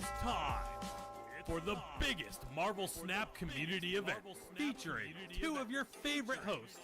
It's time for the biggest Marvel Snap community event, featuring two of your favorite hosts,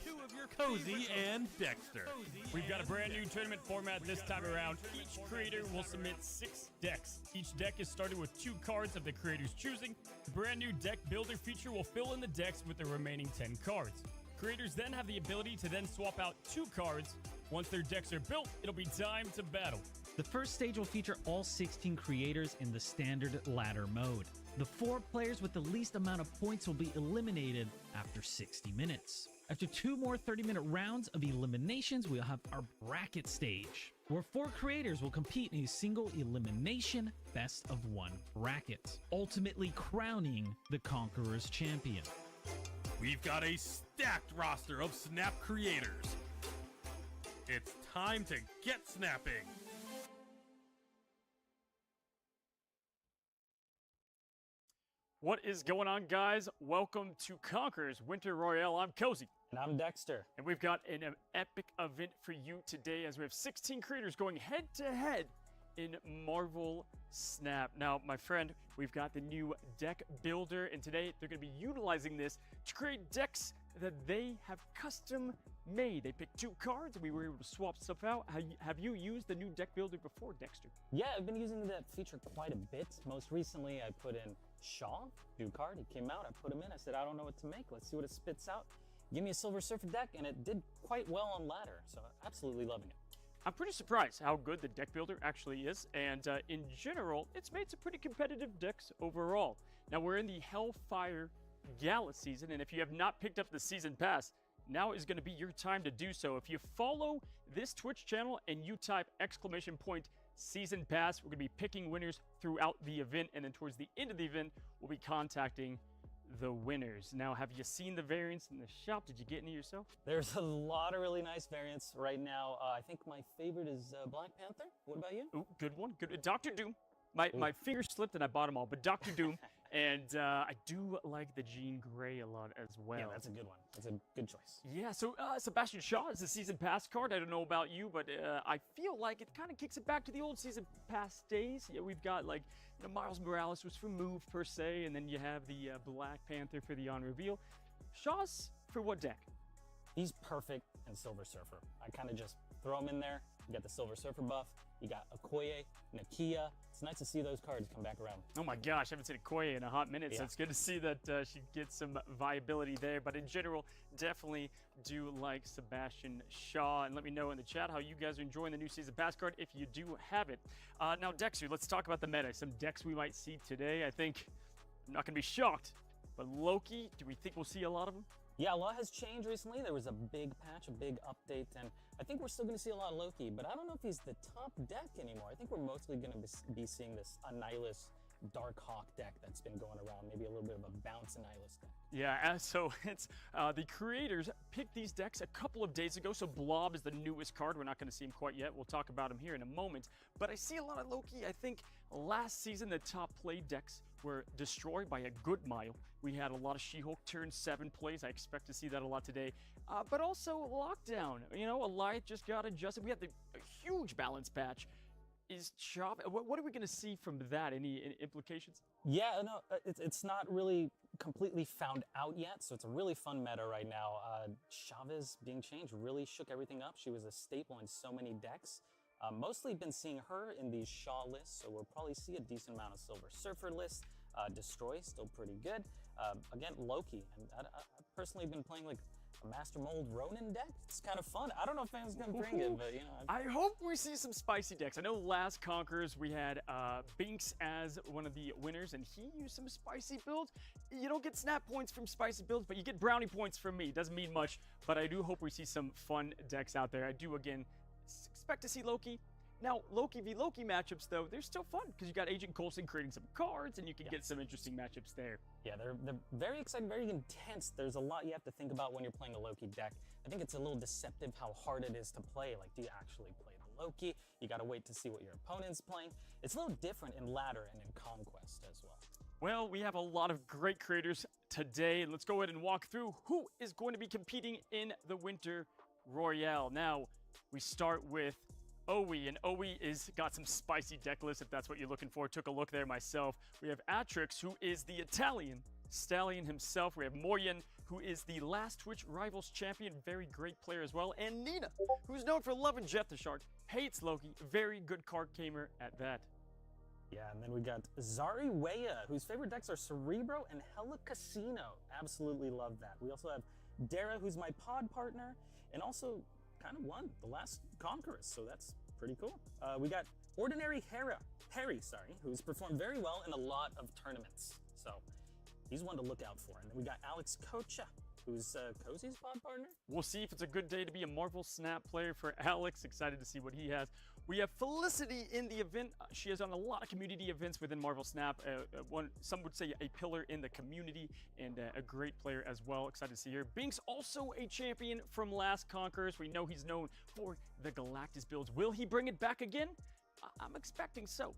Cozy and Dexter. We've got a brand new tournament format this time around. Each creator will submit 6 decks. Each deck is started with 2 cards of the creator's choosing. The brand new deck builder feature will fill in the decks with the remaining 10 cards. Creators then have the ability to then swap out 2 cards. Once their decks are built, it'll be time to battle. The first stage will feature all 16 creators in the standard ladder mode. The 4 players with the least amount of points will be eliminated after 60 minutes. After 2 more 30-minute rounds of eliminations, we'll have our bracket stage, where 4 creators will compete in a single elimination best-of-1 bracket, ultimately crowning the Conqueror's champion. We've got a stacked roster of Snap creators. It's time to get snapping. What is going on, guys? Welcome to Conqueror's Winter Royale. I'm Cozy. And I'm Dexter. And we've got an epic event for you today, as we have 16 creators going head-to-head in Marvel Snap. Now, my friend, we've got the new deck builder, and today they're going to be utilizing this to create decks that they have custom made. They picked 2 cards, and we were able to swap stuff out. Have you used the new deck builder before, Dexter? Yeah, I've been using that feature quite a bit. Most recently, I put in Shaw, new card. He came out, I put him in. I said, I don't know what to make. Let's see what it spits out. Give me a Silver Surfer deck, and it did quite well on ladder, so absolutely loving it. I'm pretty surprised how good the deck builder actually is, and in general, it's made some pretty competitive decks overall. Now, we're in the Hellfire Gala season, and if you have not picked up the season pass, now is going to be your time to do so. If you follow this Twitch channel and you type !season pass, we're going to be picking winners throughout the event, and then towards the end of the event, we'll be contacting the winners. Now, have you seen the variants in the shop? Did you get any yourself? There's a lot of really nice variants right now. I think my favorite is Black Panther. What about you? Ooh, good one. Good. Dr. Doom. My finger slipped and I bought them all, but Dr. Doom. And I do like the Jean Grey a lot as well. Yeah, that's a good one. That's a good choice. Yeah, so Sebastian Shaw is a season pass card. I don't know about you, but I feel like it kind of kicks it back to the old season pass days. Yeah, we've got like, Miles Morales was for move per se, and then you have the Black Panther for the on reveal. Shaw's for what deck? He's perfect in Silver Surfer. I kind of just throw him in there. You got the Silver Surfer buff. You got Okoye, Nakia. It's nice to see those cards come back around. Oh my gosh, I haven't seen Okoye in a hot minute, so it's good to see that she gets some viability there. But in general, definitely do like Sebastian Shaw. And let me know in the chat how you guys are enjoying the new season pass card if you do have it. Now, Dexter, let's talk about the meta. Some decks we might see today. I think I'm not going to be shocked, but Loki, do we think we'll see a lot of them? Yeah, a lot has changed recently. There was a big patch, a big update, and I think we're still going to see a lot of Loki, but I don't know if he's the top deck anymore. I think we're mostly going to be seeing this Annihilus Darkhawk deck that's been going around, maybe a little bit of a bounce Annihilus deck. Yeah, so it's the creators picked these decks a couple of days ago, so Blob is the newest card. We're not going to see him quite yet. We'll talk about him here in a moment, but I see a lot of Loki. I think last season the top play decks were destroyed by a good mile. We had a lot of She-Hulk turn 7 plays. I expect to see that a lot today. But also Lockdown. Elias just got adjusted. We had a huge balance patch. Is Chop? What are we going to see from that? Any implications? Yeah, no, it's not really completely found out yet, so it's a really fun meta right now. Chavez being changed really shook everything up. She was a staple in so many decks. Mostly been seeing her in these Shaw lists, so we'll probably see a decent amount of Silver Surfer lists. Destroy, still pretty good. Again, Loki. And I've personally been playing like a Master Mold Ronin deck. It's kind of fun. I don't know if anyone's going to bring it, but I hope we see some spicy decks. I know last Conquerors we had Binks as one of the winners, and he used some spicy builds. You don't get snap points from spicy builds, but you get brownie points from me. Doesn't mean much, but I do hope we see some fun decks out there. I do, again, expect to see Loki. Now, Loki v Loki matchups, though, they're still fun because you got Agent Coulson creating some cards, and you can get some interesting matchups there. Yeah, they're very exciting, very intense. There's a lot you have to think about when you're playing a Loki deck. I think it's a little deceptive how hard it is to play. Like, do you actually play the Loki? You got to wait to see what your opponent's playing. It's a little different in Ladder and in Conquest as well. Well, we have a lot of great creators today. Let's go ahead and walk through who is going to be competing in the Winter Royale. Now, we start with Owie, and Owie is got some spicy deck lists if that's what you're looking for. Took a look there myself. We have Atrix, who is the Italian stallion himself. We have Moryan, who is the last Twitch Rivals champion, very great player as well. And Nina, who's known for loving Jet the Shark, hates Loki, very good card gamer at that. Yeah, and then we got Zari Weya, whose favorite decks are Cerebro and Hella Casino. Absolutely love that. We also have Dara, who's my pod partner, and also kind of won the last Conqueror, so that's pretty cool. We got Ordinary Harry, who's performed very well in a lot of tournaments, so he's one to look out for. And then we got Alex Kocha, who's Cozy's pod partner. We'll see if it's a good day to be a Marvel Snap player for Alex. Excited to see what he has. We have Felicity in the event. She has done a lot of community events within Marvel Snap. Some would say a pillar in the community and a great player as well. Excited to see her. Binks also a champion from last Conquerors. We know he's known for the Galactus builds. Will he bring it back again? I'm expecting so.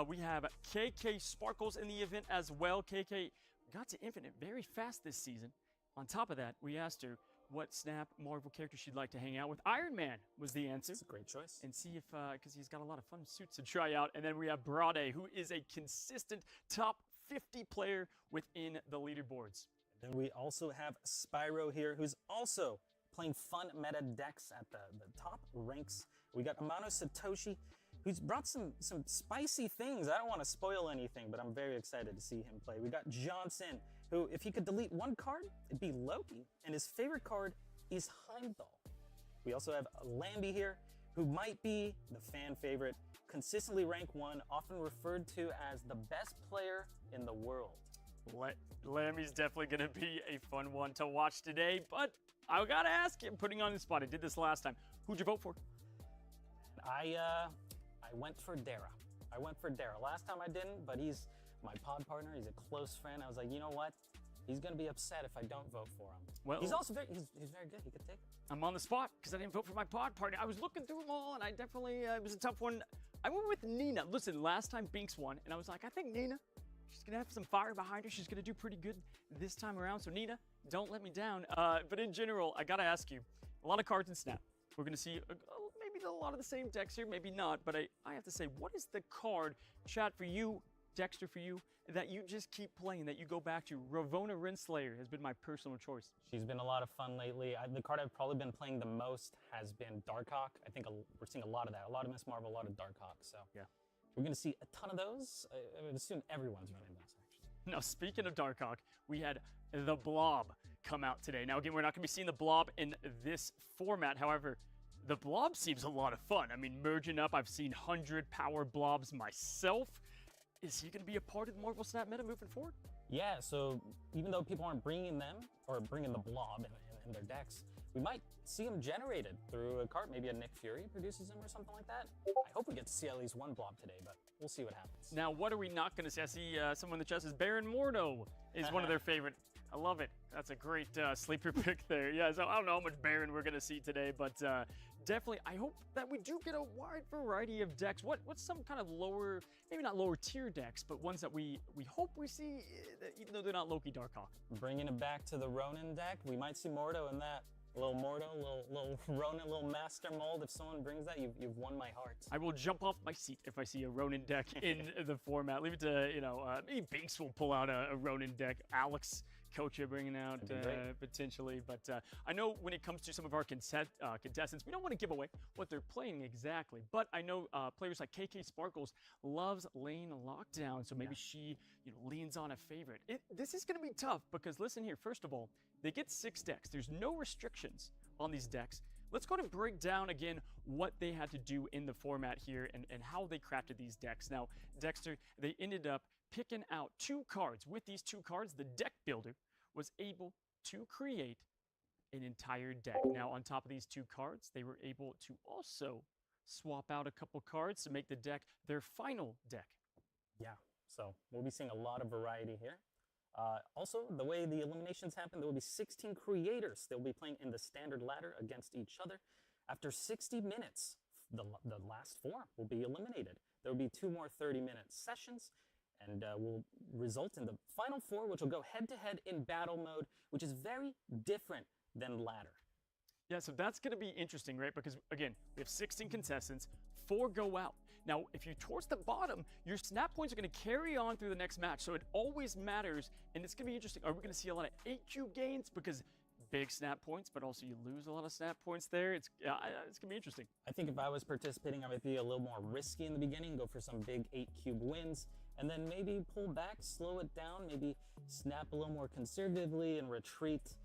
We have KK Sparkles in the event as well. KK got to Infinite very fast this season. On top of that, we asked her what Snap Marvel character she'd like to hang out with. Iron Man was the answer. That's a great choice. And see if, because he's got a lot of fun suits to try out. And then we have Brade, who is a consistent top 50 player within the leaderboards. Then we also have Spyro here, who's also playing fun meta decks at the top ranks. We got Amano Satoshi, who's brought some spicy things. I don't want to spoil anything, but I'm very excited to see him play. We got Johnson, who, if he could delete one card, it'd be Loki, and his favorite card is Heimdall. We also have Lambi here, who might be the fan favorite, consistently rank 1, often referred to as the best player in the world. Lambi's definitely going to be a fun one to watch today, but I gotta ask you, putting on the spot, I did this last time. Who'd you vote for? I went for Dara. Last time I didn't, but he's my pod partner. He's a close friend. I was like, you know what? He's gonna be upset if I don't vote for him. Well, he's also very good. He could take it. I'm on the spot because I didn't vote for my pod partner. I was looking through them all, and I definitely it was a tough one. I went with Nina. Listen, last time Binks won, and I was like, I think Nina, she's gonna have some fire behind her. She's gonna do pretty good this time around. So Nina, don't let me down. But in general, I gotta ask you, a lot of cards in Snap. We're gonna see maybe a lot of the same decks here, maybe not. But I have to say, what is the card, chat, for you, Dexter, for you, that you just keep playing, that you go back to? Ravonna Renslayer has been my personal choice. She's been a lot of fun lately. The card I've probably been playing the most has been Darkhawk. I think we're seeing a lot of that. A lot of Miss Marvel, a lot of Darkhawk. So yeah, we're going to see a ton of those. I would assume everyone's running those, actually. Now, speaking of Darkhawk, we had the Blob come out today. Now, again, we're not going to be seeing the Blob in this format. However, the Blob seems a lot of fun. I mean, merging up, I've seen 100 power Blobs myself. Is he going to be a part of the Marvel Snap meta moving forward? Yeah, so even though people aren't bringing them, or bringing the Blob in their decks, we might see them generated through a card. Maybe a Nick Fury produces them or something like that. I hope we get to see at least one Blob today, but we'll see what happens. Now, what are we not going to see? I see someone in the chat says Baron Mordo is one of their favorite. I love it. That's a great sleeper pick there. Yeah, so I don't know how much Baron we're going to see today, but definitely, I hope that we do get a wide variety of decks. What's some kind of lower, maybe not lower tier decks, but ones that we hope we see, even though they're not Loki Darkhawk? Bringing it back to the Ronin deck, we might see Mordo in that. A little Mordo, little Ronin, little Master Mold. If someone brings that, you've won my heart. I will jump off my seat if I see a Ronin deck in the format. Leave it to, maybe Binks will pull out a Ronin deck. Alex Kocha bringing out potentially. But I know when it comes to some of our contestants, we don't want to give away what they're playing exactly. But I know players like KK Sparkles loves lane lockdown, so maybe she leans on a favorite. This is going to be tough because listen here. First of all, they get 6 decks. There's no restrictions on these decks. Let's go and break down again what they had to do in the format here and how they crafted these decks. Now, Dexter, they ended up picking out 2 cards. With these 2 cards, the deck builder was able to create an entire deck. Now, on top of these 2 cards, they were able to also swap out a couple cards to make the deck their final deck. Yeah, so we'll be seeing a lot of variety here. Also, the way the eliminations happen, there will be 16 creators. They'll be playing in the standard ladder against each other. After 60 minutes, the last 4 will be eliminated. There will be 2 more 30-minute sessions, and will result in the final 4, which will go head-to-head in battle mode, which is very different than ladder. Yeah, so that's going to be interesting, right? Because, again, we have 16 contestants, 4 go out. Now, if you're towards the bottom, your snap points are going to carry on through the next match, so it always matters, and it's going to be interesting. Are we going to see a lot of 8 cube gains? Because big snap points, but also you lose a lot of snap points there. It's going to be interesting. I think if I was participating, I might be a little more risky in the beginning, go for some big 8 cube wins, and then maybe pull back, slow it down, maybe snap a little more conservatively and retreat,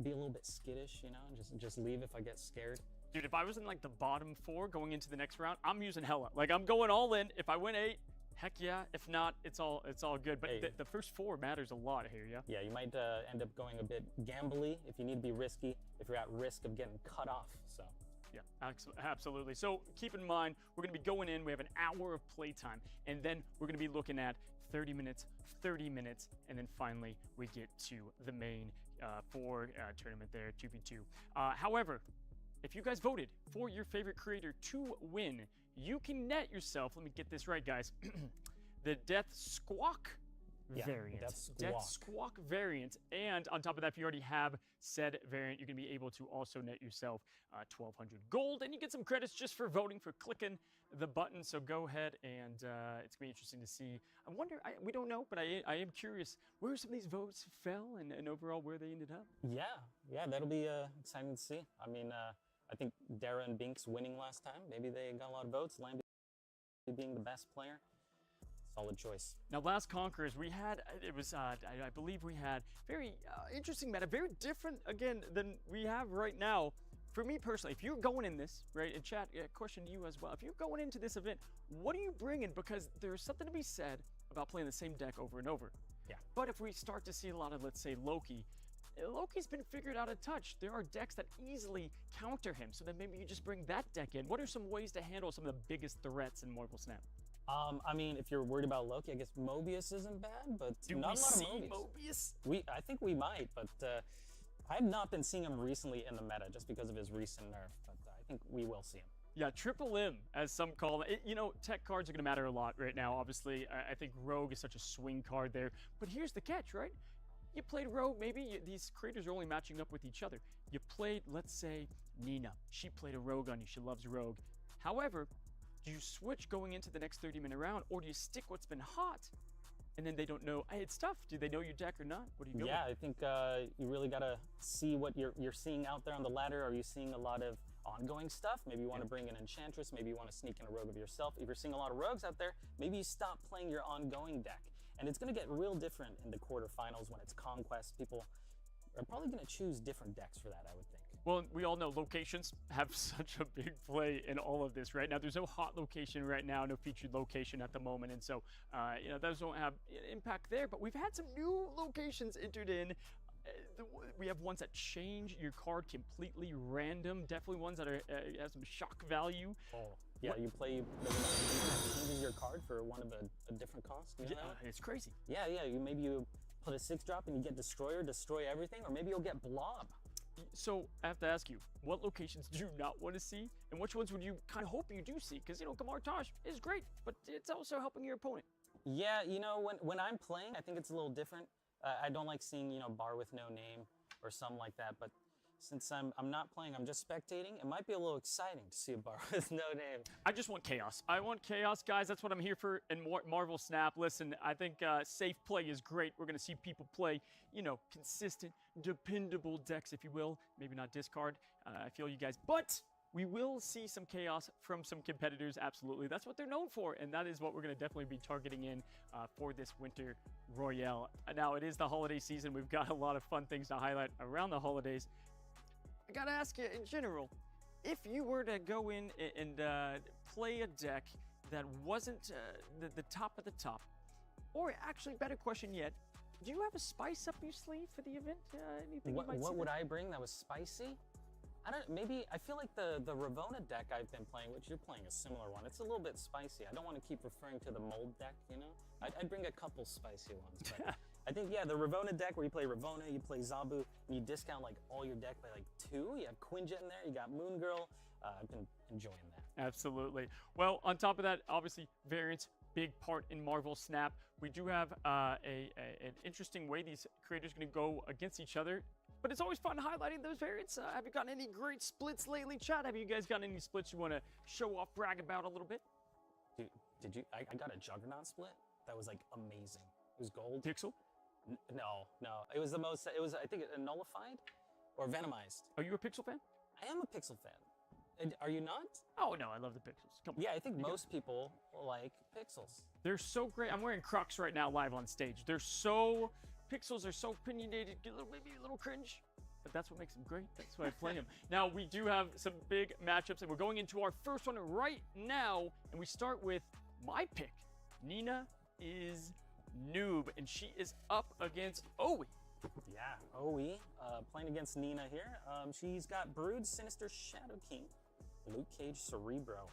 be a little bit skittish, you know, and just leave if I get scared. Dude, if I was in like the bottom 4 going into the next round, I'm using hella. Like, I'm going all in. If I win 8, heck yeah. If not, it's all good. But Hey. the first 4 matters a lot here, yeah? Yeah, you might end up going a bit gambly if you need to be risky, if you're at risk of getting cut off, so. Yeah, absolutely. So keep in mind, we're going to be going in. We have an hour of playtime, and then we're going to be looking at 30 minutes, 30 minutes, and then finally we get to the main 4 tournament there, 2v2. However, if you guys voted for your favorite creator to win, you can net yourself, let me get this right, guys, the Death Squawk Yeah, variant. Death Squawk variant. And on top of that, if you already have said variant, you're going to be able to also net yourself 1,200 gold. And you get some credits just for voting, for clicking the button. So go ahead, and it's going to be interesting to see. I wonder, we don't know, but I am curious where some of these votes fell and overall where they ended up. Yeah, that'll be exciting to see. I mean, I think Dara and Binks winning last time, maybe they got a lot of votes. Lambi being the best player. Solid choice. Now, last Conquerors, we had, it was, I believe we had very interesting meta, very different, again, than we have right now. For me personally, if you're going in this, right, and chat, question to you as well, if you're going into this event, what are you bringing? Because there's something to be said about playing the same deck over and over. Yeah. But if we start to see a lot of, let's say, Loki's been figured out a touch. There are decks that easily counter him, so then maybe you just bring that deck in. What are some ways to handle some of the biggest threats in Marvel Snap? I mean, if you're worried about Loki, I guess Mobius isn't bad, but Do not we a lot see of Mobius. Mobius? I think we might, but I've not been seeing him recently in the meta just because of his recent nerf, but I think we will see him. Yeah, Triple M, as some call it. You know, tech cards are going to matter a lot right now. Obviously, I think Rogue is such a swing card there. But here's the catch, right? You played Rogue, maybe these creators are only matching up with each other. You played, let's say, Nina. She played a Rogue on you. She loves Rogue. However, do you switch going into the next 30-minute round, or do you stick what's been hot? And then they don't know, hey, it's tough. Do they know your deck or not? What do you go Yeah, with? I think you really got to see what you're seeing out there on the ladder. Are you seeing a lot of ongoing stuff? Maybe you want to bring an Enchantress. Maybe you want to sneak in a Rogue of yourself. If you're seeing a lot of Rogues out there, maybe you stop playing your ongoing deck. And it's going to get real different in the quarterfinals when it's Conquest. People are probably going to choose different decks for that, I would think. Well, we all know locations have such a big play in all of this right now. There's no hot location right now, no featured location at the moment. And so, you know, those don't have impact there. But we've had some new locations entered in. We have ones that change your card completely random. Definitely ones that are have some shock value. Oh, yeah, you play the one that changes your card for one of a different cost. You know that? It's crazy. Yeah, maybe you put a 6-drop and you get Destroyer, destroy everything, or maybe you'll get Blob. So I have to ask you, what locations do you not want to see, and which ones would you kind of hope you do see? Because, you know, Kamar Taj is great, but it's also helping your opponent. Yeah, you know, when I'm playing, I think it's a little different. I don't like seeing, you know, Bar with no name or something like that, but since I'm not playing, I'm just spectating, it might be a little exciting to see a Bar with no name. I just want chaos. I want chaos, guys. That's what I'm here for in Marvel Snap. Listen, I think safe play is great. We're going to see people play, you know, consistent, dependable decks, if you will. Maybe not discard. I feel you guys. But we will see some chaos from some competitors, absolutely. That's what they're known for, and that is what we're going to definitely be targeting in for this Winter Royale. Now, it is the holiday season. We've got a lot of fun things to highlight around the holidays. I gotta ask you, in general, if you were to go in and play a deck that wasn't the top of the top, or actually, better question yet, do you have a spice up your sleeve for the event? Anything you might What see would there? I bring that was spicy? I don't. Maybe I feel like the Ravona deck I've been playing, which you're playing a similar one. It's a little bit spicy. I don't want to keep referring to the mold deck. You know, I'd bring a couple spicy ones. But I think the Ravona deck where you play Ravona, you play Zabu, and you discount like all your deck by like 2. You have Quinjet in there. You got Moon Girl. I've been enjoying that. Absolutely. Well, on top of that, obviously, variants, big part in Marvel Snap. We do have an interesting way these creators are going to go against each other. But it's always fun highlighting those variants. Have you gotten any great splits lately, chat? Have you guys got any splits you want to show off, brag about a little bit? Dude, did you? I got a Juggernaut split that was like amazing. It was gold. Pixel? No. It was the most. It was, I think, nullified or venomized. Are you a Pixel fan? I am a Pixel fan. And are you not? Oh, no, I love the Pixels. Come on. Yeah, I think most people like Pixels. They're so great. I'm wearing Crocs right now live on stage. Pixels are so opinionated, maybe a little cringe, but that's what makes them great. That's why I play them. Now, we do have some big matchups, and we're going into our first one right now, and we start with my pick. Nina is Noob, and she is up against Owie. Yeah, Owie playing against Nina here. She's got Brood, Sinister, Shadow King, Luke Cage, Cerebro.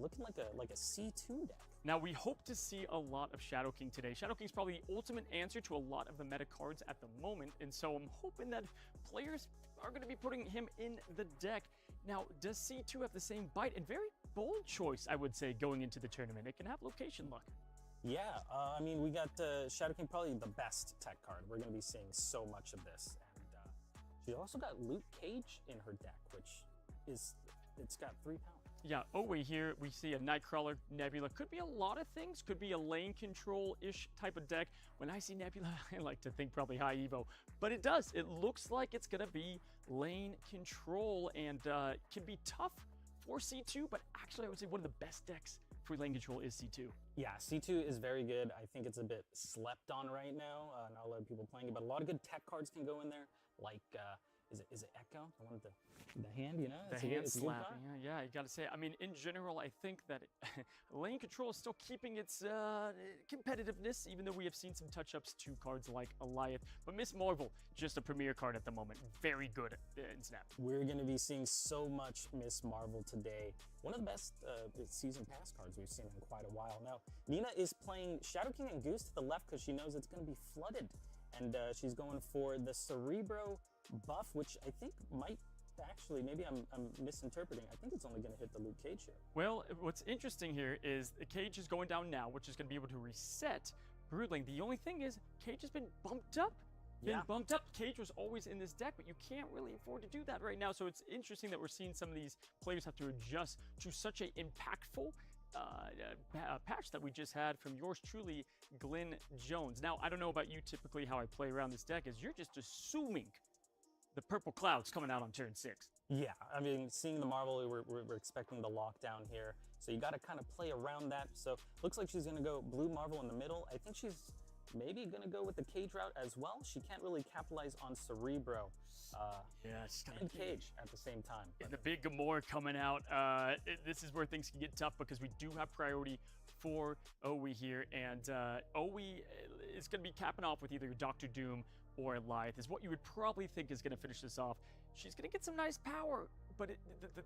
Looking like a C2 deck. Now, we hope to see a lot of Shadow King today. Shadow King's probably the ultimate answer to a lot of the meta cards at the moment, and so I'm hoping that players are going to be putting him in the deck. Now, does C2 have the same bite? And very bold choice, I would say, going into the tournament. It can have location luck. Yeah, I mean, we got Shadow King, probably the best tech card. We're going to be seeing so much of this. And she also got Luke Cage in her deck, which it's got 3 power. Yeah, Owie here, we see a Nightcrawler, Nebula. Could be a lot of things. Could be a lane control-ish type of deck. When I see Nebula, I like to think probably high Evo. But it does. It looks like it's going to be lane control and can be tough for C2, but actually I would say one of the best decks for lane control is C2. Yeah, C2 is very good. I think it's a bit slept on right now. Not a lot of people playing it, but a lot of good tech cards can go in there. Like, is it Echo? The one with the hand, you know? The hand slapping, yeah, you gotta say. I mean, in general, I think that lane control is still keeping its competitiveness, even though we have seen some touch-ups to cards like Alioth. But Miss Marvel, just a premier card at the moment. Very good in Snap. We're gonna be seeing so much Miss Marvel today. One of the best season pass cards we've seen in quite a while. Now, Nina is playing Shadow King and Goose to the left because she knows it's gonna be flooded. And she's going for the Cerebro buff, which I think might actually, maybe I'm misinterpreting. I think it's only going to hit the Luke Cage here. Well, what's interesting here is the Cage is going down now, which is going to be able to reset Broodling. The only thing is, Cage has been bumped up. Cage was always in this deck, but you can't really afford to do that right now. So it's interesting that we're seeing some of these players have to adjust to such a impactful patch that we just had from yours truly, Glenn Jones. Now, I don't know about you, typically how I play around this deck is you're just assuming the purple cloud's coming out on turn 6. Yeah, I mean, seeing the Marvel, we're expecting the lockdown here. So you got to kind of play around that. So looks like she's going to go blue Marvel in the middle. I think she's maybe going to go with the Cage route as well. She can't really capitalize on Cerebro and Cage at the same time. And the big Gamora coming out. This is where things can get tough because we do have priority for Owie here. And Owie is going to be capping off with either Dr. Doom or Eliath is what you would probably think is going to finish this off. She's going to get some nice power, but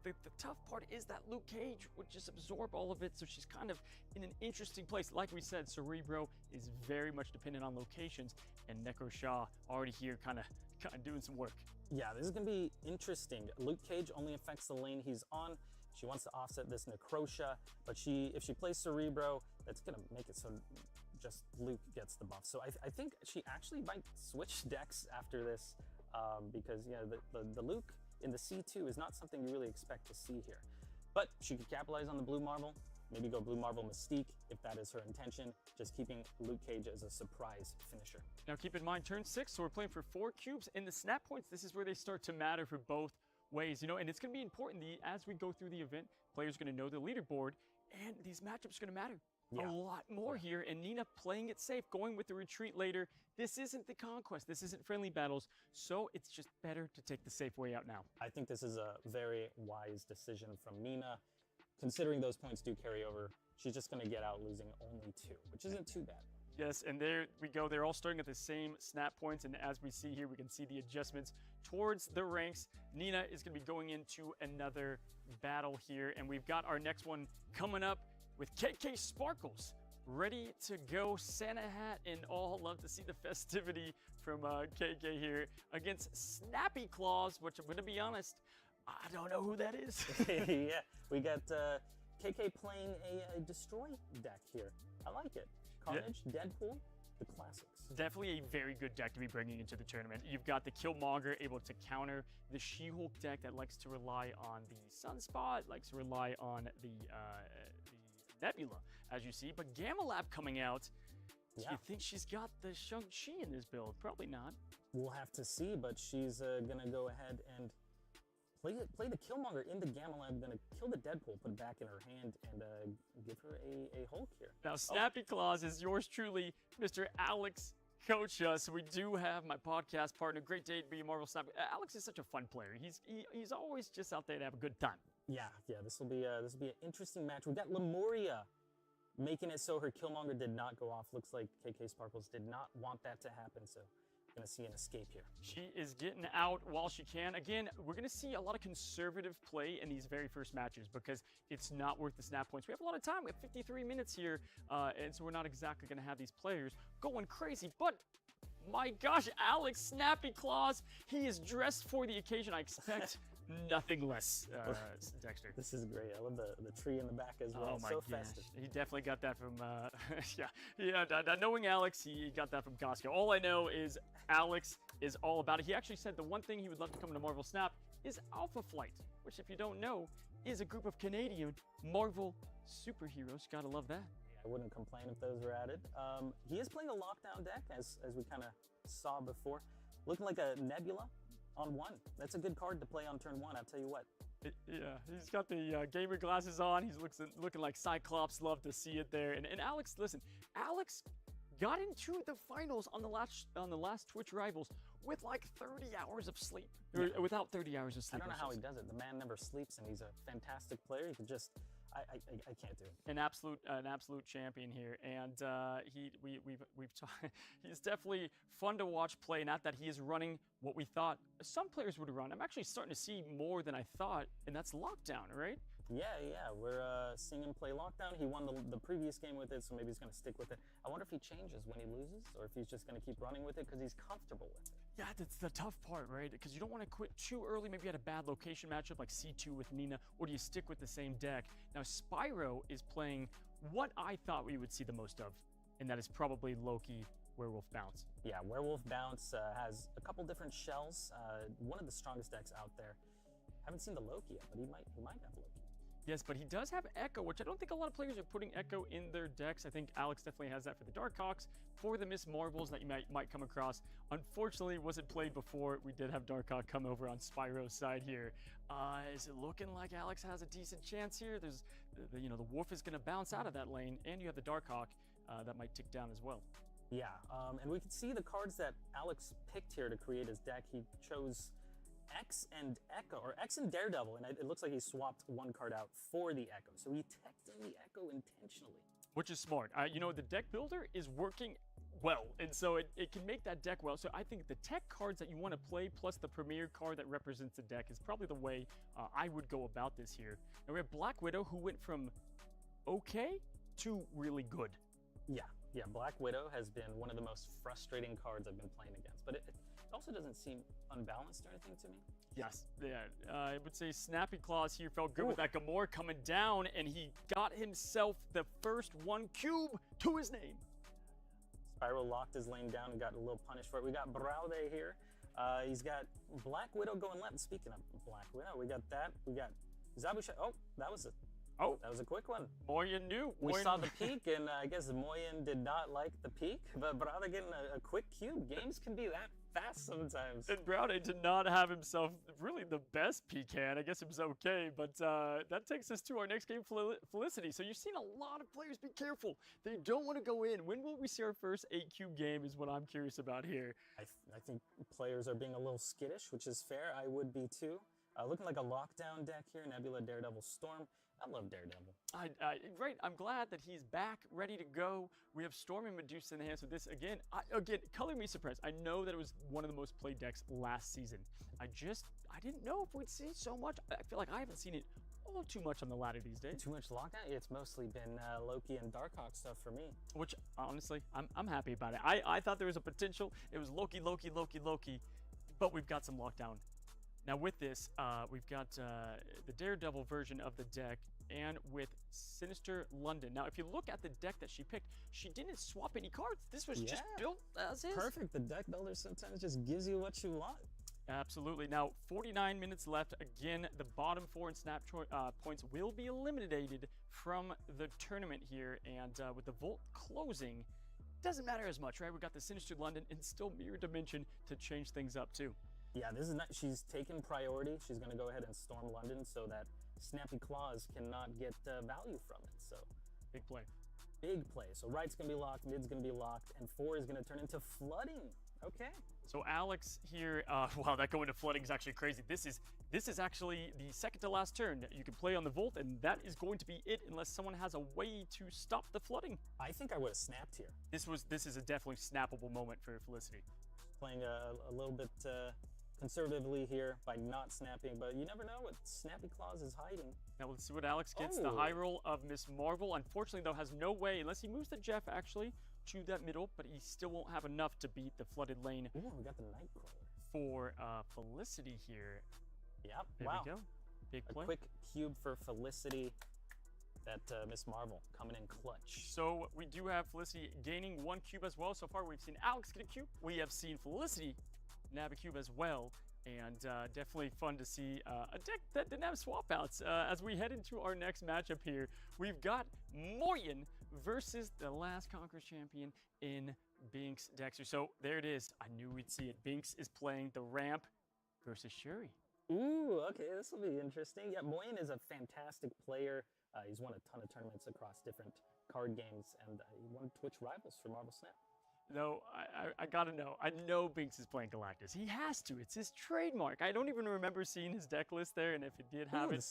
the tough part is that Luke Cage would just absorb all of it, so she's kind of in an interesting place. Like we said, Cerebro is very much dependent on locations, and Necro Shaw already here kind of doing some work. Yeah, this is going to be interesting. Luke Cage only affects the lane he's on. She wants to offset this Necrosha, but if she plays Cerebro, that's going to make it so just Luke gets the buff. So I think she actually might switch decks after this because the Luke in the C2 is not something you really expect to see here. But she could capitalize on the blue Marvel, maybe go blue Marvel Mystique if that is her intention, just keeping Luke Cage as a surprise finisher. Now keep in mind, turn 6, so we're playing for 4 cubes. In the snap points, this is where they start to matter for both ways, and it's going to be important as we go through the event. Players are going to know the leaderboard, and these matchups are going to matter. A lot more here, and Nina playing it safe, going with the retreat later. This isn't the conquest, this isn't friendly battles, so it's just better to take the safe way out now. I think this is a very wise decision from Nina. Considering those points do carry over, she's just going to get out losing only 2, which isn't too bad. Yes, and there we go. They're all starting at the same snap points, and as we see here, we can see the adjustments towards the ranks. Nina is going to be going into another battle here, and we've got our next one coming up with KK Sparkles ready to go, Santa hat and all. Love to see the festivity from KK here against Snappy Claws, which I'm going to be honest, I don't know who that is. Yeah, we got KK playing a destroy deck here. I like it. Carnage, Deadpool. the classics. Definitely a very good deck to be bringing into the tournament. You've got the Killmonger able to counter the She-Hulk deck that likes to rely on the Sunspot, likes to rely on the Nebula, as you see. But Gamma Lab coming out. Do you think she's got the Shang-Chi in this build? Probably not. We'll have to see, but she's going to go ahead and play the Killmonger in the Gamma Lab, going to kill the Deadpool, put it back in her hand, and give her a Hulk here. Now, Snappy Claus is yours truly, Mr. Alex Kocha. So we do have my podcast partner. Great day to be a Marvel Snappy. Alex is such a fun player. He's always just out there to have a good time. Yeah. This will be an interesting match. We got Lemuria making it so her Killmonger did not go off. Looks like KK Sparkles did not want that to happen, so going to see an escape here. She is getting out while she can. Again, we're going to see a lot of conservative play in these very first matches because it's not worth the snap points. We have a lot of time. We have 53 minutes here, and so we're not exactly going to have these players going crazy. But my gosh, Alex Snappy Claus, he is dressed for the occasion. I expect nothing less, Dexter. This is great. I love the tree in the back as well. Oh my so gosh. festive. He definitely got that from, knowing Alex, he got that from Costco. All I know is Alex is all about it. He actually said the one thing he would love to come to Marvel Snap is Alpha Flight, which if you don't know, is a group of Canadian Marvel superheroes. Gotta love that. I wouldn't complain if those were added. He is playing a lockdown deck, as we kind of saw before. Looking like a Nebula on 1. That's a good card to play on turn 1, I'll tell you what. Yeah, he's got the gamer glasses on. He's looking like Cyclops. Love to see it there. And Alex, listen, Alex got into the finals on the last Twitch Rivals with like 30 hours of sleep. Or without 30 hours of sleep. I don't know how he does it. The man never sleeps, and he's a fantastic player. He could just, I can't do it. An absolute champion here, and we've talked. He's definitely fun to watch play. Not that he is running what we thought some players would run. I'm actually starting to see more than I thought, and that's Lockdown, right? Yeah, we're seeing him play Lockdown. He won the previous game with it, so maybe he's going to stick with it. I wonder if he changes when he loses, or if he's just going to keep running with it because he's comfortable with it. Yeah, that's the tough part, right? Because you don't want to quit too early. Maybe you had a bad location matchup like C2 with Nina, or do you stick with the same deck? Now, Spyro is playing what I thought we would see the most of, and that is probably Loki Werewolf Bounce. Yeah, Werewolf Bounce has a couple different shells. One of the strongest decks out there. Haven't seen the Loki yet, but he might have Loki. Yes, but he does have Echo, which I don't think a lot of players are putting Echo in their decks. I think Alex definitely has that for the Darkhawks, for the Miss Marvels that you might come across. Unfortunately, it wasn't played before. We did have Darkhawk come over on Spyro's side here. Is it looking like Alex has a decent chance here? There's, the Wolf is going to bounce out of that lane, and you have the Darkhawk that might tick down as well. Yeah, and we can see the cards that Alex picked here to create his deck. He chose X and Echo, or X and Daredevil, and it looks like he swapped one card out for the Echo. So he teched in the Echo intentionally. Which is smart. The deck builder is working well, and so it can make that deck well. So I think the tech cards that you want to play, plus the premier card that represents the deck, is probably the way I would go about this here. And we have Black Widow, who went from okay to really good. Yeah, Black Widow has been one of the most frustrating cards I've been playing against, but it also doesn't seem unbalanced or anything to me. Yes, I would say Snappy Claus here felt good with that Gamora coming down, and he got himself the first 1 cube to his name. Spyro locked his lane down and got a little punish for it. We got Braude here. He's got Black Widow going left. Speaking of Black Widow, we got that. We got Zabusha. Oh, that was a quick one. Moyen knew. We saw the peak, and I guess Moyen did not like the peak, but Braude getting a quick cube. Games can be that fast sometimes. And Braude did not have himself really the best peak hand. I guess it was okay, but that takes us to our next game, Felicity. So you've seen a lot of players be careful. They don't want to go in. When will we see our first 8-cube game is what I'm curious about here. I think players are being a little skittish, which is fair. I would be too. Looking like a lockdown deck here, Nebula, Daredevil, Storm. I love Daredevil. Right, I'm glad that he's back, ready to go. We have Storm and Medusa in the hands with this. Again, color me surprised. I know that it was one of the most played decks last season. I didn't know if we'd see so much. I feel like I haven't seen it all too much on the ladder these days. Too much lockdown? It's mostly been Loki and Darkhawk stuff for me. Which, honestly, I'm happy about it. I thought there was a potential. It was Loki, but we've got some lockdown. Now with this, we've got the Daredevil version of the deck and with Sinister London. Now, if you look at the deck that she picked, she didn't swap any cards. This was just built as is. Perfect. The deck builder sometimes just gives you what you want. Absolutely. Now, 49 minutes left. Again, the bottom 4 in snap points will be eliminated from the tournament here. And with the vault closing, doesn't matter as much, right? We got the Sinister London and still Mirror Dimension to change things up too. Yeah, this is not, she's taken priority. She's going to go ahead and storm London so that Snappy Claws cannot get value from it. So big play. Big play. So right's going to be locked, mid's going to be locked, and 4 is going to turn into flooding. Okay. So Alex here, wow, that going to flooding is actually crazy. This is actually the second to last turn. You can play on the Volt, and that is going to be it unless someone has a way to stop the flooding. I think I would have snapped here. This is a definitely snappable moment for Felicity. Playing a little bit conservatively here by not snapping, but you never know what Snappy Claws is hiding. Now let's see what Alex gets. The high roll of Miss Marvel, unfortunately though, has no way, unless he moves to Jeff actually, to that middle, but he still won't have enough to beat the flooded lane. Ooh, we got the Nightcrawler. For Felicity here. Yep, There we go. Big play. A quick cube for Felicity. That Miss Marvel coming in clutch. So we do have Felicity gaining 1 cube as well. So far we've seen Alex get a cube. We have seen Felicity nab a cube as well. And definitely fun to see a deck that didn't have swap outs. As we head into our next matchup here, we've got Moyen versus the last Conqueror champion in Binks Dexter. So there it is. I knew we'd see it. Binks is playing the ramp versus Shuri. Ooh, okay, this will be interesting. Yeah, Moyen is a fantastic player. He's won a ton of tournaments across different card games, and he won Twitch Rivals for Marvel Snap. No, I gotta know. I know Binks is playing Galactus. He has to. It's his trademark. I don't even remember seeing his deck list there, and if it did have it.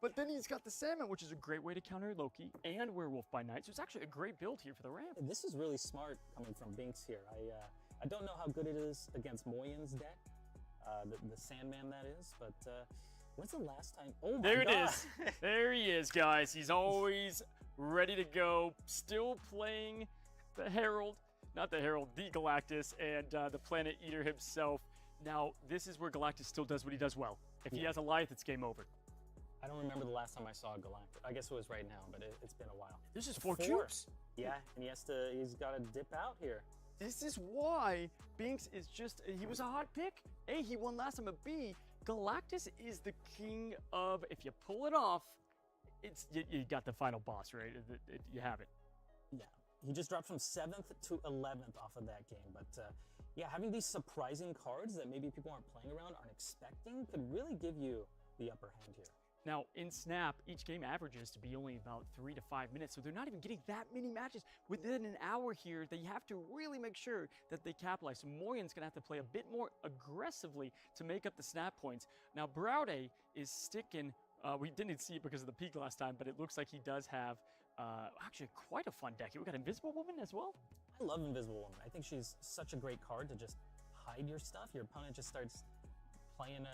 But then he's got the Sandman, which is a great way to counter Loki and Werewolf by Night. So it's actually a great build here for the ramp. This is really smart coming from Binks here. I don't know how good it is against Moyen's deck, the Sandman that is, but when's the last time? Oh my There God. it is. There he is, guys. He's always ready to go. Still playing the Herald. Not the Herald, the Galactus, and the Planet Eater himself. Now, this is where Galactus still does what he does well. If he has a Goliath, it's game over. I don't remember the last time I saw a Galactus. I guess it was right now, but it's been a while. This is 4 cubes. Yeah, and he's got to dip out here. This is why Binks is just, he was a hot pick. A, he won last time, but B, Galactus is the king of, if you pull it off, you got the final boss, right? You have it. Yeah. He just dropped from 7th to 11th off of that game. But yeah, having these surprising cards that maybe people aren't playing around, aren't expecting, could really give you the upper hand here. Now, in Snap, each game averages to be only about 3 to 5 minutes, so they're not even getting that many matches. Within an hour here, they have to really make sure that they capitalize. So Moyen's going to have to play a bit more aggressively to make up the Snap points. Now, Browde is sticking. We didn't see it because of the peak last time, but it looks like he does have actually quite a fun deck. We got Invisible Woman as well. I love Invisible Woman. I think she's such a great card to just hide your stuff. Your opponent just starts playing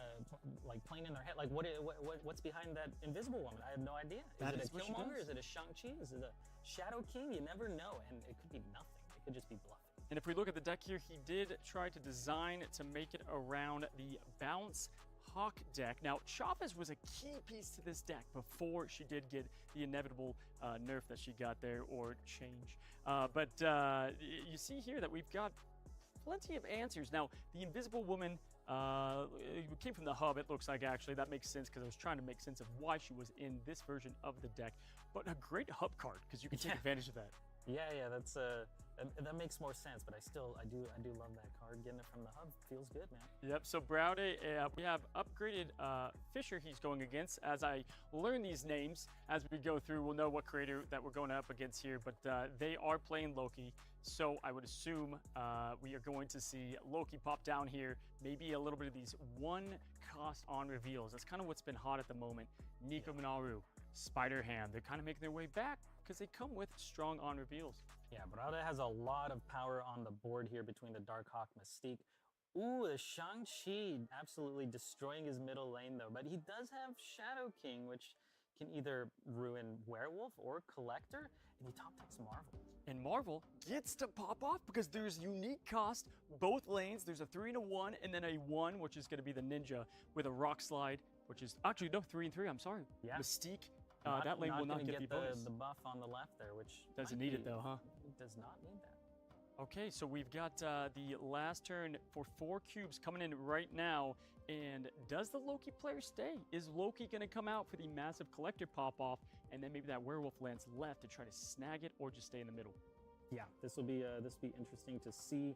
playing in their head. Like what's behind that Invisible Woman? I have no idea. Is it a Killmonger? Is it a Shang-Chi? Is it a Shadow King? You never know, and it could be nothing. It could just be bluffing. And if we look at the deck here, he did try to design to make it around the Bounce Hawk deck. Now, Chavez was a key piece to this deck before she did get the inevitable nerf that she got there, or change. But you see here that we've got plenty of answers. Now, the Invisible Woman came from the hub, it looks like, actually. That makes sense because I was trying to make sense of why she was in this version of the deck. But a great hub card because you can take advantage of that. Yeah, that's that makes more sense. But I do love that card. Getting it from the hub feels good, man. Yep. So Browde, we have upgraded Fisher. He's going against. As I learn these names as we go through, we'll know what creator that we're going up against here. But they are playing Loki, so I would assume we are going to see Loki pop down here. Maybe a little bit of these one-cost on reveals. That's kind of what's been hot at the moment. Nico Minaru, Spider-Ham. They're kind of making their way back because they come with strong on reveals. Yeah, Browde has a lot of power on the board here between the Darkhawk Mystique. Ooh, the Shang-Chi absolutely destroying his middle lane though. But he does have Shadow King, which can either ruin Werewolf or Collector, and he top decks Marvel. And Marvel gets to pop off because there's unique cost, both lanes. There's a 3 and a 1, and then a 1, which is going to be the Ninja with a Rock Slide, which is actually no 3 and 3. I'm sorry. Yeah. Mystique That lane will not gonna get the bonus. the buff on the left there, which Doesn't might need it be- though, huh? Does not need that. Okay, so we've got the last turn for 4 cubes coming in right now. And does the Loki player stay? Is Loki going to come out for the massive collector pop-off, and then maybe that werewolf lands left to try to snag it, or just stay in the middle? Yeah, this will be interesting to see.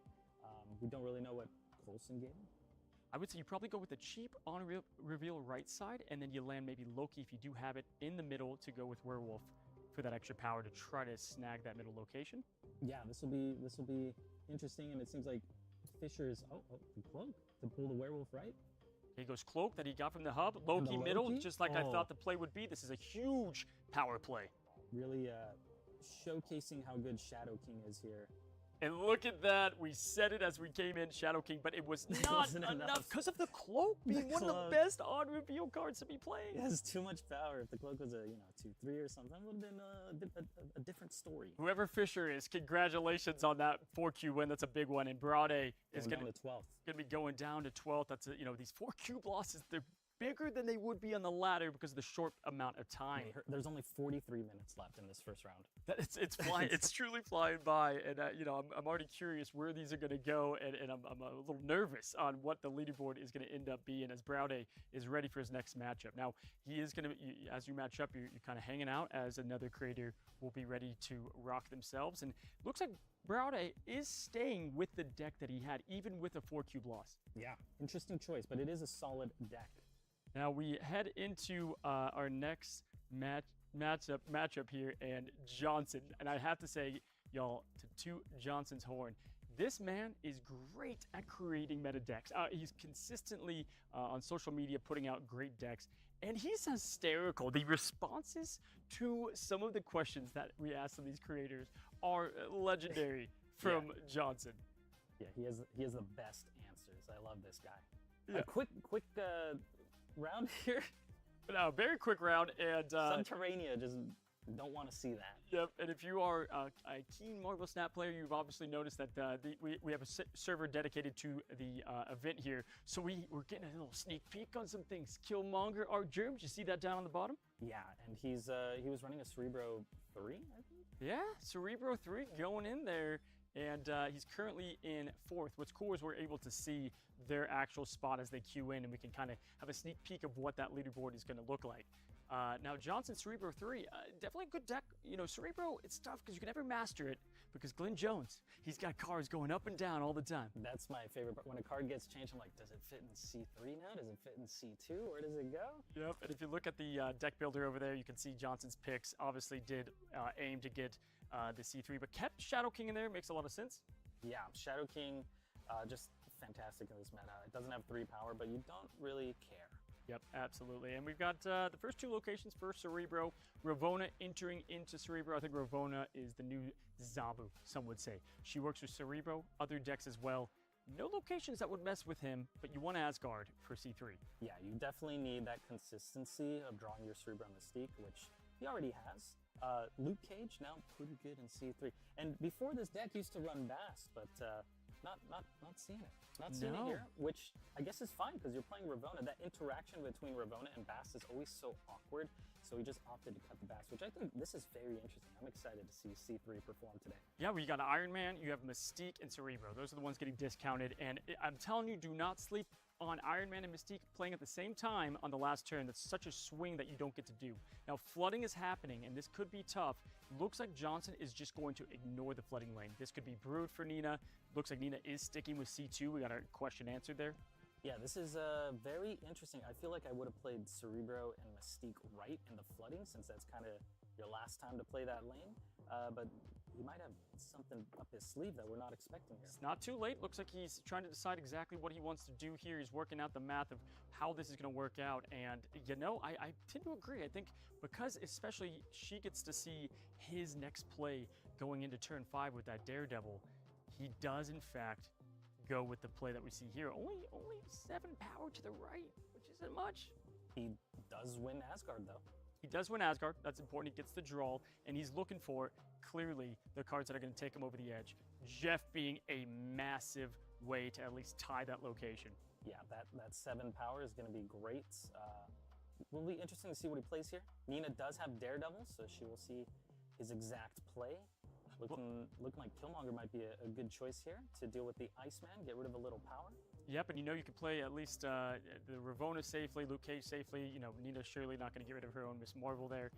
We don't really know what Coulson gave him. I would say you probably go with the cheap on reveal right side, and then you land maybe Loki if you do have it in the middle to go with werewolf for that extra power to try to snag that middle location. Yeah, this will be interesting, and it seems like Fisher is the cloak to pull the werewolf right. He goes cloak that he got from the hub. Loki middle, Loki? just like I Oh. thought the play would be. This is a huge power play. Really showcasing how good Shadow King is here. And look at that. We said it as we came in, Shadow King, but it was not wasn't enough enough. because of the cloak being one of the cloak. best on reveal cards to be playing. It has too much power. If the cloak was a 2-3 or something, it would have been a different story. Whoever Fisher is, congratulations on that 4Q win. That's a big one. And Brade is Going going down to 12th. to be going down to 12th. That's these 4Q losses, they're bigger than they would be on the ladder because of the short amount of time. There's only 43 minutes left in this first round. It's flying. It's truly flying by, and I'm already curious where these are going to go, and I'm a little nervous on what the leaderboard is going to end up being as Browde is ready for his next matchup. Now he is going to, as you match up, you're kind of hanging out as another creator will be ready to rock themselves, and looks like Browde is staying with the deck that he had, even with a 4-cube loss. Yeah, interesting choice, but it is a solid deck. Now we head into our next matchup here, and Johnson. And I have to say, y'all, to toot Johnson's horn, this man is great at creating meta decks. He's consistently on social media putting out great decks, and he's hysterical. The responses to some of the questions that we ask of these creators are legendary from Johnson. Yeah, he has the best answers. I love this guy. Yeah. A quick round here. Now, very quick round, and Subterranea, just don't want to see that. yep, and if you are a keen Marvel Snap player, you've obviously noticed that we have a server dedicated to the event here. So we're getting a little sneak peek on some things. Killmonger, our germs, you see that down on the bottom? Yeah, and he was running a Cerebro 3, I think. Yeah, Cerebro 3 going in there, and he's currently in 4th. What's cool is we're able to see their actual spot as they queue in, and we can kind of have a sneak peek of what that leaderboard is going to look like. Now, Johnson Cerebro 3, definitely a good deck. Cerebro, it's tough because you can never master it because Glenn Jones, he's got cards going up and down all the time. That's my favorite part. When a card gets changed, I'm like, does it fit in C3 now? Does it fit in C2? Where does it go? Yep, and if you look at the deck builder over there, you can see Johnson's picks obviously did aim to get the C3, but kept Shadow King in there. Makes a lot of sense. Yeah, Shadow King, just fantastic in this meta. It doesn't have 3 power, but you don't really care. Yep, absolutely. And we've got the first 2 locations for Cerebro. Ravonna entering into Cerebro. I think Ravonna is the new Zabu, some would say. She works with Cerebro, other decks as well. No locations that would mess with him, but you want Asgard for C3. Yeah, you definitely need that consistency of drawing your Cerebro Mystique, which he already has. Luke Cage, now pretty good in C3. And before this deck used to run Bast, but not seeing it. Not seeing it here, which I guess is fine because you're playing Ravonna. That interaction between Ravonna and Bast is always so awkward, so he just opted to cut the Bast, which I think this is very interesting. I'm excited to see C3 perform today. Yeah, well, you got Iron Man, you have Mystique, and Cerebro. Those are the ones getting discounted, and I'm telling you, do not sleep on Iron Man and Mystique playing at the same time on the last turn. That's such a swing that you don't get to do. Now, flooding is happening, and this could be tough. Looks like Johnson is just going to ignore the flooding lane. This could be brewed for Nina. Looks like Nina is sticking with C2. We got our question answered there. Yeah, this is very interesting. I feel like I would have played Cerebro and Mystique right in the flooding, since that's kind of your last time to play that lane. But he might have something up his sleeve that we're not expecting here. It's not too late. Looks like he's trying to decide exactly what he wants to do here. He's working out the math of how this is going to work out. And, I tend to agree. I think because especially she gets to see his next play going into turn 5 with that Daredevil, he does, in fact, go with the play that we see here. Only 7 power to the right, which isn't much. He does win Asgard, though. He does win Asgard. That's important. He gets the draw, and he's looking for, clearly, the cards that are going to take him over the edge. Jeff being a massive way to at least tie that location. Yeah, that 7 power is going to be great. will be interesting to see what he plays here. Nina does have Daredevil, so she will see his exact play. Looking like Killmonger might be a good choice here to deal with the Iceman, get rid of a little power. Yep, and you know you can play at least the Ravonna safely, Luke Cage safely. You know, Nina's surely not going to get rid of her own Miss Marvel there.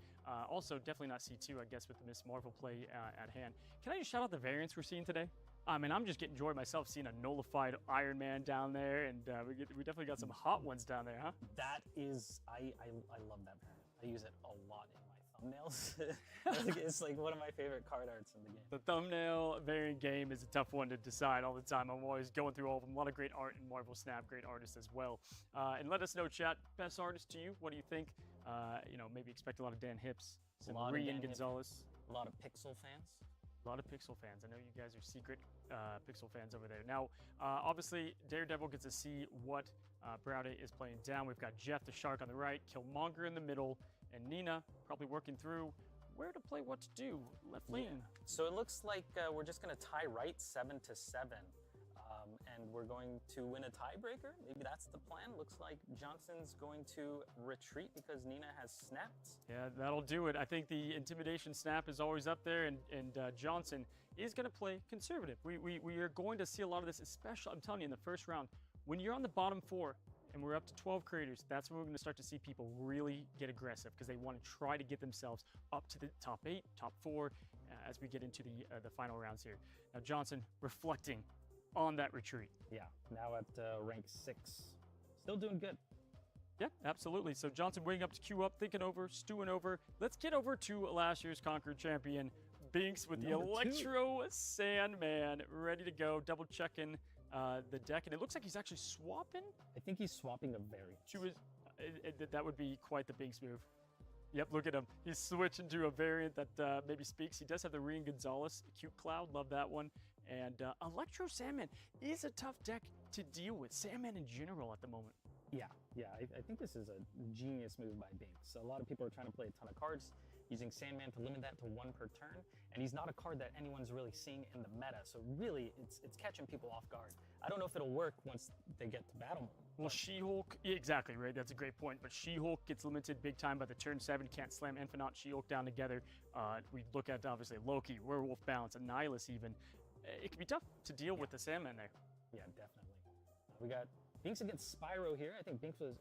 Also, definitely not C2, I guess, with the Miss Marvel play at hand. Can I just shout out the variants we're seeing today? I mean, I'm just getting joy myself seeing a nullified Iron Man down there, and we definitely got some hot ones down there, huh? That is, I love that variant. I use it a lot in my thumbnails. It's like one of my favorite card arts in the game. The thumbnail variant game is a tough one to decide all the time. I'm always going through all of them. A lot of great art in Marvel Snap, great artists as well. And let us know, chat, best artist to you. What do you think? You know, maybe expect a lot of Dan Hips, some Rian Gonzalez. A lot of Pixel fans. A lot of Pixel fans. I know you guys are secret Pixel fans over there. Now, obviously, Daredevil gets to see what Browdy is playing down. We've got Jeff the Shark on the right, Killmonger in the middle, and Nina probably working through where to play, what to do. Left lane. Yeah. So it looks like we're just going to tie right 7-7. And we're going to win a tiebreaker. Maybe that's the plan. Looks like Johnson's going to retreat because Nina has snapped. Yeah, that'll do it. I think the intimidation snap is always up there, and Johnson is going to play conservative. We are going to see a lot of this, especially, I'm telling you, in the first round. When you're on the bottom 4 and we're up to 12 creators, that's when we're going to start to see people really get aggressive because they want to try to get themselves up to the top 8, top 4 as we get into the final rounds here. Now, Johnson reflecting on that retreat. Yeah, now at rank 6. Still doing good. Yeah, absolutely. So Johnson waiting up to queue up, thinking over, stewing over. Let's get over to last year's Conqueror champion, Binks, with the Electro Sandman ready to go, double checking the deck. And it looks like he's actually swapping. I think he's swapping a variant. That would be quite the Binks move. Yep, look at him. He's switching to a variant that maybe speaks. He does have the Rian Gonzalez, Cute Cloud, love that one. And Electro Sandman is a tough deck to deal with. Sandman in general at the moment. Yeah, I think this is a genius move by Binks. A lot of people are trying to play a ton of cards, using Sandman to limit that to 1 per turn, and he's not a card that anyone's really seeing in the meta, so really, it's catching people off guard. I don't know if it'll work once they get to battle mode. Well, She-Hulk, yeah, exactly, right, that's a great point, but She-Hulk gets limited big time by the turn 7, can't slam Infinite, She-Hulk down together. We look at, obviously, Loki, Werewolf Balance, Annihilus even. It can be tough to deal with the Sandman there. Yeah, definitely. We got Binks against Spyro here. I think Binks was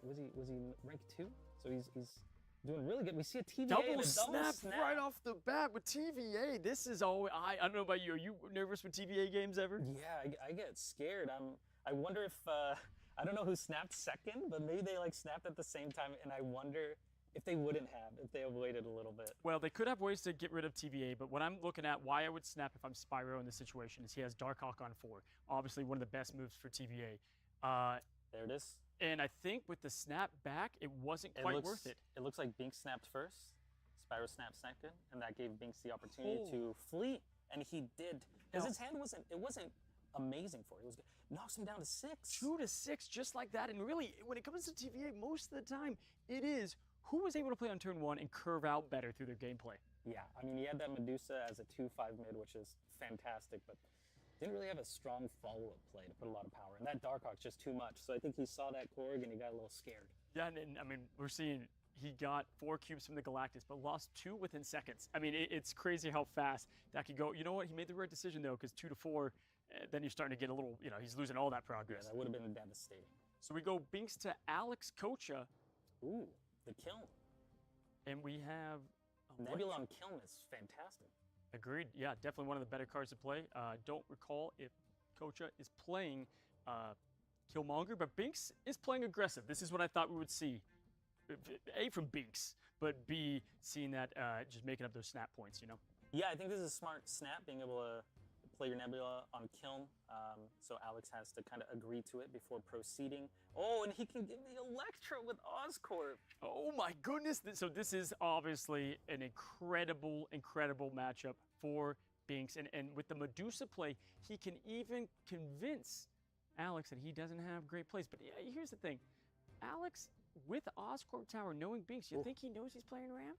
he rank 2? So he's doing really good. We see a TVA double snap right off the bat with TVA. This is always, I don't know about you. Are you nervous with TVA games ever? Yeah, I get scared. I wonder if I don't know who snapped second, but maybe they like snapped at the same time, and I wonder if they wouldn't have, if they have waited a little bit. Well, they could have ways to get rid of TVA, but what I'm looking at, why I would snap if I'm Spyro in this situation, is he has Darkhawk on 4. Obviously, one of the best moves for TVA. There it is. And I think with the snap back, it wasn't quite worth it. It looks like Binks snapped first, Spyro snapped second, and that gave Binks the opportunity to flee, and he did. Because his hand wasn't amazing for it. It was good. Knocks him down to 6. 2 to 6, just like that. And really, when it comes to TVA, most of the time, it is who was able to play on turn 1 and curve out better through their gameplay. Yeah, I mean, he had that Medusa as a 2/5 mid, which is fantastic, but didn't really have a strong follow-up play to put a lot of power. And that Darkhawk's just too much. So I think he saw that Korg and he got a little scared. Yeah, and I mean, we're seeing he got 4 cubes from the Galactus, but lost 2 within seconds. I mean, it's crazy how fast that could go. You know what? He made the right decision, though, because 2 to 4, then you're starting to get a little, he's losing all that progress. Yeah, that would have been devastating. So we go Binks to Alex Kocha. Ooh, the Kiln. And we have Nebula on Kiln is fantastic. Agreed. Yeah, definitely one of the better cards to play. Don't recall if Kocha is playing Killmonger, but Binks is playing aggressive. This is what I thought we would see. A, from Binks, but B, seeing that just making up those snap points, Yeah, I think this is a smart snap, being able to play your Nebula on Kiln. So Alex has to kind of agree to it before proceeding. Oh, and he can give the Electro with Oscorp. Oh my goodness. So this is obviously an incredible, incredible matchup for Binks. And with the Medusa play, he can even convince Alex that he doesn't have great plays. But yeah, here's the thing. Alex, with Oscorp Tower, knowing Binks, you think he knows he's playing ramp?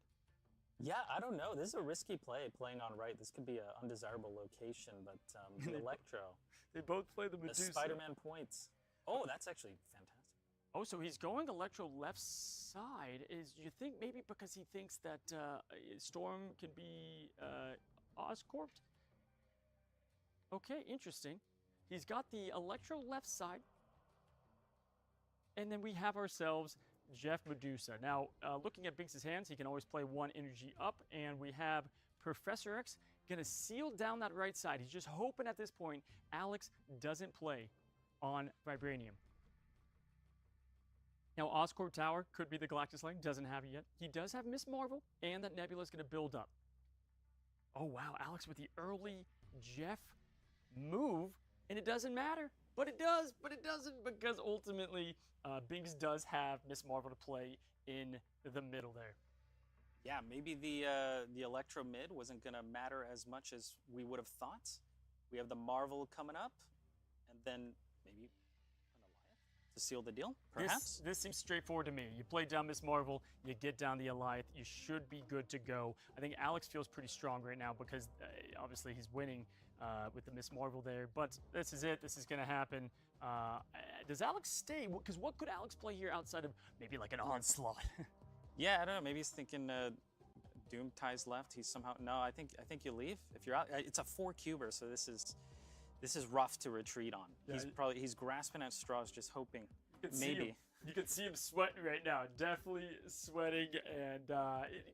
Yeah, I don't know. This is a risky play, playing on right. This could be an undesirable location, but the Electro. They both play the Medusa. The Spider-Man points. Oh, that's actually fantastic. Oh, so he's going Electro left side. Is you think maybe because he thinks that Storm can be Oscorped? Okay, interesting. He's got the Electro left side. And then we have ourselves Jeff Medusa. Now, looking at Binks' hands, he can always play one energy up. And we have Professor X going to seal down that right side. He's just hoping at this point Alex doesn't play on Vibranium. Now, Oscorp Tower could be the Galactus Line. Doesn't have it yet. He does have Miss Marvel, and that Nebula is going to build up. Oh, wow. Alex with the early Jeff move, and it doesn't matter. But it does, but it doesn't, because ultimately, Binks does have Miss Marvel to play in the middle there. Yeah, maybe the Electro mid wasn't going to matter as much as we would have thought. We have the Marvel coming up, and then maybe an Alliance to seal the deal, perhaps? This seems straightforward to me. You play down Miss Marvel, you get down the Alliance, you should be good to go. I think Alex feels pretty strong right now because obviously he's winning with the Miss Marvel there. But this is it. This is going to happen. Does Alex stay? Because what could Alex play here outside of maybe like an Onslaught? Yeah, I don't know. Maybe he's thinking Doom ties left. He's somehow I think you leave if you're out. It's a 4-cuber, so this is rough to retreat on. Yeah. He's grasping at straws, just hoping Maybe. You can see him sweating right now. Definitely sweating. And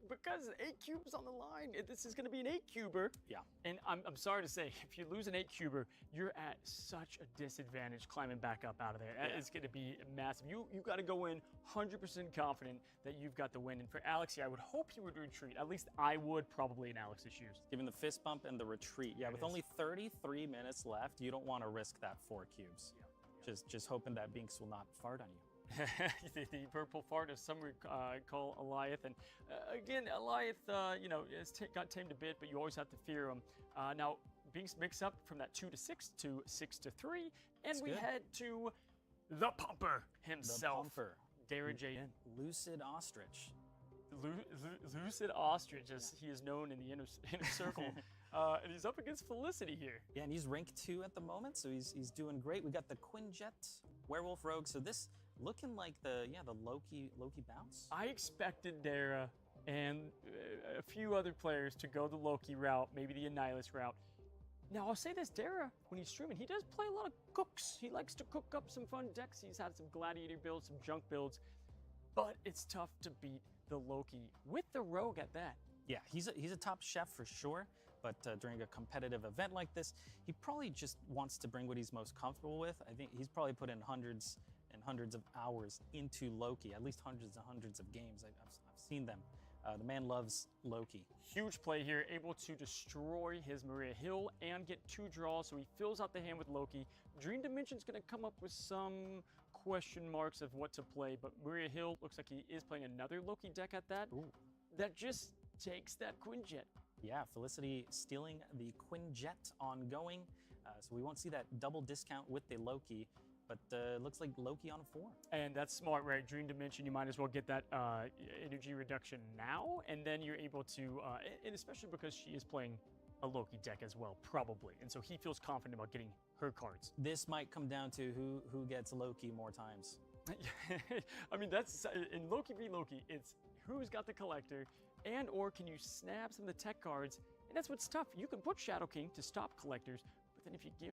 because 8 cubes on the line, this is going to be an 8-cuber. Yeah. And I'm sorry to say, if you lose an 8-cuber, you're at such a disadvantage climbing back up out of there. Yeah. It's going to be massive. You got to go in 100% confident that you've got the win. And for Alex here, I would hope he would retreat. At least I would, probably in Alex's shoes. Given the fist bump and the retreat. Yeah, with only 33 minutes left, you don't want to risk that 4 cubes. Yeah. Just hoping that Binks will not fart on you. The purple fart, as some call Alliance. And again, Alliance, got tamed a bit, but you always have to fear him. Now, Binks mix up from that 2 to 6 to 6 to 3, and That's we good. head to the Pumper himself, The Pumper. Dara JN. Lucid Ostrich. Lucid Ostrich, as he is known in the inner circle. And he's up against Felicity here. Yeah, and he's rank 2 at the moment, so he's doing great. We got the Quinjet Werewolf Rogue, so this looking like the Loki bounce. I expected Dara and a few other players to go the Loki route, maybe the Annihilus route. Now, I'll say this, Dara, when he's streaming, he does play a lot of cooks. He likes to cook up some fun decks. He's had some Gladiator builds, some junk builds, but it's tough to beat the Loki with the Rogue at that. Yeah, he's a top chef for sure, but during a competitive event like this, he probably just wants to bring what he's most comfortable with. I think he's probably put in hundreds and hundreds of hours into Loki, at least hundreds and hundreds of games. I've seen them. The man loves Loki. Huge play here, able to destroy his Maria Hill and get 2 draws, so he fills out the hand with Loki. Dream Dimension's going to come up with some question marks of what to play, but Maria Hill looks like he is playing another Loki deck at that. Ooh. That just takes that Quinjet. Yeah, Felicity stealing the Quinjet ongoing, so we won't see that double discount with the Loki. But looks like Loki on 4. And that's smart, right? Dream Dimension, you might as well get that energy reduction now, and then you're able to, and especially because she is playing a Loki deck as well, probably. And so he feels confident about getting her cards. This might come down to who gets Loki more times. I mean, that's, in Loki v Loki, it's who's got the collector, and or can you snap some of the tech cards? And that's what's tough. You can put Shadow King to stop collectors, but then if you give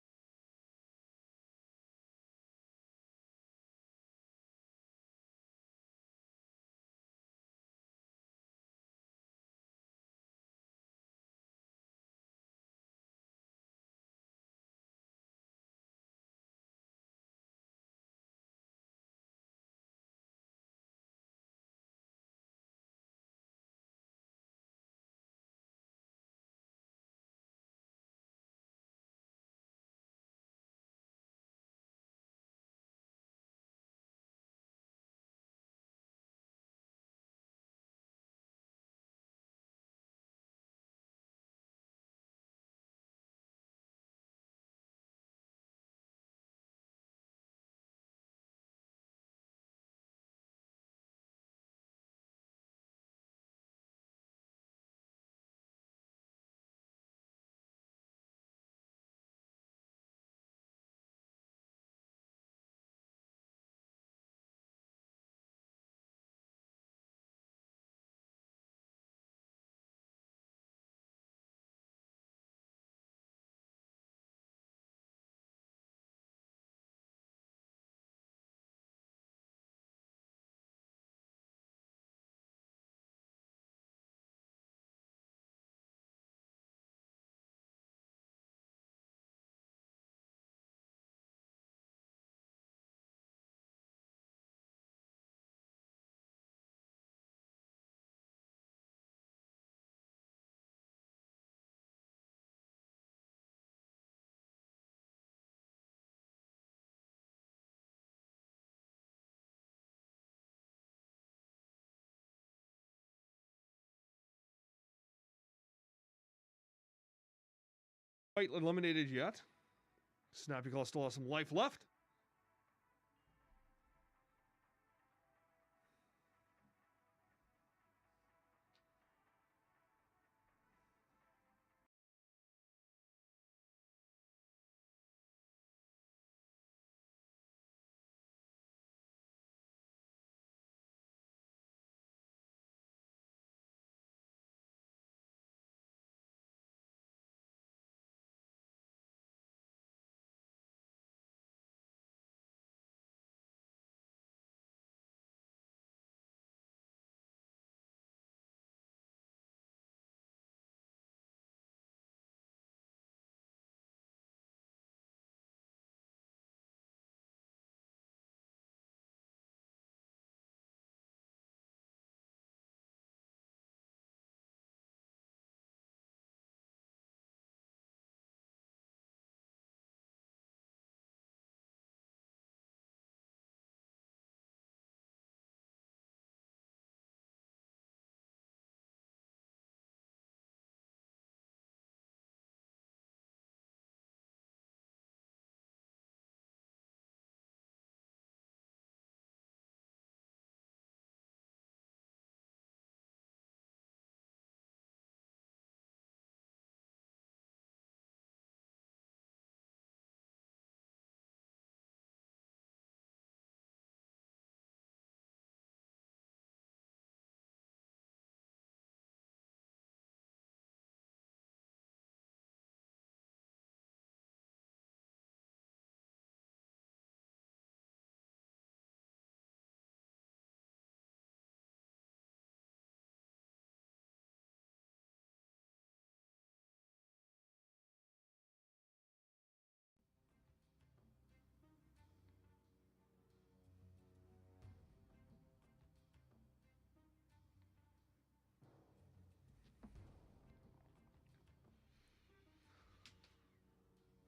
quite eliminated yet. Snappy Claw still has some life left.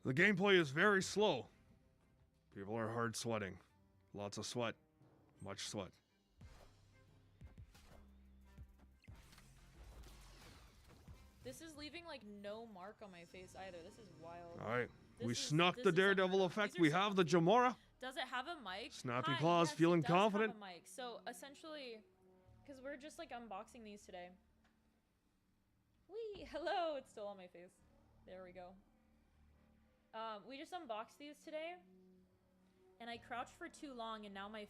The gameplay is very slow. People are hard sweating. Lots of sweat. Much sweat. This is leaving like no mark on my face either. This is wild. Alright. This We is- snuck this the is Daredevil unreal. effect. These are We so have the cute. Jamora. Does it have a mic? Snappy Hi, Claws yes, feeling it does have confident. a mic. So essentially, because we're just like unboxing these today. Wee, hello, it's still on my face. There we go. We just unboxed these today, and I crouched for too long, and now my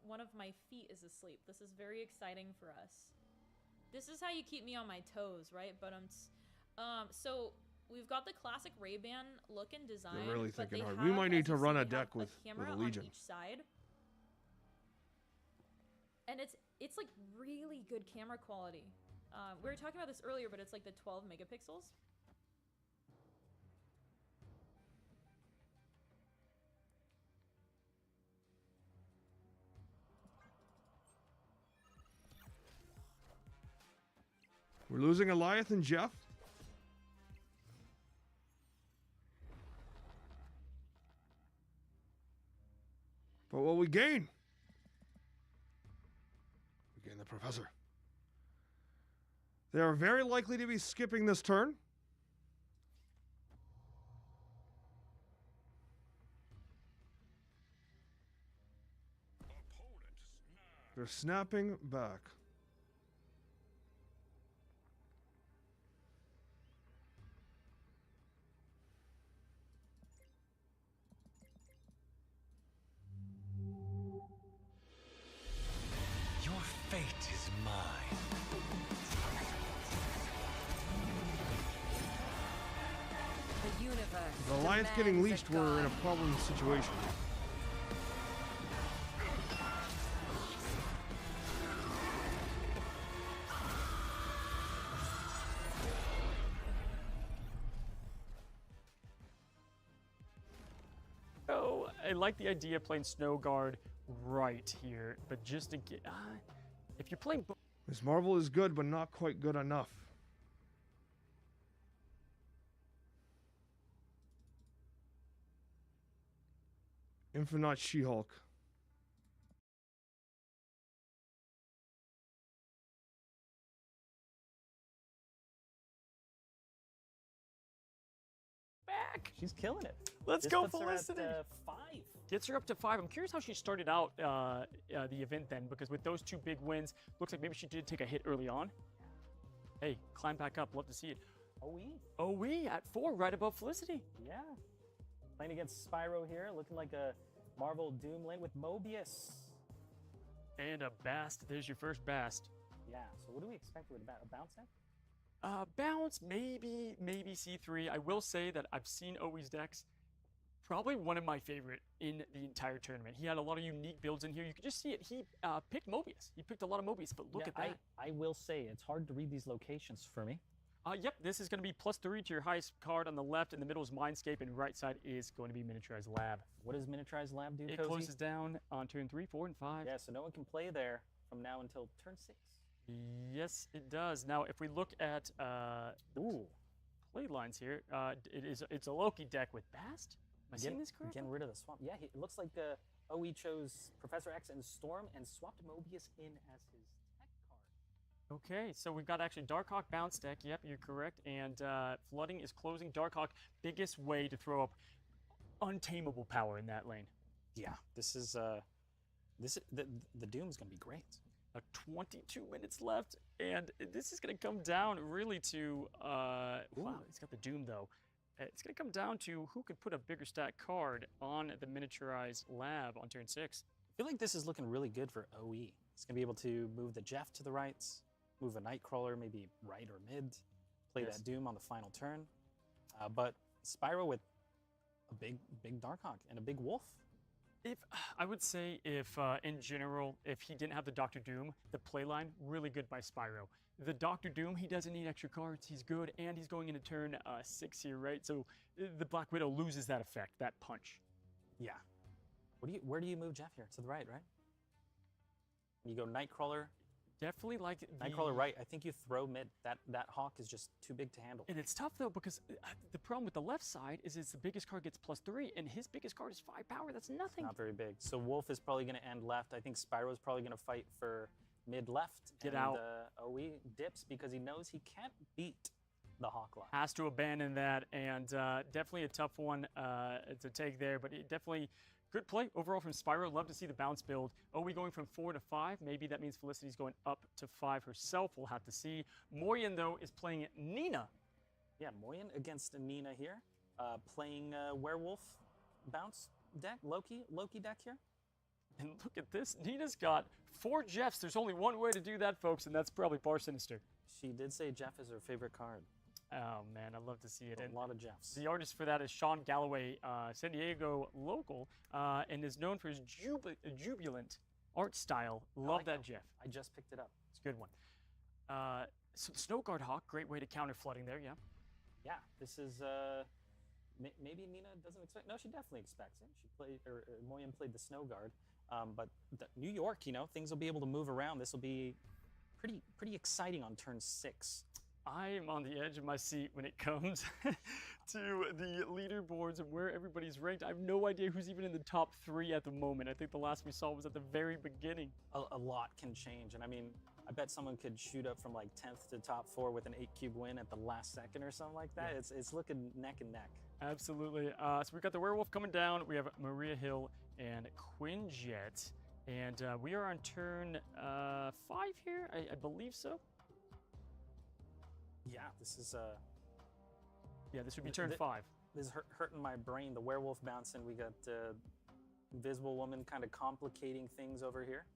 one of my feet is asleep. This is very exciting for us. This is how you keep me on my toes, right? But so we've got the classic Ray-Ban look and design. They're really but thinking they hard. We have, might as need to you run see, a they deck have with camera a on Legion. each side. And it's like really good camera quality. We were talking about this earlier, but it's like the 12 megapixels. We're losing Eliath and Jeff. But what we gain? We gain the Professor. They are very likely to be skipping this turn. They're snapping back. Your fate is mine. The universe. The Alliance getting demands leashed, we're in a problem situation. Oh, I like the idea of playing Snow Guard right here, but just to get, if you're playing. Miss Marvel is good, but not quite good enough. Infinite She-Hulk. deck. She's killing it. Let's This go, puts her at, Felicity. 5. Gets her up to 5. I'm curious how she started out the event then, because with those 2 big wins, looks like maybe she did take a hit early on. Hey, climb back up. Love to see it. OE at 4, right above Felicity. Yeah. Playing against Spyro here, looking like a Marvel Doom lane with Mobius. And a Bast. There's your first Bast. Yeah, so what do we expect with a bounce deck? Bounce, maybe C3. I will say that I've seen OE's decks. Probably one of my favorite in the entire tournament. He had a lot of unique builds in here. You can just see it. He picked Mobius. He picked a lot of Mobius, but look at that. I will say, it's hard to read these locations for me. Yep, this is going to be +3 to your highest card on the left. In the middle is Mindscape, and right side is going to be Miniaturized Lab. What does Miniaturized Lab do, It Cozy? closes down on turn 3, 4, and 5. Yeah, so no one can play there from now until turn 6. Yes, it does. Now, if we look at play lines here, it's a Loki deck with Bast. Am I seeing this correctly? Getting rid of the swamp. Yeah, it looks like OE chose Professor X and Storm and swapped Mobius in as his tech card. Okay, so we've got actually Darkhawk bounce deck. Yep, you're correct. And Flooding is closing. Darkhawk, biggest way to throw up untamable power in that lane. Yeah, this is the Doom's gonna be great. 22 minutes left, and this is going to come down really to wow, he's got the Doom though. It's going to come down to who could put a bigger stack card on the Miniaturized Lab on turn 6. I feel like this is looking really good for OE. He's gonna be able to move the Jeff to the right, move a Nightcrawler maybe right or mid, play that Doom on the final turn. But Spyro with a big Darkhawk and a big Wolf. I would say in general, if he didn't have the Doctor Doom, the playline, really good by Spyro. The Doctor Doom, he doesn't need extra cards. He's good, and he's going into turn 6 here, right? So the Black Widow loses that effect, that punch. Yeah. Where do you move Jeff here? To the right, right? You go Nightcrawler. Definitely like Nightcrawler right. I think you throw mid. That Hawk is just too big to handle. And it's tough though, because the problem with the left side is the biggest card gets +3, and his biggest card is 5 power. That's nothing. Not very big. So Wolf is probably going to end left. I think Spyro's probably going to fight for mid left. Get and, out. OE dips because he knows he can't beat the Hawk line. Has to abandon that, and definitely a tough one to take there, but it definitely good play overall from Spyro. Love to see the bounce build. OE going from 4 to 5. Maybe that means Felicity's going up to 5 herself. We'll have to see. Moyen, though, is playing Nina. Yeah, Moyen against Nina here. Playing Werewolf bounce deck, Loki deck here. And look at this. Nina's got 4 Jeffs. There's only one way to do that, folks, and that's probably Bar Sinister. She did say Jeff is her favorite card. Oh, man, I love to see it. A lot of Jeffs. The artist for that is Sean Galloway, San Diego local, and is known for his jubilant art style. Love that Jeff. I just picked it up. It's a good one. So Snow Guard Hawk, great way to counter flooding there, yeah. Yeah, this is, maybe Nina doesn't expect, no, she definitely expects it. She played, Moyen played the Snow Guard, but New York, things will be able to move around. This will be pretty exciting on turn 6. I am on the edge of my seat when it comes to the leaderboards and where everybody's ranked. I have no idea who's even in the top 3 at the moment. I think the last we saw was at the very beginning. A lot can change, and I mean, I bet someone could shoot up from like 10th to top 4 with an 8-cube win at the last second or something like that. Yeah. It's looking neck and neck. Absolutely. So we've got the Werewolf coming down. We have Maria Hill and Quinjet, and we are on turn 5 here. I believe so. Yeah, this is yeah, this would be turn 5. This is hurting my brain. The Werewolf bouncing. We got Invisible Woman kind of complicating things over here.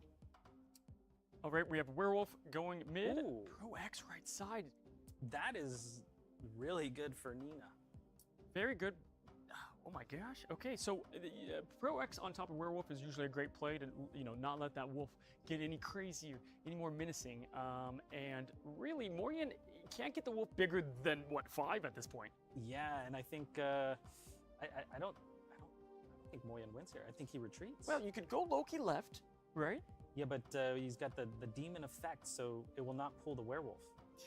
All right, we have Werewolf going mid. Ooh. Pro X right side. That is really good for Nina. Very good. Oh my gosh. Okay, so Pro X on top of Werewolf is usually a great play to not let that wolf get any crazier, any more menacing. And really, Moyen can't get the wolf bigger than what, 5 at this point. Yeah, and I think I don't think Moyen wins here. I think he retreats. Well, you could go Loki left, right? Yeah, but he's got the demon effect, so it will not pull the werewolf.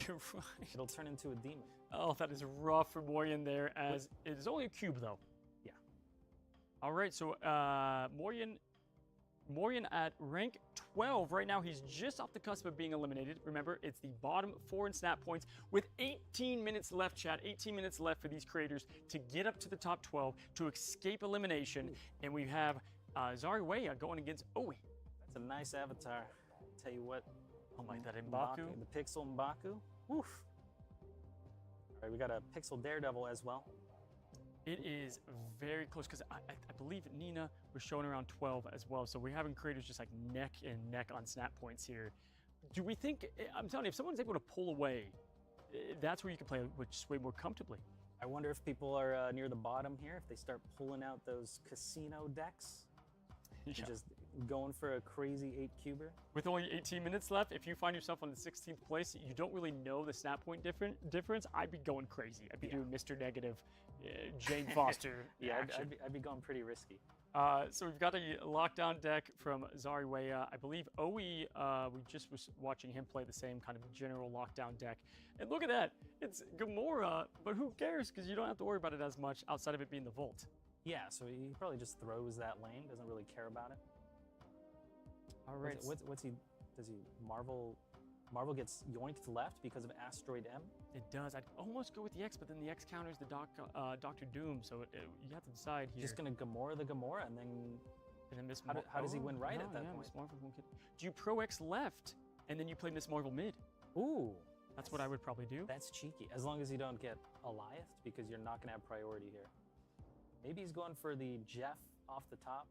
You're right. It'll turn into a demon. Oh, that is rough for Moyen there, as it is only a cube though. Yeah. All right, so Moyen Morian at rank 12. Right now, he's just off the cusp of being eliminated. Remember, it's the bottom 4 in snap points with 18 minutes left, chat. 18 minutes left for these creators to get up to the top 12, to escape elimination. And we have Zariwaya going against Owi. That's a nice avatar. Tell you what. Oh my, that M'Baku. The Pixel M'Baku. Woof. All right, we got a Pixel Daredevil as well. It is very close because I believe Nina was showing around 12 as well. So we're having creators just like neck and neck on snap points here. Do we think, I'm telling you, if someone's able to pull away, that's where you can play which way more comfortably. I wonder if people are near the bottom here, if they start pulling out those casino decks. Yeah. Just going for a crazy 8-cuber. With only 18 minutes left, if you find yourself on the 16th place, you don't really know the snap point difference, I'd be going crazy. I'd be doing Mr. Negative, Jane Foster action. I'd be going pretty risky. So we've got a lockdown deck from Zariwaya. I believe Owi, we just was watching him play the same kind of general lockdown deck. And look at that, it's Gamora, but who cares? Because you don't have to worry about it as much outside of it being the Volt. Yeah, so he probably just throws that lane, doesn't really care about it. All right. What's he, does he, Marvel gets yoinked left because of Asteroid M? It does. I'd almost go with the X, but then the X counters the Dr. Doom, so you have to decide here. Just gonna Gamora the Gamora, and then Miss how does he win right at that point? Miss Marvel won't get... Do you Pro X left, and then you play Miss Marvel mid? Ooh. That's what I would probably do. That's cheeky, as long as you don't get Eliath, because you're not gonna have priority here. Maybe he's going for the Jeff off the top.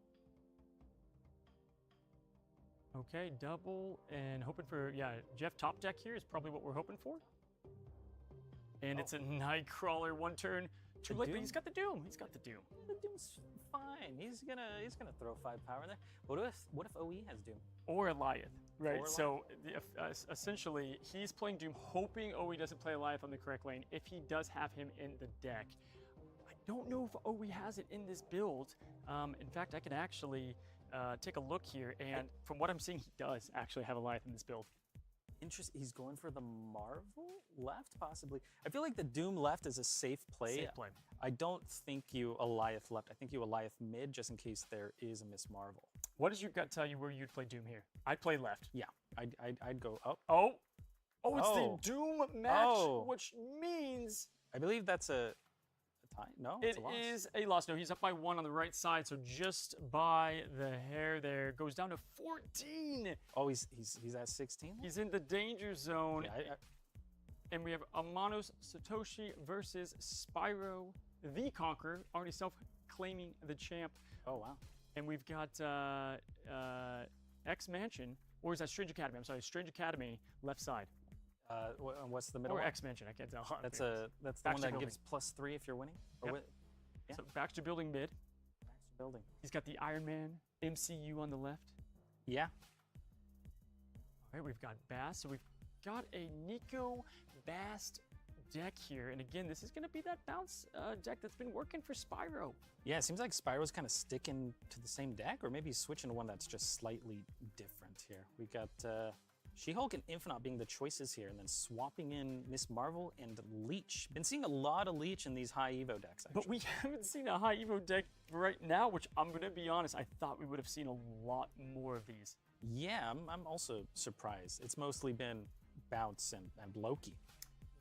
Okay, double and hoping for, Jeff top deck here is probably what we're hoping for. And it's a Nightcrawler, 1 turn. Too late, but he's got the Doom. He's got the Doom. The Doom's fine. He's gonna throw 5 power there. What if OE has Doom? Or Eliath, right? Or So essentially, he's playing Doom, hoping OE doesn't play Eliath on the correct lane. If he does have him in the deck, I don't know if OE has it in this build. In fact, I can actually take a look here, and from what I'm seeing, he does actually have Eliath in this build. Interesting. He's going for the Marvel left, possibly. I feel like the Doom left is a safe play. Safe play. I don't think you Eliath left. I think you Eliath mid, just in case there is a Miss Marvel. What does your gut tell you where you'd play Doom here? I'd play left. Yeah, I'd go up. Oh, it's the Doom match, which means I believe that's a tie. No, it it's a loss. is a loss. No, he's up by 1 on the right side, so just by the hair there. Goes down to 14. Oh, he's at 16. He's in the danger zone. Yeah, And we have Amano's Satoshi versus Spyro, the Conqueror, already self-claiming the champ. Oh, wow. And we've got X Mansion, or is that Strange Academy? I'm sorry, Strange Academy, left side. What's the middle Or one? X Mansion, I can't tell. That's the one Baxter that Building. gives +3 if you're winning? Yep. Yeah. So Baxter Building mid. Baxter Building. He's got the Iron Man MCU on the left. Yeah. All right, we've got Bass. So we've got a Nico Bast deck here. And again, this is going to be that bounce deck that's been working for Spyro. Yeah, it seems like Spyro's kind of sticking to the same deck, or maybe he's switching to one that's just slightly different here. We got She-Hulk and Infinite being the choices here, and then swapping in Miss Marvel and Leech. Been seeing a lot of Leech in these high Evo decks, actually. But we haven't seen a high Evo deck right now, which I'm going to be honest, I thought we would have seen a lot more of these. Yeah, I'm also surprised. It's mostly been Bounce and Loki.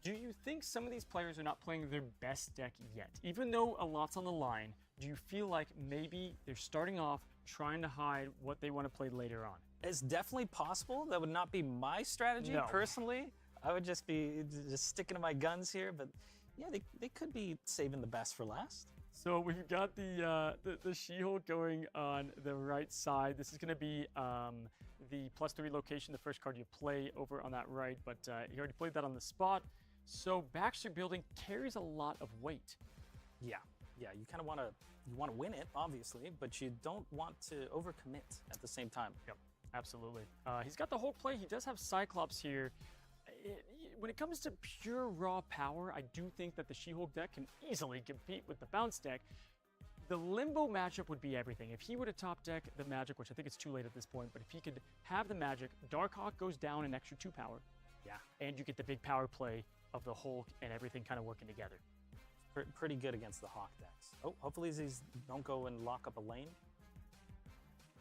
Do you think some of these players are not playing their best deck yet? Even though a lot's on the line, do you feel like maybe they're starting off trying to hide what they want to play later on? It's definitely possible. That would not be my strategy, personally. I would just be sticking to my guns here, but yeah, they could be saving the best for last. So we've got the She-Hulk going on the right side. This is going to be the +3 location, the first card you play over on that right, but he already played that on the spot. So Baxter Building carries a lot of weight. Yeah, you kind of want to win it, obviously, but you don't want to overcommit at the same time. Yep, absolutely. He's got the whole play. He does have Cyclops here. When it comes to pure raw power, I do think that the She-Hulk deck can easily compete with the Bounce deck. The Limbo matchup would be everything. If he were to top deck the Magic, which I think it's too late at this point, but if he could have the Magic, Darkhawk goes down an extra 2 power. Yeah. And you get the big power play of the Hulk and everything kind of working together. Pretty good against the Hawk decks. Oh, hopefully these don't go and lock up a lane.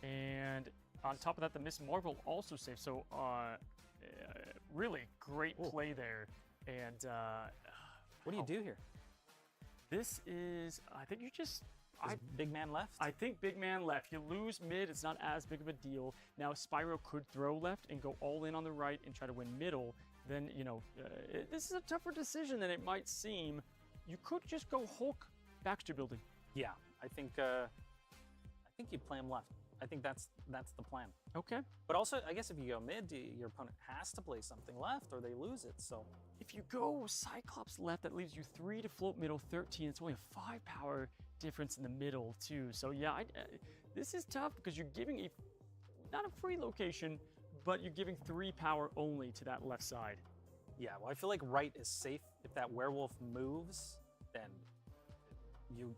And On top of that, the Miss Marvel also safe. So really great play there. And What do you do here? this is, I think you just, Is big man left? I think big man left. You lose mid, it's not as big of a deal. Now Spyro could throw left and go all in on the right and try to win middle. Then, you know, this is a tougher decision than it might seem. You could just go Hulk Baxter building. Yeah, I think you play him left. I think that's the plan. Okay. But also, I guess if you go mid, your opponent has to play something left or they lose it. So If you go Cyclops left, that leaves you 3 to float middle, 13. It's only a 5 power difference in the middle too. So yeah, this is tough because you're giving not a free location, but you're giving 3 power only to that left side. yeah, well, I feel like right is safe. If that werewolf moves, then you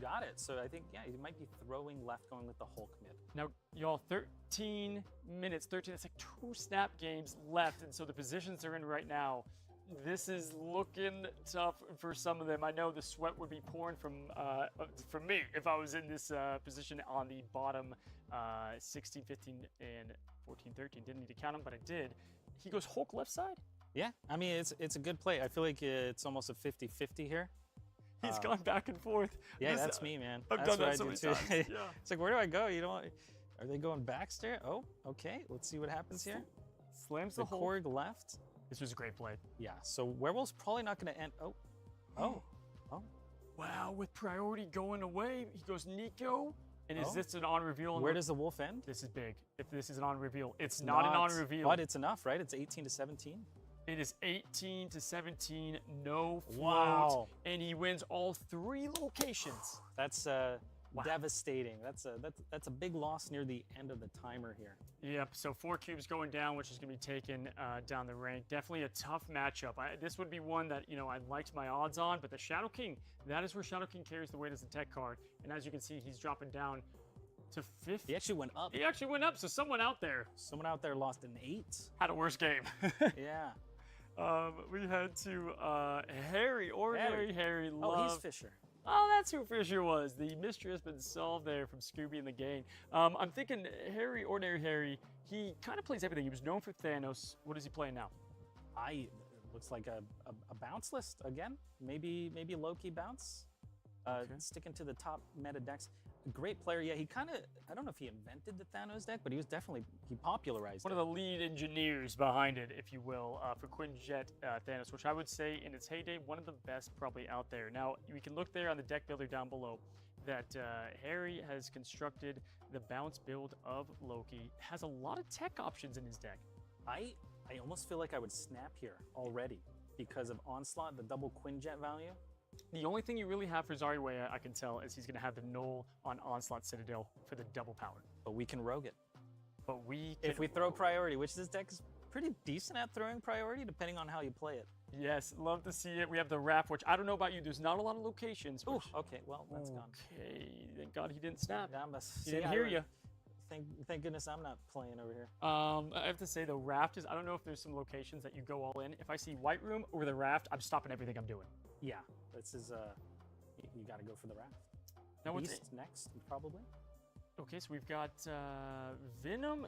got it. So I think, yeah, you might be throwing left, going with the Hulk mid. Now, y'all, 13 minutes, that's like 2 snap games left. And so the positions they're in right now, this is looking tough for some of them. I know the sweat would be pouring from me if I was in this position on the bottom 16, 15, and 14, 13. Didn't need to count them, but I did. He goes Hulk left side. Yeah, I mean, it's a good play. I feel like it's almost a 50-50 here. He's gone back and forth. Yeah, that's me, man. I've That's done what that I so do many too. times. Yeah. It's like, where do I go? Are they going Baxter? Oh, okay. Let's see what happens here. Slams The the Hulk. Korg left. This was a great play. Yeah, so Werewolf's probably not going to end. Oh. Wow, with priority going away, he goes Nico. And is this an on reveal? Where does the wolf end? This is big. If this is an on reveal, it's not an on reveal. But it's enough, right? It's 18 to 17. It is 18 to 17, no float. Wow. And he wins all 3 locations. That's devastating. That's a big loss near the end of the timer here. Yep, so 4 cubes going down, which is going to be taken down the rank. Definitely a tough matchup. This would be one that, I liked my odds on, but the Shadow King, that is where Shadow King carries the weight as a tech card. And as you can see, he's dropping down to 5th. He actually went up. He actually went up, so someone out there lost an 8. had a worse game. Yeah. We head to Harry, Ordinary Harry. Oh, he's Fisher. Oh, that's who Fisher was. The mystery has been solved there from Scooby and the gang. I'm thinking Harry, Ordinary Harry, he kind of plays everything. He was known for Thanos. What is he playing now? It looks like a bounce list again. Maybe Loki bounce. Sticking to the top meta decks. A great player. Yeah, he kind of, I don't know if he invented the Thanos deck, but he popularized One it. of the lead engineers behind it, if you will, for Quinjet Thanos, which I would say in its heyday, one of the best probably out there. Now, we can look there on the deck builder down below that Harry has constructed the bounce build of Loki. Has a lot of tech options in his deck. I almost feel like I would snap here already because of Onslaught, the double Quinjet value. The only thing you really have for Zariwaya, I can tell, is he's going to have the null on Onslaught Citadel for the double power. But we can rogue it. But if we throw priority, which this deck is pretty decent at throwing priority, depending on how you play it. Yes, love to see it. We have the Raft, which I don't know about you. There's not a lot of locations. Ooh, okay, well, that's gone. Okay, thank God he didn't snap. He See, didn't hear you. Thank goodness I'm not playing over here. I have to say the Raft is, I don't know if there's some locations that you go all in. If I see White Room or the Raft, I'm stopping everything I'm doing. Yeah, this is, you got to go for the Raft. Now what's Beast next, probably. Okay, so we've got Venom.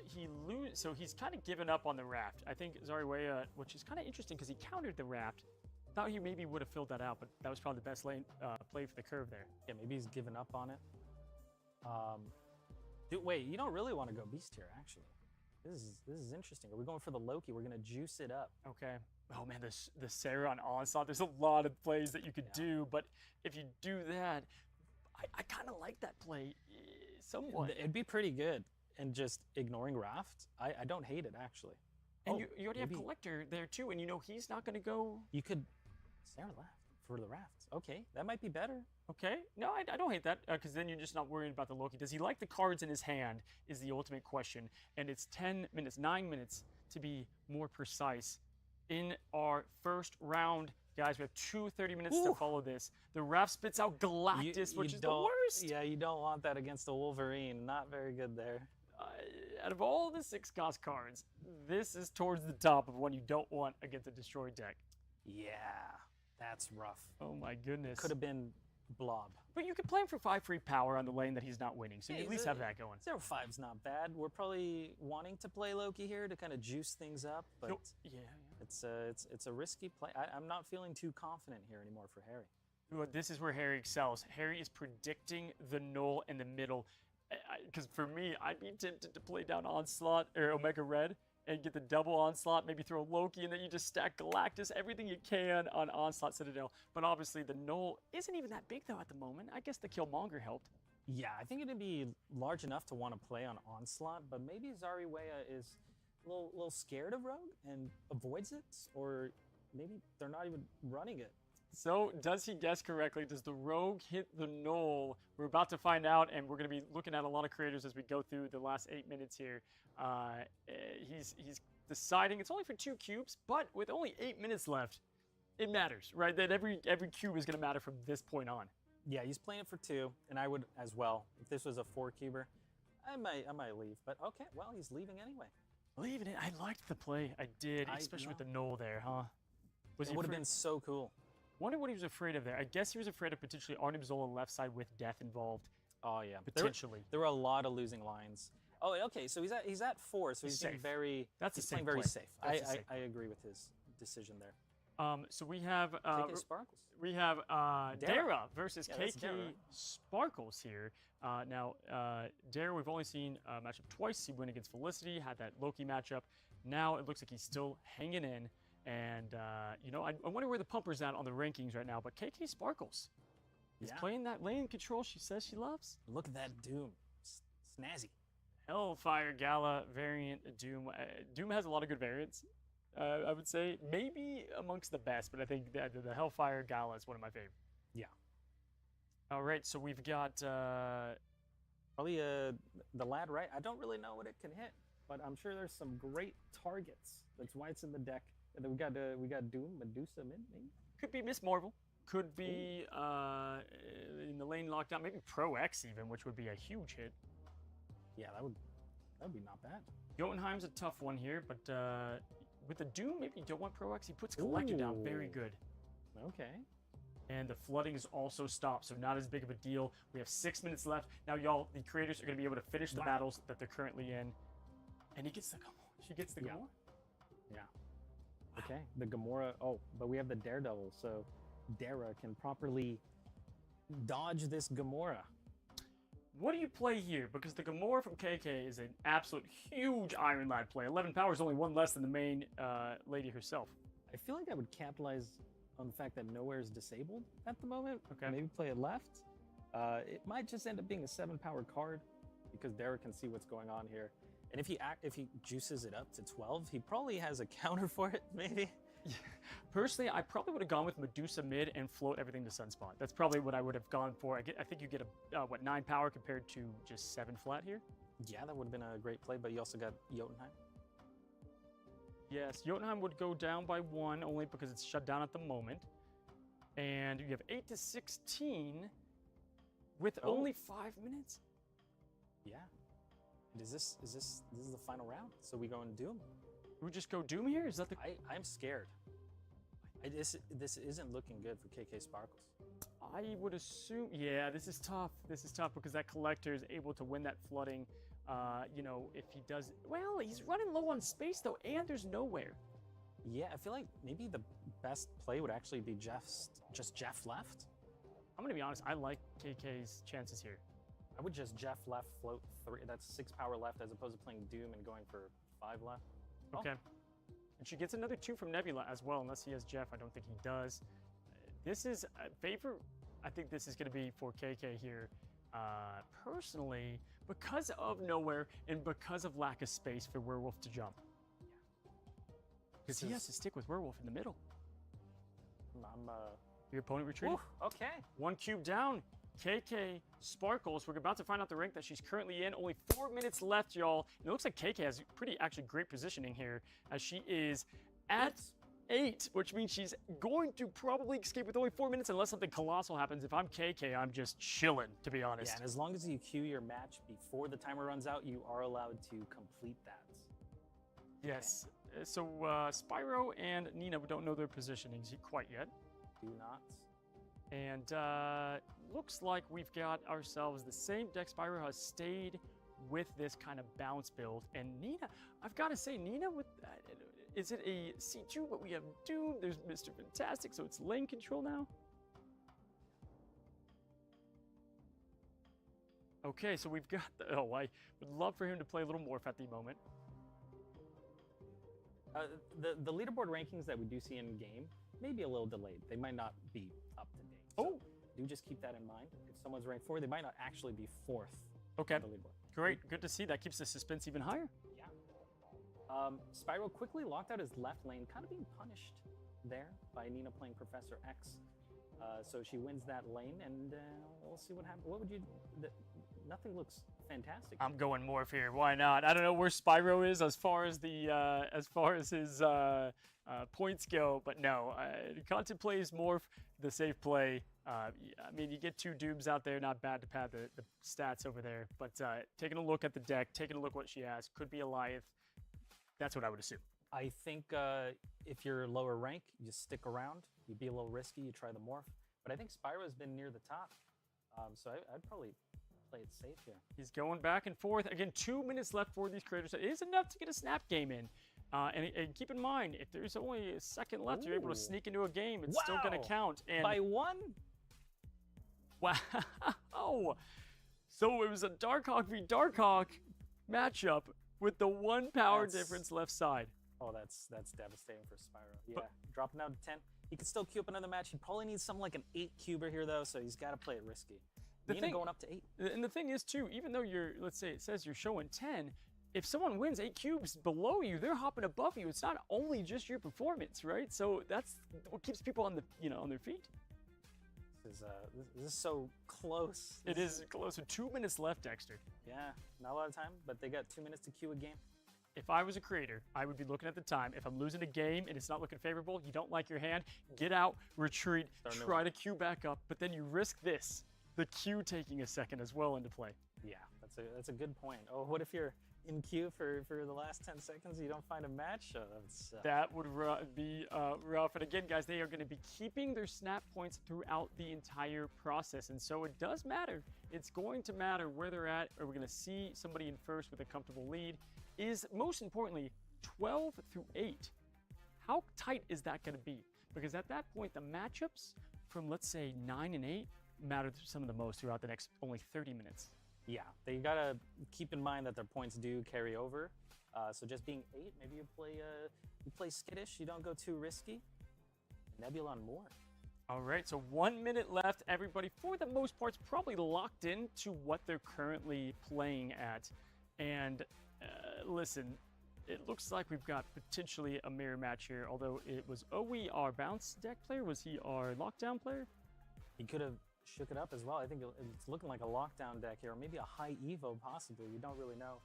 So he's kind of given up on the Raft. I think Zariwaya, which is kind of interesting because he countered the Raft. Thought he maybe would have filled that out, but that was probably the best lane play for the curve there. Yeah, maybe he's given up on it. Dude, wait, you don't really want to go Beast here, actually. This is interesting. Are we going for the Loki? We're gonna juice it up. Okay. Oh man, the Sarah on Onslaught. There's a lot of plays that you could do, but if you do that, I kind of like that play somewhat. It'd be pretty good. And just ignoring Raft, I don't hate it actually. And you already have Collector there too, and you know he's not gonna go. You could Sarah left for the Raft. Okay, that might be better. Okay, no, I don't hate that because then you're just not worried about the Loki. Does he like the cards in his hand is the ultimate question. And it's 9 minutes to be more precise. In our first round, guys, we have 2 minutes to follow this. The Raft spits out Galactus, which is the worst. Yeah, you don't want that against the Wolverine. Not very good there. Out of all the 6 cost cards, this is towards the top of one you don't want against a destroyed deck. Yeah, that's rough. Oh my goodness. Could have been Blob. But you can play him for 5 free power on the lane that he's not winning, so you at least have that going. 0-5's not bad. We're probably wanting to play Loki here to kind of juice things up, but Yeah. it's a risky play. I'm not feeling too confident here anymore for Harry. Well, this is where Harry excels. Harry is predicting the null in the middle. Because for me, I'd be tempted to play down Onslaught or Omega Red and get the double Onslaught, maybe throw Loki, and then you just stack Galactus, everything you can on Onslaught Citadel. But obviously, the null isn't even that big, though, at the moment. I guess the Killmonger helped. Yeah, I think it'd be large enough to want to play on Onslaught, but maybe Zariwea is a little scared of Rogue and avoids it, or maybe they're not even running it. So, does he guess correctly? Does the Rogue hit the null? We're about to find out, and we're going to be looking at a lot of creators as we go through the last 8 minutes here. He's deciding. It's only for 2 cubes, but with only 8 minutes left, it matters, right? That every cube is going to matter from this point on. Yeah, he's playing it for 2, and I would as well. If this was a 4-cuber, I might leave. But okay, well, he's leaving anyway. Leaving it. I liked the play. I did, especially with the null there, huh? It would have been so cool. Wonder what he was afraid of there. I guess he was afraid of potentially Arnim Zola left side with death involved. Oh yeah, potentially. There were a lot of losing lines. Oh, okay. So he's at 4, so he's being very. He's playing very safe. I agree with his decision there. So we have KK Sparkles. We have Dara versus KK Dara. Sparkles here. Now Dara, we've only seen a matchup twice. He went against Felicity, had that Loki matchup. Now it looks like he's still hanging in. And, you know, I wonder where the pumper's at on the rankings right now. But KK Sparkles is playing that lane control she says she loves. Look at that Doom. Snazzy. Hellfire Gala variant Doom. Doom has a lot of good variants, I would say. Maybe amongst the best, but I think the Hellfire Gala is one of my favorite. Yeah. All right, so we've got... Probably the lad, right? I don't really know what it can hit, but I'm sure there's some great targets. That's why it's in the deck. And then we got Doom, Medusa mid, maybe? Could be Miss Marvel. Could be in the lane lockdown. Maybe Pro X even, which would be a huge hit. Yeah, that would be not bad. Jotunheim's a tough one here, but with the Doom, maybe you don't want Pro X. He puts Collector down very good. Okay. And the flooding is also stopped, so not as big of a deal. We have 6 minutes left. Now, y'all, the creators are going to be able to finish the battles that they're currently in. And he gets the Gamora. She gets the Gamora? Yeah. Okay, the Gamora. Oh, but we have the Daredevil, so Dara can properly dodge this Gamora. What do you play here? Because the Gamora from KK is an absolute huge Iron Lad play. 11 power is only one less than the main lady herself. I feel like I would capitalize on the fact that Nowhere is disabled at the moment. Okay. Maybe play it left. It might just end up being a 7-power card because Dara can see what's going on here. And if he juices it up to 12, he probably has a counter for it, maybe. Yeah. Personally, I probably would have gone with Medusa mid and float everything to Sunspot. That's probably what I would have gone for. I think you get a 9 power compared to just 7 flat here. Yeah, that would have been a great play, but you also got Jotunheim. Yes, Jotunheim would go down by 1 only because it's shut down at the moment. And you have 8 to 16 with only 5 minutes. Yeah. Is this the final round? So we go in Doom? We just go Doom here? Is that the... I'm scared. This isn't looking good for KK Sparkles. I would assume... Yeah, this is tough. This is tough because that Collector is able to win that flooding. You know, if he does... Well, he's running low on space, though, and there's Nowhere. Yeah, I feel like maybe the best play would actually be just Jeff left. I'm going to be honest. I like KK's chances here. I would just Jeff left, float 3. That's 6 power left as opposed to playing Doom and going for 5 left. Okay. And she gets another 2 from Nebula as well, unless he has Jeff. I don't think he does. This is a favor. I think this is going to be for KK here. Personally, because of Nowhere and because of lack of space for Werewolf to jump. Because he has to stick with Werewolf in the middle. Your opponent retreating. Okay. 1 cube down. KK Sparkles. We're about to find out the rank that she's currently in. Only 4 minutes left, y'all. And it looks like KK has pretty actually great positioning here as she is at 8, which means she's going to probably escape with only 4 minutes unless something colossal happens. If I'm KK, I'm just chilling, to be honest. Yeah, and as long as you queue your match before the timer runs out, you are allowed to complete that. Yes. Okay. So Spyro and Nina, we don't know their positionings quite yet. Do not. And looks like we've got ourselves the same deck. Spyro has stayed with this kind of bounce build. And Nina, I've got to say, Nina, with is it a C2? But we have Doom. There's Mr. Fantastic, so it's lane control now. Okay, so we've got the, oh, I would love for him to play a little Morph at the moment. The leaderboard rankings that we do see in game may be a little delayed. They might not be up to date. So do just keep that in mind. If someone's ranked 4, they might not actually be 4th Okay, on the leaderboard. Great, good to see. That keeps the suspense even higher. Yeah. Spyro quickly locked out his left lane, kind of being punished there by Nina playing Professor X. So she wins that lane, and we'll see what happens. What would you? Nothing looks fantastic. I'm going Morph here. Why not? I don't know where Spyro is as far as his points go, but no. Content plays Morph, the safe play. I mean, you get 2 Dooms out there, not bad to pad the stats over there. But taking a look at the deck, taking a look what she has, could be Eliath. That's what I would assume. I think if you're lower rank, you just stick around. You be a little risky. You try the Morph. But I think Spyro's been near the top, so I'd probably play it safe here. He's going back and forth. Again, 2 minutes left for these creators. It is enough to get a snap game in. And keep in mind, if there's only a second left, you're able to sneak into a game. It's still going to count. And by 1? Wow. So it was a Darkhawk v Darkhawk matchup with the 1 power difference left side. Oh, that's devastating for Spyro. Yeah, dropping down to 10. He could still queue up another match. He probably needs something like an 8-cuber here, though, so he's got to play it risky. Nina going up to 8. And the thing is, too, even though you're, let's say it says you're showing 10, if someone wins 8 cubes below you, they're hopping above you. It's not only just your performance, right? So that's what keeps people on the, on their feet. This is so close. It is close. So 2 minutes left, Dexter. Yeah, not a lot of time, but they got 2 minutes to queue a game. If I was a creator, I would be looking at the time. If I'm losing a game and it's not looking favorable, you don't like your hand, get out, retreat, try to queue back up, but then you risk this, the queue taking a second as well into play. Yeah, that's a good point. Oh, what if you're in queue for the last 10 seconds, you don't find a match? That would be rough. And again, guys, they are going to be keeping their snap points throughout the entire process. And so it does matter. It's going to matter where they're at. Are we going to see somebody in first with a comfortable lead? Is, most importantly, 12 through 8. How tight is that going to be? Because at that point, the matchups from, let's say, 9 and 8 matter some of the most throughout the next only 30 minutes. Yeah, they gotta keep in mind that their points do carry over. So just being 8, maybe you play skittish. You don't go too risky. Nebula on more. All right, so 1 minute left. Everybody, for the most part, is probably locked into what they're currently playing at. And listen, it looks like we've got potentially a mirror match here. Although it was OE our bounce deck player. Was he our lockdown player? He could have shook it up as well. I think it's looking like a lockdown deck here, or maybe a high Evo possibly. We don't really know.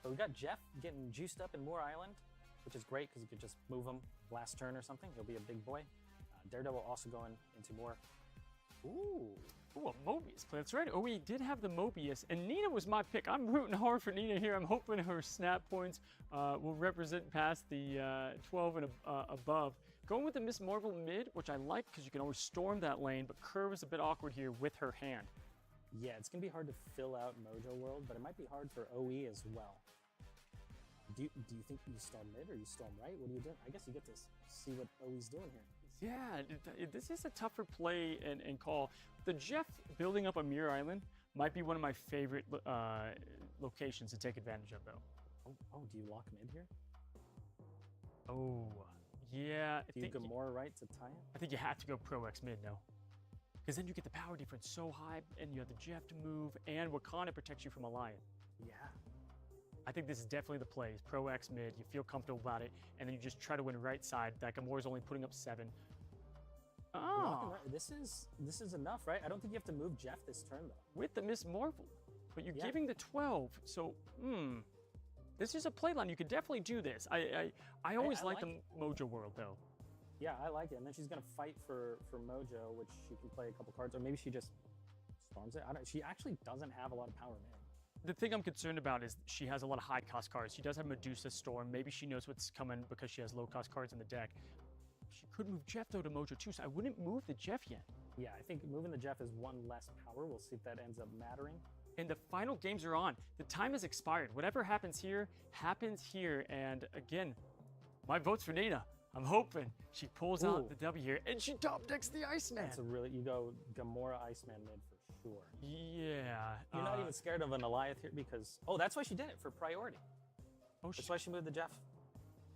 But we got Jeff getting juiced up in Moore Island, which is great because you could just move him last turn or something. He'll be a big boy. Daredevil also going into Moore. Ooh, a Mobius play. That's right. Oh, we did have the Mobius, and Nina was my pick. I'm rooting hard for Nina here. I'm hoping her snap points will represent past the 12 and above. Going with the Miss Marvel mid, which I like because you can always storm that lane, but Curve is a bit awkward here with her hand. Yeah, it's going to be hard to fill out Mojo World, but it might be hard for OE as well. Do you think you storm mid or you storm right? What are you doing? I guess you get to see what OE's doing here. Yeah, this is a tougher play and call. The Jeff building up a Mirror Island might be one of my favorite locations to take advantage of, though. Oh, do you lock mid here? Oh, yeah. Do you go more right to tie it? I think you have to go Pro X mid, no. Because then you get the power difference so high, and you have the Jeff to move, and Wakanda protects you from Alliance. Yeah. I think this is definitely the play. It's Pro X mid, you feel comfortable about it, and then you just try to win right side. Nakamura's only putting up 7. Oh. This is enough, right? I don't think you have to move Jeff this turn, though. With the Miss Marvel. But you're giving the 12, so, this is a play line. You could definitely do this. I always like the Mojo World, though. Yeah, I like it. And then she's going to fight for Mojo, which she can play a couple cards, or maybe she just storms it. She actually doesn't have a lot of power mid. The thing I'm concerned about is she has a lot of high-cost cards. She does have Medusa Storm. Maybe she knows what's coming because she has low-cost cards in the deck. She could move Jeff, though, to Mojo, too, so I wouldn't move the Jeff yet. Yeah, I think moving the Jeff is one less power. We'll see if that ends up mattering. And the final games are on. The time has expired. Whatever happens here, happens here. And again, my vote's for Nina. I'm hoping she pulls out the W here, and she top decks the Iceman. That's a really, you go Gamora Iceman mid for sure. Yeah. You're not even scared of an Alioth here because, oh, that's why she did it, for priority. Oh, that's why she moved the Jeff.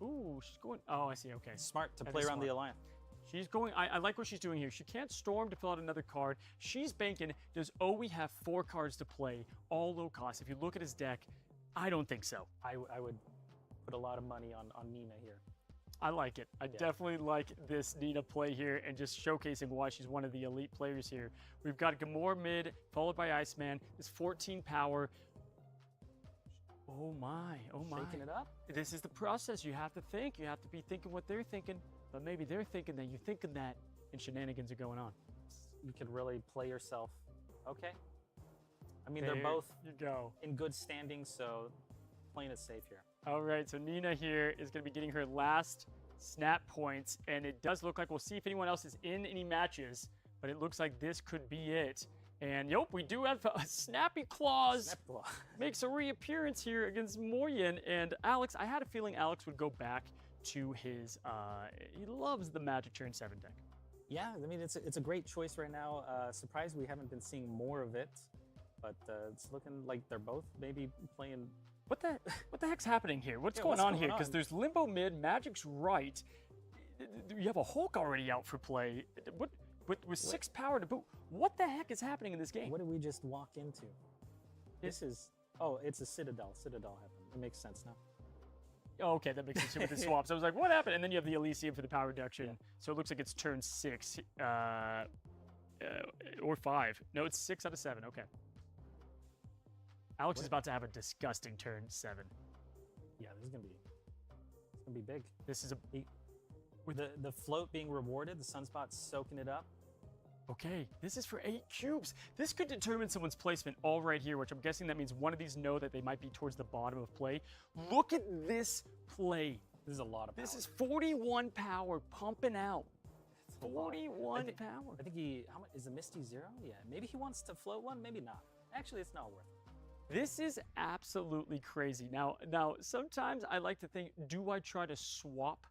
Ooh, she's going, oh, I see, okay. Smart to That play is around the smart. Alioth. She's going, I like what she's doing here. She can't storm to fill out another card. She's banking, does Owie have 4 cards to play, all low cost? If you look at his deck, I don't think so. I would put a lot of money on Nina here. I like it. I definitely like this Nina play here and just showcasing why she's one of the elite players here. We've got Gamora mid, followed by Iceman. It's 14 power. Oh my, oh my. Shaking it up? This is the process. You have to think. You have to be thinking what they're thinking. But maybe they're thinking that you're thinking that, and shenanigans are going on. You could really play yourself. Okay. I mean, There they're both you go. in good standing, so playing it safe here. All right, so Nina here is going to be getting her last snap points, and it does look like we'll see if anyone else is in any matches, but it looks like this could be it. And yep, we do have a Snappy Claws Snap claw. makes a reappearance here against Moyen. And Alex, I had a feeling Alex would go back to his, he loves the Magic Turn 7 deck. Yeah, I mean, it's a great choice right now. Surprised we haven't been seeing more of it, but it's looking like they're both maybe playing. What the heck's happening here? What's Yeah, going what's on going here? Because on? there's Limbo mid, Magic's right. You have a Hulk already out for play. What with 6 power to boot? What the heck is happening in this game? What did we just walk into? This is, oh, it's a Citadel. Citadel happened. It makes sense now. Oh, okay, that makes sense with the swaps. I was like, what happened? And then you have the Elysium for the power reduction. So it looks like it's turn 6 or 5. No, it's 6 out of 7. Okay. Alex is about to have a disgusting turn 7. Yeah, this is gonna be big. This is a With the float being rewarded, the Sunspot's soaking it up. okay. This is for 8 cubes. This could determine someone's placement all right here, which I'm guessing that means one of these know that they might be towards the bottom of play. Look at this play. This is a lot of power. This is 41 power pumping out. It's a lot. 41 power. I think how much is the Misty 0? Yeah, maybe he wants to float one, maybe not. Actually, it's not worth it. This is absolutely crazy. Now, sometimes I like to think, do I try to swap?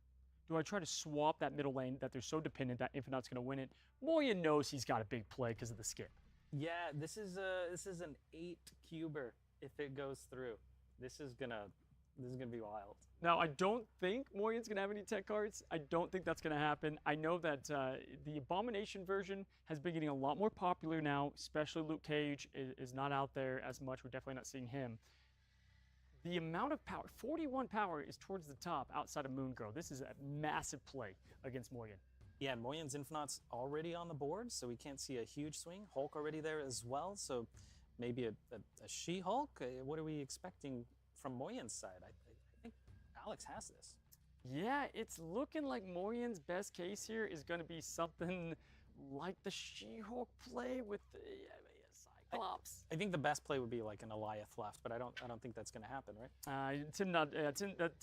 Do I try to swap that middle lane that they're so dependent that Infinite's going to win it? Moyen knows he's got a big play because of the skip. Yeah, this is an 8 cuber if it goes through. This is gonna be wild. Now, I don't think Moyen's going to have any tech cards. I don't think that's going to happen. I know that the Abomination version has been getting a lot more popular now, especially Luke Cage is not out there as much. We're definitely not seeing him. The amount of power, 41 power, is towards the top outside of Moon Girl. This is a massive play against Moyen. Yeah, and Moyen's Infinite's already on the board, so we can't see a huge swing. Hulk already there as well, so maybe a She-Hulk? What are we expecting from Moyen's side? I think Alex has this. Yeah, it's looking like Moyen's best case here is going to be something like the She-Hulk play with the Cyclops. I think the best play would be like an Alioth left, but I don't think that's going to happen, right? Tim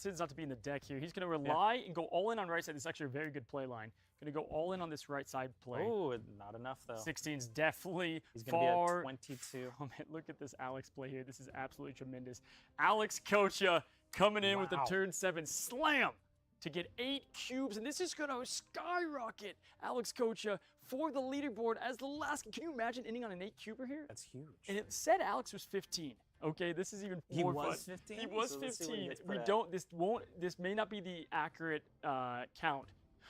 tends not to be in the deck here. He's going to rely and go all in on right side. This is actually a very good play line. Going to go all in on this right side play. Oh, not enough though. 16's definitely He's going to be far at 22. from it. Look at this Alex play here. This is absolutely tremendous. Alex Kocha coming in with the turn 7 slam to get 8 cubes, and this is going to skyrocket Alex Kocha for the leaderboard as the last. Can you imagine ending on an 8 cuber here? That's huge. And it said Alex was 15. Okay, this is even more fun. He was 15. He was So let's see what he 15. gets We put at. don't. This may not be the accurate count.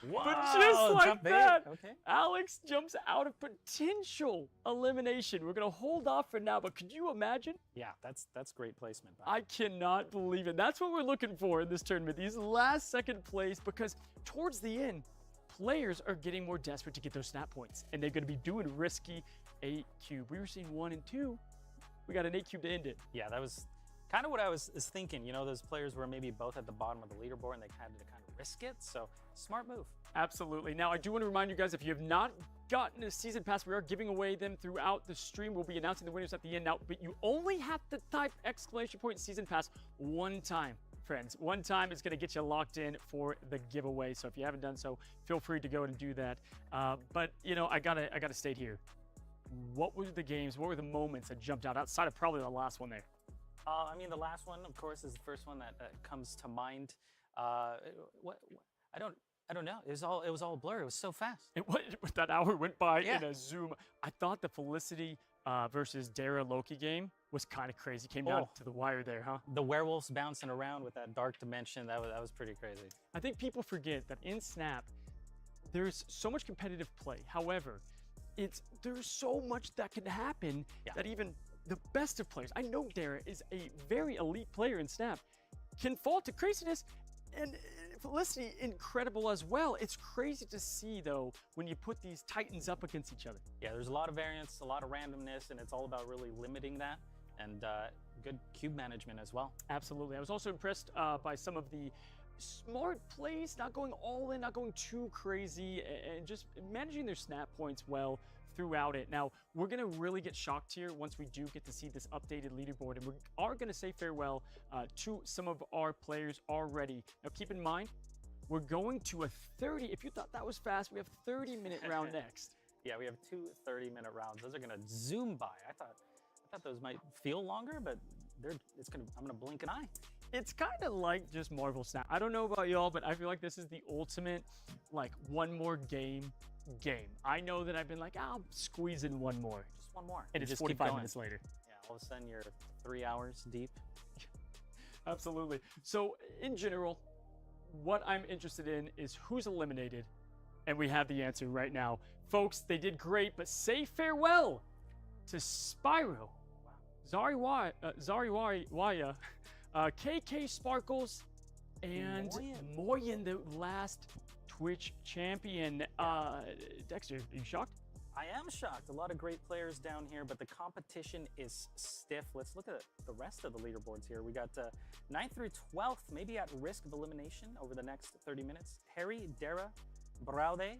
Wow, But just like jump bait. that, Okay. Alex jumps out of potential elimination. We're gonna hold off for now, but could you imagine? Yeah, that's great placement. I cannot believe it. That's what we're looking for in this tournament. These last second plays, because towards the end, players are getting more desperate to get those snap points, and they're gonna be doing risky 8 cube. We were seeing 1 and 2. We got an 8 cube to end it. Yeah, that was kind of what I was thinking. You know, those players were maybe both at the bottom of the leaderboard and they had to kind of risk it. So smart move. Absolutely. Now, I do want to remind you guys, if you have not gotten a season pass, we are giving away them throughout the stream. We'll be announcing the winners at the end now, but you only have to type !season pass 1 time friends. One time is going to get you locked in for the giveaway. So if you haven't done so, feel free to go and do that. But you know, I gotta state here. What were the games? What were the moments that jumped out outside of probably the last one there? I mean, the last one, of course, is the first one that comes to mind. I don't know. It was all a blur. It was so fast. That hour went by Yeah. in a zoom. I thought the Felicity versus Dara Loki game was kind of crazy. Came down to the wire there, huh? The werewolves bouncing around with that dark dimension, that was pretty crazy. I think people forget that in Snap, there's so much competitive play. However, there's so much that can happen that even the best of players, I know Dara is a very elite player in Snap, can fall to craziness. And Felicity, incredible as well. It's crazy to see, though, when you put these titans up against each other. Yeah, there's a lot of variance, a lot of randomness, and it's all about really limiting that and good cube management as well. Absolutely. I was also impressed by some of the smart plays, not going all in, not going too crazy, and just managing their snap points well throughout it. Now, we're going to really get shocked here once we do get to see this updated leaderboard, and we are going to say farewell to some of our players already. Now, keep in mind, we're going to a 30. If you thought that was fast, we have 30-minute round next. Yeah, we have 2 30-minute rounds. Those are going to zoom by. I thought those might feel longer, but I'm going to blink an eye. It's kind of like just Marvel Snap. I don't know about y'all, but I feel like this is the ultimate, like, one more game. I know that I've been like, I'll squeeze in one more. Just one more. And it's just 45 keep minutes later. Yeah, all of a sudden you're 3 hours deep. Absolutely. So in general, what I'm interested in is who's eliminated, and we have the answer right now. Folks, they did great, but say farewell to Spyro, Zariwaya, KK Sparkles, and Moyen, the last Twitch champion. Dexter, are you shocked? I am shocked. A lot of great players down here, but the competition is stiff. Let's look at the rest of the leaderboards here. We got 9th through 12th, maybe at risk of elimination over the next 30 minutes. Harry, Dara, Braude,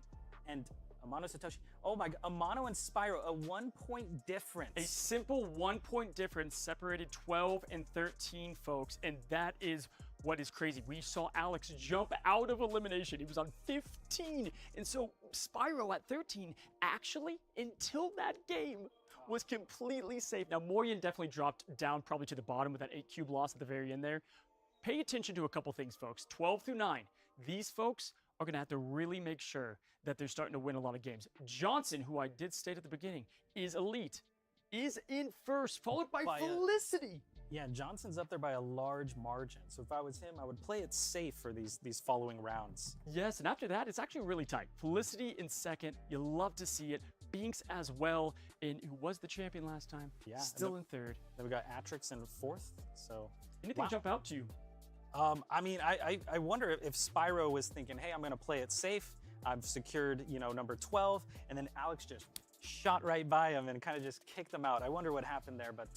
and Amano Satoshi. Oh my God, Amano and Spyro, a 1-point difference. A simple 1-point difference separated 12 and 13, folks, and that is what is crazy. We saw Alex jump out of elimination. He was on 15, and so Spyro at 13, actually, until that game, was completely safe. Now, Morian definitely dropped down probably to the bottom with that 8-cube loss at the very end there. Pay attention to a couple things, folks. 12 through 9, these folks are going to have to really make sure that they're starting to win a lot of games. Johnson, who I did state at the beginning, is elite, is in first, followed by Felicity. Yeah, Johnson's up there by a large margin. So if I was him, I would play it safe for these following rounds. Yes, and after that, it's actually really tight. Felicity in second. You love to see it. Binks as well, and who was the champion last time. Yeah. Still in third. Then we got Atrix in 4th. So anything jump out to you? I mean, I wonder if Spyro was thinking, hey, I'm going to play it safe. I've secured, number 12, and then Alex just shot right by him and kind of just kicked him out. I wonder what happened there, but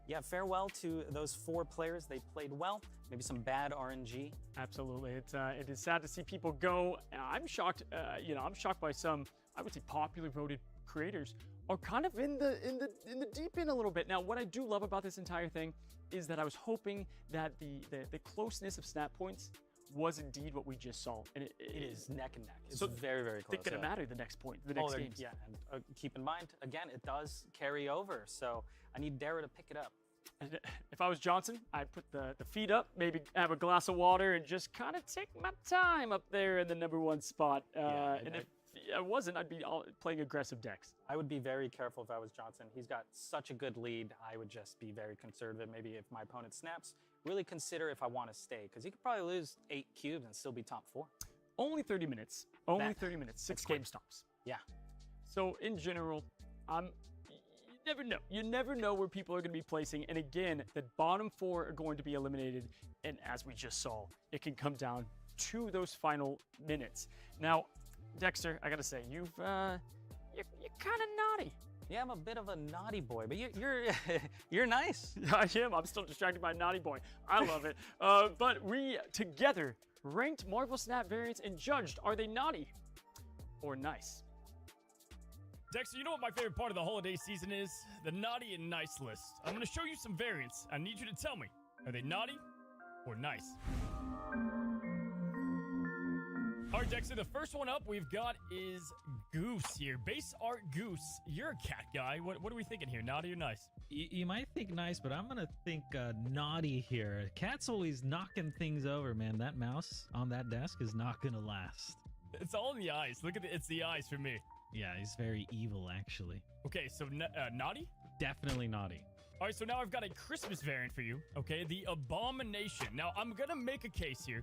yeah, farewell to those 4 players. They played well. Maybe some bad RNG. Absolutely. It is sad to see people go. I'm shocked. I'm shocked by some, I would say, popularly voted creators are kind of in the deep end a little bit. Now, what I do love about this entire thing is that I was hoping that the closeness of snap points was indeed what we just saw, and it is neck and neck. It's so very, very close. It's going to matter the next games. Yeah, and keep in mind, again, it does carry over, so I need Dara to pick it up. And if I was Johnson, I'd put the feet up, maybe have a glass of water, and just kind of take my time up there in the number 1 spot. And if I wasn't, I'd be playing aggressive decks. I would be very careful if I was Johnson. He's got such a good lead. I would just be very conservative. Maybe if my opponent snaps, really consider if I want to stay, because he could probably lose 8 cubes and still be top 4. Only 30 minutes. Only 30 minutes. 6 game stops. Yeah. So in general, you never know. You never know where people are going to be placing. And again, the bottom 4 are going to be eliminated. And as we just saw, it can come down to those final minutes. Now, Dexter, I got to say, you're kind of naughty. Yeah, I'm a bit of a naughty boy, but you're nice. I am. I'm still distracted by naughty boy. I love it. But we together ranked Marvel Snap variants and judged, are they naughty or nice? Dexter, you know what my favorite part of the holiday season is? The naughty and nice list. I'm going to show you some variants. I need you to tell me, are they naughty or nice. All right, Dexter, the first one up we've got is Goose here. Base art Goose. You're a cat guy. What are we thinking here? Naughty or nice? You might think nice, but I'm gonna think naughty here. Cat's always knocking things over, man. That mouse on that desk is not gonna last. It's all in the eyes. Look at it's the eyes for me. Yeah, he's very evil, actually. Okay, so naughty? Definitely naughty. All right, so now I've got a Christmas variant for you, okay? The Abomination. Now, I'm gonna make a case here.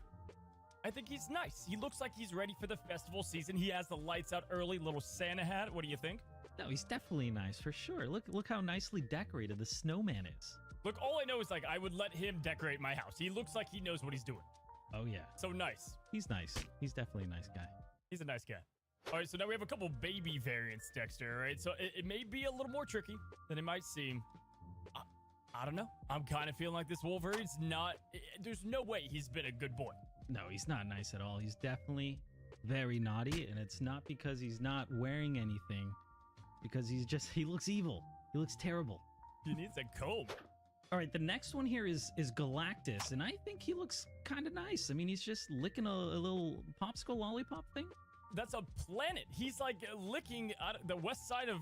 I think he's nice. He looks like he's ready for the festival season. He has the lights out early, little Santa hat. What do you think? No, he's definitely nice, for sure. Look how nicely decorated the snowman is. Look, all I know is, like, I would let him decorate my house. He looks like he knows what he's doing. Oh, yeah. So nice. He's nice. He's definitely a nice guy. He's a nice guy. All right, so now we have a couple baby variants, Dexter, all right? So it may be a little more tricky than it might seem. I don't know. I'm kind of feeling like this Wolverine's not... There's no way he's been a good boy. No, he's not nice at all. He's definitely very naughty, and it's not because he's not wearing anything, because he looks evil. He looks terrible. He needs a comb. All right, the next one here is Galactus, and I think he looks kind of nice. I mean, he's just licking a little popsicle lollipop thing. That's a planet. He's like licking the west side of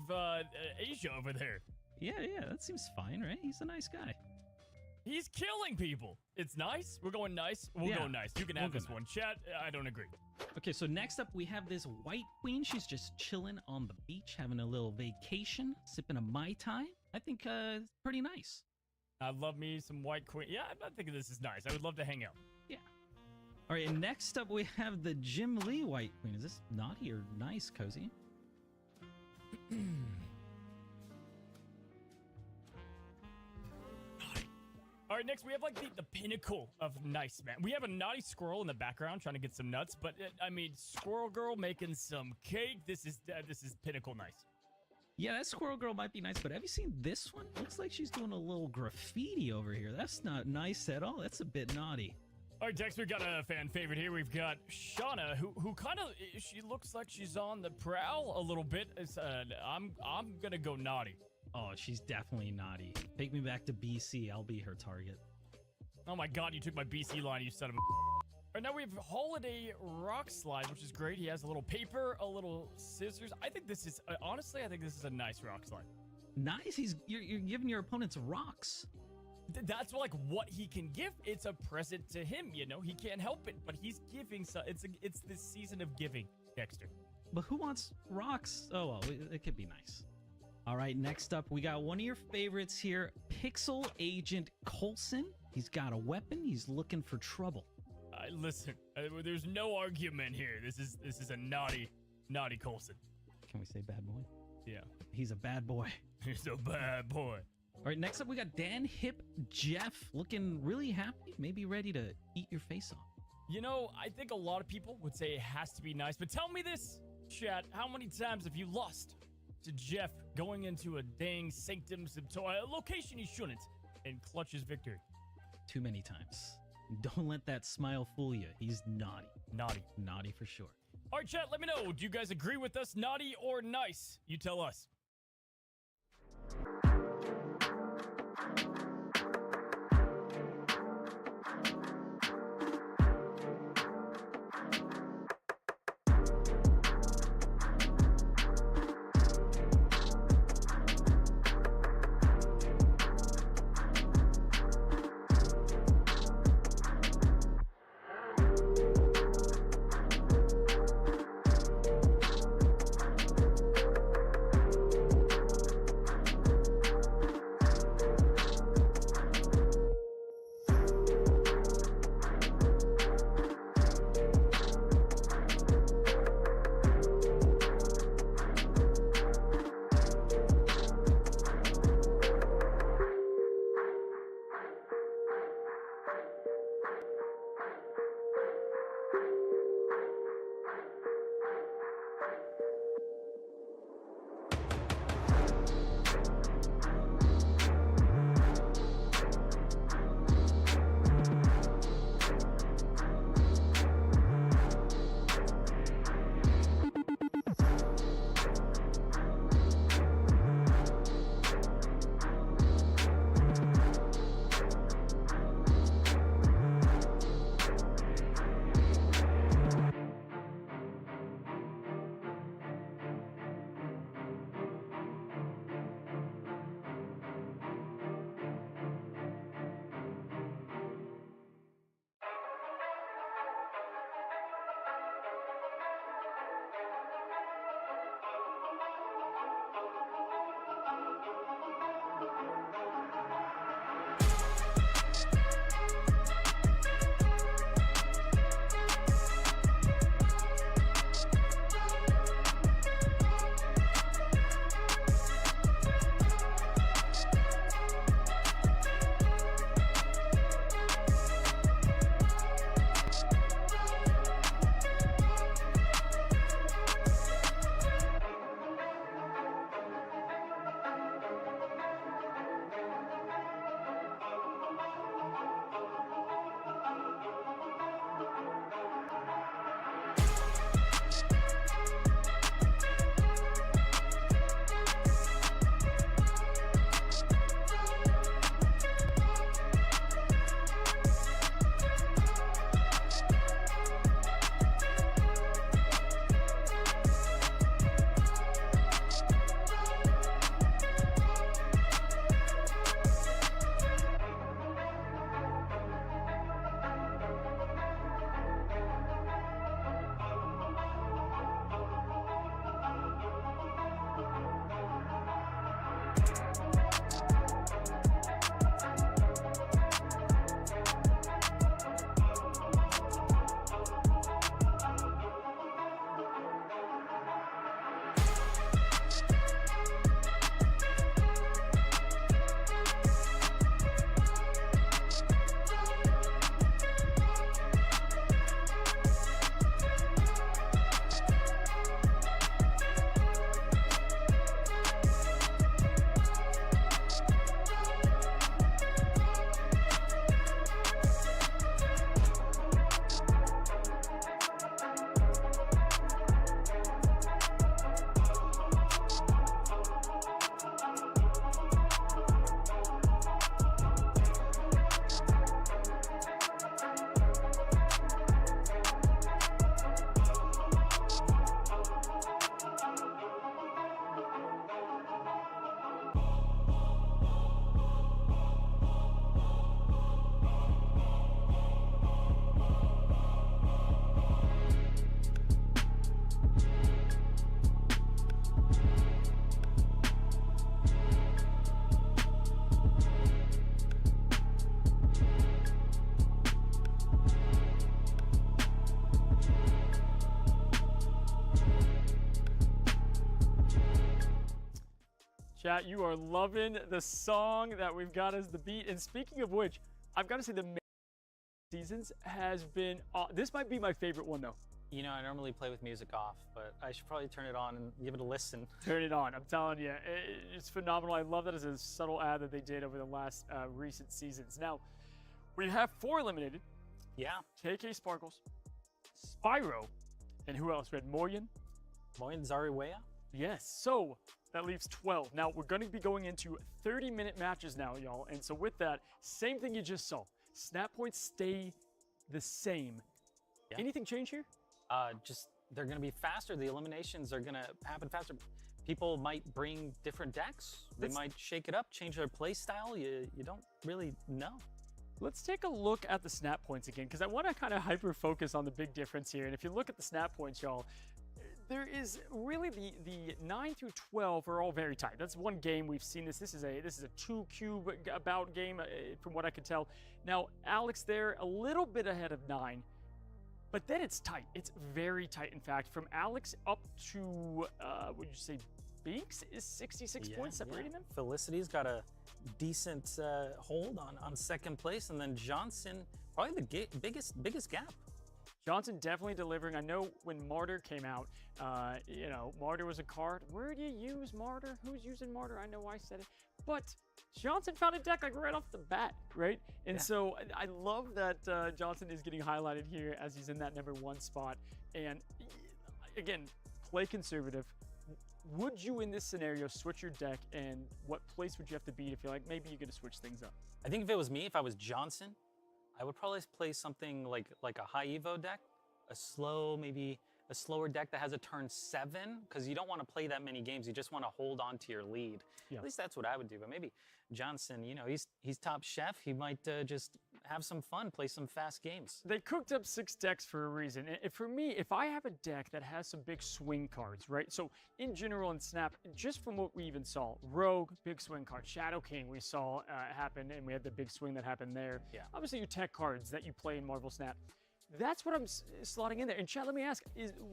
Asia over there. Yeah, that seems fine, right? He's a nice guy. He's killing people. It's nice. We're going nice. We'll go nice. You can have this one. Chat, I don't agree. Okay, so next up we have this White Queen. She's just chilling on the beach, having a little vacation, sipping a Mai Tai. I think it's pretty nice. I love me some White Queen. Yeah, I'm thinking this is nice. I would love to hang out. Yeah. All right, and next up we have the Jim Lee White Queen. Is this naughty or nice, Cozy? All right, next we have like the pinnacle of nice, man. We have a naughty squirrel in the background trying to get some nuts, but I mean, squirrel girl making some cake. This is pinnacle nice. Yeah, that squirrel girl might be nice, but have you seen this one? Looks like she's doing a little graffiti over here. That's not nice at all. That's a bit naughty. All right, Dex, we got a fan favorite here. We've got Shauna, who kind of, she looks like she's on the prowl a little bit. I'm gonna go naughty. Oh, she's definitely naughty. Take me back to BC. I'll be her target. Oh my God, you took my BC line, you son of a... All right, now we have Holiday Rock Slide, which is great. He has a little paper, a little scissors. I think this is, honestly, I think this is a nice rock slide. Nice? You're giving your opponents rocks. That's like what he can give. It's a present to him, you know? He can't help it, but he's giving. It's the season of giving, Dexter. But who wants rocks? Oh, well, it could be nice. All right, next up, we got one of your favorites here, Pixel Agent Coulson. He's got a weapon. He's looking for trouble. Listen, there's no argument here. This is a naughty Coulson. Can we say bad boy? Yeah. He's a bad boy. He's a bad boy. All right, next up, we got Dan Hip Jeff, looking really happy, maybe ready to eat your face off. You know, I think a lot of people would say it has to be nice, but tell me this, chat, how many times have you lost to Jeff going into a dang sanctum sanctorum, a location he shouldn't, and clutch his victory? Too many times. Don't let that smile fool you. He's naughty. Naughty. Naughty for sure. All right, chat, let me know. Do you guys agree with us, naughty or nice? You tell us. chat. You are loving the song that we've got as the beat. And speaking of which, I've got to say the seasons has been, this might be my favorite one though. You know, I normally play with music off, but I should probably turn it on and give it a listen. Turn it on. I'm telling you, it's phenomenal. I love that as a subtle ad that they did over the last recent seasons. Now, we have 4 eliminated. Yeah. KK Sparkles, Spyro, and who else? We had Moyen. Moyen Zariwea? Yes, so that leaves 12. Now, we're going to be going into 30-minute matches now, y'all. And so with that, same thing you just saw. Snap points stay the same. Yeah. Anything change here? Just they're going to be faster. The eliminations are going to happen faster. People might bring different decks. They might shake it up, change their play style. You don't really know. Let's take a look at the snap points again, because I want to kind of hyper-focus on the big difference here. And if you look at the snap points, y'all, there is really the 9 through 12 are all very tight. That's one game we've seen this. This is a 2-cube bout game from what I can tell. Now, Alex there, a little bit ahead of 9. But then it's tight. It's very tight, in fact. From Alex up to, would you say, Binks is 66 points separating them? Felicity's got a decent hold on second place, and then Johnson, probably the biggest gap. Johnson definitely delivering. I know when Martyr came out, you know, Martyr was a card. Where do you use Martyr? Who's using Martyr? I know I said it. But Johnson found a deck like right off the bat, right? And so I love that Johnson is getting highlighted here as he's in that #1 spot. And again, play conservative. Would you, in this scenario, switch your deck, and what place would you have to beat if you're like, maybe you're going to switch things up? I think if it was me, if I was Johnson, I would probably play something like a high evo deck, maybe a slower deck that has a turn 7, because you don't want to play that many games. You just want to hold on to your lead. Yeah. At least that's what I would do. But maybe Johnson, you know, he's top chef. He might just have some fun, play some fast games. They cooked up 6 decks for a reason. And for me, if I have a deck that has some big swing cards, right? So in general in Snap, just from what we even saw, Rogue, big swing card. Shadow King we saw happen, and we had the big swing that happened there. Yeah. Obviously your tech cards that you play in Marvel Snap. That's what I'm slotting in there. And Chad, let me ask,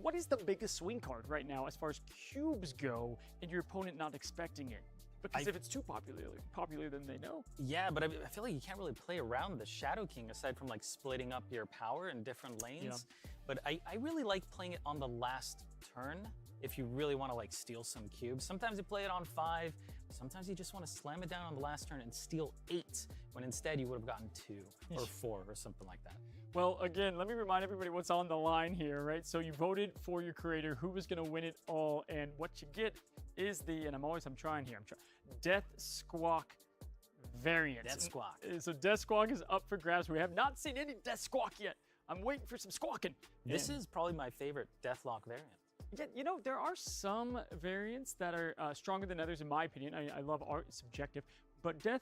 what is the biggest swing card right now as far as cubes go and your opponent not expecting it? Because if it's too popular, then they know. Yeah, but I feel like you can't really play around the Shadow King aside from like splitting up your power in different lanes. Yeah. But I really like playing it on the last turn if you really want to like steal some cubes. Sometimes you play it on 5, sometimes you just want to slam it down on the last turn and steal 8, when instead you would have gotten 2 or 4 or something like that. Well, again, let me remind everybody what's on the line here, right? So you voted for your creator, who was going to win it all, and what you get is I'm trying, Death Squawk variant. Death Squawk. So Death Squawk is up for grabs. We have not seen any Death Squawk yet. I'm waiting for some squawking. This is probably my favorite Deathlock variant. Yeah, you know, there are some variants that are stronger than others, in my opinion. I love art, it's subjective, but Death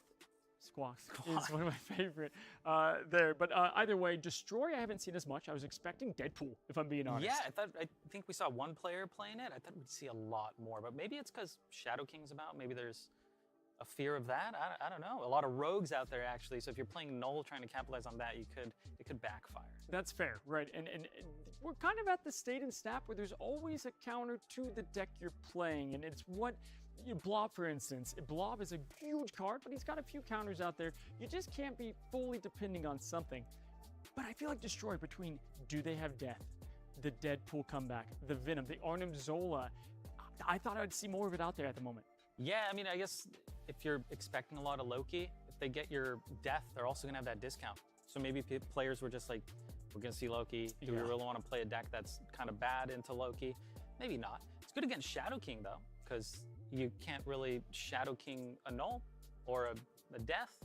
Squawk is one of my favorite there. But either way, Destroy, I haven't seen as much. I was expecting Deadpool, if I'm being honest. Yeah, I think we saw one player playing it. I thought we'd see a lot more, but maybe it's because Shadow King's about. Maybe there's a fear of that. I don't know. A lot of rogues out there, actually. So if you're playing Null, trying to capitalize on that, it could backfire. That's fair, right? And we're kind of at the state in Snap where there's always a counter to the deck you're playing, and it's what Blob, for instance. Blob is a huge card, but he's got a few counters out there. You just can't be fully depending on something. But I feel like Destroy, between do they have Death, the Deadpool comeback, the Venom, the Arnim Zola, I thought I'd see more of it out there at the moment. Yeah, I mean, I guess if you're expecting a lot of Loki, if they get your Death, they're also gonna have that discount. So maybe players were just like, we're gonna see Loki. Do we really want to play a deck that's kind of bad into Loki? Maybe not. It's good against Shadow King though, because you can't really Shadow King a Null or a Death.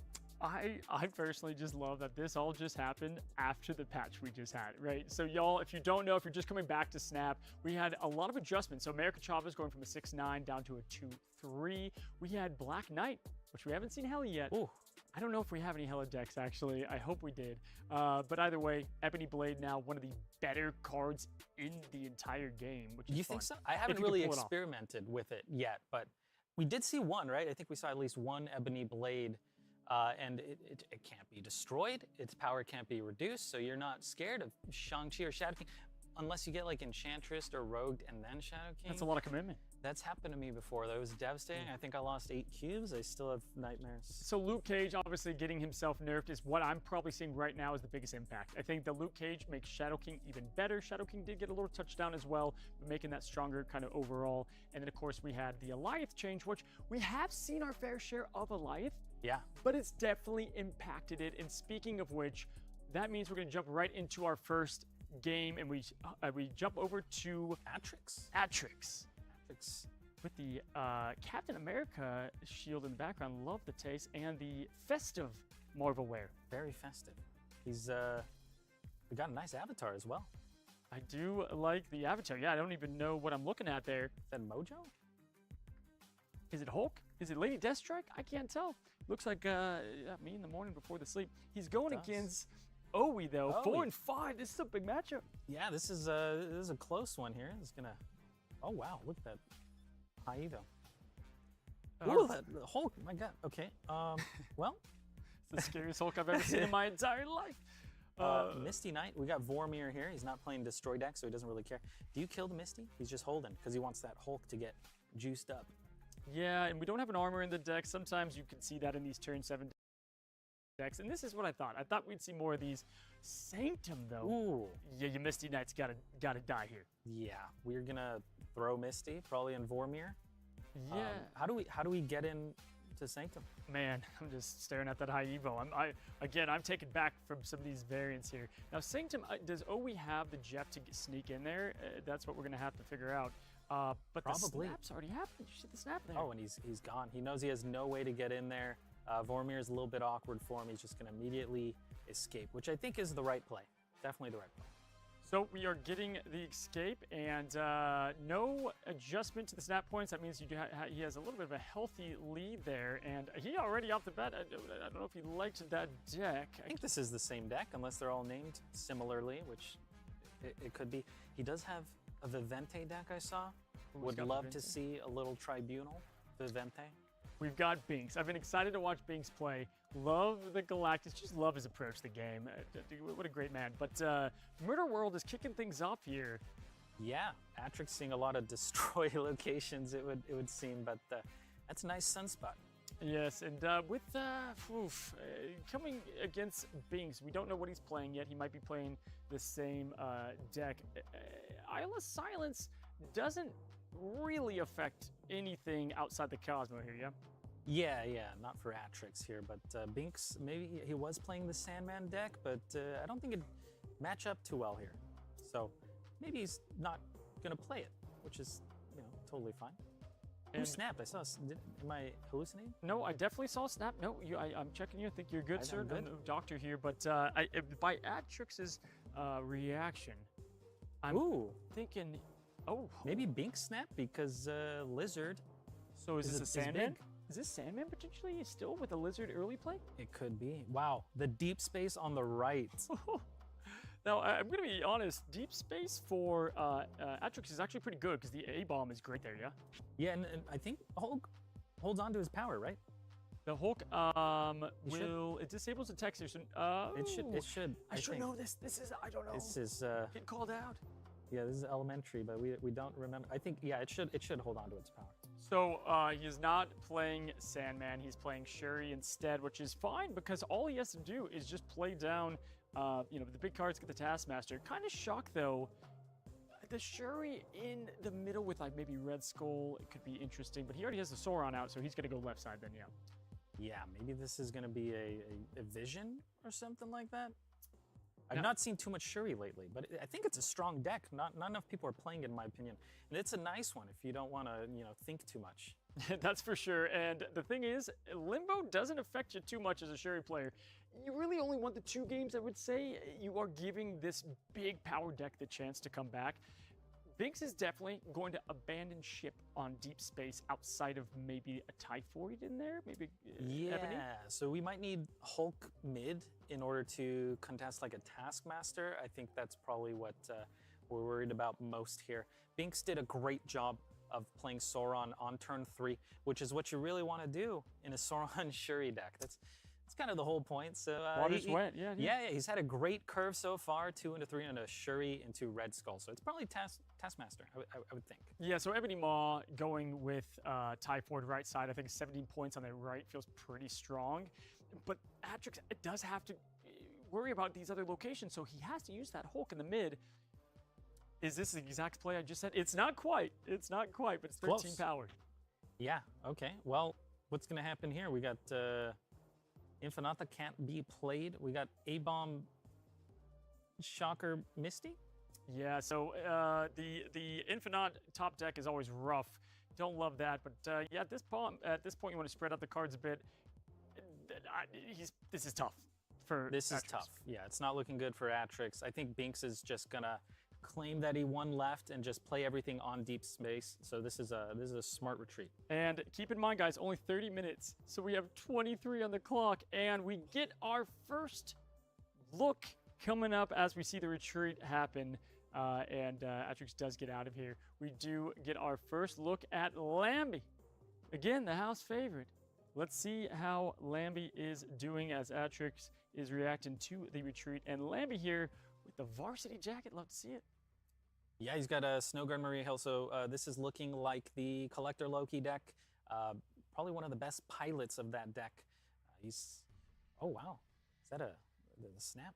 I personally just love that this all just happened after the patch we just had, right? So y'all, if you don't know, if you're just coming back to Snap, we had a lot of adjustments. So America Chavez going from a 6-9 down to a 2-3. We had Black Knight, which we haven't seen Heli yet. Ooh. I don't know if we have any Hela decks, actually. I hope we did. But either way, Ebony Blade now one of the better cards in the entire game, which is You fun. think so? I haven't really experimented with it yet, but we did see one, right? I think we saw at least one Ebony Blade, and it can't be destroyed. Its power can't be reduced, so you're not scared of Shang-Chi or Shadow King, unless you get like Enchantress or Rogued and then Shadow King. That's a lot of commitment. That's happened to me before, though. It was devastating. I think I lost 8 cubes. I still have nightmares. So Luke Cage obviously getting himself nerfed is what I'm probably seeing right now as the biggest impact. I think the Luke Cage makes Shadow King even better. Shadow King did get a little touchdown as well, making that stronger kind of overall. And then of course we had the Alliath change, which we have seen our fair share of Alliath, Yeah. but it's definitely impacted it. And speaking of which, that means we're going to jump right into our first game, and we jump over to Atrix. Atrix. Atrix. With the Captain America shield in the background. Love the taste. And the festive Marvel wear. Very festive. He's we got a nice avatar as well. I do like the avatar. Yeah, I don't even know what I'm looking at there. Is that Mojo? Is it Hulk? Is it Lady Deathstrike? I can't tell. Looks like me in the morning before the sleep. He's going against Owie though. Owie. 4 and 5. This is a big matchup. Yeah, this is a close one here. It's gonna. Oh wow, look at that high evo. Ooh, that Hulk. My God. Okay. Well, It's the scariest Hulk I've ever seen in my entire life. Misty Knight. We got Vormir here. He's not playing Destroy deck, so he doesn't really care. Do you kill the Misty? He's just holding because he wants that Hulk to get juiced up. Yeah, and we don't have an armor in the deck. Sometimes you can see that in these turn 7 decks. And this is what I thought. I thought we'd see more of these. Sanctum, though. Ooh. Yeah, your Misty Knight's gotta die here. Yeah, we're gonna throw Misty probably in Vormir. Yeah. How do we get in to Sanctum? Man, I'm just staring at that high evo. I'm taken back from some of these variants here. Now, Sanctum, does Owie have the Jeff to sneak in there? That's what we're gonna have to figure out. But Probably. the snap's already happened. You see the snap there? Oh, and he's gone. He knows he has no way to get in there. Vormir is a little bit awkward for him. He's just gonna immediately escape, which I think is the right play. Definitely the right play. So we are getting the escape, and no adjustment to the snap points. That means he has a little bit of a healthy lead there, and he already off the bat. I don't know if he liked that deck. I think this is the same deck, unless they're all named similarly, which it could be. He does have a Vivente deck I saw. Would got love to Vivente? see a little Tribunal Vivente. We've got Binks. I've been excited to watch Binks play. Love the Galactus. Just love his approach to the game. What a great man. But Murder World is kicking things off here. Yeah, Atrix seeing a lot of destroy locations, it would seem, but that's a nice sunspot. Yes, and with coming against Binks, we don't know what he's playing yet. He might be playing the same deck. Isla's Silence doesn't really affect anything outside the Cosmo here, yeah? Yeah, not for Atrix here, but Binks, maybe he was playing the Sandman deck, but I don't think it'd match up too well here. So maybe he's not gonna play it, which is, totally fine. Who snapped? I saw. Am I hallucinating? No, I definitely saw a snap. No, I'm checking you. I think you're good, sir. I'm good. I'm the doctor here, but by Atrix's reaction, I'm thinking, Maybe Binks snapped because Lizard. So is this a is Sandman? big. Is this Sandman potentially still with a Lizard early play? It could be. Wow, the deep space on the right. Now, I'm going to be honest, deep space for Atrix is actually pretty good because the A-bomb is great there, yeah? Yeah, and I think Hulk holds on to his power, right? The Hulk it disables the text here. So, It should. I should think. know this. This is, I don't know. This is Get called out. yeah, this is elementary, but we don't remember. I think it should hold on to its power. So he is not playing Sandman. He's playing Shuri instead, which is fine because all he has to do is just play down, the big cards, get the Taskmaster. Kind of shocked though. The Shuri in the middle with like maybe Red Skull, it could be interesting, but he already has the Sauron out, so he's gonna go left side then, yeah. Yeah, maybe this is gonna be a vision or something like that. I've not seen too much Shuri lately, but I think it's a strong deck. Not enough people are playing it, in my opinion. And it's a nice one if you don't want to, think too much. That's for sure. And the thing is, Limbo doesn't affect you too much as a Shuri player. You really only want the 2 games, I would say. You are giving this big power deck the chance to come back. Binks is definitely going to abandon ship on deep space outside of maybe a Typhoid in there, maybe Ebony. So we might need Hulk mid in order to contest like a Taskmaster. I think that's probably what we're worried about most here. Binks did a great job of playing Sauron on turn 3, which is what you really want to do in a Sauron Shuri deck. That's kind of the whole point. So Water's wet, yeah. yeah, he's had a great curve so far, 2 into 3 and a Shuri into Red Skull. So it's probably Taskmaster, I would think. Yeah, so Ebony Maw going with Ty Ford right side, I think 17 points on the right feels pretty strong. But Atrix does have to worry about these other locations, so he has to use that Hulk in the mid. Is this the exact play I just said? It's not quite. It's not quite, but it's 13 Close. power. Yeah, okay. Well, what's going to happen here? We got Infinata can't be played. We got A-Bomb, Shocker, Misty. Yeah, so the Infinite top deck is always rough. Don't love that, but yeah, at this point you want to spread out the cards a bit. This is tough for This is Atrix. tough. Yeah, it's not looking good for Atrix. I think Binks is just gonna claim that he won left and just play everything on deep space. So this is a smart retreat. And keep in mind, guys, only 30 minutes, so we have 23 on the clock, and we get our first look coming up as we see the retreat happen. And Atrix does get out of here. We do get our first look at Lambi. Again, the house favorite. Let's see how Lambi is doing as Atrix is reacting to the retreat. And Lambi here with the varsity jacket. Love to see it. Yeah, he's got a Snowguard Maria Hill. So this is looking like the Collector Loki deck. Probably one of the best pilots of that deck. Oh wow, is that the snap?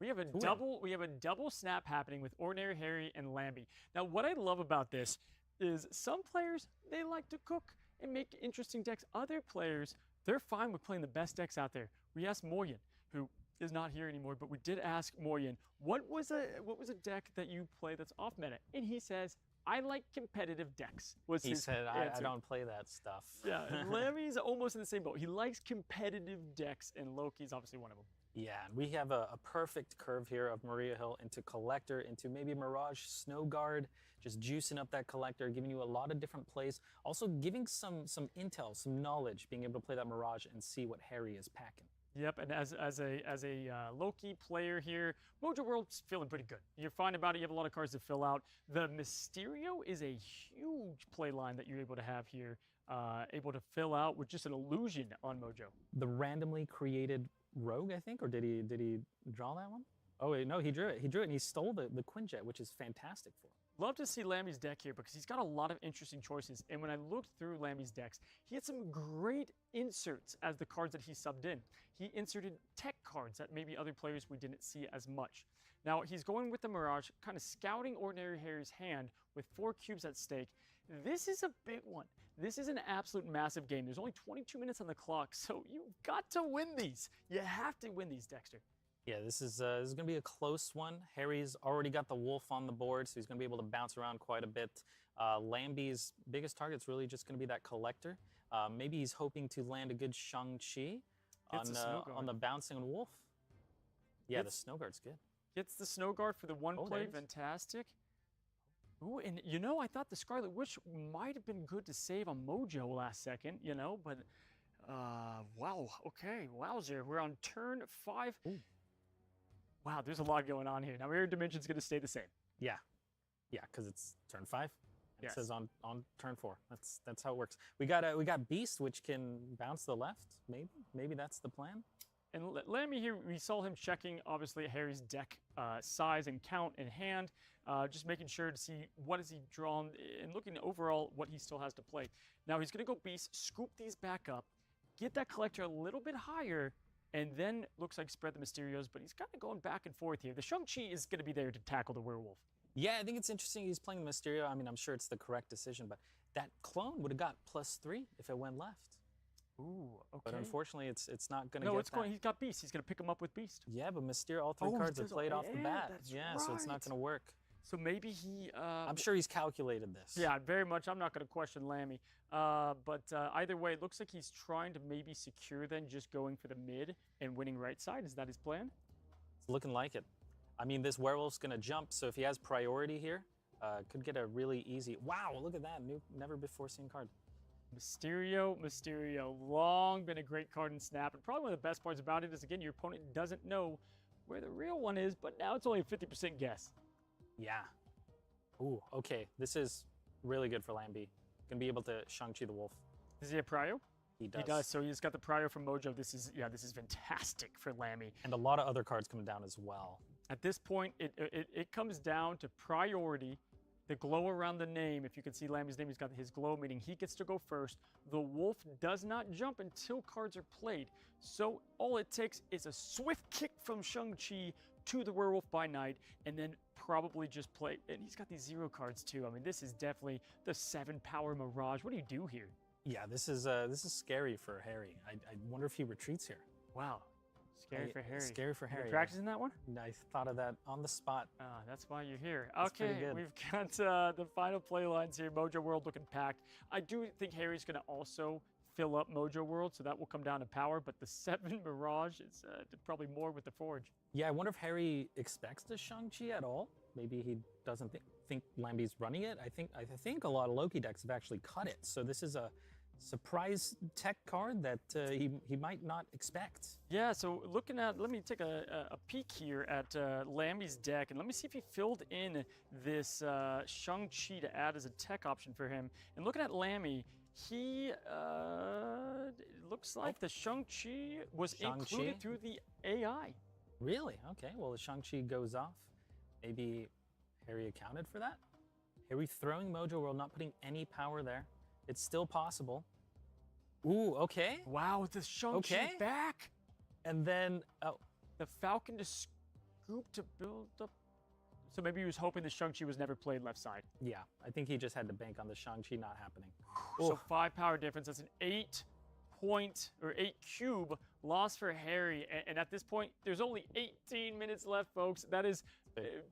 We have a double snap happening with Ordinary Harry and Lambi. Now, what I love about this is some players, they like to cook and make interesting decks. Other players, they're fine with playing the best decks out there. We asked Moyen, who is not here anymore, but we did ask Moyen, what was a deck that you play that's off meta? And he says, I like competitive decks. He said, I don't play that stuff. Yeah, and Lambi's almost in the same boat. He likes competitive decks, and Loki's obviously one of them. Yeah, and we have a perfect curve here of Maria Hill into Collector, into maybe Mirage Snowguard, just juicing up that Collector, giving you a lot of different plays. Also giving some intel, some knowledge, being able to play that Mirage and see what Harry is packing. Yep, and as a Loki player here, Mojo World's feeling pretty good. You're fine about it. You have a lot of cards to fill out. The Mysterio is a huge play line that you're able to have here, able to fill out with just an illusion on Mojo. The randomly created Rogue, I think, or did he draw that one? Oh wait, no, he drew it. He drew it, and he stole the Quinjet, which is fantastic for him. Love to see Lambi's deck here because he's got a lot of interesting choices. And when I looked through Lambi's decks, he had some great inserts as the cards that he subbed in. He inserted tech cards that maybe other players we didn't see as much. Now, he's going with the Mirage, kind of scouting Ordinary Harry's hand with 4 cubes at stake. This is a big one. This is an absolute massive game. There's only 22 minutes on the clock, so you've got to win these. You have to win these, Dexter. Yeah, this is going to be a close one. Harry's already got the Wolf on the board, so he's going to be able to bounce around quite a bit. Lambi's biggest target's really just going to be that Collector. Maybe he's hoping to land a good Shang-Chi on the bouncing Wolf. Yeah, the Snowguard's good. Gets the Snowguard for the one play. Fantastic. Ooh, and you know, I thought the Scarlet Witch might have been good to save on Mojo last second, you know, but wow, okay, wowzer. We're on turn 5. Ooh. Wow, there's a lot going on here. Now, Mirror Dimension's going to stay the same. Yeah, because it's turn 5. It says on turn 4. That's how it works. We got Beast, which can bounce to the left. Maybe that's the plan. And Lambi here, we saw him checking, obviously, Harry's deck size and count in hand, just making sure to see what has he drawn and looking overall what he still has to play. Now, he's going to go Beast, scoop these back up, get that Collector a little bit higher, and then looks like spread the Mysterios, but he's kind of going back and forth here. The Shang-Chi is going to be there to tackle the Werewolf. Yeah, I think it's interesting he's playing the Mysterio. I mean, I'm sure it's the correct decision, but that clone would have got +3 if it went left. Ooh, okay. But unfortunately, it's not going to get No, it's that. going. He's got Beast. He's going to pick him up with Beast. Yeah, but Mysterio, all 3 cards are played off the bat. That's so it's not going to work. So maybe he... I'm sure he's calculated this. Yeah, very much. I'm not going to question Lambi. But either way, it looks like he's trying to maybe secure then just going for the mid and winning right side. Is that his plan? It's looking like it. I mean, this Werewolf's going to jump, so if he has priority here, could get a really easy... Wow, look at that. Never before seen card. Mysterio, long been a great card in Snap. And probably one of the best parts about it is, again, your opponent doesn't know where the real one is, but now it's only a 50% guess. Yeah. Ooh, okay. This is really good for Lambi. Gonna be able to Shang-Chi the Wolf. Is he a prio? He does. He does. So he's got the prior from Mojo. This is fantastic for Lambi. And a lot of other cards coming down as well. At this point, it comes down to priority. The glow around the name, if you can see Lambi's name, he's got his glow, meaning he gets to go first. The wolf does not jump until cards are played. So all it takes is a swift kick from Shang-Chi to the werewolf by night, and then probably just play. And he's got these 0 cards too. I mean, this is definitely the 7-power Mirage. What do you do here? Yeah, this is scary for Harry. I wonder if he retreats here. Wow. Scary for Harry. Scary for Harry. You practicing that one? I thought of that on the spot. That's why you're here. That's okay, pretty good. we've got the final play lines here. Mojo World looking packed. I do think Harry's going to also fill up Mojo World, so that will come down to power. But the 7 Mirage is probably more with the Forge. Yeah, I wonder if Harry expects the Shang-Chi at all. Maybe he doesn't think Lambi's running it. I think a lot of Loki decks have actually cut it. So this is a surprise tech card that he might not expect. Yeah, so let me take a peek here at Lambi's deck, and let me see if he filled in this Shang-Chi to add as a tech option for him. And looking at Lambi, he looks like the Shang-Chi was included through the AI. Really? Okay, well, the Shang-Chi goes off. Maybe Harry accounted for that? Harry throwing Mojo World, not putting any power there. It's still possible. Ooh, okay. Wow, the Shang-Chi back. And then, the Falcon to scoop to build up. So maybe he was hoping the Shang-Chi was never played left side. Yeah, I think he just had to bank on the Shang-Chi not happening. So 5 power difference. That's an 8 cube loss for Harry. And at this point, there's only 18 minutes left, folks. That is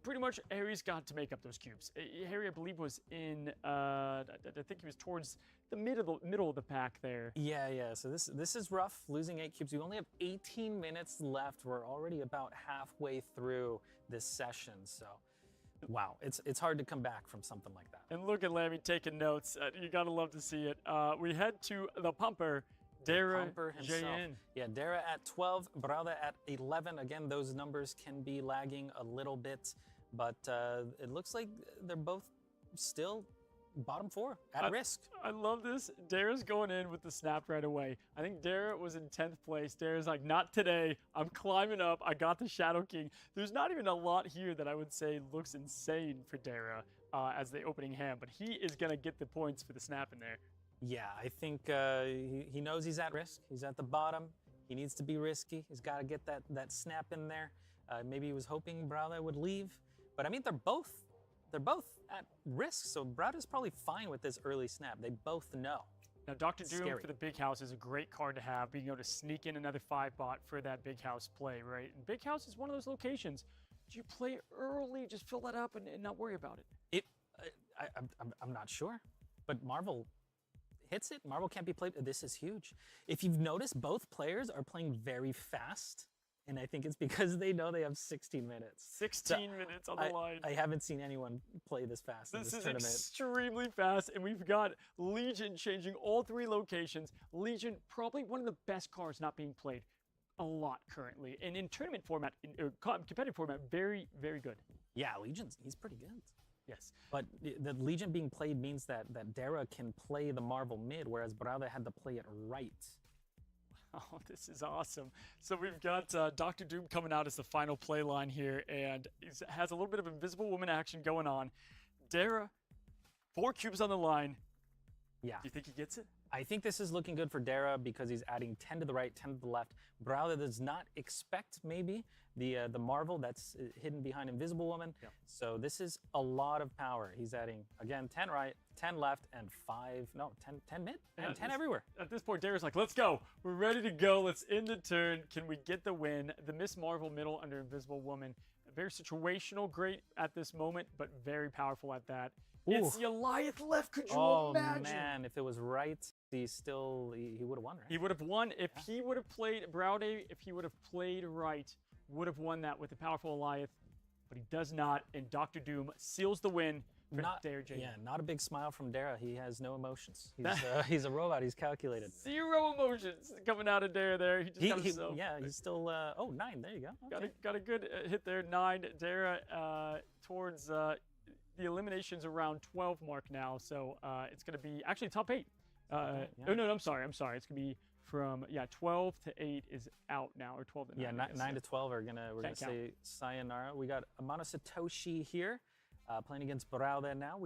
pretty much Harry's got to make up those cubes. Harry, I believe, was in, I think he was towards the middle of the pack there. Yeah. So this is rough, losing 8 cubes. We only have 18 minutes left. We're already about halfway through this session. So, wow, it's hard to come back from something like that. And look at Lambi taking notes. You gotta love to see it. We head to the pumper. Dara JN. Yeah, Dara at 12, Brauda at 11. Again, those numbers can be lagging a little bit, but it looks like they're both still bottom 4 at risk. I love this. Dara's going in with the snap right away. I think Dara was in 10th place. Dara's like, not today. I'm climbing up. I got the Shadow King. There's not even a lot here that I would say looks insane for Dara as the opening hand, but he is going to get the points for the snap in there. Yeah, I think he knows he's at risk. He's at the bottom. He needs to be risky. He's got to get that snap in there. Maybe he was hoping Brauda would leave, but I mean they're both at risk. So Brauda's probably fine with this early snap. They both know. Now, Dr. Doom for the Big House is a great card to have, being able to sneak in another 5-bot for that Big House play, right? And Big House is one of those locations. Do you play early, just fill that up and not worry about it? I'm not sure, but Marvel hits it. Marvel can't be played. This is huge. If you've noticed, both players are playing very fast, and I think it's because they know they have 16 minutes. 16 minutes on the line. I haven't seen anyone play this fast in this tournament. This is extremely fast, and we've got Legion changing all 3 locations. Legion, probably one of the best cards not being played a lot currently. And in tournament format, in competitive format, very, very good. Yeah, he's pretty good. Yes. But the Legion being played means that Dara can play the Marvel mid, whereas Brauda had to play it right. Oh, this is awesome. So we've got Dr. Doom coming out as the final play line here, and has a little bit of Invisible Woman action going on. Dara, 4 cubes on the line. Yeah. Do you think he gets it? I think this is looking good for Dara because he's adding 10 to the right, 10 to the left. Brauda does not expect maybe the Marvel that's hidden behind Invisible Woman. Yeah. So this is a lot of power. He's adding, again, 10 right, 10 left, and 10 mid, and 10 everywhere. At this point, Dara's like, let's go. We're ready to go. Let's end the turn. Can we get the win? The Miss Marvel middle under Invisible Woman. Very situational, great at this moment, but very powerful at that. Ooh. It's the Goliath left. Could you imagine? Oh, man. If it was right, he would have won, right? He would have won if he would have played Braude, if he would have played right, would have won that with the powerful Goliath, but he does not, and Dr. Doom seals the win for Dara J. Yeah, not a big smile from Dara. He has no emotions. He's a robot. He's calculated. 0 emotions coming out of Dara there. He just got himself. Yeah, he's still, 9. There you go. Okay. Got a good hit there. 9. Dara towards the eliminations around 12 mark now, so it's going to be actually top 8. Yeah. Oh no, I'm sorry. It's gonna be from 12 to 8 is out now, or 12 to 9. Yeah, I guess. 9 to 12 we're gonna Can't count. say sayonara. We got Amano Satoshi here, playing against Braude now.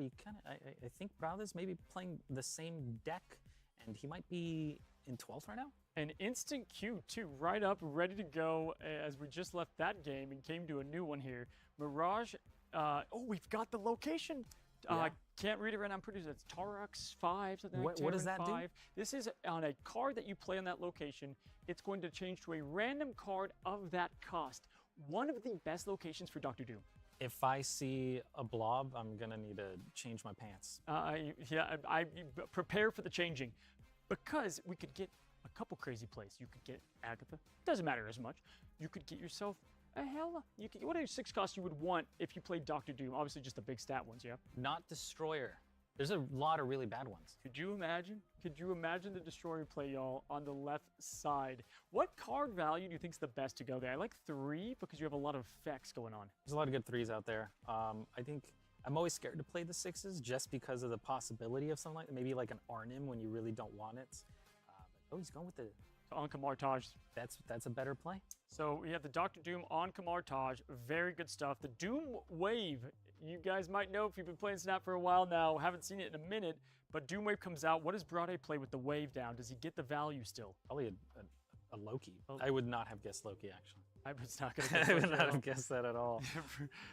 I think Braude's maybe playing the same deck, and he might be in 12th right now. An instant queue too, right up, ready to go as we just left that game and came to a new one here. Mirage, we've got the location. Yeah. Can't read it right now. I'm pretty sure it's Tarax 5, something like What does Terran that do? 5. This is on a card that you play on that location. It's going to change to a random card of that cost. One of the best locations for Dr. Doom. If I see a blob, I'm gonna need to change my pants. I prepare for the changing, because we could get a couple crazy plays. You could get Agatha. Doesn't matter as much. You could get yourself a Hela. You could. What are 6 costs you would want if you played Dr. Doom? Obviously, just the big stat ones, yeah. Not Destroyer. There's a lot of really bad ones. Could you imagine? Could you imagine the Destroyer play, y'all, on the left side? What card value do you think is the best to go there? I like 3 because you have a lot of effects going on. There's a lot of good 3s out there. I think I'm always scared to play the 6s just because of the possibility of something like maybe like an Arnim when you really don't want it. He's going with the On Kamartaj. That's a better play. So we have the Dr. Doom on Kamartaj. Very good stuff. The Doom Wave, you guys might know if you've been playing Snap for a while now. Haven't seen it in a minute, but Doom Wave comes out. What does Braude play with the wave down? Does he get the value still? Probably a Loki. Oh. I would not have guessed Loki, actually. I was not going to I would not have guessed that at all.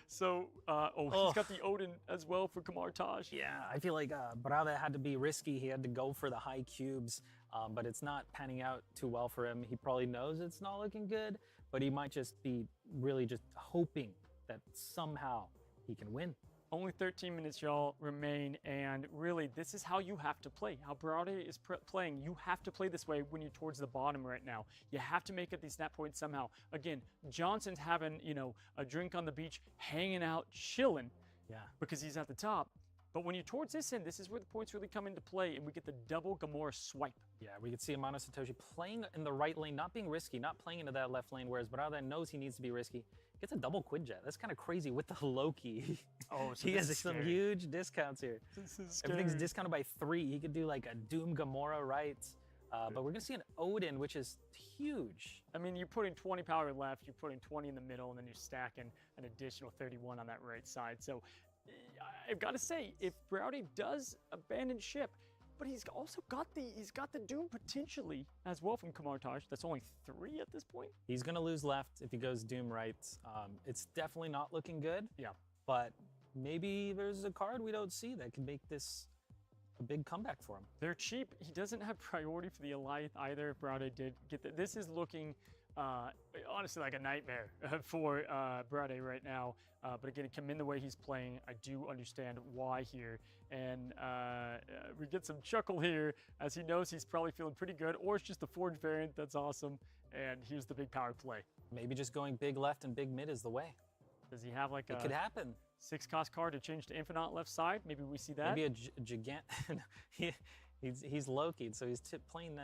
So, he's got the Odin as well for Kamartaj. Yeah, I feel like Braude had to be risky. He had to go for the high cubes, but it's not panning out too well for him. He probably knows it's not looking good, but he might just be really just hoping that somehow he can win. Only 13 minutes, y'all, remain, and really, this is how you have to play. How Braude is playing, you have to play this way when you're towards the bottom right now. You have to make it these snap points somehow. Again, Johnson's having, a drink on the beach, hanging out, chilling, because he's at the top. But when you're towards this end, this is where the points really come into play, and we get the double Gamora swipe. Yeah, we can see Amano Satoshi playing in the right lane, not being risky, not playing into that left lane, whereas Braude knows he needs to be risky. Gets a double quid jet. That's kind of crazy with the Loki. Oh, so he this has is some scary. huge discounts here. This is scary. Everything's discounted by 3. He could do like a Doom Gamora, right? But we're gonna see an Odin, which is huge. I mean, you're putting 20 power left, you're putting 20 in the middle, and then you're stacking an additional 31 on that right side. So I've got to say, if Braude does abandon ship, but he's also got the Doom potentially as well from Kamartaj. That's only 3 at this point. He's gonna lose left if he goes Doom right. It's definitely not looking good. Yeah. But maybe there's a card we don't see that can make this a big comeback for him. They're cheap. He doesn't have priority for the Elite either. If Braude did get that. This is looking honestly like a nightmare for Braude right now. But again, come in the way he's playing, I do understand why here. And we get some chuckle here as he knows he's probably feeling pretty good, or it's just the Forge variant. That's awesome. And here's the big power play. Maybe just going big left and big mid is the way. Does he have like It could happen. 6 cost card to change to Infinite left side? Maybe we see that. Maybe a gigant. He's Loki, so he's playing.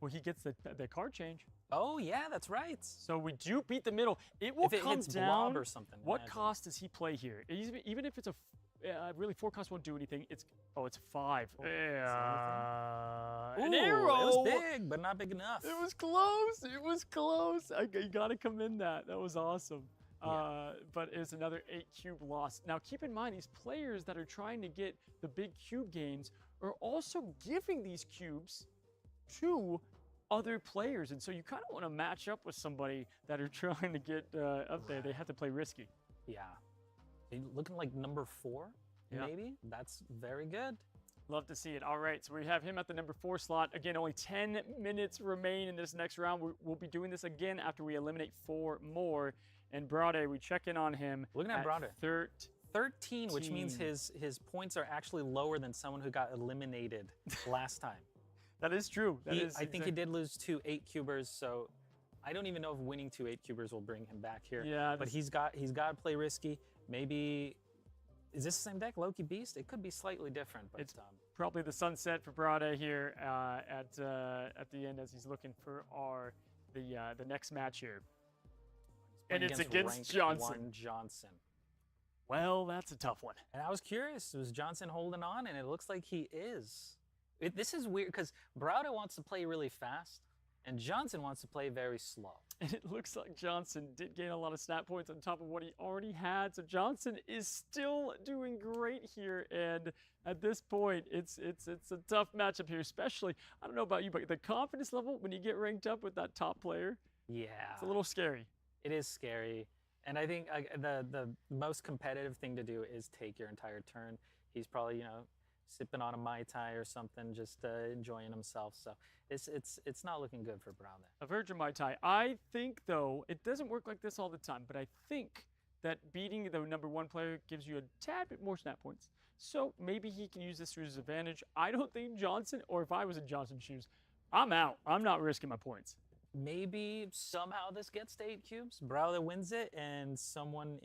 Well, he gets the card change. Oh yeah, that's right. So we do beat the middle. It will If it come hits down. blob or something. What imagine. cost does he play here? Even if it's a really 4 cost won't do anything. It's 5. Ooh, An It arrow. was big, but not big enough. It was close. It was close. You got to come in that. That was awesome. But it was another 8 cube loss. Now keep in mind, these players that are trying to get the big cube gains are also giving these cubes to other players. And so you kind of want to match up with somebody that are trying to get up there. They have to play risky. Yeah. Looking like number 4, Yeah. maybe. That's very good. Love to see it. All right, so we have him at the number 4 slot. Again, only 10 minutes remain in this next round. We'll be doing this again after we eliminate 4 more. And Braude, we check in on him. Looking at Braude. 13, which means 13. his points are actually lower than someone who got eliminated last time. That is true. I think he did lose 2 8-cubers, so I don't even know if winning 2 8-cubers will bring him back here. Yeah, but he's got to play risky. Maybe is this the same deck, Loki Beast? It could be slightly different, but It's probably the sunset for Braude here at the end as he's looking for the next match here. And it's against rank Johnson. 1 Johnson. Well, that's a tough one. And I was curious, was Johnson holding on? And it looks like he is. This is weird because Browder wants to play really fast, and Johnson wants to play very slow. And it looks like Johnson did gain a lot of snap points on top of what he already had. So Johnson is still doing great here. And at this point, it's a tough matchup here, especially, I don't know about you, but the confidence level when you get ranked up with that top player, Yeah. it's a little scary. It is scary. And I think the most competitive thing to do is take your entire turn. He's probably, sipping on a Mai Tai or something, just enjoying himself. So it's not looking good for Brown there. A Virgin Mai Tai. I think, though, it doesn't work like this all the time, but I think that beating the #1 player gives you a tad bit more snap points. So maybe he can use this to his advantage. I don't think Johnson, or if I was in Johnson's shoes, I'm out. I'm not risking my points. Maybe somehow this gets to 8 cubes. Browder wins it, and someone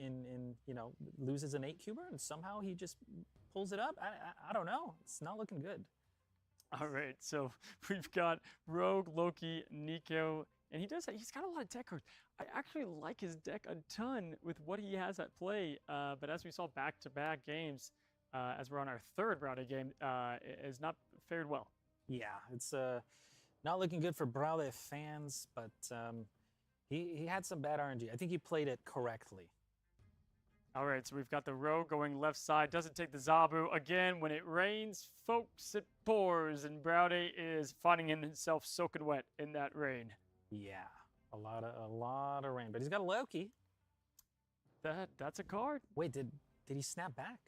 loses an 8 cuber, and somehow he just pulls it up. I don't know. It's not looking good. All right, so we've got Rogue, Loki, Nico, and he's got a lot of deck cards. I actually like his deck a ton with what he has at play, but as we saw back-to-back games, as we're on our third Browder game, it has not fared well. Yeah, it's not looking good for Browder fans, but he had some bad RNG. I think he played it correctly. All right, so we've got the Rogue going left side. Doesn't take the Zabu. Again, when it rains, folks, it pours. And Browder is finding himself soaking wet in that rain. Yeah, a lot of rain. But he's got a Loki. That's a card. Wait, did he snap back?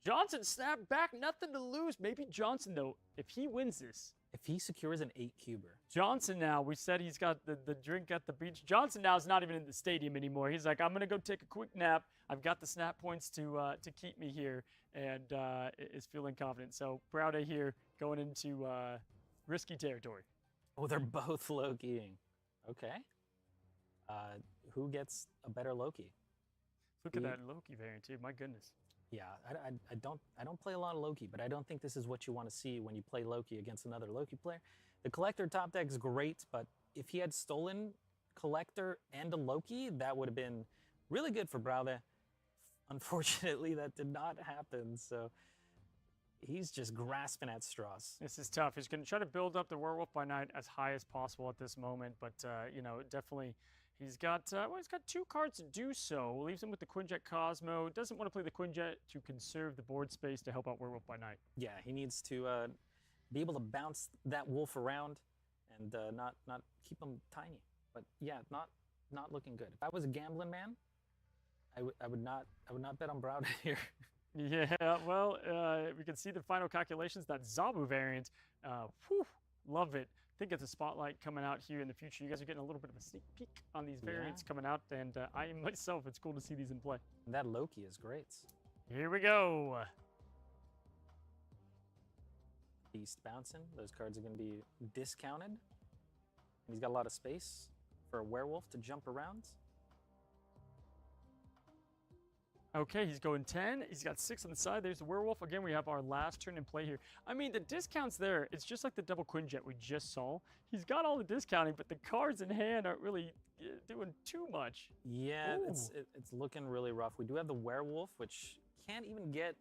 Johnson snapped back. Nothing to lose. Maybe Johnson, though, if he wins this. If he secures an 8 cuber. Johnson now, we said he's got the drink at the beach. Johnson now is not even in the stadium anymore. He's like, I'm going to go take a quick nap. I've got the snap points to keep me here, and is feeling confident. So Browder here going into risky territory. Oh, they're both Lokiing. Okay. Who gets a better Loki? Look at that Loki variant, too. My goodness. Yeah, I don't play a lot of Loki, but I don't think this is what you want to see when you play Loki against another Loki player. The Collector top deck is great, but if he had stolen Collector and a Loki, that would have been really good for Browder. Unfortunately, that did not happen, so he's just grasping at straws. This is tough. He's going to try to build up the Werewolf by Night as high as possible at this moment, but, definitely... He's got 2 cards to do so. Leaves him with the Quinjet Cosmo. Doesn't want to play the Quinjet to conserve the board space to help out Werewolf by Night. Yeah, he needs to be able to bounce that wolf around and not keep him tiny. But yeah, not looking good. If I was a gambling man, I would not bet on Browder here. Yeah, well, we can see the final calculations. That Zabu variant, love it. I think it's a spotlight coming out here in the future. You guys are getting a little bit of a sneak peek on these variants coming out, and I myself, it's cool to see these in play. And that Loki is great. Here we go. Beast bouncing. Those cards are going to be discounted. And he's got a lot of space for a werewolf to jump around. Okay, he's going 10. He's got 6 on the side. There's the Werewolf. Again, we have our last turn in play here. I mean, the discounts there, it's just like the double Quinjet we just saw. He's got all the discounting, but the cards in hand aren't really doing too much. Yeah, it's looking really rough. We do have the Werewolf, which can't even get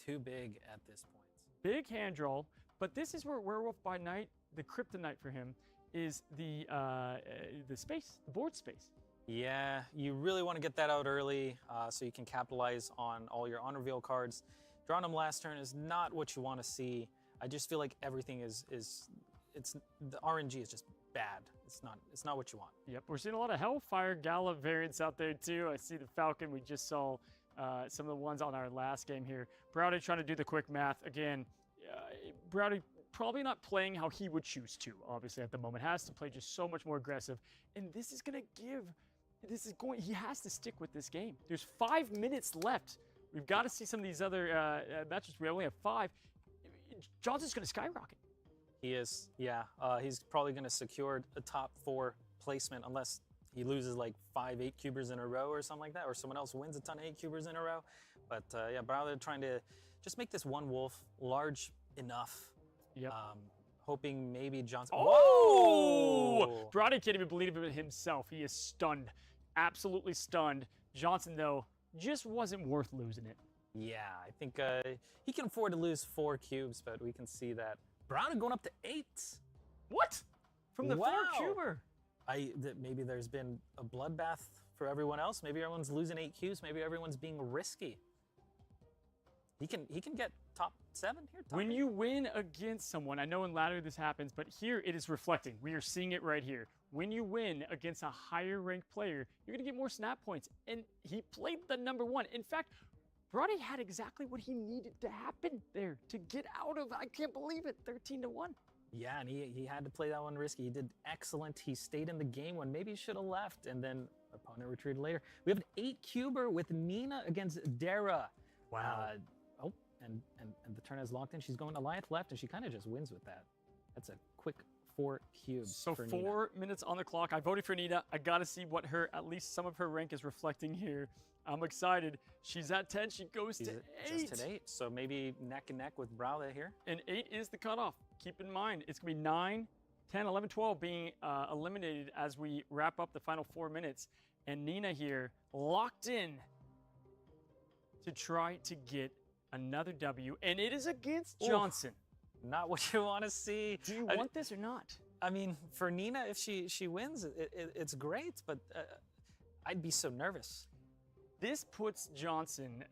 too big at this point. Big hand draw, but this is where Werewolf by Night, the kryptonite for him, is the space, the board space. Yeah, you really want to get that out early so you can capitalize on all your on-reveal cards. Drawing them last turn is not what you want to see. I just feel like everything the RNG is just bad. It's not what you want. Yep, we're seeing a lot of Hellfire Gala variants out there too. I see the Falcon. We just saw some of the ones on our last game here. Browder trying to do the quick math. Again, Browder probably not playing how he would choose to, obviously, at the moment. Has to play just so much more aggressive. And this is going to give... he has to stick with this game. There's 5 minutes left. We've got to see some of these other matches. We only have 5. Johnson's going to skyrocket. He is, yeah. He's probably going to secure a top 4 placement unless he loses like 5 8-cubers in a row or something like that, or someone else wins a ton of 8-cubers in a row. But yeah, Browder trying to just make this one wolf large enough. Yep. Hoping maybe Johnson... Oh! Browder can't even believe it himself. He is stunned. Absolutely stunned. Johnson, though, just wasn't worth losing it. Yeah, I think he can afford to lose 4 cubes, but we can see that Brown going up to 8. What? From the Wow. 4-cuber. Maybe there's been a bloodbath for everyone else. Maybe everyone's losing 8 cubes. Maybe everyone's being risky. He can get top 7 here. Top When 8. you win against someone, I know in ladder this happens, but here it is reflecting. We are seeing it right here. When you win against a higher ranked player, you're going to get more snap points. And he played the number 1. In fact, Brody had exactly what he needed to happen there to get out of, I can't believe it, 13-1. Yeah, and he had to play that one risky. He did excellent. He stayed in the game when maybe he should have left, and then opponent retreated later. We have an 8-cuber with Nina against Dara. Wow. And the turn is locked in. She's going Alliance left, and she kind of just wins with that. That's a quick 4 cubes. So for 4 minutes on the clock. I voted for Nina. I got to see what at least some of her rank is reflecting here. I'm excited. She's at 10. She goes to 8. Just at 8. So maybe neck and neck with Browda here. And 8 is the cutoff. Keep in mind, it's going to be 9, 10, 11, 12 being eliminated as we wrap up the final 4 minutes. And Nina here locked in to try to get another W. And it is against Johnson. Not what you want to see. Do you want this or not? I mean, for Nina, if she wins, it's great, but I'd be so nervous. This puts Johnson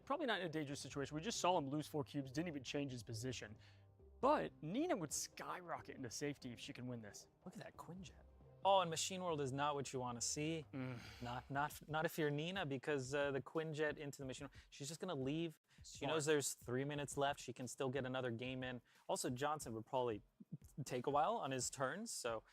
probably not in a dangerous situation. We just saw him lose 4 cubes, didn't even change his position. But Nina would skyrocket into safety if she can win this. Look at that Quinjet. Oh, and Machine World is not what you want to see. Not if you're Nina, because the Quinjet into the Machine World, she's just going to leave. She knows there's 3 minutes left. She can still get another game in. Also, Johnson would probably take a while on his turns, so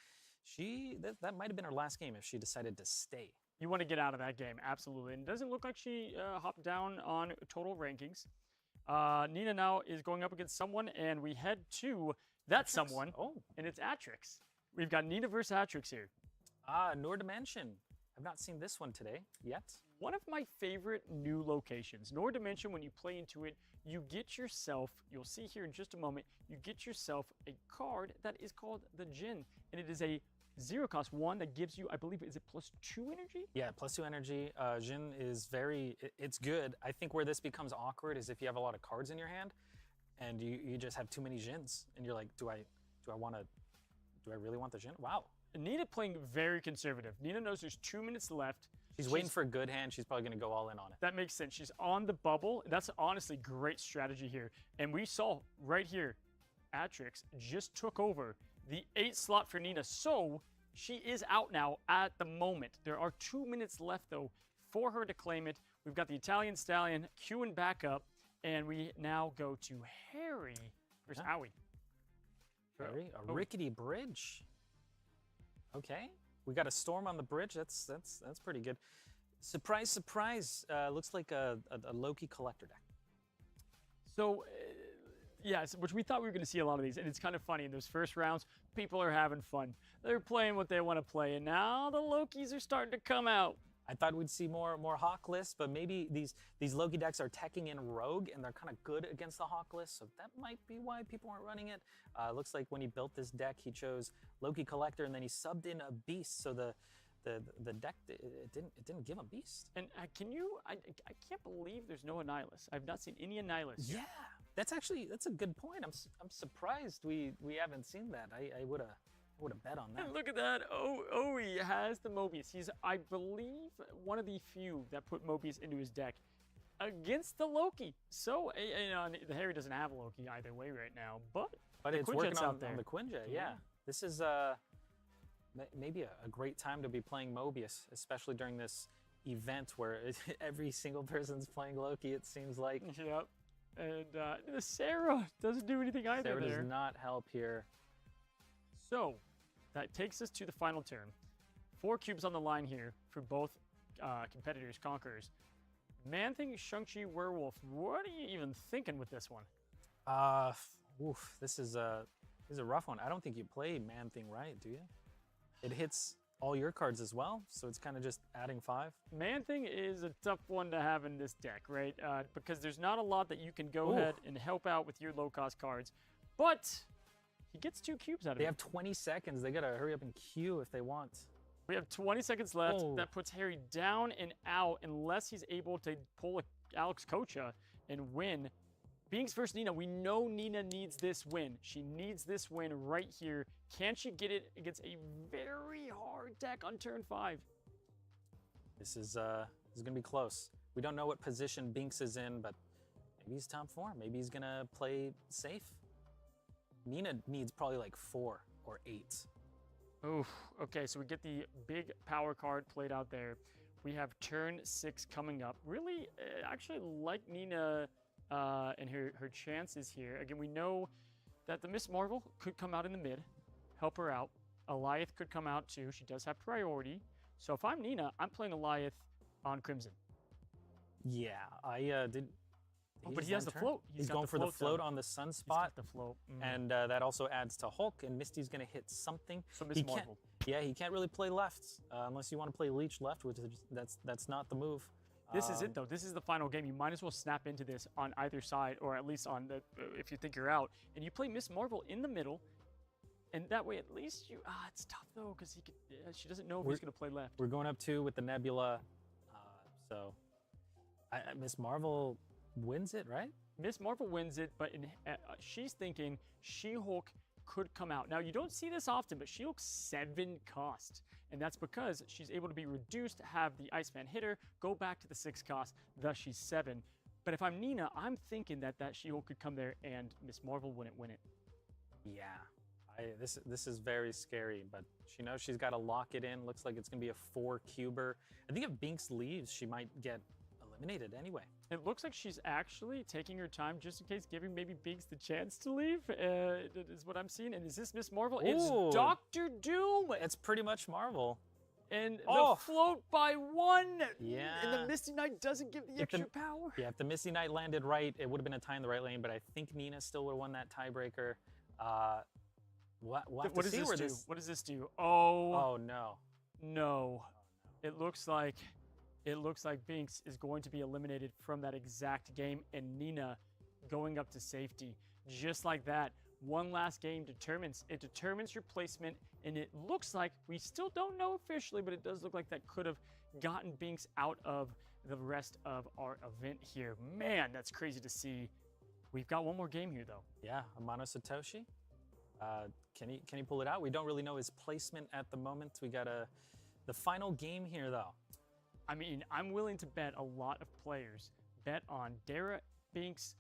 that might have been her last game if she decided to stay. You want to get out of that game, absolutely. And it doesn't look like she hopped down on total rankings. Nina now is going up against someone, and we head to that Atrix. someone, and it's Atrix. We've got Nina versus Atrix here. Nor Dimension. I've not seen this one today yet. One of my favorite new locations. Nor Dimension, when you play into it, you get yourself, you'll see here in just a moment, you get yourself a card that is called the Jin, and it is a 0 cost 1 that gives you, I believe, is it +2 energy? Yeah, +2 energy. Jin is it's good. I think where this becomes awkward is if you have a lot of cards in your hand and you just have too many Jins and you're like, do I really want the Jin? Wow. Nina playing very conservative. Nina knows there's 2 minutes left. She's waiting for a good hand. She's probably going to go all in on it. That makes sense. She's on the bubble. That's honestly great strategy here. And we saw right here, Atrix just took over the 8 slot for Nina. So she is out now at the moment. There are 2 minutes left, though, for her to claim it. We've got the Italian Stallion queuing back up. And we now go to Harry versus Owie. Harry, a rickety bridge. Okay. We got a storm on the bridge. That's pretty good. Surprise, surprise. Looks like a Loki collector deck. So, yes, which we thought we were going to see a lot of these. And it's kind of funny. In those first rounds, people are having fun. They're playing what they want to play. And now the Lokis are starting to come out. I thought we'd see more Hawk lists, but maybe these Loki decks are teching in Rogue, and they're kind of good against the Hawk list, so that might be why people aren't running it. Looks like when he built this deck, he chose Loki Collector, and then he subbed in a Beast, so the deck it didn't give him Beast. And I can't believe there's no Annihilus. I've not seen any Annihilus. Yeah, that's a good point. I'm surprised we haven't seen that. I would have bet on that. And look at that. Owie has the Mobius. He's, I believe, one of the few that put Mobius into his deck against the Loki. So, the Harry doesn't have a Loki either way right now, but it's Quinjet's working out there. on the Quinjet, yeah. This is maybe a great time to be playing Mobius, especially during this event where every single person's playing Loki, it seems like. Yep. And the Sarah doesn't do anything either Sarah there. does not help here. So, that takes us to the final turn. 4 cubes on the line here for both competitors, Conquerors. Man-Thing, Shang-Chi, Werewolf. What are you even thinking with this one? This is a rough one. I don't think you play Man-Thing right, do you? It hits all your cards as well, so it's kind of just adding 5. Man-Thing is a tough one to have in this deck, right? Because there's not a lot that you can go ahead and help out with your low-cost cards. But he gets 2 cubes out of it. They have 20 seconds. They got to hurry up and queue if they want. We have 20 seconds left. That puts Harry down and out unless he's able to pull a Alex Kocha and win Binks versus Nina. We know Nina needs this win. She needs this win right here. Can she get it against a very hard deck on turn 5? This is gonna be close. We don't know what position Binks is in, but maybe he's top 4. Maybe he's gonna play safe. Nina needs probably like 4 or 8. Oof. Okay, so we get the big power card played out there. We have turn 6 coming up. Really, actually like Nina and her chances here. Again, we know that the Miss Marvel could come out in the mid, help her out. Eliath could come out too. She does have priority. So if I'm Nina, I'm playing Eliath on Crimson. Yeah, I did. Oh, but he has the float. He's got going for the float down. on the sunspot. He's got the float. And that also adds to Hulk, and Misty's going to hit something. So Miss Marvel. Yeah, he can't really play left unless you want to play Leech left, which is that's not the move. This is it, though. This is the final game. You might as well snap into this on either side, or at least on the if you think you're out. And you play Miss Marvel in the middle, and that way at least you... it's tough, though, because she doesn't know if he's going to play left. We're going up 2 with the Nebula, so Miss Marvel wins it, right? Miss Marvel wins it, but she's thinking She-Hulk could come out. Now, you don't see this often, but She-Hulk's 7 cost. And that's because she's able to be reduced, have the Iceman hit her, go back to the 6 cost, thus she's 7. But if I'm Nina, I'm thinking that She-Hulk could come there and Miss Marvel wouldn't win it. Yeah, this is very scary, but she knows she's got to lock it in. Looks like it's going to be a 4-cuber. I think if Binks leaves, she might get eliminated anyway. It looks like she's actually taking her time just in case, giving maybe Binks the chance to leave, is what I'm seeing. And is this Miss Marvel? Ooh. It's Dr. Doom! It's pretty much Marvel. And the float by 1! Yeah. And the Misty Knight doesn't give the extra power. Yeah, if the Misty Knight landed right, it would have been a tie in the right lane, but I think Nina still would have won that tiebreaker. What does this do? Oh no. No. It looks like Binks is going to be eliminated from that exact game, and Nina going up to safety. Just like that. One last game determines your placement, and it looks like, we still don't know officially, but it does look like that could have gotten Binks out of the rest of our event here. Man, that's crazy to see. We've got one more game here, though. Yeah, Amano Satoshi. Can he pull it out? We don't really know his placement at the moment. We got the final game here, though. I mean, I'm willing to bet a lot of players bet on Dara, Binks,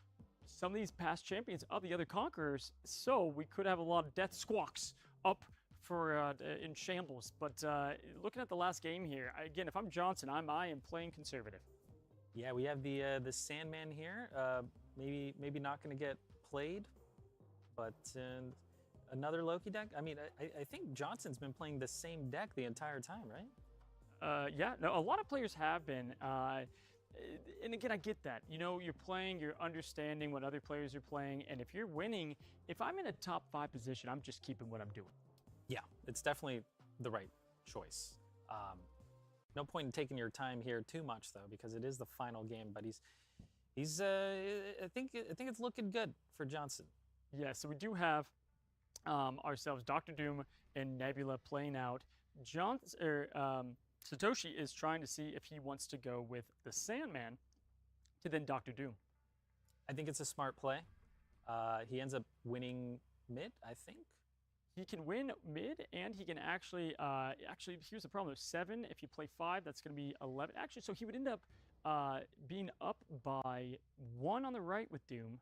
some of these past champions of the other Conquerors, so we could have a lot of death squawks up for in shambles. But looking at the last game here, again, if I'm Johnson, I am playing conservative. Yeah, we have the Sandman here. Maybe not going to get played, but another Loki deck. I mean, I think Johnson's been playing the same deck the entire time, right? Yeah, no, a lot of players have been. And again, I get that. You know, you're playing, you're understanding what other players are playing, and if you're winning, if I'm in a top 5 position, I'm just keeping what I'm doing. Yeah, it's definitely the right choice. No point in taking your time here too much, though, because it is the final game. But he's I think it's looking good for Johnson. Yeah, so we do have ourselves Dr. Doom and Nebula playing out. Satoshi is trying to see if he wants to go with the Sandman to then Dr. Doom. I think it's a smart play. He ends up winning mid, I think. He can win mid, and he can actually, here's the problem. 7, if you play 5, that's going to be 11. Actually, so he would end up being up by 1 on the right with Doom,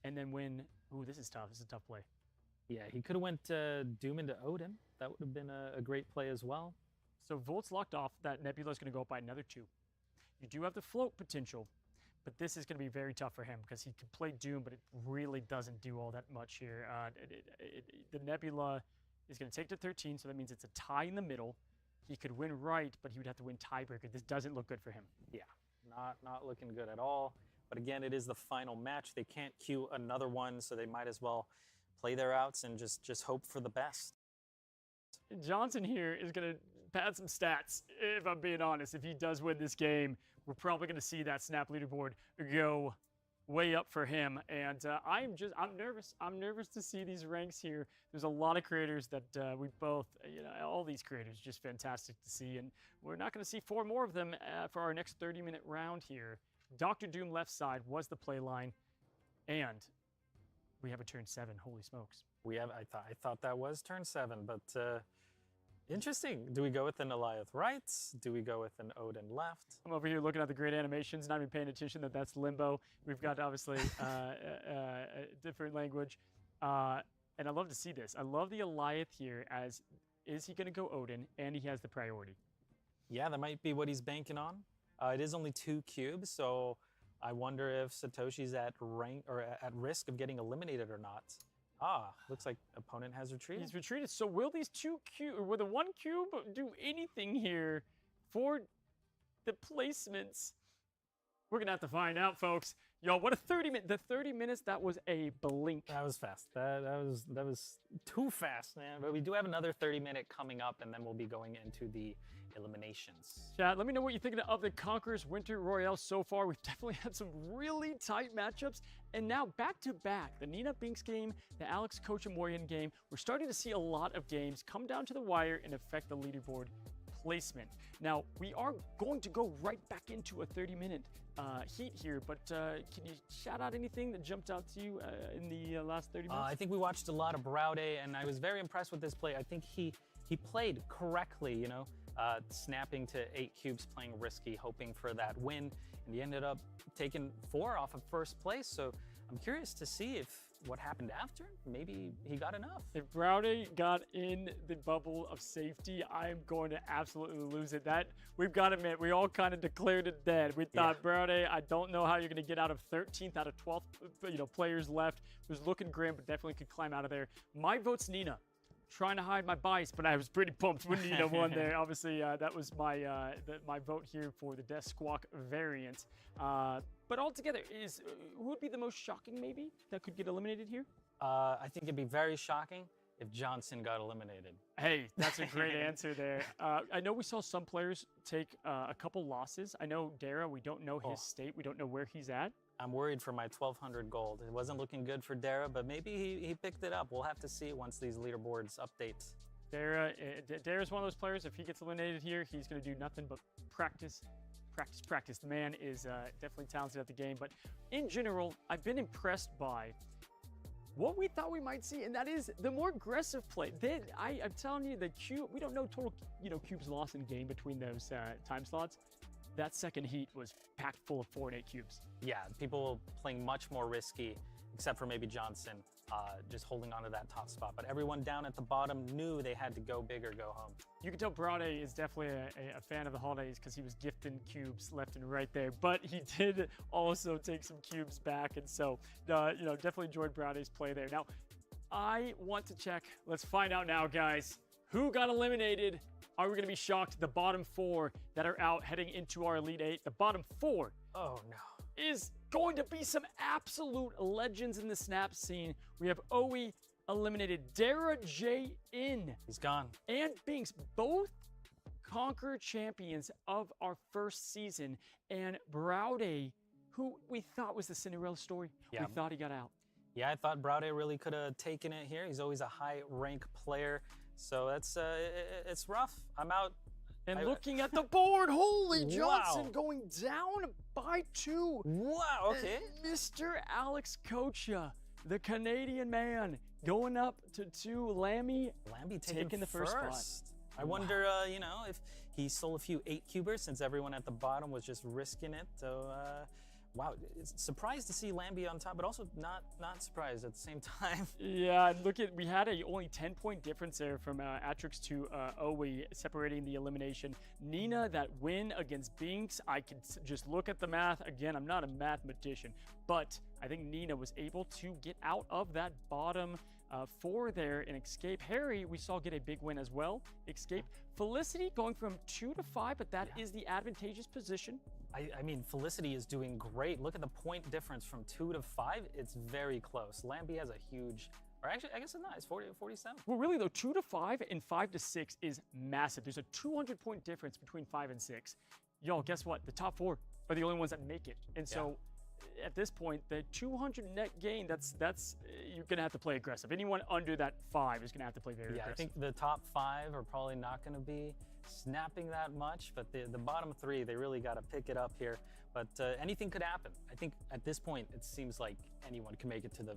and then win. Ooh, this is tough. This is a tough play. Yeah, he could have went Doom into Odin. That would have been a great play as well. So Volt's locked off. That Nebula is going to go up by another 2. You do have the float potential, but this is going to be very tough for him because he can play Doom, but it really doesn't do all that much here. The Nebula is going to take to 13, so that means it's a tie in the middle. He could win right, but he would have to win tiebreaker. This doesn't look good for him. Yeah, not looking good at all. But again, it is the final match. They can't queue another one, so they might as well play their outs and just hope for the best. Johnson here is going to pad some stats, if I'm being honest. If he does win this game, we're probably going to see that Snap leaderboard go way up for him. And I'm nervous. I'm nervous to see these ranks here. There's a lot of creators that we both, all these creators, just fantastic to see. And we're not going to see 4 more of them for our next 30-minute round here. Dr. Doom left side was the play line. And we have a turn 7. Holy smokes. I thought that was turn 7, but interesting. Do we go with an Eliath right? Do we go with an Odin left? I'm over here looking at the great animations, not even paying attention that that's limbo. We've got obviously a different language. And I love to see this. I love the Eliath here as, is he going to go Odin? And he has the priority. Yeah, that might be what he's banking on. It is only 2 cubes, so I wonder if Satoshi's at rank or at risk of getting eliminated or not. Looks like opponent has retreated. He's retreated. So will these 2 cube, or will the 1 cube do anything here for the placements? We're gonna have to find out, folks. Yo, what a 30-minute! The 30 minutes, that was a blink. That was fast. That was too fast, man. But we do have another 30-minute coming up, and then we'll be going into the eliminations. Chat, let me know what you're thinking of the Conqueror's Winter Royale so far. We've definitely had some really tight matchups. And now back-to-back, the Nina Binks game, the Alex Kochamorian game. We're starting to see a lot of games come down to the wire and affect the leaderboard placement. Now, we are going to go right back into a 30-minute heat here, but can you shout out anything that jumped out to you in the last 30 minutes? I think we watched a lot of Browde, and I was very impressed with this play. I think he played correctly, you know, snapping to 8 cubes, playing risky, hoping for that win, and he ended up taking 4 off of first place. So I'm curious to see if what happened after, maybe he got enough. If Browde got in the bubble of safety, I'm going to absolutely lose it. That, we've got to admit, we all kind of declared it dead. We thought, Browde, I don't know how you're going to get out of 13th out of 12th, players left. It was looking grim, but definitely could climb out of there. My vote's Nina. Trying to hide my bias, but I was pretty pumped when Nina won there. Obviously, that was my my vote here for the Death Squawk variant. But altogether, who would be the most shocking, maybe, that could get eliminated here? I think it'd be very shocking if Johnson got eliminated. Hey, that's a great answer there. I know we saw some players take a couple losses. I know Dara, we don't know his state. We don't know where he's at. I'm worried for my 1,200 gold. It wasn't looking good for Dara, but maybe he picked it up. We'll have to see once these leaderboards update. Dara's one of those players, if he gets eliminated here, he's going to do nothing but practice, practice, practice. The man is definitely talented at the game, but in general, I've been impressed by what we thought we might see, and that is the more aggressive play. I'm telling you, the cube, we don't know total, cubes lost in game between those time slots. That second heat was packed full of 4 and 8 cubes. Yeah, people playing much more risky, except for maybe Johnson, just holding on to that top spot. But everyone down at the bottom knew they had to go big or go home. You can tell Browde is definitely a fan of the holidays because he was gifting cubes left and right there. But he did also take some cubes back. And so, definitely enjoyed Browde's play there. Now, I want to check. Let's find out now, guys. Who got eliminated? Are we going to be shocked? The bottom 4 that are out heading into our Elite 8. The bottom 4. Oh, no. Is going to be some absolute legends in the snap scene. We have Owie eliminated, Dara J in. He's gone. And Binks, both Conqueror champions of our first season. And Browde, who we thought was the Cinderella story. Yeah. We thought he got out. Yeah, I thought Browde really could have taken it here. He's always a high rank player. So that's it's rough. I'm out. And looking at the board, holy Johnson going down by 2. Wow, okay. And Mr. Alex Kocha, the Canadian man, going up to 2. Lambi taking the first spot. I wonder, if he stole a few 8-cubers since everyone at the bottom was just risking it. So, wow, it's surprised to see Lambi on top, but also not surprised at the same time. Yeah, and we had a only 10-point difference there from Atrix to Owie, separating the elimination. Nina, that win against Binks, I could just look at the math. Again, I'm not a mathematician, but I think Nina was able to get out of that bottom 4 there and escape. Harry, we saw get a big win as well. Escape. Felicity going from 2 to 5, but that is the advantageous position. I mean, Felicity is doing great. Look at the point difference from 2 to 5. It's very close. Lambi has a huge, or actually, I guess it's not. It's 40 to 47. Well, really, though, 2 to 5 and 5 to 6 is massive. There's a 200-point difference between 5 and 6. Y'all, guess what? The top 4 are the only ones that make it. And so, at this point, the 200 net gain, that's you're going to have to play aggressive. Anyone under that 5 is going to have to play very aggressive. I think the top 5 are probably not going to be snapping that much, but the bottom three, they really got to pick it up here. But anything could happen. I think at this point, it seems like anyone can make it to the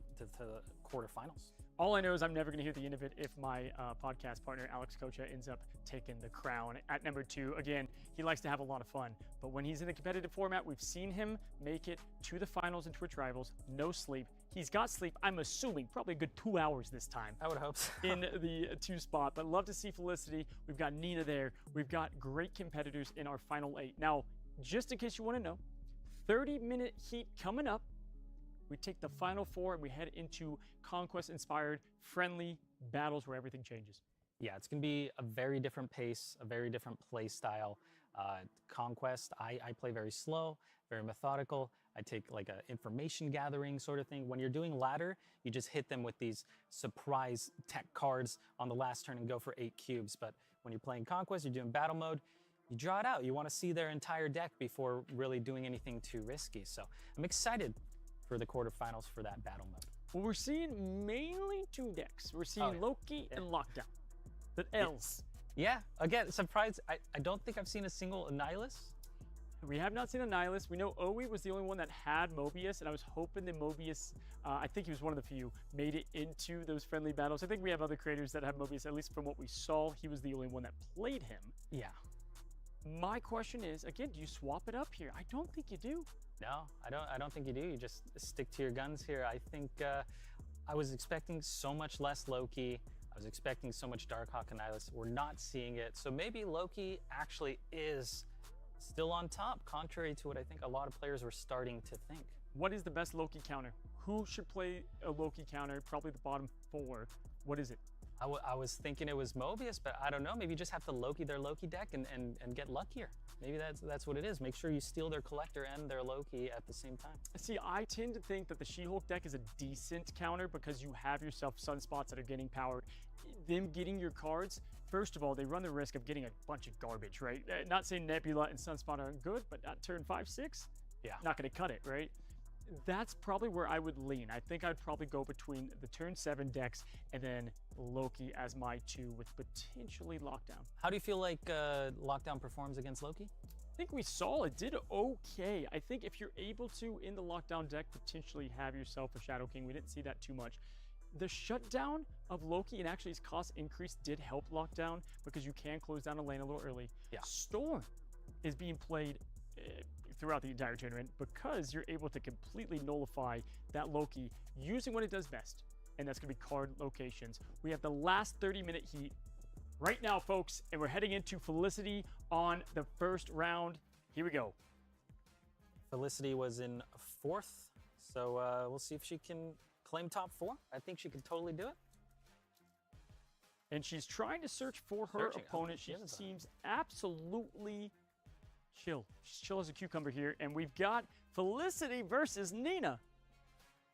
quarterfinals. All I know is I'm never going to hear the end of it if my podcast partner, Alex Kocha, ends up taking the crown at number 2. Again, he likes to have a lot of fun, but when he's in the competitive format, we've seen him make it to the finals in Twitch Rivals, no sleep. He's got sleep, I'm assuming, probably a good 2 hours this time. I would hope so. In the 2 spot, but love to see Felicity. We've got Nina there. We've got great competitors in our final 8. Now, just in case you want to know, 30-minute heat coming up. We take the final 4 and we head into Conquest-inspired, friendly battles where everything changes. Yeah, it's going to be a very different pace, a very different play style. Conquest, I play very slow, very methodical. I take like a information gathering sort of thing. When you're doing ladder, you just hit them with these surprise tech cards on the last turn and go for 8 cubes. But when you're playing Conquest, you're doing battle mode, you draw it out. You want to see their entire deck before really doing anything too risky. So I'm excited for the quarterfinals for that battle mode. Well, we're seeing mainly 2 decks. We're seeing Loki and Lockdown. The L's. Yeah, again, surprised. I don't think I've seen a single Annihilus. We have not seen a Nihilus. We know Owie was the only one that had Mobius, and I was hoping that Mobius, I think he was one of the few, made it into those friendly battles. I think we have other creators that have Mobius, at least from what we saw, he was the only one that played him. Yeah. My question is, again, do you swap it up here? I don't think you do. No, I don't think you do. You just stick to your guns here. I think I was expecting so much less Loki. I was expecting so much Darkhawk Annihilus. We're not seeing it. So maybe Loki actually is still on top, contrary to what I think a lot of players were starting to think. What is the best Loki counter? Who should play a Loki counter? Probably the bottom 4. What is it? I was thinking it was Mobius, but I don't know. Maybe you just have to Loki their Loki deck and get luckier. Maybe that's what it is. Make sure you steal their collector and their Loki at the same time. See, I tend to think that the She-Hulk deck is a decent counter because you have yourself sunspots that are getting powered. Them getting your cards, first of all, they run the risk of getting a bunch of garbage, right? Not saying Nebula and Sunspot aren't good, but at turn 5, 6, not going to cut it, right? That's probably where I would lean. I think I'd probably go between the turn 7 decks and then Loki as my 2 with potentially Lockdown. How do you feel like Lockdown performs against Loki? I think we saw it did okay. I think if you're able to, in the Lockdown deck, potentially have yourself a Shadow King. We didn't see that too much. The shutdown of Loki and actually his cost increase did help Lockdown because you can close down a lane a little early. Yeah. Storm is being played throughout the entire tournament because you're able to completely nullify that Loki using what it does best, and that's going to be card locations. We have the last 30-minute heat right now, folks, and we're heading into Felicity on the first round. Here we go. Felicity was in 4th, so we'll see if she can claim top 4. I think she can totally do it. And she's trying to search for her opponent. She seems absolutely chill. She's chill as a cucumber here. And we've got Felicity versus Nina.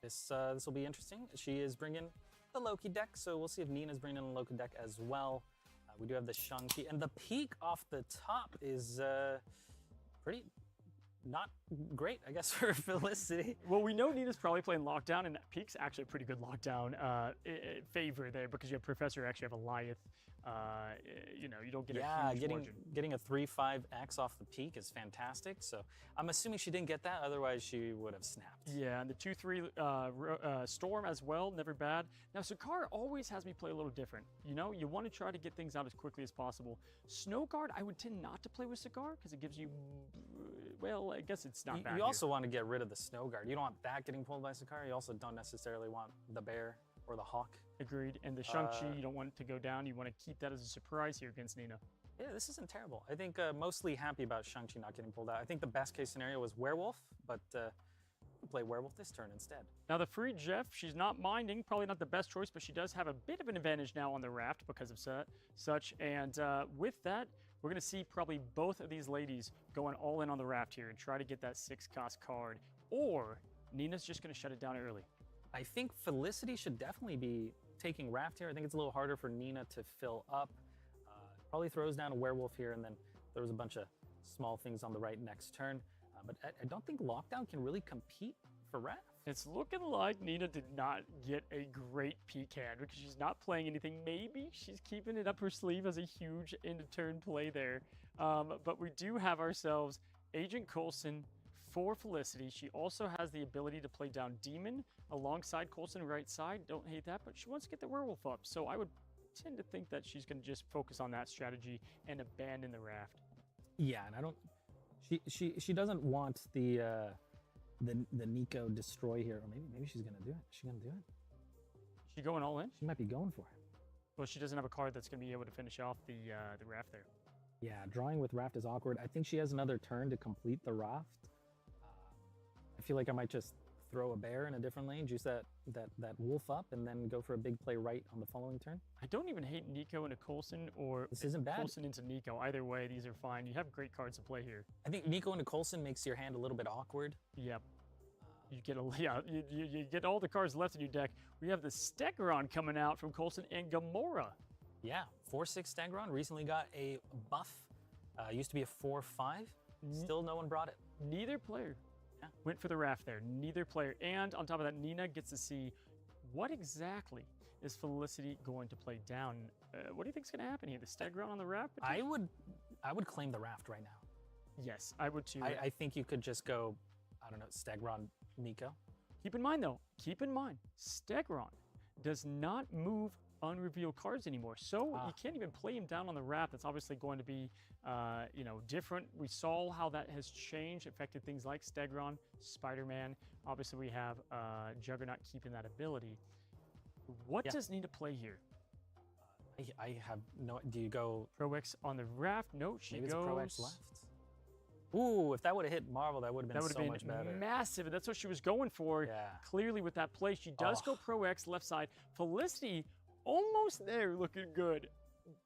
This will be interesting. She is bringing the Loki deck, so we'll see if Nina's bringing in the Loki deck as well. We do have the Shang-Chi, and the peak off the top is pretty not great, I guess, for Felicity. Well, we know Nina's probably playing Lockdown, and that peak's actually a pretty good Lockdown favor there because you have Professor, actually have Eliath. You know, you don't get a huge margin. Getting a 3/5x off the peak is fantastic. So I'm assuming she didn't get that, otherwise she would have snapped. Yeah, and the 2/3 Storm as well, never bad. Now, Sakar always has me play a little different. You know, you want to try to get things out as quickly as possible. Snow Guard, I would tend not to play with Sakar because it gives you, well, I guess it's not bad. You also want to get rid of the Snow Guard. You don't want that getting pulled by Sakar. You also don't necessarily want the Bear or the Hawk. Agreed. And the Shang-Chi, you don't want it to go down. You want to keep that as a surprise here against Nina. Yeah, this isn't terrible. I think mostly happy about Shang-Chi not getting pulled out. I think the best case scenario was Werewolf, but play Werewolf this turn instead. Now the free Jeff, she's not minding. Probably not the best choice, but she does have a bit of an advantage now on the raft because of such. And with that, we're going to see probably both of these ladies going all in on the raft here and try to get that 6-cost card. Or Nina's just going to shut it down early. I think Felicity should definitely be taking raft here. I think it's a little harder for Nina to fill up. Probably throws down a Werewolf here, and then throws a bunch of small things on the right next turn. But I don't think Lockdown can really compete for raft. It's looking like Nina did not get a great peek hand because she's not playing anything. Maybe she's keeping it up her sleeve as a huge end-of-turn play there. But we do have ourselves Agent Coulson for Felicity. She also has the ability to play down Demon alongside Coulson right side. Don't hate that, but she wants to get the Werewolf up. So I would tend to think that she's going to just focus on that strategy and abandon the Raft. Yeah, and I don't. She doesn't want the Nico destroy here, or maybe she's gonna do it. Is she gonna do it? She going all in? She might be going for it. Well, she doesn't have a card that's gonna be able to finish off the Raft there. Yeah, drawing with Raft is awkward. I think she has another turn to complete the Raft. I feel like I might just throw a bear in a different lane, juice that wolf up, and then go for a big play right on the following turn. I don't even hate Nico into Coulson or This isn't bad. Coulson into Nico. Either way, these are fine. You have great cards to play here. I think Nico into Coulson makes your hand a little bit awkward. Yep. You get you get all the cards left in your deck. We have the Stegron coming out from Coulson and Gamora. Yeah, 4/6 Stegron recently got a buff. Used to be a 4/5. Still no one brought it. Neither player went for the Raft there. Neither player. And on top of that, Nina gets to see what exactly is Felicity going to play down. What do you think is going to happen here? The Stegron on the Raft? I would claim the Raft right now. Yes, I would too. I think you could just go, I don't know, Stegron Nico. Keep in mind, Stegron does not move unrevealed cards anymore. So you can't even play him down on the Raft. That's obviously going to be, different. We saw how that has changed, affected things like Stegron, Spider-Man. Obviously, we have Juggernaut keeping that ability. What does Nina play here? I have no. Do you go Pro X on the Raft? No, she maybe goes. It's Pro X left. Ooh, if that would have hit Marvel, that would have been so much better. Massive, and that's what she was going for. Yeah. Clearly, with that play, she does go Pro X left side. Felicity almost there, looking good.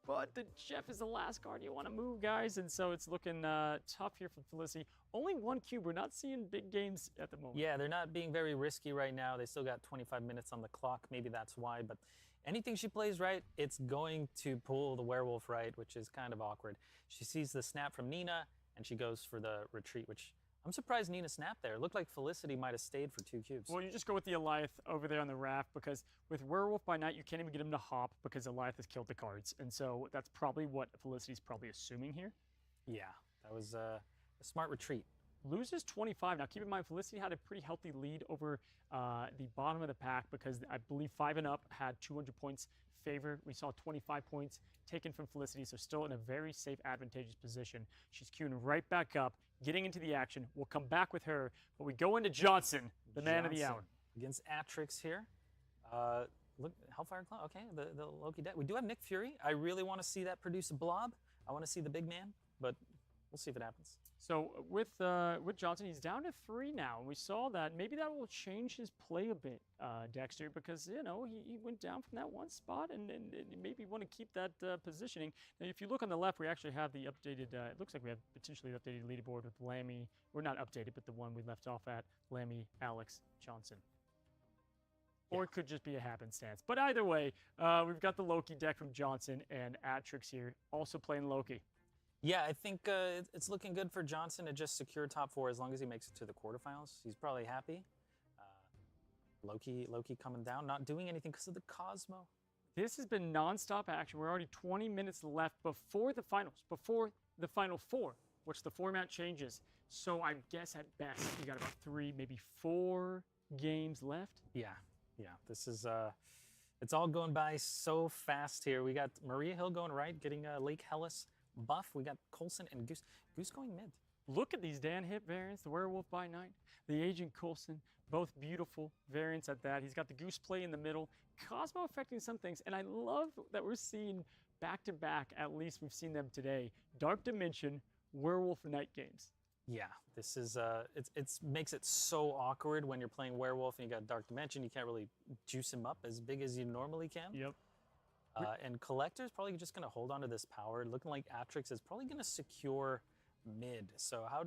But the Chef is the last card you want to move, guys, and so it's looking tough here for Felicity. Only one cube. We're not seeing big games at the moment. Yeah, they're not being very risky right now. They still got 25 minutes on the clock. Maybe that's why. But anything she plays right, it's going to pull the Werewolf right, which is kind of awkward. She sees the snap from Nina, and she goes for the retreat, which I'm surprised Nina snapped there. It looked like Felicity might have stayed for 2 cubes. Well, you just go with the Eliath over there on the Raft because with Werewolf by Night, you can't even get him to hop because Eliath has killed the cards. And so that's probably what Felicity's probably assuming here. Yeah, that was a smart retreat. Loses 25. Now, keep in mind, Felicity had a pretty healthy lead over the bottom of the pack because I believe 5 and up had 200 points favor. We saw 25 points taken from Felicity, so still in a very safe, advantageous position. She's queuing right back up, getting into the action. We'll come back with her, but we go into Johnson, the man of the hour. Against Atrix here. Look, Hellfire Cloud, okay, the Loki deck. We do have Nick Fury. I really want to see that produce a blob. I want to see the big man, but we'll see if it happens. So with Johnson, he's down to 3 now, and we saw that. Maybe that will change his play a bit, Dexter, because he went down from that one spot, and maybe want to keep that positioning. Now, if you look on the left, we actually have the updated. It looks like we have potentially the updated leaderboard with Lambi. We're not updated, but the one we left off at Lambi, Alex, Johnson. Or it could just be a happenstance. But either way, we've got the Loki deck from Johnson and Atrix here, also playing Loki. Yeah, I think it's looking good for Johnson to just secure top 4 as long as he makes it to the quarterfinals. He's probably happy. Loki coming down, not doing anything because of the Cosmo. This has been nonstop action. We're already 20 minutes left before the finals, before the final 4, which the format changes. So I guess at best you got about 3, maybe 4 games left. Yeah. This is it's all going by so fast here. We got Maria Hill going right, getting Lake Hellas buff. We got Coulson and Goose. Goose going mid. Look at these Dan Hip variants, the Werewolf by Night, the Agent Coulson, both beautiful variants at that. He's got the Goose play in the middle. Cosmo affecting some things, and I love that we're seeing back-to-back, at least we've seen them today, Dark Dimension, Werewolf Night games. Yeah, this is, it makes it so awkward when you're playing Werewolf and you got Dark Dimension. You can't really juice him up as big as you normally can. Yep. And Collector's probably just going to hold on to this power. Looking like Atrix is probably going to secure mid. So how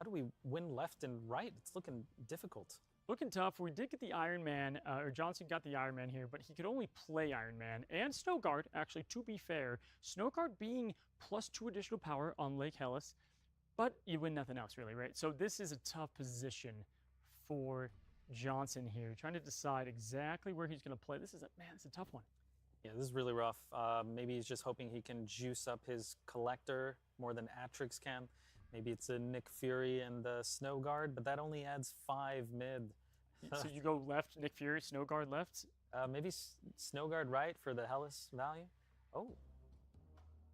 do we win left and right? It's looking difficult. Looking tough. We did get the Iron Man, or Johnson got the Iron Man here, but he could only play Iron Man and Snow Guard, actually, to be fair. Snow Guard being +2 additional power on Lake Hellas, but you win nothing else, really, right? So this is a tough position for Johnson here, trying to decide exactly where he's going to play. This is it's a tough one. Yeah, this is really rough. Maybe he's just hoping he can juice up his collector more than Atrix can. Maybe it's a Nick Fury and the Snow Guard, but that only adds 5 mid. So you go left, Nick Fury, Snow Guard left. Maybe Snow Guard right for the Hellas value. Oh.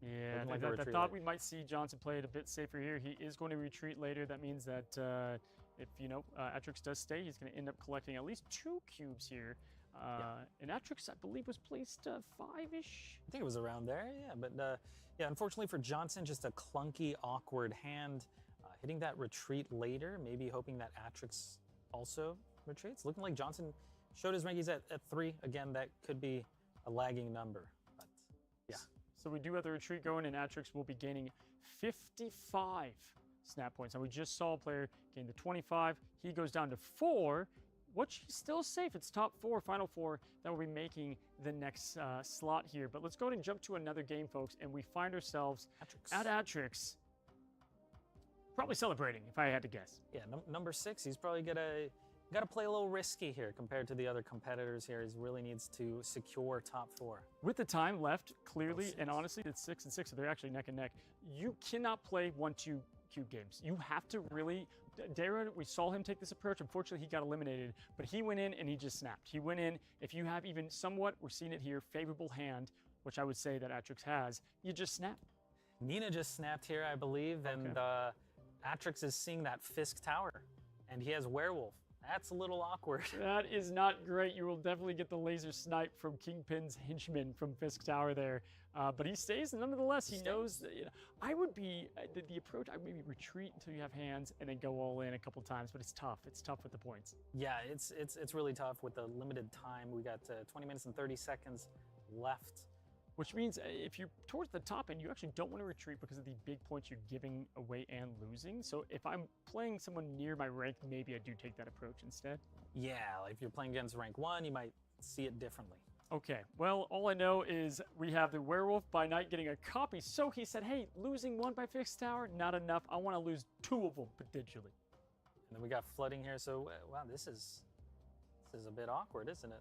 Yeah, Like I thought we might see Johnson play it a bit safer here. He is going to retreat later. That means that if, Atrix does stay, he's going to end up collecting at least 2 cubes here. And Atrix, I believe, was placed 5-ish. I think it was around there, yeah. But yeah, unfortunately for Johnson, just a clunky, awkward hand. Hitting that retreat later, maybe hoping that Atrix also retreats. Looking like Johnson showed his rank. He's at 3. Again, that could be a lagging number. But yeah. So we do have the retreat going, and Atrix will be gaining 55 snap points. Now we just saw a player gain the 25. He goes down to 4, which is still safe. It's top 4, final 4 that will be making the next slot here. But let's go ahead and jump to another game, folks, and we find ourselves at Atrix. Probably celebrating, if I had to guess. Yeah, number 6, he's probably got to play a little risky here compared to the other competitors here. He really needs to secure top 4. With the time left, clearly, and honestly, it's 6 and 6, so they're actually neck and neck. You cannot play 1-2 cube games. You have to really, Dara, we saw him take this approach. Unfortunately, he got eliminated, but he went in and he just snapped. He went in, if you have even somewhat, we're seeing it here, favorable hand, which I would say that Atrix has, you just snap. Nina just snapped here, I believe, and Atrix is seeing that Fisk Tower, and he has Werewolf. That's a little awkward. That is not great. You will definitely get the laser snipe from Kingpin's henchman from Fisk Tower there. But he stays, and nonetheless, he knows that, I would be, the approach, I would maybe retreat until you have hands and then go all in a couple times, but it's tough. It's tough with the points. Yeah, it's really tough with the limited time. We got 20 minutes and 30 seconds left. Which means if you're towards the top end, you actually don't want to retreat because of the big points you're giving away and losing. So if I'm playing someone near my rank, maybe I do take that approach instead. Yeah, like if you're playing against rank 1, you might see it differently. Okay, well, all I know is we have the Werewolf by Night getting a copy. So he said, hey, losing 1 by Fixed Tower, not enough. I want to lose 2 of them, potentially. And then we got flooding here. So, wow, this is a bit awkward, isn't it?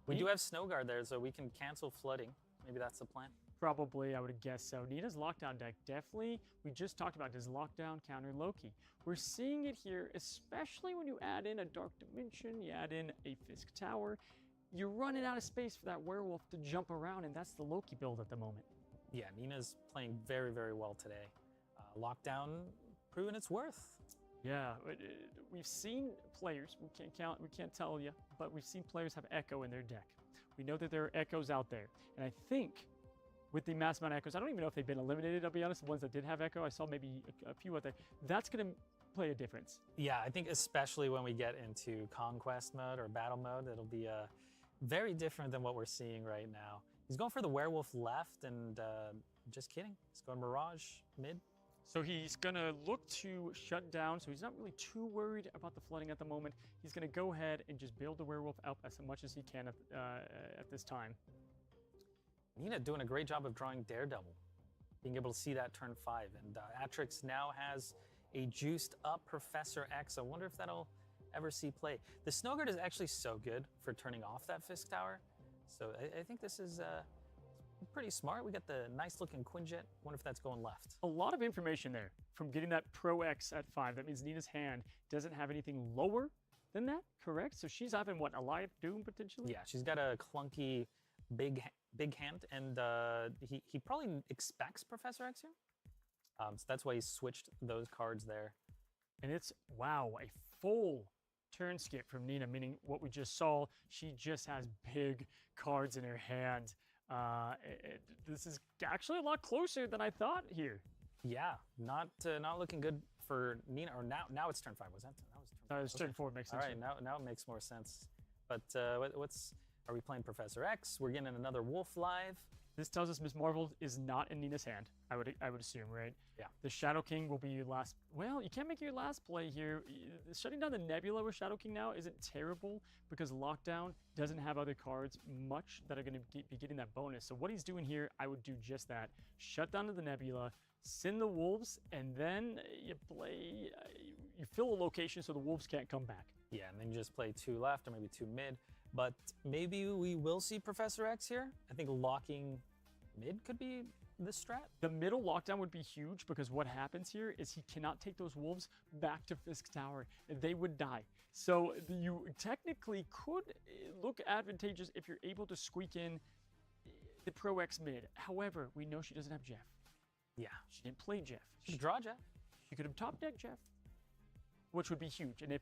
We do have Snow Guard there, so we can cancel flooding. Maybe that's the plan. Probably, I would guess so. Nina's lockdown deck, definitely, we just talked about, does lockdown counter Loki. We're seeing it here, especially when you add in a Dark Dimension, you add in a Fisk Tower, you're running out of space for that Werewolf to jump around, and that's the Loki build at the moment. Yeah, Nina's playing very, very well today. Lockdown proving its worth. Yeah, we've seen players, we can't tell you, but we've seen players have Echo in their deck. We know that there are Echoes out there. And I think with the mass amount of Echoes, I don't even know if they've been eliminated, I'll be honest. The ones that did have Echo, I saw maybe a few out there. That's going to play a difference. Yeah, I think especially when we get into Conquest mode or Battle mode, it'll be very different than what we're seeing right now. He's going for the Werewolf left, and just kidding. He's going Mirage mid. So he's going to look to shut down, so he's not really too worried about the flooding at the moment. He's going to go ahead and just build the Werewolf up as much as he can at this time. Nina doing a great job of drawing Daredevil, being able to see that turn 5. And Atrix now has a juiced up Professor X. I wonder if that'll ever see play. The Snow Guard is actually so good for turning off that Fisk Tower. So I think this is pretty smart. We got the nice looking Quinjet. Wonder if that's going left. A lot of information there from getting that Pro X at 5. That means Nina's hand doesn't have anything lower than that, correct? So she's having what, a live Doom potentially? Yeah, she's got a clunky big hand, and he probably expects Professor X here. So that's why he switched those cards there. And it's, wow, a full turn skip from Nina, meaning what we just saw, she just has big cards in her hand. This is actually a lot closer than I thought here. Yeah, not looking good for Nina. Or now it's turn 5. Was that? That was turn 4. Turn 4 makes sense. All right, now it makes more sense. But are we playing Professor X? We're getting another Wolf live. This tells us Miss Marvel is not in Nina's hand, I would assume, right? Yeah. The Shadow King will be your last. Well, you can't make your last play here. Shutting down the Nebula with Shadow King now isn't terrible because Lockdown doesn't have other cards much that are going to be getting that bonus. So what he's doing here, I would do just that. Shut down to the Nebula, send the Wolves, and then you play. you fill a location so the wolves can't come back. Yeah, and then you just play 2 left or maybe 2 mid. But maybe we will see Professor X here. I think locking mid could be the strat. The middle lockdown would be huge because what happens here is he cannot take those wolves back to Fisk Tower. They would die. So you technically could look advantageous if you're able to squeak in the Pro X mid. However, we know she doesn't have Jeff. Yeah. She didn't play Jeff. She could draw Jeff. She could have top decked Jeff, which would be huge. And if,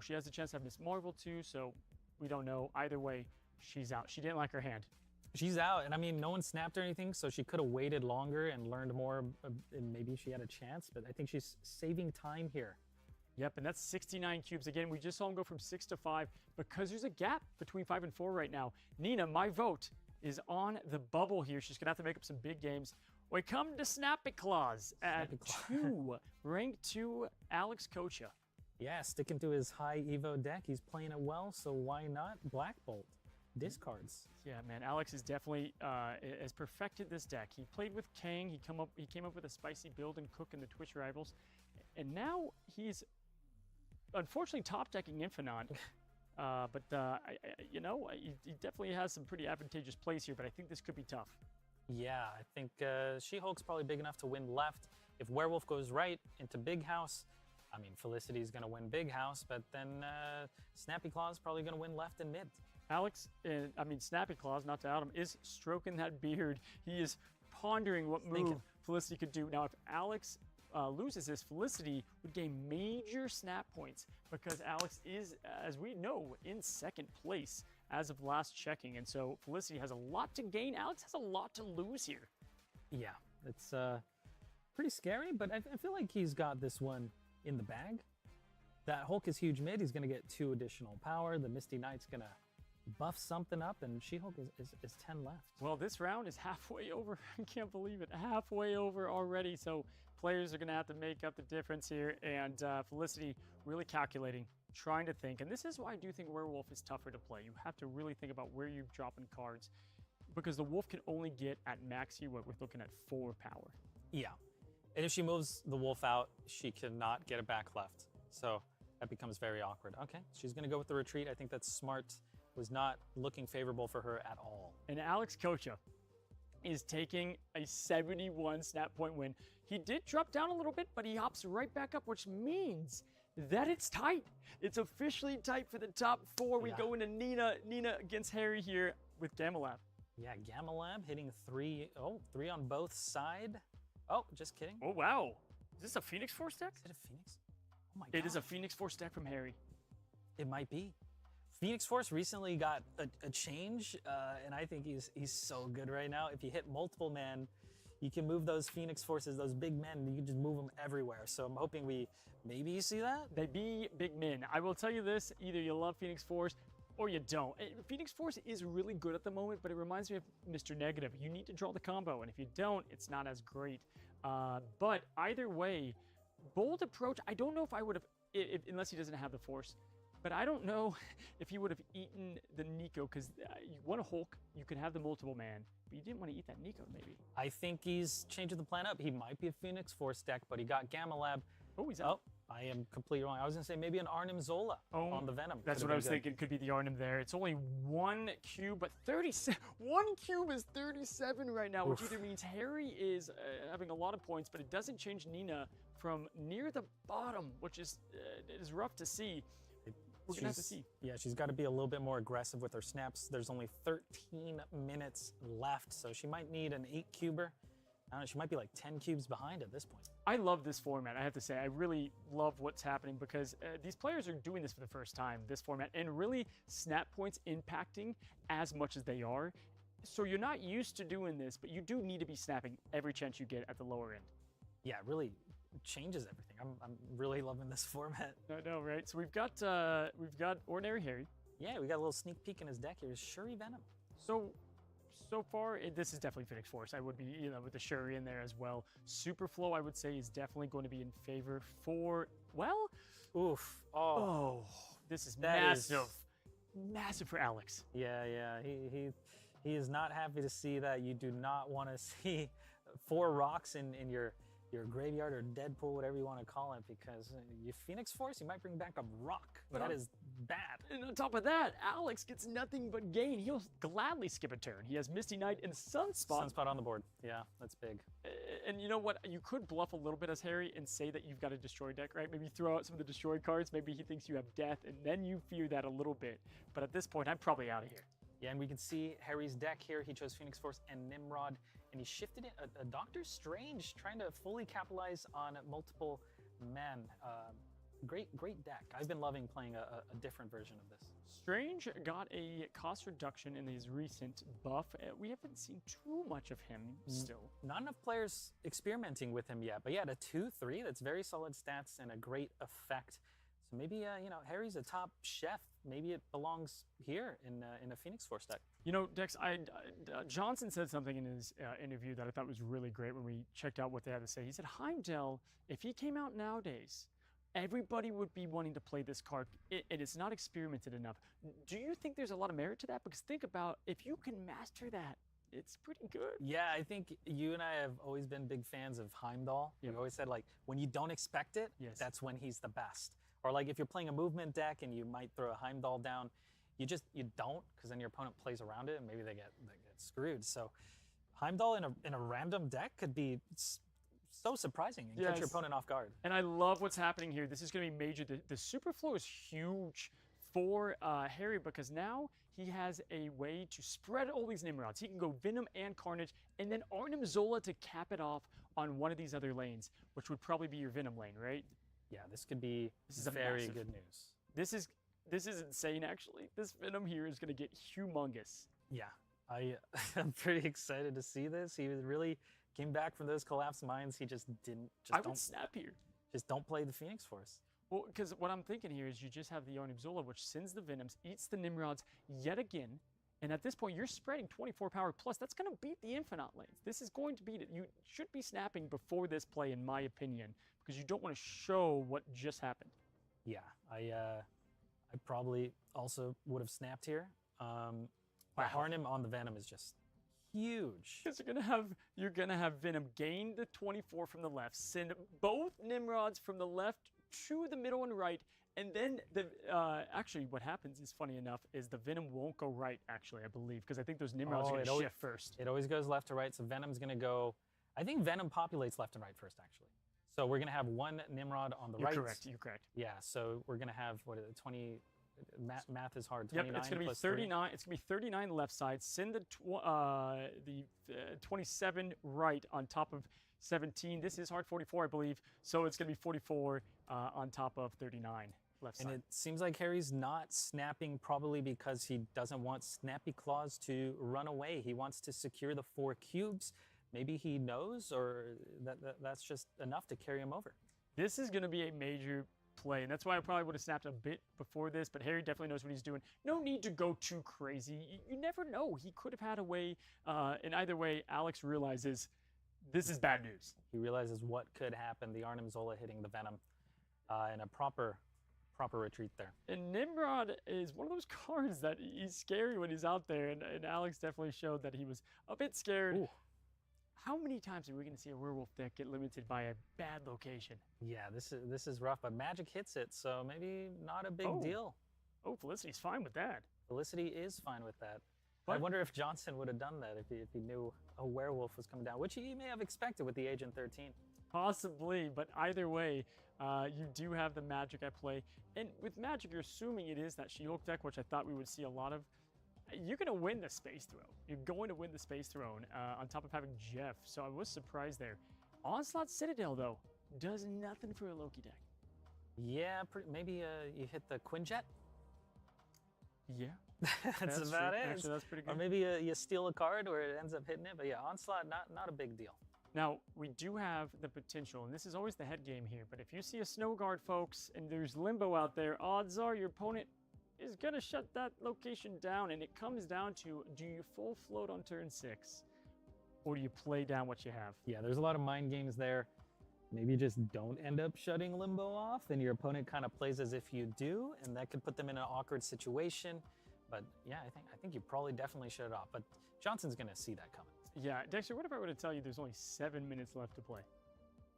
she has a chance to have Miss Marvel too, so we don't know. Either way, she's out. She didn't like her hand. She's out, and I mean, no one snapped or anything, so she could have waited longer and learned more, and maybe she had a chance, but I think she's saving time here. Yep, and that's 69 cubes. Again, we just saw him go from 6 to 5 because there's a gap between 5 and 4 right now. Nina, my vote is on the bubble here. She's going to have to make up some big games. We come to Snappy Claus at 2, rank 2, Alex Kocha. Yeah, sticking to his high Evo deck. He's playing it well, so why not? Black Bolt. Discards. Yeah, man, Alex is definitely has perfected this deck. He played with Kang. He came up with a spicy build and Cook in the Twitch rivals, and now he's unfortunately top decking Infinon. But he definitely has some pretty advantageous plays here. But I think this could be tough. Yeah, I think She-Hulk's probably big enough to win left. If Werewolf goes right into Big House, I mean, Felicity's going to win Big House, but then Snappy Claw's probably going to win left and mid. Alex, Snappy Claus, not to out him, is stroking that beard. He is pondering what move Felicity could do. Now, if Alex loses this, Felicity would gain major snap points because Alex is, as we know, in second place as of last checking. And so Felicity has a lot to gain. Alex has a lot to lose here. Yeah, it's pretty scary, but I feel like he's got this one in the bag. That Hulk is huge mid. He's going to get 2 additional power. The Misty Knight's going to buff something up, and She-Hulk is 10 left. Well, this round is halfway over. I can't believe it. Halfway over already. So players are going to have to make up the difference here. And Felicity really calculating, trying to think. And this is why I do think Werewolf is tougher to play. You have to really think about where you're dropping cards because the Wolf can only get at max here what we're looking at 4 power. Yeah. And if she moves the Wolf out, she cannot get it back left. So that becomes very awkward. Okay, she's going to go with the retreat. I think that's smart. Was not looking favorable for her at all. And Alex Kocha is taking a 71 snap point win. He did drop down a little bit, but he hops right back up, which means that it's tight. It's officially tight for the top 4. We go into Nina against Harry here with Gamma Lab. Yeah, Gamma Lab hitting 3 on both side. Oh, just kidding. Oh, wow. Is this a Phoenix Force deck? Is it a Phoenix? Oh my god. It is a Phoenix Force deck from Harry. It might be. Phoenix Force recently got a change, and I think he's so good right now. If you hit multiple men, you can move those Phoenix Forces, those big men, you can just move them everywhere. So I'm hoping maybe you see that? They be big men. I will tell you this, either you love Phoenix Force or you don't. Phoenix Force is really good at the moment, but it reminds me of Mr. Negative. You need to draw the combo, and if you don't, it's not as great. But either way, bold approach, I don't know if I would have, unless he doesn't have the Force, but I don't know if he would have eaten the Nico, because you want a Hulk, you could have the multiple man, but you didn't want to eat that Nico, maybe. I think he's changing the plan up. He might be a Phoenix Force deck, but he got Gamma Lab. Oh, he's out. Oh, I am completely wrong. I was going to say maybe an Arnim Zola on the Venom. That's what I was thinking. Could be the Arnim there. It's only 1 cube, but 37. 1 cube is 37 right now, which either means Harry is having a lot of points, but it doesn't change Nina from near the bottom, which is it is rough to see. We're going to have to see. Yeah, she's got to be a little bit more aggressive with her snaps. There's only 13 minutes left, so she might need an 8-cuber. I don't know, she might be like 10 cubes behind at this point. I love this format, I have to say. I really love what's happening because these players are doing this for the first time, this format, and really snap points impacting as much as they are. So you're not used to doing this, but you do need to be snapping every chance you get at the lower end. Yeah, it really changes everything. I'm really loving this format. I know, right? So we've got Ordinary Harry. Yeah, we got a little sneak peek in his deck here. Shuri Venom. So far, this is definitely Phoenix Force. I would be, with the Shuri in there as well. Superflow, I would say, is definitely going to be in favor for, well, oof. Oh, this is massive. Massive for Alex. Yeah. He is not happy to see that. You do not want to see 4 rocks in your your graveyard or Deadpool, whatever you want to call it, because your Phoenix Force, you might bring back a rock, but that is bad. And on top of that, Alex gets nothing but gain. He'll gladly skip a turn. He has Misty Knight and Sunspot. Sunspot on the board. Yeah, that's big. And you know what? You could bluff a little bit as Harry and say that you've got a destroy deck, right? Maybe throw out some of the destroy cards. Maybe he thinks you have death, and then you fear that a little bit. But at this point, I'm probably out of here. Yeah, and we can see Harry's deck here. He chose Phoenix Force and Nimrod, and he shifted it a Doctor Strange, trying to fully capitalize on multiple men. Great deck. I've been loving playing a different version of this. Strange got a cost reduction in his recent buff. We haven't seen too much of him still. Not enough players experimenting with him yet, but yeah, the 2/3, that's very solid stats and a great effect. So maybe, you know, Harry's a top chef. Maybe it belongs here in a Phoenix Force deck. You know, Dex, Johnson said something in his interview that I thought was really great when we checked out what they had to say. He said, Heimdall, if he came out nowadays, everybody would be wanting to play this card, and it's not experimented enough. Do you think there's a lot of merit to that? Because think about, if you can master that, it's pretty good. Yeah, I think you and I have always been big fans of Heimdall. Yep. We've always said, like, when you don't expect it, Yes. that's when he's the best. Or like if you're playing a movement deck and you might throw a Heimdall down, you don't, because then your opponent plays around it and maybe they get screwed. So Heimdall in a random deck could be so surprising and catch your Yes. opponent off guard. And I love what's happening here. This is going to be major. The super flow is huge for Harry, because now he has a way to spread all these Nimrods. He can go Venom and Carnage, and then Arnim Zola to cap it off on one of these other lanes, which would probably be your Venom lane, right? Yeah, this could be This is a very massive- good news. This is insane, actually. This Venom here is going to get humongous. Yeah, I'm pretty excited to see this. He really came back from those collapsed mines. He just didn't. I would snap here. Just don't play the Phoenix Force. Well, because what I'm thinking here is you just have the Arnim Zola, which sends the Venoms, eats the Nimrods yet again, and at this point you're spreading 24 power plus. That's going to beat the Infinite lanes. This is going to beat it. You should be snapping before this play, in my opinion, because you don't want to show what just happened. Yeah, I probably also would have snapped here. But Arnim on the Venom is just huge. Because you're gonna have Venom gain the 24 from the left, send both Nimrods from the left to the middle and right, and then actually what happens is, funny enough, is the Venom won't go right, actually, I believe, because I think those Nimrods are gonna shift first. It always goes left to right, so Venom's gonna go. I think Venom populates left and right first, actually. So we're gonna have one Nimrod on the right. You're correct. Yeah, so we're gonna have, what is it, 20. Math is hard. Yep, 29 it's gonna be plus 39. It's gonna be 39 left side. Send the 27 right on top of 17. This is hard 44, I believe. So it's gonna be 44 on top of 39 left side. And it seems like Harry's not snapping, probably because he doesn't want Snappy Claws to run away. He wants to secure the 4 cubes. Maybe he knows, or that's just enough to carry him over. This is gonna be a major play, and that's why I probably would have snapped a bit before this, but Harry definitely knows what he's doing. No need to go too crazy. You never know. He could have had a way, and either way, Alex realizes this is bad news. He realizes what could happen, the Arnim Zola hitting the Venom, and a proper retreat there. And Nimrod is one of those cards that he's scary when he's out there, and Alex definitely showed that he was a bit scared. Ooh. How many times are we going to see a werewolf deck get limited by a bad location? Yeah, this is rough, but Magic hits it, so maybe not a big deal. Oh, Felicity's fine with that. Felicity is fine with that. I But- wonder if Johnson would have done that if he knew a werewolf was coming down, which he may have expected with the Agent 13. Possibly, but either way, you do have the Magic at play. And with Magic, you're assuming it is that She-Hulk deck, which I thought we would see a lot of. You're going to win the Space Throw. You're going to win the Space Throne on top of having Jeff, so I was surprised there. Onslaught Citadel, though, does nothing for a Loki deck. Yeah, maybe you hit the Quinjet. Yeah. That's about true. it. Actually, that's pretty good. Or maybe you steal a card where it ends up hitting it. But yeah, Onslaught, not a big deal. Now, we do have the potential, and this is always the head game here, but if you see a Snow Guard, folks, and there's Limbo out there, odds are your opponent is going to shut that location down, and it comes down to, do you full float on turn 6, or do you play down what you have? Yeah, there's a lot of mind games there. Maybe you just don't end up shutting Limbo off, and your opponent kind of plays as if you do, and that could put them in an awkward situation. But yeah, I think you probably definitely shut it off. But Johnson's going to see that coming. Yeah, Dexter, what if I were to tell you there's only 7 minutes left to play?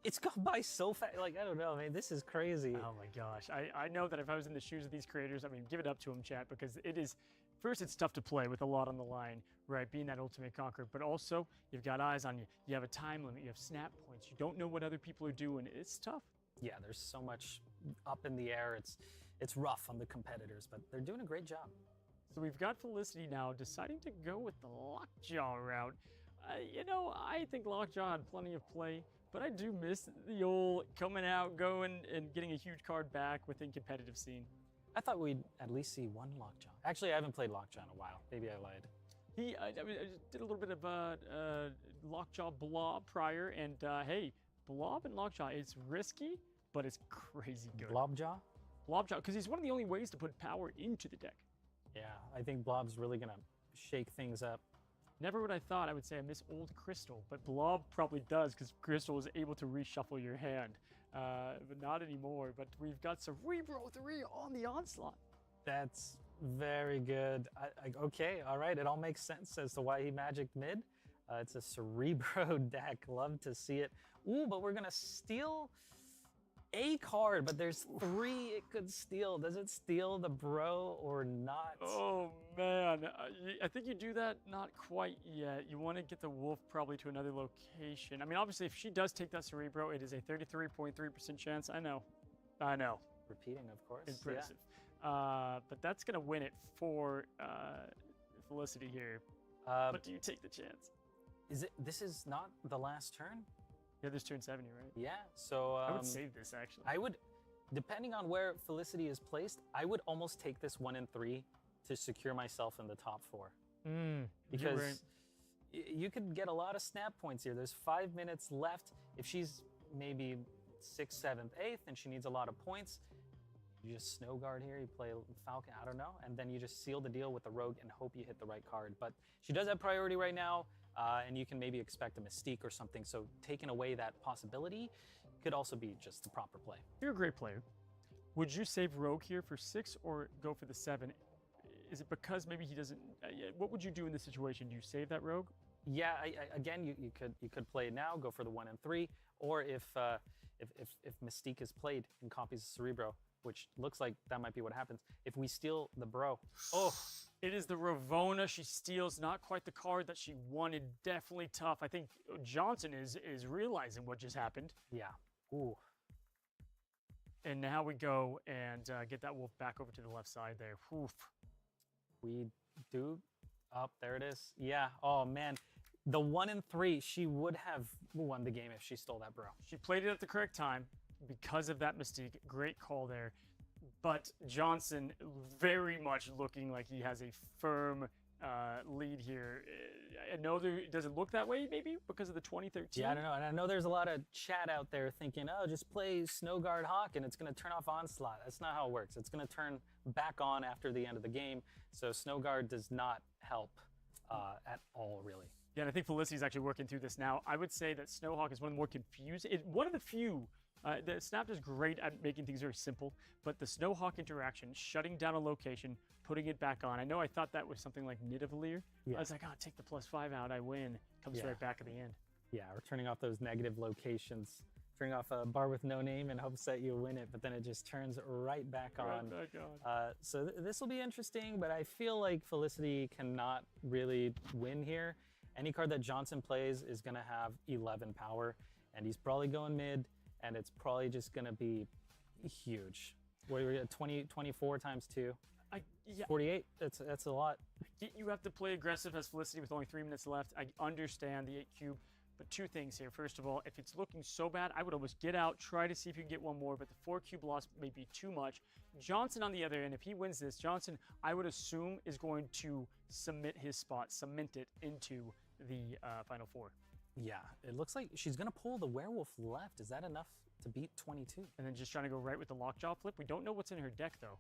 It's gone by so fast. Like, I don't know, man. This is crazy. Oh my gosh. I know that if I was in the shoes of these creators, I mean, give it up to them, chat, because it is, first, it's tough to play with a lot on the line, right? Being that ultimate conqueror, but also you've got eyes on you. You have a time limit. You have snap points. You don't know what other people are doing. It's tough. Yeah, there's so much up in the air. It's rough on the competitors, but they're doing a great job. So we've got Felicity now deciding to go with the Lockjaw route. You know, I think Lockjaw had plenty of play, but I do miss the old coming out, going, and getting a huge card back within competitive scene. I thought we'd at least see one Lockjaw. Actually, I haven't played Lockjaw in a while. Maybe I lied. I did a little bit of Lockjaw Blob prior, and hey, Blob and Lockjaw, it's risky, but it's crazy good. Blobjaw? Blobjaw, because he's one of the only ways to put power into the deck. Yeah, I think Blob's really gonna shake things up. Never would I thought I would say I miss old Crystal, but Blob probably does because Crystal is able to reshuffle your hand. But not anymore, but we've got Cerebro 3 on the onslaught. That's very good. Okay, all right, it all makes sense as to why he magicked mid. It's a Cerebro deck, love to see it. Ooh, but we're gonna steal a card, but there's 3 it could steal. Does it steal the bro or not? Oh man, I think you do that not quite yet. You want to get the wolf probably to another location. I mean, obviously, if she does take that Cerebro, it is a 33.3% chance. I know. Repeating, of course. Impressive. Yeah. But that's gonna win it for Felicity here. But do you take the chance? This is not the last turn? Yeah, there's turn 70, right? Yeah, so I would save this actually. I would, depending on where Felicity is placed, I would almost take this 1 and 3 to secure myself in the top 4. Because you could get a lot of snap points here. There's 5 minutes left. If she's maybe 6th, 7th, 8th, and she needs a lot of points, you just snow guard here, you play Falcon, I don't know, and then you just seal the deal with the Rogue and hope you hit the right card. But she does have priority right now, and you can maybe expect a Mystique or something, so taking away that possibility could also be just the proper play. You're a great player. Would you save Rogue here for 6 or go for the 7? Is it because maybe he doesn't, what would you do in this situation? Do you save that Rogue? Yeah, again, you could play it now, go for the 1 and 3, or if Mystique is played and copies Cerebro, which looks like that might be what happens. If we steal the bro, it is the Ravona she steals, not quite the card that she wanted. Definitely tough. I think Johnson is realizing what just happened. Yeah. Ooh. And now we go and get that wolf back over to the left side there. Oof. We do. There it is. Yeah. Oh man. The 1 and 3, she would have won the game if she stole that bro. She played it at the correct time because of that Mystique. Great call there. But Johnson very much looking like he has a firm lead here. I know it doesn't look that way, maybe because of the 2013. Yeah, I don't know. And I know there's a lot of chat out there thinking, oh, just play Snowguard Hawk and it's going to turn off Onslaught. That's not how it works. It's going to turn back on after the end of the game. So Snowguard does not help at all, really. Yeah, and I think Felicity's actually working through this now. I would say that Snowhawk is one of the more confusing. One of the few. The Snap is great at making things very simple, but the Snowhawk interaction, shutting down a location, putting it back on. I know I thought that was something like Nidavellir. Yeah. I was like, oh, take the +5 out, I win. Comes right back at the end. Yeah, we're turning off those negative locations. Turning off a bar with no name in hopes that you win it, but then it just turns right back on. Right back on. So this will be interesting, but I feel like Felicity cannot really win here. Any card that Johnson plays is going to have 11 power, and he's probably going mid, and it's probably just going to be huge. What are we at, 24 times 2? Yeah. 48, that's a lot. You have to play aggressive as Felicity with only 3 minutes left. I understand the 8 cube, but 2 things here. First of all, if it's looking so bad, I would almost get out, try to see if you can get 1 more, but the 4 cube loss may be too much. Johnson on the other end, if he wins this, Johnson, I would assume, is going to cement his spot, cement it into the Final 4. Yeah, it looks like she's going to pull the werewolf left. Is that enough to beat 22? And then just trying to go right with the lockjaw flip. We don't know what's in her deck, though.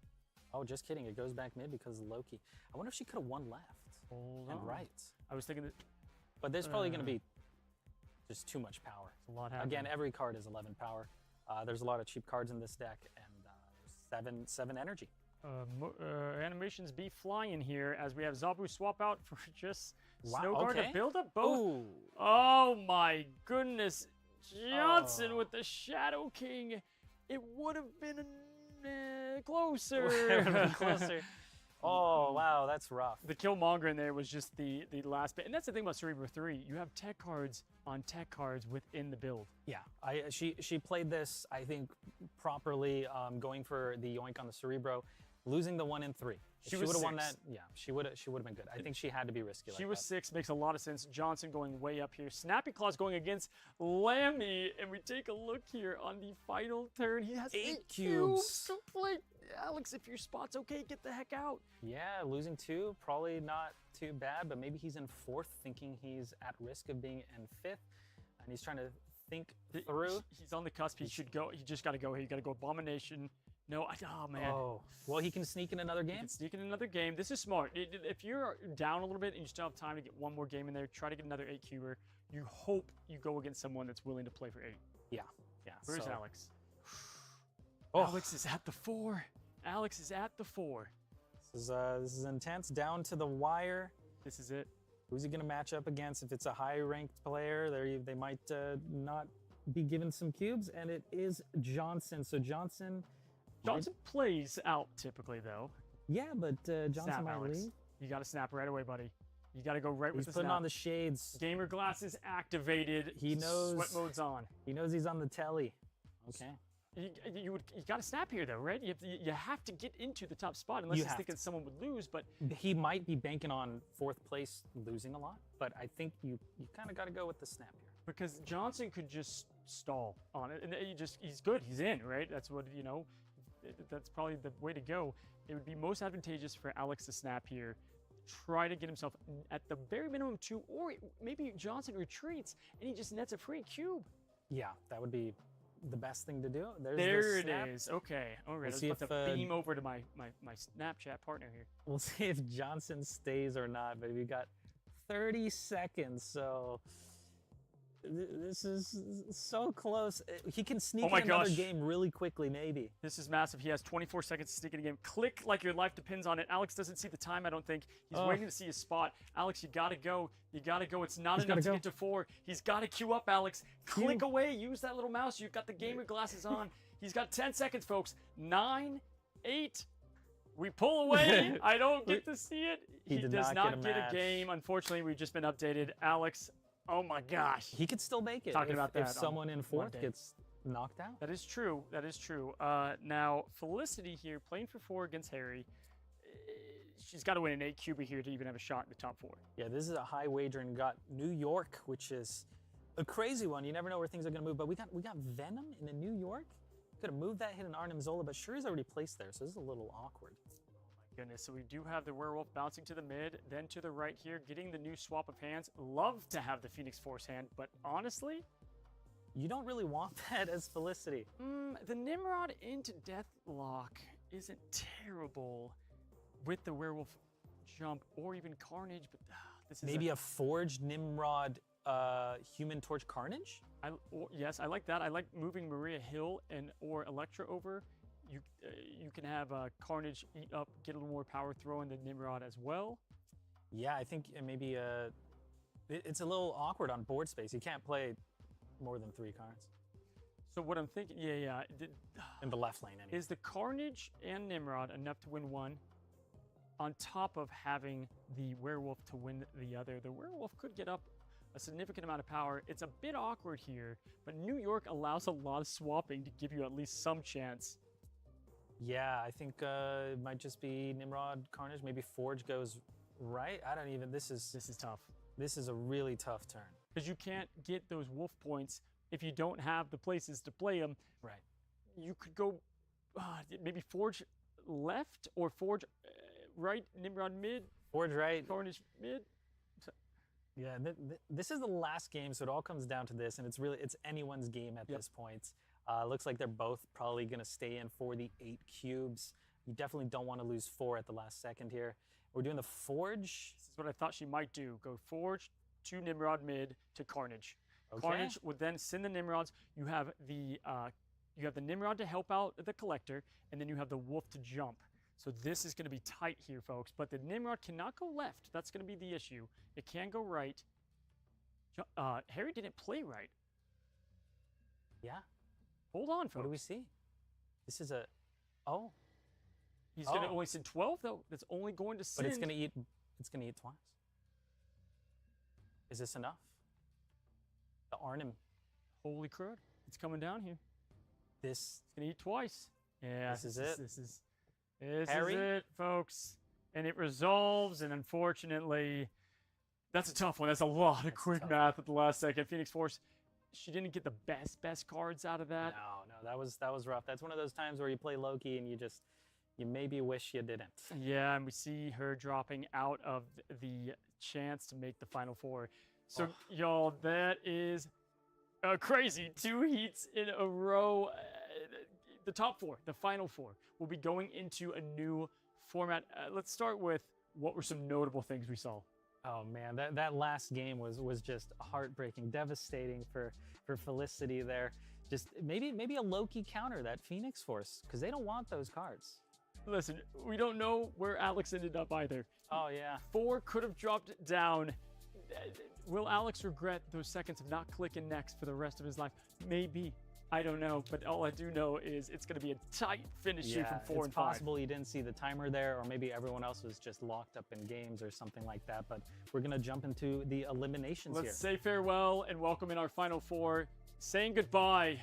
Oh, just kidding. It goes back mid because of Loki. I wonder if she could have won left. Hold and on. right. I was thinking that... But there's probably going to be just too much power. A lot happening. Again, every card is 11 power. There's a lot of cheap cards in this deck, and 7 energy. Animations be flying here as we have Zabu swap out for just Wow, Snowguard okay. to build up both. Ooh. Oh my goodness. Johnson Oh. with the Shadow King. It would have been closer. Closer. Oh, wow, that's rough. The Killmonger in there was just the last bit. And that's the thing about Cerebro 3. You have tech cards on tech cards within the build. Yeah, she played this, I think, properly, going for the yoink on the Cerebro, losing the 1 in 3. If She she was would have won that, 6. yeah, she would have been good. I think she had to be risky. She like was that. 6, makes a lot of sense. Johnson going way up here. Snappy Claws going against Lambi. And we take a look here on the final turn. He has 8 cubes to play. Alex, if your spot's okay, get the heck out. Yeah, losing 2, probably not too bad, but maybe he's in 4th, thinking he's at risk of being in 5th, and he's trying to think through. He's on the cusp. He should go. He just got to go here. You got to go Abomination. No, oh man. Oh, well, he can sneak in another He game. can sneak in another game. This is smart. If you're down a little bit and you still have time to get one more game in there, try to get another 8-cuber. You hope you go against someone that's willing to play for 8. Yeah. Yeah. Where's So- Alex? Oh. Alex is at the 4. Alex is at the 4. This is intense, down to the wire. This is it. Who's he going to match up against? If it's a high-ranked player, they might not be given some cubes, and it is Johnson. So Johnson plays out typically though. yeah, but Johnson Snap, might Alex. leave. You got to snap right away, buddy. You got to go right He's with the putting snap. on the shades. Gamer glasses activated. He knows. Sweat mode's on. He knows he's on the telly. Okay. You got to snap here though, right? You have to get into the top spot unless You he's have thinking to. someone would lose. But He might be banking on 4th place losing a lot, but I think you kind of got to go with the snap here. because Johnson could just stall on it, and he's good. He's in, right? That's what that's probably the way to go. It would be most advantageous for Alex to snap here. Try to get himself at the very minimum 2, or maybe Johnson retreats and he just nets a free cube. Yeah, that would be the best thing to do. There's There the it snap. is. Okay. All right. We'll I was see about if, to beam over to my Snapchat partner here. We'll see if Johnson stays or not, but we got 30 seconds, so this is so close. He can sneak Oh my in another gosh. game really quickly, maybe. This is massive. He has 24 seconds to sneak in a game. Click like your life depends on it. Alex doesn't see the time, I don't think. He's waiting to see his spot. Alex, you gotta go. You gotta go. It's not enough to get to 4. He's gotta queue up, Alex. Click away. Use that little mouse. You've got the gamer glasses on. He's got 10 seconds, folks. 9, 8. We pull away. I don't get to see it. He did does not not get a get match. a game. Unfortunately, we've just been updated. Alex, oh my gosh. He could still make it Talking if, about that if on someone in 4th day. gets knocked out. That is true. That is true. Now, Felicity here playing for 4 against Harry. She's got to win an 8 cuber here to even have a shot in the top 4. Yeah, this is a high wager and got New York, which is a crazy one. You never know where things are going to move, but we got Venom in the New York. Could have moved that hit in Arnim Zola, but Shuri's already placed there, so this is a little awkward. Goodness, so we do have the Werewolf bouncing to the mid, then to the right here, getting the new swap of hands. Love to have the Phoenix Force hand, but honestly, You don't really want that as Felicity. the Nimrod into Deathlock isn't terrible with the Werewolf jump or even Carnage, but this is Maybe a forged Nimrod Human Torch Carnage? yes, I like that. I like moving Maria Hill or Elektra over. You can have Carnage eat up, get a little more power, throw in the Nimrod as well. Yeah, I think maybe it's a little awkward on board space. You can't play more than 3 cards. So what I'm thinking, In the left lane, anyway. is the Carnage and Nimrod enough to win one on top of having the Werewolf to win the other? The Werewolf could get up a significant amount of power. It's a bit awkward here, but New York allows a lot of swapping to give you at least some chance. Yeah, I think it might just be Nimrod Carnage. Maybe Forge goes right. I don't even. This is tough. This is a really tough turn. Because you can't get those wolf points if you don't have the places to play them. Right. You could go maybe Forge left or Forge right, Nimrod mid, Forge right. Carnage mid. Yeah, this is the last game, so it all comes down to this, and it's anyone's game at this point. Looks like they're both probably going to stay in for the 8 cubes. You definitely don't want to lose 4 at the last second here. We're doing the Forge. This is what I thought she might do. Go Forge to Nimrod mid to Carnage. Okay. Carnage would then send the Nimrods. You have the Nimrod to help out the Collector, and then you have the Wolf to jump. So this is going to be tight here, folks. But the Nimrod cannot go left. That's going to be the issue. It can go right. Harry didn't play right. Yeah. Hold on, folks. What do we see? This is a... Oh. He's going to only send 12, though. That's only going to send... But it's going to eat... It's going to eat twice. Is this enough? The Arnim. Holy crud. It's coming down here. This... It's going to eat twice. Yeah. This is it. This is Harry? it, folks. And it resolves, and unfortunately... That's a tough one. That's a lot of quick math at the last second. Phoenix Force, she didn't get the best cards out of that. No, that was rough. That's one of those times where you play Loki and you maybe wish you didn't. Yeah, and we see her dropping out of the chance to make the Final Four. So, y'all, that is crazy. 2 heats in a row. The top 4, the Final Four, will be going into a new format. Let's start with what were some notable things we saw. Oh man, that last game was just heartbreaking, devastating for Felicity there. Just maybe a Loki counter that Phoenix Force, because they don't want those cards. Listen, we don't know where Alex ended up either. Oh yeah. 4 could have dropped down. Will Alex regret those seconds of not clicking next for the rest of his life? Maybe. I don't know, but all I do know is it's going to be a tight finish here from 4 and 5. It's possible you didn't see the timer there, or maybe everyone else was just locked up in games or something like that, but we're going to jump into the eliminations here. Let's say farewell and welcome in our Final Four. Saying goodbye,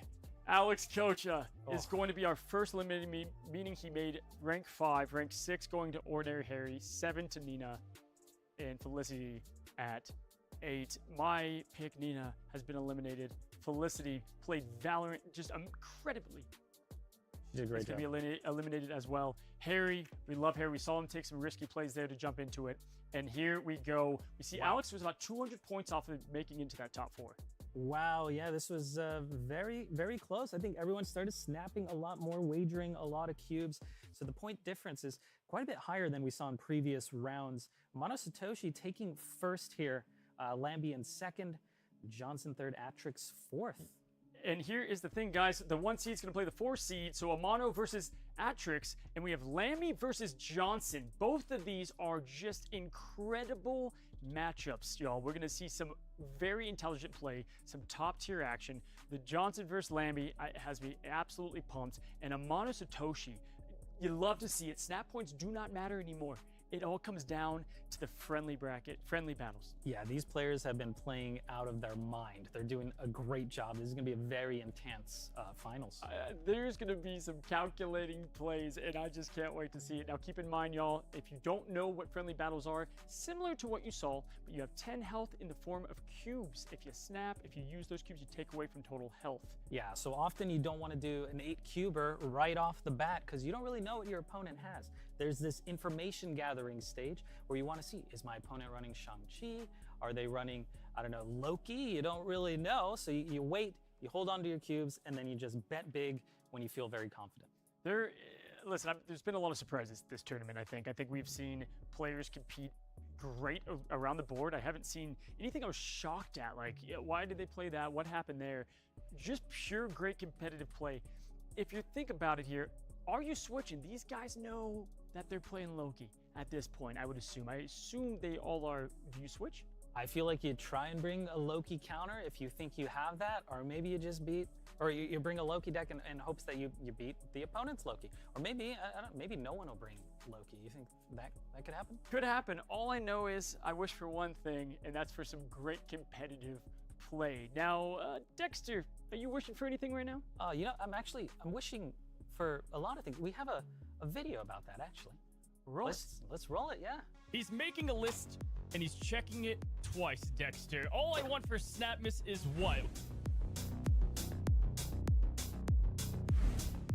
Alex Kocha is going to be our first eliminating, meaning he made rank 5, rank 6 going to Ordinary Harry, 7 to Nina, and Felicity at 8. My pick, Nina, has been eliminated. Felicity played Valorant just incredibly. She did a great job. He's going to be eliminated as well. Harry, we love Harry. We saw him take some risky plays there to jump into it. And here we go. We see Alex was about 200 points off of making into that top 4. Wow, yeah, this was very, very close. I think everyone started snapping a lot more, wagering a lot of cubes. So the point difference is quite a bit higher than we saw in previous rounds. Amano Satoshi taking first here, Lambi in second, Johnson third, Atrix fourth. And here is the thing, guys. The 1 seed is going to play the 4 seed. So Amano versus Atrix. And we have Lambi versus Johnson. Both of these are just incredible matchups, y'all. We're going to see some very intelligent play, some top tier action. The Johnson versus Lambi has me absolutely pumped. And Amano Satoshi, you love to see it. Snap points do not matter anymore. It all comes down to the friendly battles. Yeah, these players have been playing out of their mind. They're doing a great job. This is going to be a very intense finals. There's going to be some calculating plays, and I just can't wait to see it. Now, keep in mind, y'all, if you don't know what friendly battles are, similar to what you saw, but you have 10 health in the form of cubes. If you snap, if you use those cubes, you take away from total health. Yeah, so often you don't want to do an 8-cuber right off the bat because you don't really know what your opponent has. There's this information gathering stage where you want to see, is my opponent running Shang-Chi? Are they running, I don't know, Loki? You don't really know. So you wait, you hold on to your cubes, and then you just bet big when you feel very confident. Listen, there's been a lot of surprises this tournament, I think. I think we've seen players compete great around the board. I haven't seen anything I was shocked at. Like, why did they play that? What happened there? Just pure great competitive play. If you think about it here, are you switching? These guys know that they're playing Loki at this point, I would assume. I assume they all are. Do you switch? I feel like you try and bring a Loki counter if you think you have that, or maybe you just beat, or you bring a Loki deck in hopes that you beat the opponent's Loki. Or maybe, maybe no one will bring Loki. You think that could happen? Could happen. All I know is I wish for one thing, and that's for some great competitive play. Now, Dexter, are you wishing for anything right now? You know, I'm wishing for a lot of things. We have a video about that, actually. Let's roll it, yeah. He's making a list, and he's checking it twice, Dexter. All I want for Snapmas is what?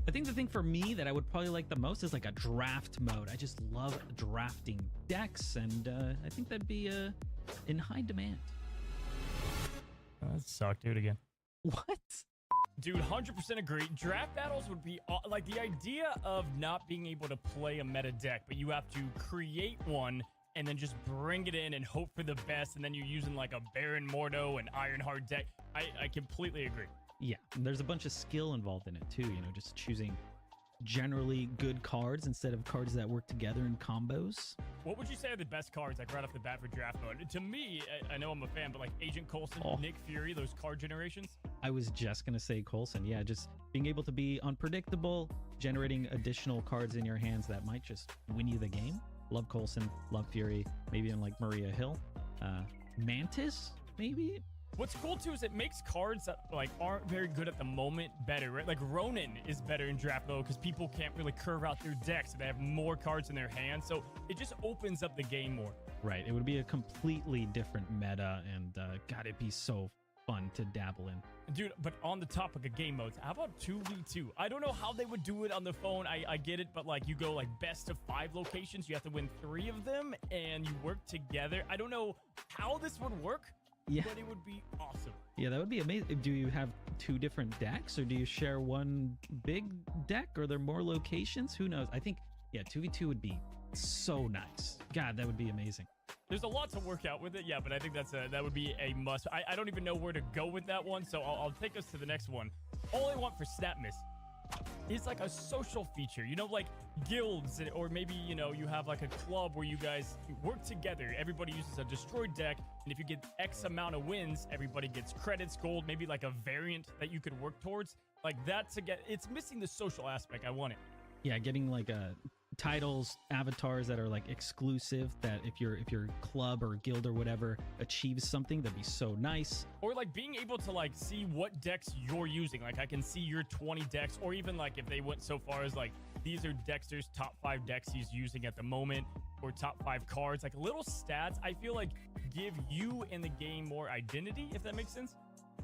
I think the thing for me that I would probably like the most is like a draft mode. I just love drafting decks, and I think that'd be in high demand. That sucked. Do it again. What? Dude, 100% agree. Draft battles would be like the idea of not being able to play a meta deck, but you have to create one and then just bring it in and hope for the best, and then you're using like a Baron Mordo and Ironheart deck. I completely agree. Yeah, and there's a bunch of skill involved in it too, you know, just choosing generally good cards instead of cards that work together in combos. What would you say are the best cards, like right off the bat for draft mode? To me, I know I'm a fan, but like Agent Coulson, Nick Fury, those card generations. I was just going to say Coulson. Yeah, just being able to be unpredictable, generating additional cards in your hands that might just win you the game. Love Coulson, love Fury, maybe even like Maria Hill. Mantis, maybe? What's cool too is it makes cards that like aren't very good at the moment better, right? Like Ronin is better in draft mode because people can't really curve out their decks. So they have more cards in their hands, so it just opens up the game more. Right, it would be a completely different meta, and God, it'd be so fun to dabble in. Dude, but on the topic of game modes, how about 2v2? I don't know how they would do it on the phone. I get it, but like you go like best of 5 locations, you have to win 3 of them, and you work together. I don't know how this would work. Yeah. But it would be awesome. Yeah, that would be amazing. Do you have 2 different decks, or do you share one big deck? Or are there more locations? Who knows? I think, yeah, 2v2 would be so nice. God, that would be amazing. There's a lot to work out with it, yeah, but I think that would be a must. I don't even know where to go with that one, so I'll take us to the next one. All I want for Snap Miss is like a social feature, you know, like guilds, or maybe, you know, you have like a club where you guys work together. Everybody uses a destroyed deck, and if you get X amount of wins, everybody gets credits, gold, maybe like a variant that you could work towards. Like that to get, it's missing the social aspect. I want it. Yeah, getting like titles, avatars that are like exclusive, that if your club or guild or whatever achieves something, that'd be so nice. Or like being able to like see what decks you're using. Like I can see your 20 decks, or even like if they went so far as like these are Dexter's top 5 decks he's using at the moment, or top 5 cards, like little stats. I feel like give you in the game more identity, if that makes sense.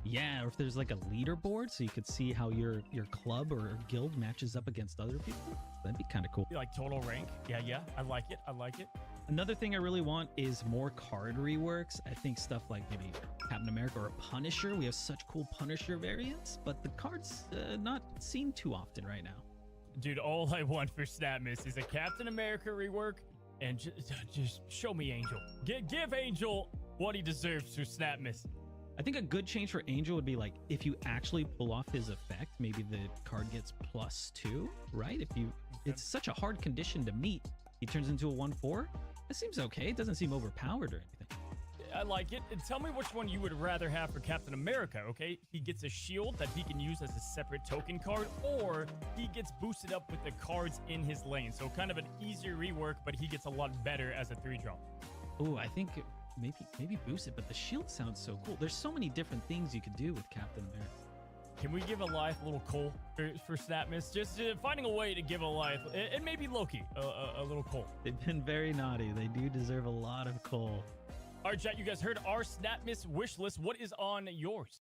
Yeah, or if there's like a leaderboard so you could see how your club or guild matches up against other people, that'd be kind of cool. Like total rank. Yeah, I like it. Another thing I really want is more card reworks. I think stuff like maybe Captain America or Punisher. We have such cool Punisher variants, but the cards not seen too often right now. Dude, all I want for Snap Miss is a Captain America rework, and just show me Angel. Give Angel what he deserves for Snap Miss. I think a good change for Angel would be like if you actually pull off his effect, maybe the card gets +2, right? It's such a hard condition to meet. He turns into a 1/4. That seems okay. It doesn't seem overpowered or anything. I like it. And tell me which one you would rather have for Captain America, okay? He gets a shield that he can use as a separate token card, or he gets boosted up with the cards in his lane. So kind of an easier rework, but he gets a lot better as a 3-drop. Oh, I think maybe boost it, but the shield sounds so cool. There's so many different things you could do with Captain America. Can we give Elias a little coal for Snap Miss? Just finding a way to give Elias, and maybe Loki, a little coal. They've been very naughty. They do deserve a lot of coal. All right, chat, you guys heard our Snap Miss wish list. What is on yours?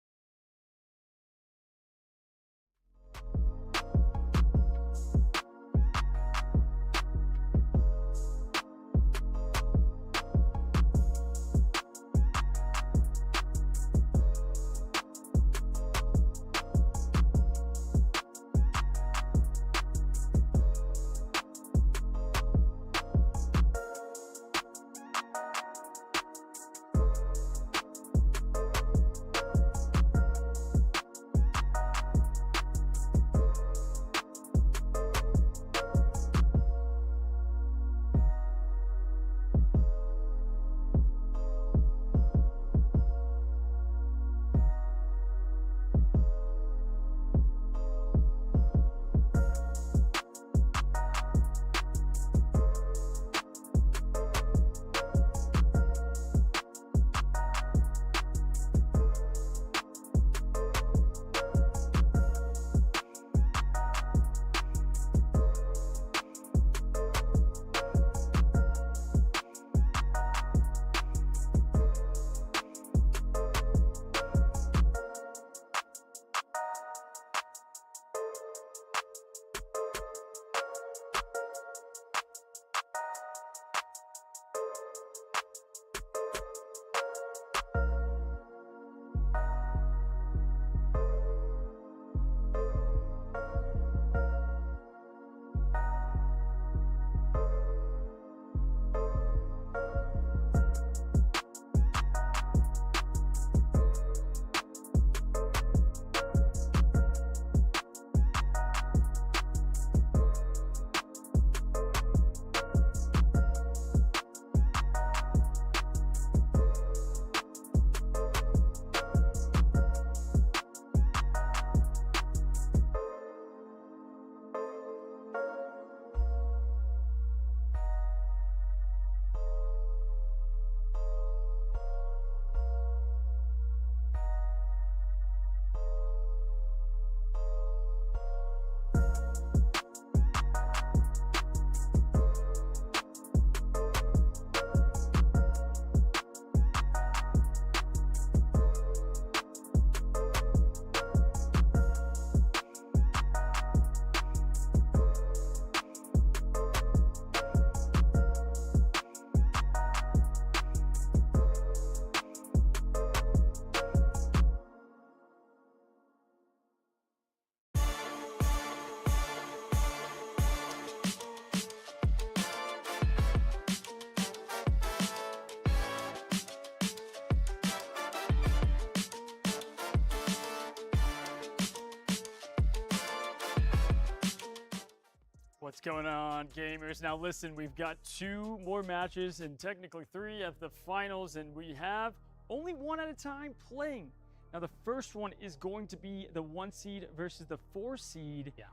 going on, gamers? Now listen, we've got 2 more matches and technically 3 of the finals, and we have only 1 at a time playing. Now the first one is going to be the 1 seed versus the 4 seed. Yeah.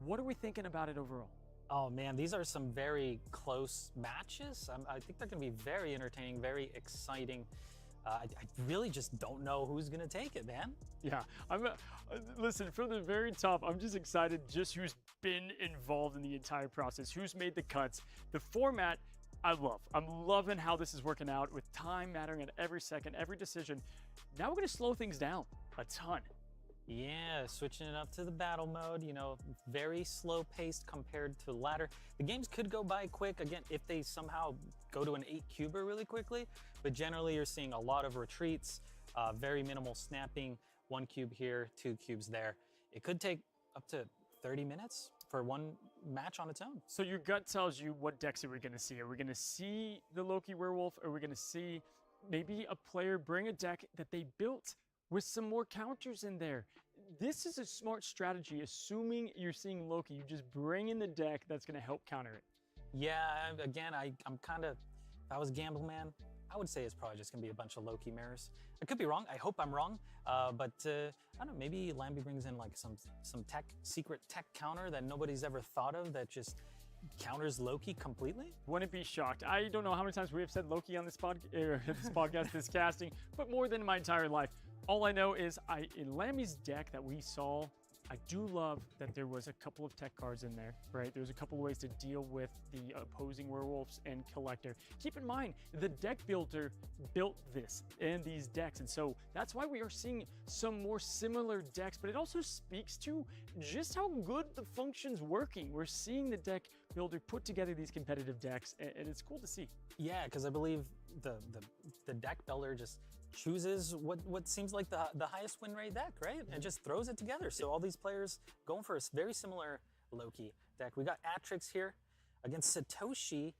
What are we thinking about it overall? Oh man, these are some very close matches. I think they're going to be very entertaining, very exciting. I really just don't know who's going to take it, man. Yeah, listen, from the very top, I'm just excited just who's been involved in the entire process, who's made the cuts. The format, I love. I'm loving how this is working out with time mattering at every second, every decision. Now we're going to slow things down a ton. Yeah, switching it up to the battle mode, you know, very slow paced compared to ladder. The games could go by quick, again, if they somehow go to an 8-cuber really quickly, but generally you're seeing a lot of retreats, very minimal snapping, 1 cube here, 2 cubes there. It could take up to 30 minutes for 1 match on its own. So your gut tells you what decks are we going to see? Are we going to see the Loki Werewolf? Or are we going to see maybe a player bring a deck that they built with some more counters in there? This is a smart strategy, assuming you're seeing Loki. You just bring in the deck that's going to help counter it. Yeah, again, I'm kind of, if I was a gamble man, I would say it's probably just going to be a bunch of Loki mirrors. I could be wrong. I hope I'm wrong. But I don't know, maybe Lambi brings in like some secret tech counter that nobody's ever thought of that just counters Loki completely? Wouldn't be shocked. I don't know how many times we have said Loki on this podcast, this casting, but more than my entire life. All I know is in Lambi's deck that we saw, I do love that there was a couple of tech cards in there, right? There was a couple of ways to deal with the opposing werewolves and collector. Keep in mind, the deck builder built this and these decks, and so that's why we are seeing some more similar decks, but it also speaks to just how good the function's working. We're seeing the deck builder put together these competitive decks, and it's cool to see. Yeah, because I believe the deck builder just chooses what seems like the highest win rate deck, right? And just throws it together. So all these players going for a very similar Loki deck. We got Atrix here against Satoshi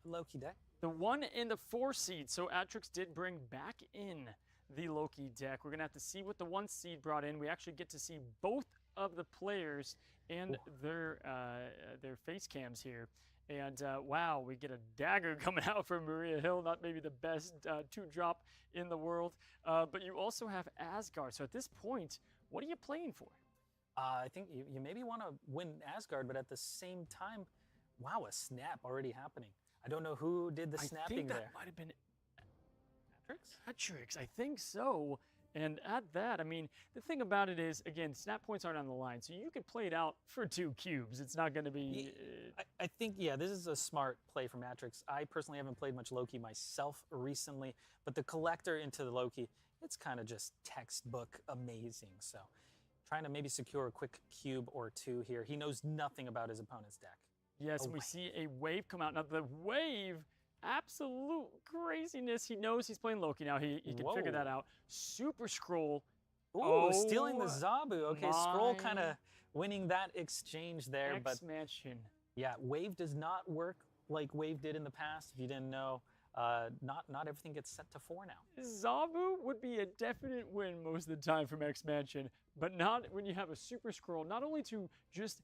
Loki deck. The 1 in the 4 seed. So Atrix did bring back in the Loki deck. We're gonna have to see what the 1 seed brought in. We actually get to see both of the players and their face cams here. And wow, we get a dagger coming out from Maria Hill, not maybe the best 2-drop in the world. But you also have Asgard. So at this point, what are you playing for? I think you maybe want to win Asgard, but at the same time, wow, a snap already happening. I don't know who did the snapping there. I think that might have been Atrix? Atrix, I think so. And at that, I mean, the thing about it is, again, snap points aren't on the line, so you could play it out for 2 cubes. It's not going to be... I think, yeah, this is a smart play from Atrix. I personally haven't played much Loki myself recently, but the collector into the Loki, it's kind of just textbook amazing. So trying to maybe secure a quick cube or 2 here. He knows nothing about his opponent's deck. Yes, we see a wave come out. Now, the wave... absolute craziness. He knows he's playing Loki now. He can figure that out. Super Scroll. Ooh, stealing the Zabu. Okay, Scroll kind of winning that exchange there. X-Mansion. Yeah, Wave does not work like Wave did in the past. If you didn't know, not everything gets set to 4 now. Zabu would be a definite win most of the time from X-Mansion, but not when you have a Super Scroll. Not only to just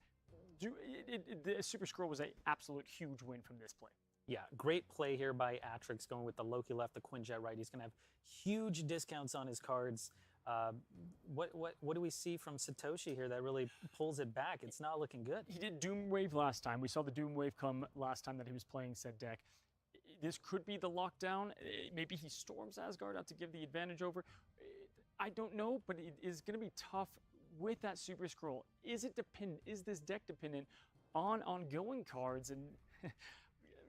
do the Super Scroll was an absolute huge win from this play. Yeah, great play here by Atrix, going with the Loki left, the Quinjet right. He's going to have huge discounts on his cards. What do we see from Satoshi here that really pulls it back? It's not looking good. He did Doom Wave last time. We saw the Doom Wave come last time that he was playing said deck. This could be the lockdown. Maybe he storms Asgard out to give the advantage over. I don't know, but it is going to be tough with that Super Scroll. Is this deck dependent on ongoing cards? And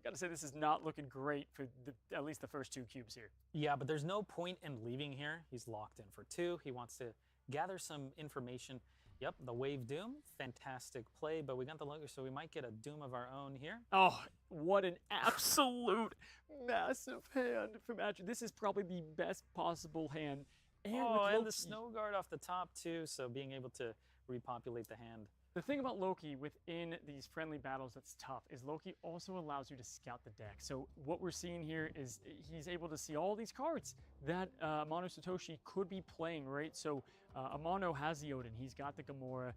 got to say, this is not looking great for at least the first 2 cubes here. Yeah, but there's no point in leaving here. He's locked in for 2. He wants to gather some information. Yep, the Wave Doom, fantastic play, but we got the Loki, so we might get a Doom of our own here. Oh, what an absolute massive hand from Atrix. This is probably the best possible hand. And the Snow Guard off the top too, so being able to repopulate the hand. The thing about Loki within these friendly battles that's tough is Loki also allows you to scout the deck. So what we're seeing here is he's able to see all these cards that Amano Satoshi could be playing, right? So Amano has the Odin, he's got the Gamora.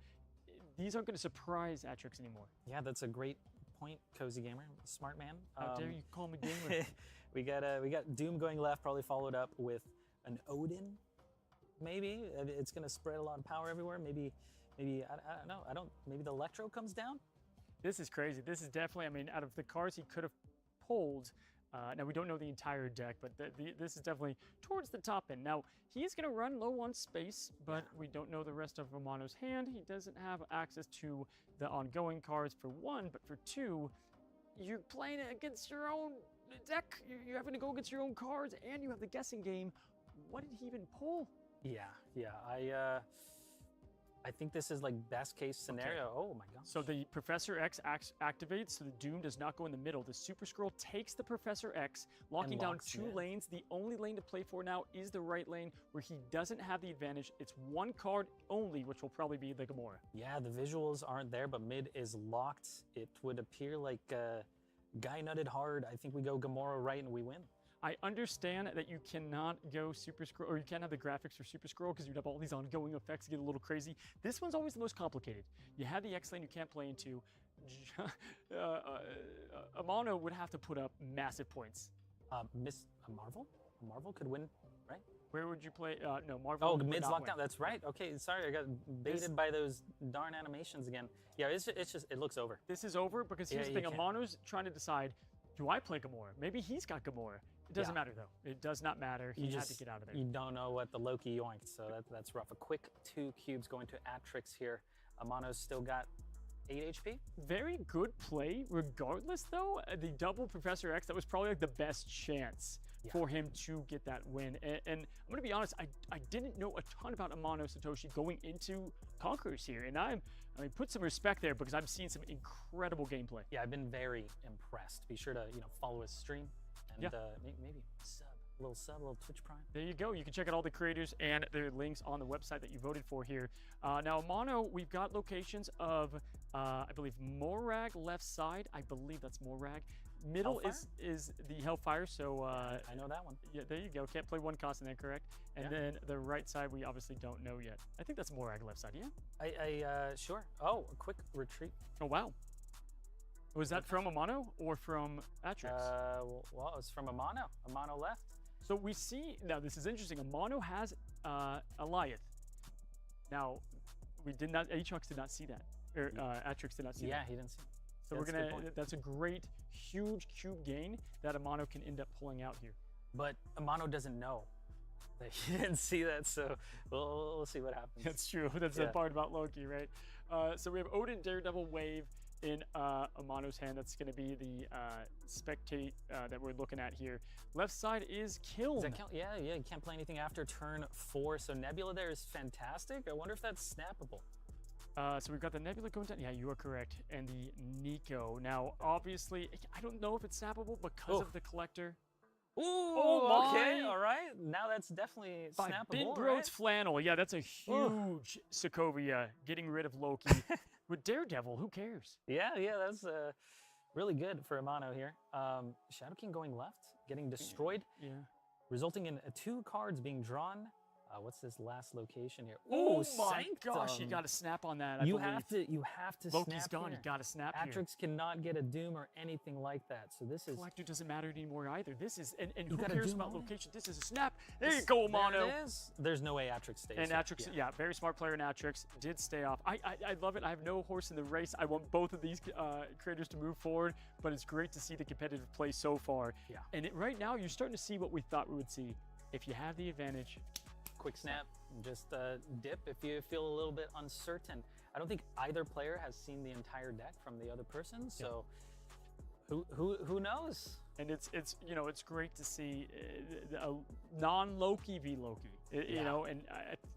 these aren't going to surprise Atrix anymore. Yeah, that's a great point, Cozy Gamer, smart man. How dare you call me gamer? we got Doom going left, probably followed up with an Odin. Maybe it's going to spread a lot of power everywhere. Maybe I don't know. Maybe the Electro comes down. This is crazy. This is definitely, I mean, out of the cards he could have pulled. Now, we don't know the entire deck, but this is definitely towards the top end. Now, he is going to run low on space, but we don't know the rest of Amano's hand. He doesn't have access to the ongoing cards for one, but for two, you're playing it against your own deck. You're having to go against your own cards, and you have the guessing game. What did he even pull? Yeah. I think this is like best case scenario. Okay. Oh my gosh. So the Professor X activates, so the Doom does not go in the middle. The Super Scroll takes the Professor X, locking down two lanes. The only lane to play for now is the right lane, where he doesn't have the advantage. It's one card only, which will probably be the Gamora. Yeah, the visuals aren't there, but mid is locked. It would appear like Guy nutted hard. I think we go Gamora right and we win. I understand that you cannot go Super Scroll, or you can't have the graphics for Super Scroll because you'd have all these ongoing effects get a little crazy. This one's always the most complicated. You have the X lane you can't play into. Amano would have to put up massive points. Miss Marvel? Marvel could win, right? Where would you play? No, Marvel. Oh, mid's locked down. That's right. Okay, sorry, I got baited by those darn animations again. Yeah, it's just it looks over. This is over because here's the thing. Amano's trying to decide, do I play Gamora? Maybe he's got Gamora. It doesn't matter, though. It does not matter. He had to get out of there. You don't know what the Loki yoinked, so that's rough. A quick 2 cubes going to Atrix here. Amano's still got 8 HP. Very good play, regardless, though. The double Professor X, that was probably like the best chance for him to get that win. And I'm going to be honest, I didn't know a ton about Amano Satoshi going into Conquerors here. And I mean, put some respect there because I've seen some incredible gameplay. Yeah, I've been very impressed. Be sure to, follow his stream. And maybe a little Twitch Prime. There you go. You can check out all the creators and their links on the website that you voted for here. Now, Amano, we've got locations of, I believe, Morag left side. I believe that's Morag. Middle is the Hellfire, so... I know that one. Yeah, there you go. Can't play one cost in there, correct? And then the right side, we obviously don't know yet. I think that's Morag left side, yeah? Sure. Oh, a quick retreat. Oh, wow. Was that from Amano or from Atrix? Well, it was from Amano. Amano left. So we see, now this is interesting, Amano has Eliath. Now, Atrix did not see that. Or Atrix did not see that. Yeah, he didn't see it. So that's a great, huge cube gain that Amano can end up pulling out here. But Amano doesn't know that he didn't see that, so we'll see what happens. That's true. That's the part about Loki, right? So we have Odin Daredevil Wave in Amano's hand. That's going to be the spectate that we're looking at here. Left side is Kiln. Does that count? Yeah, you can't play anything after turn 4. So Nebula there is fantastic. I wonder if that's snappable. So we've got the Nebula going down. Yeah, you are correct. And the Nico. Now, obviously, I don't know if it's snappable because of the collector. Ooh, okay, all right. Now that's definitely snappable. Big Broad's flannel. Yeah, that's a huge Sokovia getting rid of Loki. With Daredevil, who cares? Yeah, that's really good for Amano here. Shadow King going left, getting destroyed. Yeah. Resulting in 2 cards being drawn. What's this last location here? Oh my gosh, you got to snap on that. You have to Loki's snap gone. here. You got to snap here. Atrix cannot get a Doom or anything like that. So this is... Collector doesn't matter anymore either. This is, and who cares about location? This is a snap. There you go, Amano. There it is. There's no way Atrix stays. And Atrix, very smart player in Atrix, did stay off. I love it. I have no horse in the race. I want both of these creators to move forward, but it's great to see the competitive play so far. Yeah. And right now, you're starting to see what we thought we would see. If you have the advantage, quick snap, just dip if you feel a little bit uncertain. I don't think either player has seen the entire deck from the other person, so who knows? And it's great to see a non-Loki v Loki. And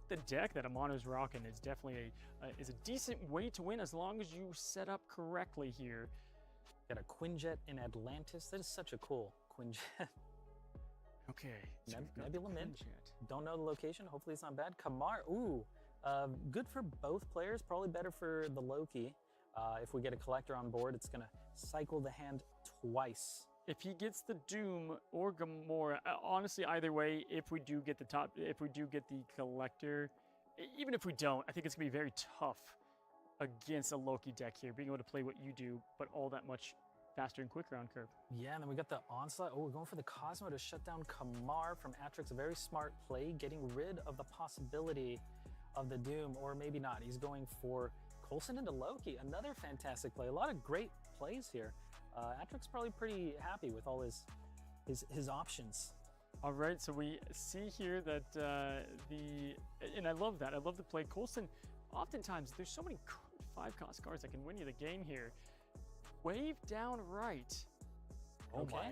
the deck that Amano's rocking is definitely is a decent way to win as long as you set up correctly here. Got a Quinjet in Atlantis. That is such a cool Quinjet. Okay. So Nebula mid. Don't know the location. Hopefully it's not bad. Kamar. Ooh. Good for both players. Probably better for the Loki. If we get a collector on board, it's going to cycle the hand twice. If he gets the Doom or Gamora, honestly, either way, if we do get the collector, even if we don't, I think it's going to be very tough against a Loki deck here, being able to play what you do, but all that much faster and quicker on curve. Yeah, and then we got the onslaught. Oh, we're going for the Cosmo to shut down Kamar from Atrix. A very smart play, getting rid of the possibility of the Doom, or maybe not. He's going for Coulson into Loki. Another fantastic play. A lot of great plays here. Atrix probably pretty happy with all his options. All right, so we see here that and I love that. I love the play. Coulson, oftentimes, there's so many 5-cost cards that can win you the game here. Wave down right. Oh Okay. my.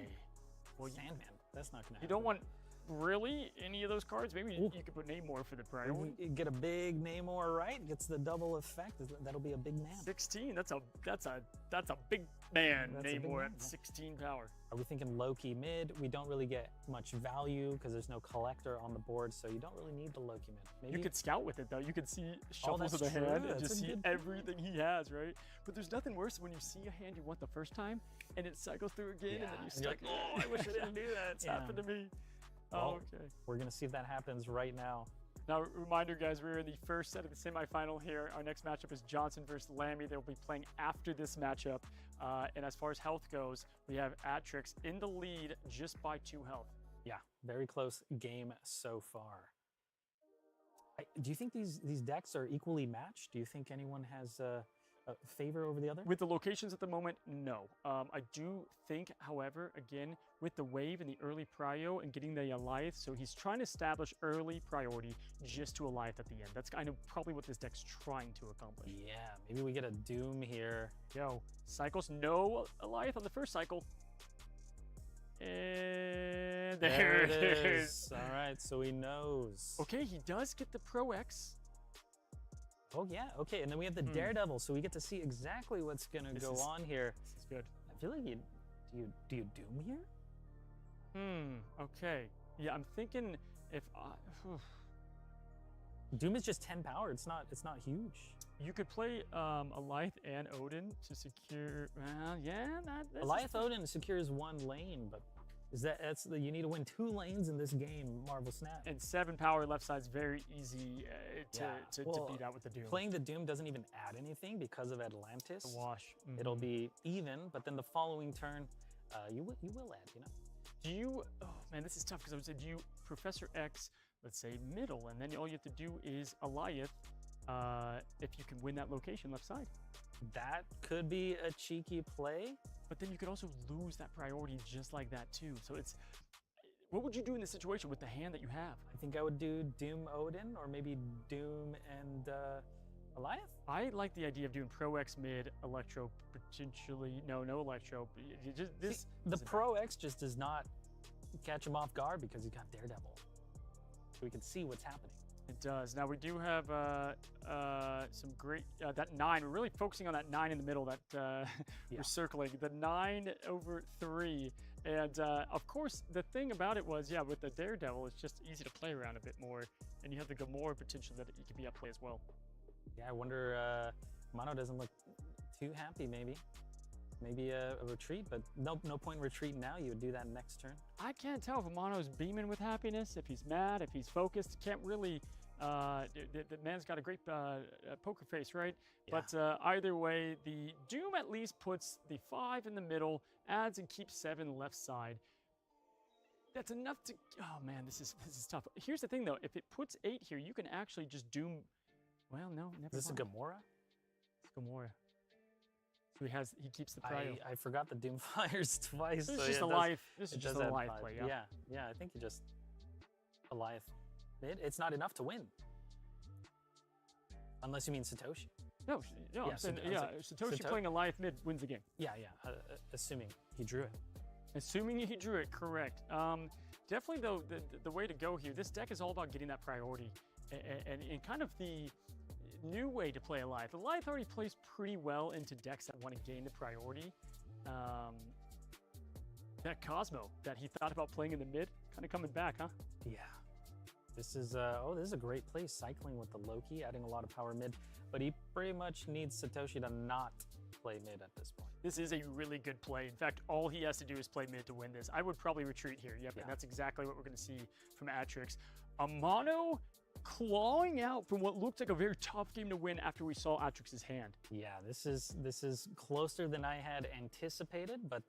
Well, Sandman, that's not gonna happen. you don't want really any of those cards. Maybe you could put Namor for the priority. You get a big Namor right, gets the double effect. That'll be a big man. 16. That's a big man. That's a big Namor man, at yeah. 16 power. Are we thinking Loki mid? We don't really get much value because there's no collector on the board, so you don't really need the Loki mid. Maybe You could scout with it though. You could see shuffles of that's the true. hand and That's just a see good point. everything he has, right? But there's nothing worse when you see a hand you want the first time and it cycles through again and then you and you're stuck. Oh, I wish I didn't do that. It's Yeah. happened to me. Well, Oh, okay. we're gonna see if that happens right now. Now, reminder, guys, we're in the first set of the semifinal here. Our next matchup is Johnson versus Lambi. They'll be playing after this matchup. And as far as health goes, we have Atrix in the lead just by 2 health. Yeah, very close game so far. Do you think these decks are equally matched? Do you think anyone has a favor over the other? With the locations at the moment, no. I do think, however, again, with the wave and the early prio and getting the Alliath, so he's trying to establish early priority just to Alliath at the end. That's kind of probably what this deck's trying to accomplish. Yeah, maybe we get a Doom here. Yo, cycles, no Alliath on the first cycle. And there it is. All right, so he knows. Okay, he does get the Pro X. Oh yeah, okay, and then we have the Daredevil, so we get to see exactly what's gonna This go is- on here. This is good. I feel like do you Doom here? Okay. Yeah, I'm thinking if Doom is just 10 power. It's not huge. you could play Alliath and Odin to secure. Yeah, that's Alliath Odin secures 1 lane, but you need to win 2 lanes in this game, Marvel Snap. and 7 power left side's very easy to Well, beat out with the Doom. Playing the Doom doesn't even add anything because of Atlantis. The wash. It'll be even, but then the following turn, you will add, you know? Do you? Oh man, this is tough because I would say, do you Professor X, let's say middle, and then all you have to do is Alliath, if you can win that location left side. That could be a cheeky play. But then you could also lose that priority just like that too. So it's, what would you do in this situation with the hand that you have? I think I would do Doom Odin or maybe Doom and Alliath. I like the idea of doing Pro X mid, Electro potentially. No Electro. The Pro X just does not catch him off guard because he's got Daredevil. So we can see what's happening. It does. Now we do have some great, that 9, we're really focusing on that 9 in the middle that we're circling. The 9/3. And of course, the thing about it was, with the Daredevil, it's just easy to play around a bit more. And you have the Gamora potential that it could be up play as well. Yeah, I wonder, Amano doesn't look too happy maybe. Maybe a retreat, but no point in retreating now. You would do that next turn. I can't tell if Amano's beaming with happiness, if he's mad, if he's focused. Can't really. The man's got a great poker face, right? Yeah. But either way, the Doom at least puts the 5 in the middle, adds and keeps 7 left side. That's enough to. Oh man, this is tough. Here's the thing though: if it puts 8 here, you can actually just Doom. Well, no, never. Is this a mind. Gamora? It's Gamora. So he keeps the prio. I forgot the Doom fires twice. This is so just yeah, a it life. This does- is it just does a add life 5. play. Yeah, I think you just Alliath mid. It's not enough to win. Unless you mean Satoshi. No, Yeah, I'm saying, so- Satoshi playing Alliath mid wins the game. Yeah, assuming he drew it. Assuming he drew it, correct. Definitely, though, the way to go here, this deck is all about getting that priority and kind of the new way to play Alliath. Alliath already plays pretty well into decks that want to gain the priority. That Cosmo that he thought about playing in the mid, kind of coming back, huh? Yeah. This is this is a great play, cycling with the Loki, adding a lot of power mid, but he pretty much needs Satoshi to not play mid at this point. This is a really good play. In fact, all he has to do is play mid to win this. I would probably retreat here. Yep, Yeah. and that's exactly what we're going to see from Atrix. Amano clawing out from what looked like a very tough game to win after we saw Atrix's hand. Yeah, this is closer than I had anticipated, but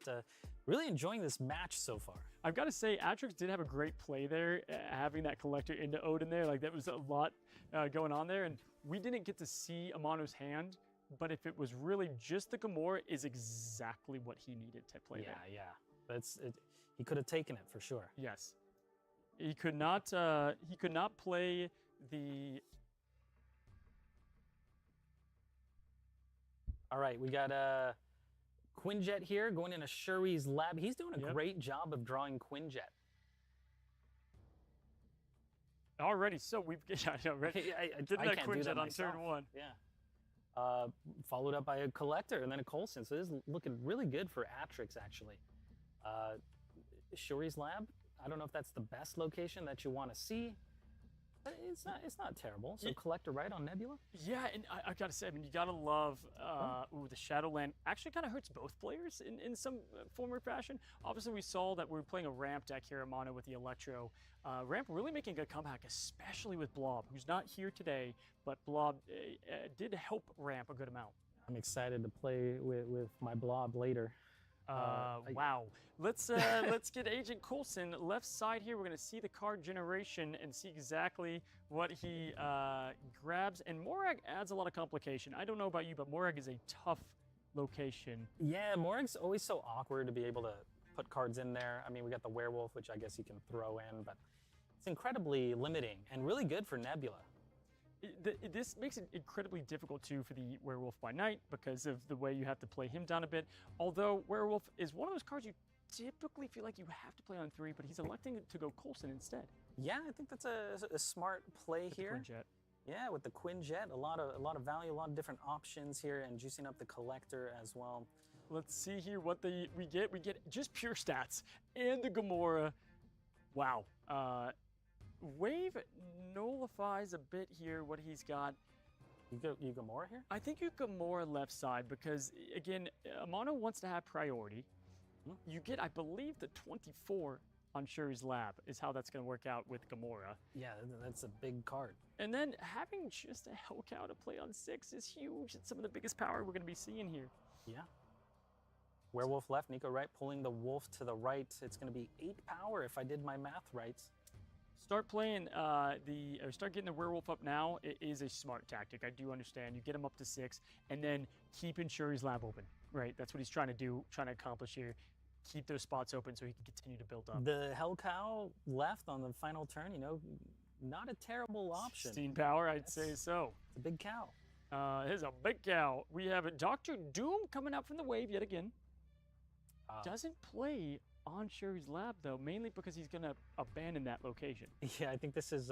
really enjoying this match so far. I've got to say, Atrix did have a great play there, having that collector into Odin there. Like, that was a lot going on there, and we didn't get to see Amano's hand, but if it was really just the Gamora, is exactly what he needed to play there. Yeah. He could have taken it for sure. Yes. He could not play the... All right, we got Quinjet here going into Shuri's lab. He's doing a great job of drawing Quinjet. Already, so we've already getting that Quinjet on turn 1. Yeah. Followed up by a collector and then a Coulson. So this is looking really good for Atrix, actually. Shuri's lab, I don't know if that's the best location that you want to see, but it's not terrible. So collector right on Nebula? Yeah, and I gotta say, I mean, you gotta love the Shadowland actually kind of hurts both players in some form or fashion. Obviously, we saw that we were playing a ramp deck here, Amano, with the Electro. Ramp really making a comeback, especially with Blob, who's not here today, but Blob did help Ramp a good amount. I'm excited to play with my Blob later. Wow. Let's get Agent Coulson left side here. We're going to see the card generation and see exactly what he grabs. And Morag adds a lot of complication. I don't know about you, but Morag is a tough location. Yeah, Morag's always so awkward to be able to put cards in there. I mean, we got the Werewolf, which I guess you can throw in, but it's incredibly limiting and really good for Nebula. This makes it incredibly difficult, too, for the Werewolf by Night because of the way you have to play him down a bit. Although Werewolf is one of those cards you typically feel like you have to play on 3, but he's electing to go Coulson instead. Yeah, I think that's a smart play with here. The Quinjet. Yeah, with the Quinjet, a lot of value, a lot of different options here, and juicing up the collector as well. Let's see here what we get. We get just pure stats and the Gamora. Wow. Wave nullifies a bit here what he's got. You Gamora here? I think you Gamora left side because, again, Amano wants to have priority. You get, I believe, the 24 on Shuri's lab is how that's going to work out with Gamora. Yeah, that's a big card. And then having just a Hellcow to play on 6 is huge. It's some of the biggest power we're going to be seeing here. Yeah. Werewolf left, Nico right, pulling the wolf to the right. It's going to be 8 power if I did my math right. Start playing start getting the Werewolf up now. It is a smart tactic. I do understand. You get him up to 6, and then keeping Shuri's lab open. Right, that's what he's trying to do, trying to accomplish here. Keep those spots open so he can continue to build up. The Hellcow left on the final turn, not a terrible option. 16 power, I'd say so. It's a big cow. It is a big cow. We have Dr. Doom coming out from the wave yet again. Doesn't play on Shuri's lab, though, mainly because he's going to abandon that location. Yeah, I think this is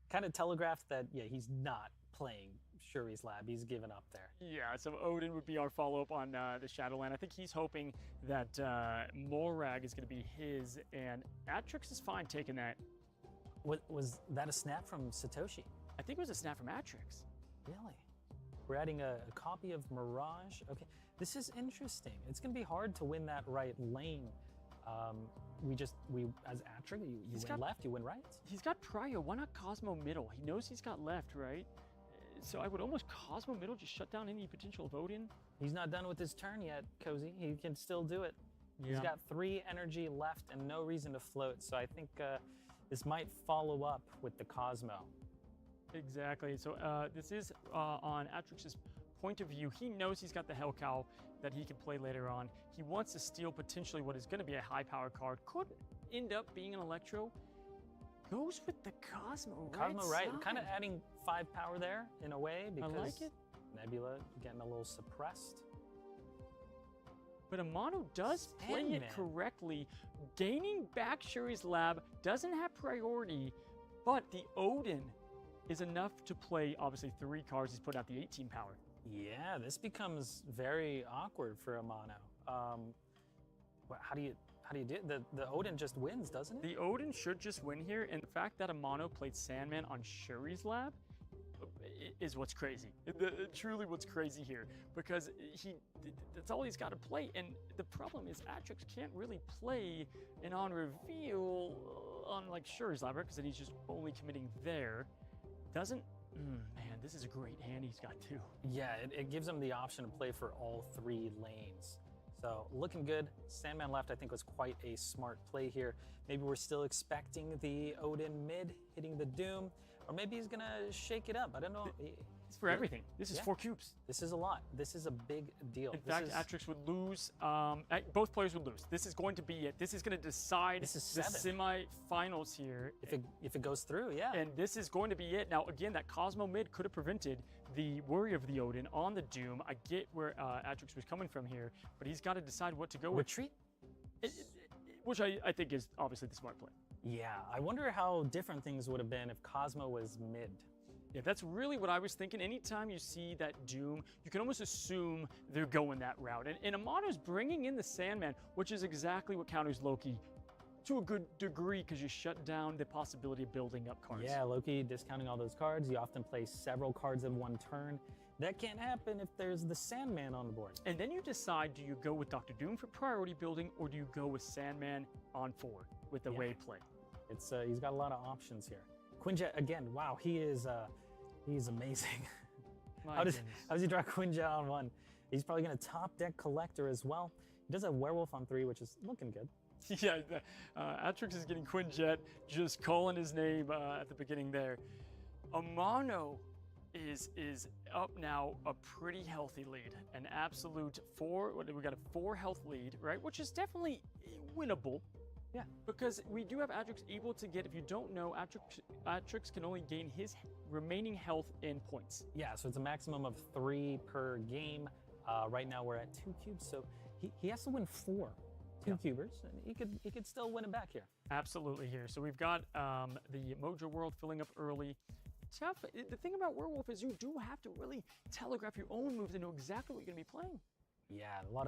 kind of telegraphed that, he's not playing Shuri's lab. He's given up there. Yeah, so Odin would be our follow-up on the Shadowland. I think he's hoping that Morag is going to be his, and Atrix is fine taking that. Was that a snap from Satoshi? I think it was a snap from Atrix. Really? We're adding a copy of Mirage. Okay, this is interesting. It's going to be hard to win that right lane. As Atrix, you win left, you win right. He's got Prio. Why not Cosmo middle? He knows he's got left, right? So I would almost Cosmo middle, just shut down any potential of Odin. He's not done with his turn yet, Cozy. He can still do it. Yeah. He's got 3 energy left and no reason to float. So I think this might follow up with the Cosmo. Exactly. So this is on Atrix's point of view. He knows he's got the Hellcow that he can play later on. He wants to steal potentially what is going to be a high-power card. Could end up being an Electro. Goes with the Cosmo right. Kind of adding 5 power there in a way because I like it. Nebula getting a little suppressed. But Amano does play it correctly. Gaining back Shuri's lab doesn't have priority, but the Odin is enough to play, obviously, 3 cards. He's put out the 18 power. Yeah, this becomes very awkward for Amano. How do you do it? The Odin just wins, doesn't it? The Odin should just win here, and the fact that Amano played Sandman on Shuri's lab is what's crazy. Truly what's crazy here, because that's all he's got to play, and the problem is Atrix can't really play an on reveal on like Shuri's lab, because then he's just only committing there. doesn't. Man, this is a great hand he's got too. Yeah, it gives him the option to play for all 3 lanes. So looking good. Sandman left, I think, was quite a smart play here. Maybe we're still expecting the Odin mid hitting the Doom, or maybe he's gonna shake it up. I don't know. It's for everything. This is 4 cubes. This is a lot. This is a big deal. In fact, Atrix would lose. Both players would lose. This is going to be it. This is going to decide the semifinals here. If it goes through, yeah. And this is going to be it. Now, again, that Cosmo mid could have prevented the worry of the Odin on the Doom. I get where Atrix was coming from here, but he's got to decide what to go with. Retreat? Which I think is obviously the smart play. Yeah, I wonder how different things would have been if Cosmo was mid. Yeah, that's really what I was thinking. Anytime you see that Doom, you can almost assume they're going that route. And Amano's bringing in the Sandman, which is exactly what counters Loki to a good degree because you shut down the possibility of building up cards. Yeah, Loki discounting all those cards. You often play several cards in one turn. That can't happen if there's the Sandman on the board. And then you decide, do you go with Dr. Doom for priority building or do you go with Sandman on 4 with the wave play? It's he's got a lot of options here. Quinjet, again, wow, he's amazing. How does he draw Quinjet on 1? He's probably going to top deck Collector as well. He does have Werewolf on 3, which is looking good. Yeah, Atrix is getting Quinjet, just calling his name at the beginning there. Amano is up now a pretty healthy lead, an absolute 4. We got a 4 health lead, right? Which is definitely winnable. Yeah, because we do have Atrix able to get, if you don't know, Atrix can only gain his remaining health in points. Yeah, so it's a maximum of 3 per game. Right now we're at 2 cubes, so he has to win 4 cubers, and he could still win it back here. Absolutely here. So we've got the Mojo World filling up early. Tough. The thing about Werewolf is you do have to really telegraph your own moves and know exactly what you're going to be playing. Yeah, a lot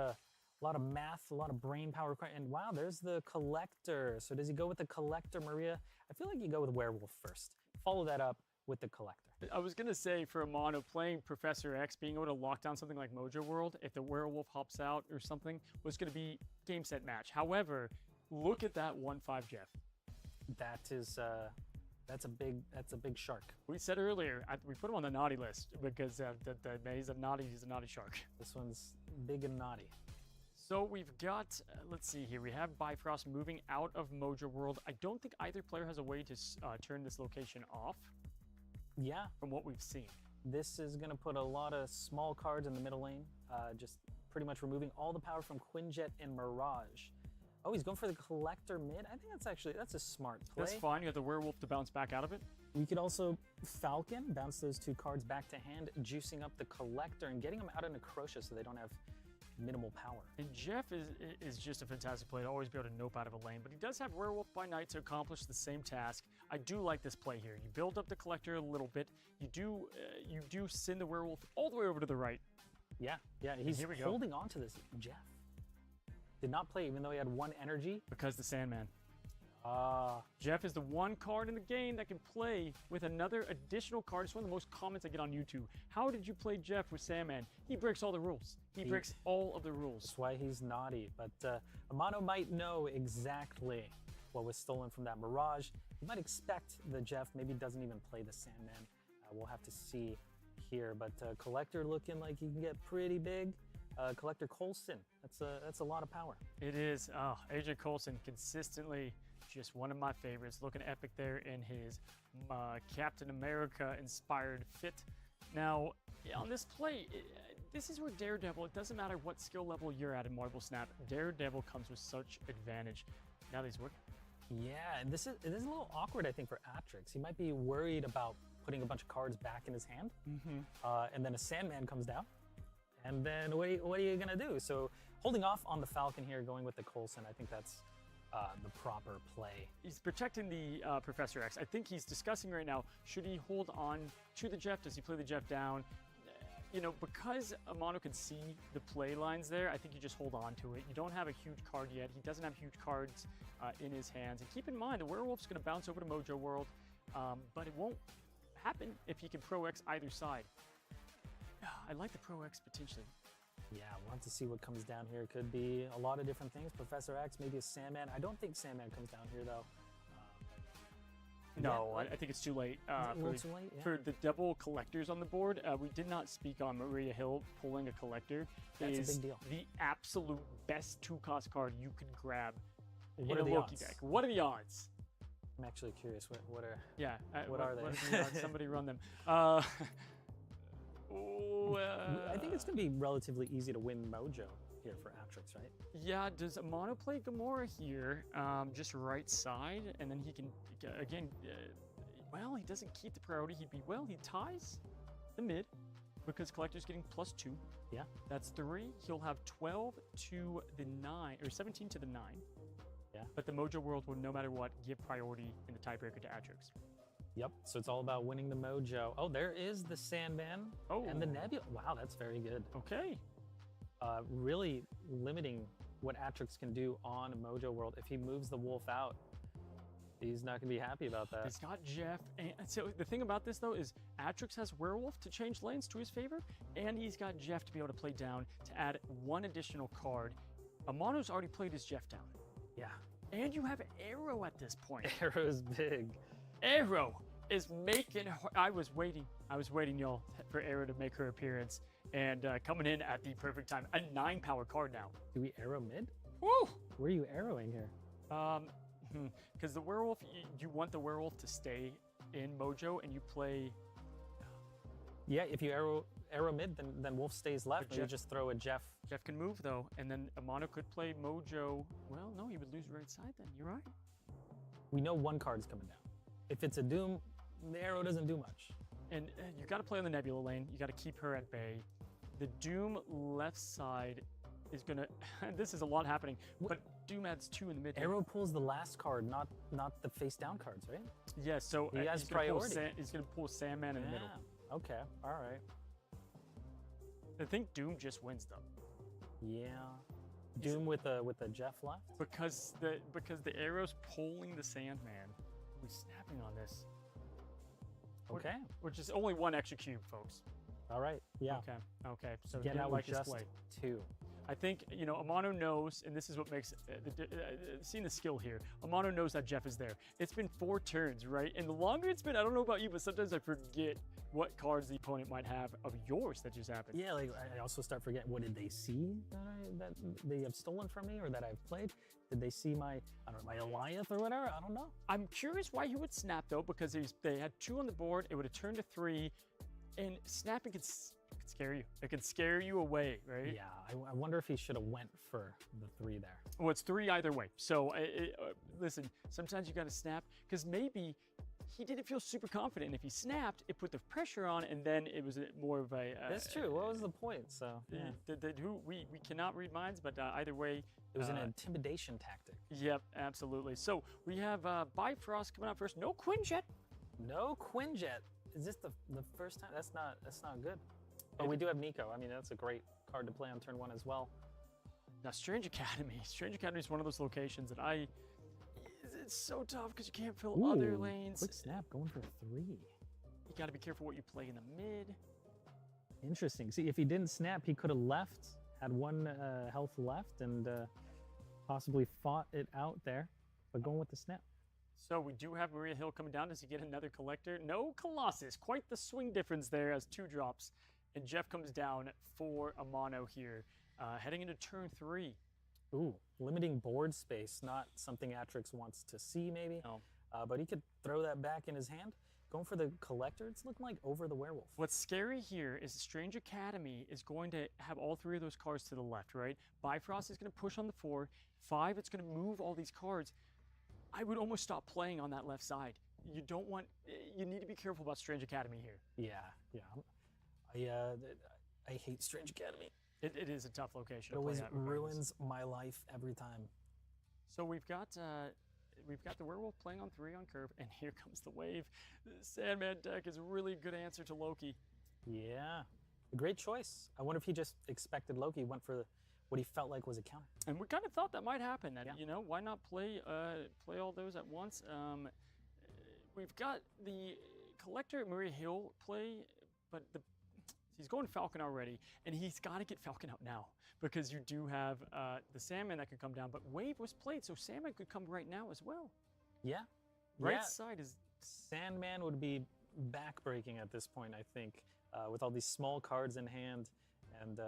of math, a lot of brain power required. And wow, there's the Collector. So does he go with the Collector, Maria? I feel like you go with Werewolf first. Follow that up with the Collector. I was going to say for Amano, playing Professor X, being able to lock down something like Mojo World, if the Werewolf hops out or something, was going to be game, set, match. However, look at that 1-5 Jeff. That is... That's a big shark. We said earlier, we put him on the naughty list because he's a naughty shark. This one's big and naughty. So we've got, let's see here, we have Bifrost moving out of Mojo World. I don't think either player has a way to turn this location off. Yeah. From what we've seen. This is going to put a lot of small cards in the middle lane, just pretty much removing all the power from Quinjet and Mirage. Oh, he's going for the Collector mid. I think that's a smart play. That's fine. You have the Werewolf to bounce back out of it. We could also Falcon, bounce those 2 cards back to hand, juicing up the Collector and getting them out of Necrotia so they don't have minimal power. And Jeff is just a fantastic player to always be able to nope out of a lane, but he does have Werewolf by night to accomplish the same task. I do like this play here. You build up the Collector a little bit. You do send the Werewolf all the way over to the right. Yeah, he's holding on to this. Jeff did not play even though he had 1 energy. Because the Sandman. Jeff is the 1 card in the game that can play with another additional card. It's one of the most comments I get on YouTube. How did you play Jeff with Sandman? He breaks all the rules. He breaks all of the rules. That's why he's naughty. But Amano might know exactly what was stolen from that Mirage. You might expect that Jeff maybe doesn't even play the Sandman. We'll have to see here. But Collector looking like he can get pretty big. Collector Coulson, that's a lot of power. It is. AJ Coulson consistently just one of my favorites. Looking epic there in his Captain America inspired fit. Now, on this play, this is where Daredevil, it doesn't matter what skill level you're at in Marble Snap, Daredevil comes with such advantage. Now that he's working. Yeah, and this is a little awkward, I think, for Atrix. He might be worried about putting a bunch of cards back in his hand, and then a Sandman comes down. And then what are you gonna do? So holding off on the Falcon here, going with the Coulson, I think that's the proper play. He's protecting the Professor X. I think he's discussing right now, should he hold on to the Jeff? Does he play the Jeff down? You know, because Amano can see the play lines there, I think you just hold on to it. You don't have a huge card yet. He doesn't have huge cards in his hands. And keep in mind, the Werewolf's gonna bounce over to Mojo World, but it won't happen if he can Pro X either side. I like the Pro X potentially. Yeah, we'll have to see what comes down here. Could be a lot of different things. Professor X, maybe a Sandman. I don't think Sandman comes down here, though. No, I think it's too late. a little too late? Yeah. For the double collectors on the board, we did not speak on Maria Hill pulling a collector. That's a is big deal. the absolute best 2-cost card you could grab What in are a the Loki odds? deck. What are the odds? I'm actually curious. What are? Yeah. What are they? What are the odds? Somebody run them. I think it's going to be relatively easy to win Mojo here for Atrix, right? Yeah, does Amano play Gamora here, just right side, and then he can, again, well, he doesn't keep the priority. He ties the mid, because Collector's getting +2. Yeah. That's 3. He'll have 12 to the 9, or 17 to the 9. Yeah. But the Mojo World will, no matter what, give priority in the tiebreaker to Atrix. Yep. So it's all about winning the Mojo. Oh, there is the Sandman and the Nebula. Wow, that's very good. Okay. Really limiting what Atrix can do on Mojo World. If he moves the wolf out, he's not going to be happy about that. He's got Jeff. And so the thing about this, though, is Atrix has Werewolf to change lanes to his favor, and he's got Jeff to be able to play down to add 1 additional card. Amano's already played his Jeff down. Yeah. And you have Arrow at this point. Arrow's big. Arrow is making her, I was waiting, y'all, for Arrow to make her appearance, and coming in at the perfect time. A 9-power card now. Do we arrow mid? Woo! Where are you arrowing here? Because the werewolf, you want the werewolf to stay in Mojo, and you play. Yeah, if you arrow mid, then wolf stays left. And you just throw a Jeff. Jeff can move though, and then Amano could play Mojo. Well, no, he would lose right side then. You're right. We know 1 card is coming down. If it's a Doom, the arrow doesn't do much. And you got to play on the Nebula lane. You got to keep her at bay. The Doom left side is gonna. This is a lot happening, but Doom adds 2 in the mid. Arrow pulls the last card, not the face down cards, right? Yeah, so he has he's gonna priority. He's gonna pull Sandman in the middle. Okay. All right. I think Doom just wins though. Yeah. Doom with a Jeff left. Because the arrow's pulling the Sandman. We're snapping on this. Okay. Which is only 1 extra cube, folks. All right. Yeah. Okay. So Get didn't out like with his just play. 2. I think, Amano knows, and this is what makes, seeing the skill here, Amano knows that Jeff is there. It's been 4 turns, right? And the longer it's been, I don't know about you, but sometimes I forget what cards the opponent might have of yours that just happened. Yeah, like I also start forgetting, what did they see that they have stolen from me or that I've played? Did they see my Goliath or whatever? I don't know. I'm curious why he would snap though, because they had 2 on the board, it would have turned to 3, and snapping could scare you. It could scare you away, right? Yeah, I wonder if he should have went for the 3 there. Well, it's 3 either way. So listen, sometimes you got to snap because maybe he didn't feel super confident. If he snapped, it put the pressure on, and then it was more of a. That's true. What was the point? So yeah. We cannot read minds, but either way, it was an intimidation tactic. Yep, absolutely. So we have Bifrost coming out first. No Quinjet. No Quinjet. Is this the first time? That's not good. But we do have Nico. I mean, that's a great card to play on turn 1 as well. Now, Strange Academy. Strange Academy is one of those locations that it's so tough because you can't fill other lanes. Quick snap, going for 3. You got to be careful what you play in the mid. Interesting. See, if he didn't snap, he could have left, had 1 health left, and possibly fought it out there. But going with the snap. So we do have Maria Hill coming down. Does he get another collector? No Colossus. Quite the swing difference there as 2 drops. And Jeff comes down for Amano here, heading into turn 3. Ooh, limiting board space, not something Atrix wants to see maybe. No. But he could throw that back in his hand. Going for the collector, it's looking like over the werewolf. What's scary here is Strange Academy is going to have all 3 of those cards to the left, right? Bifrost is going to push on the 4. 5, it's going to move all these cards. I would almost stop playing on that left side. You need to be careful about Strange Academy here. Yeah. I hate Strange Academy. It is a tough location. It always ruins my life every time. So we've got the werewolf playing on 3 on curve, and here comes the wave. The Sandman deck is a really good answer to Loki. Yeah, a great choice. I wonder if he just expected Loki, went for what he felt like was a counter. And we kind of thought that might happen. That why not play all those at once? We've got the collector Maria Hill play, but he's going Falcon already, and he's got to get Falcon out now because you do have the Sandman that could come down, but Wave was played, so Sandman could come right now as well. Yeah. Right side is Sandman would be backbreaking at this point, I think, with all these small cards in hand and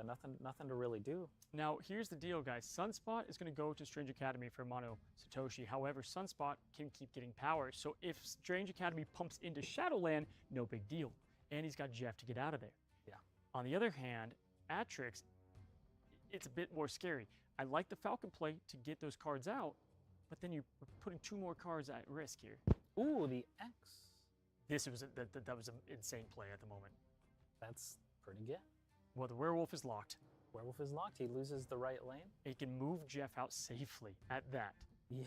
nothing to really do. Now, here's the deal, guys. Sunspot is going to go to Strange Academy for Amano Satoshi. However, Sunspot can keep getting power. So if Strange Academy pumps into Shadowland, no big deal. And he's got Jeff to get out of there. Yeah. On the other hand, Atrix, it's a bit more scary. I like the Falcon play to get those cards out, but then you're putting 2 more cards at risk here. Ooh, the X. That was an insane play at the moment. That's pretty good. Well, the werewolf is locked. Werewolf is locked. He loses the right lane. He can move Jeff out safely at that. Yeah.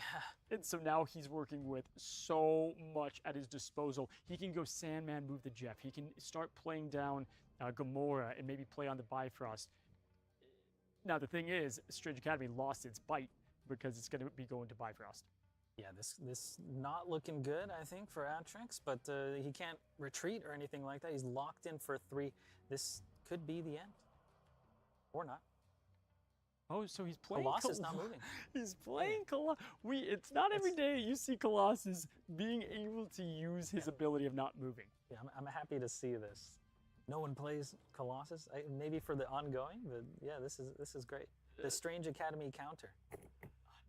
And so now he's working with so much at his disposal. He can go Sandman, move the Jeff. He can start playing down Gamora and maybe play on the Bifrost. Now, the thing is, Strange Academy lost its bite because it's going to be going to Bifrost. Yeah, this not looking good, I think, for Atrix, but he can't retreat or anything like that. He's locked in for 3. This could be the end. Or not. Oh, so he's playing Colossus not moving. He's playing Colossus. It's not every day you see Colossus being able to use his ability of not moving. Yeah, I'm happy to see this. No one plays Colossus. Maybe for the ongoing, but yeah, this is great. The Strange Academy counter.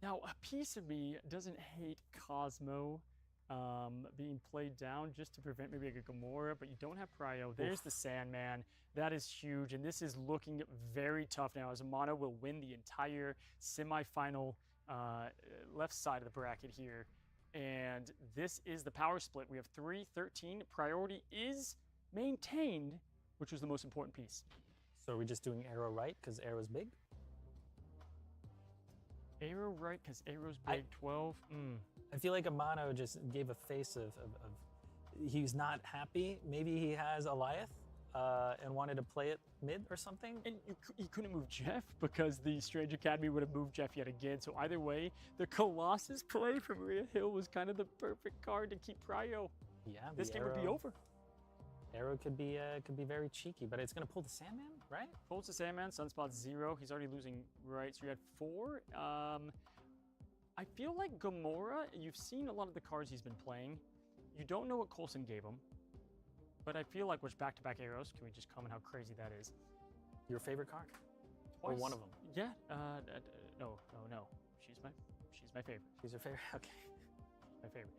Now, a piece of me doesn't hate Cosmo being played down just to prevent maybe a Gamora, but you don't have Prio. There's the Sandman. That is huge, and this is looking very tough now as Amano will win the entire semifinal left side of the bracket here. And this is the power split. We have 3-13. Priority is maintained, which was the most important piece. So are we just doing arrow right because arrow's big? Arrow right because arrow's big. 12. I feel like Amano just gave a face of he's not happy. Maybe he has Eliath and wanted to play it mid or something. And he couldn't move Jeff because the Strange Academy would have moved Jeff yet again. So either way, the Colossus play from Maria Hill was kind of the perfect card to keep Prio. Yeah, this game would be over. Arrow could be very cheeky, but it's gonna pull the Sandman, right? Pulls the Sandman. Sunspot's 0. He's already losing right. So you had 4. I feel like Gamora. You've seen a lot of the cards he's been playing. You don't know what Coulson gave him, but I feel like which back-to-back arrows. Can we just comment how crazy that is? Your favorite card? Twice. Or one of them? Yeah. No. She's my favorite. She's your favorite. Okay. My favorite.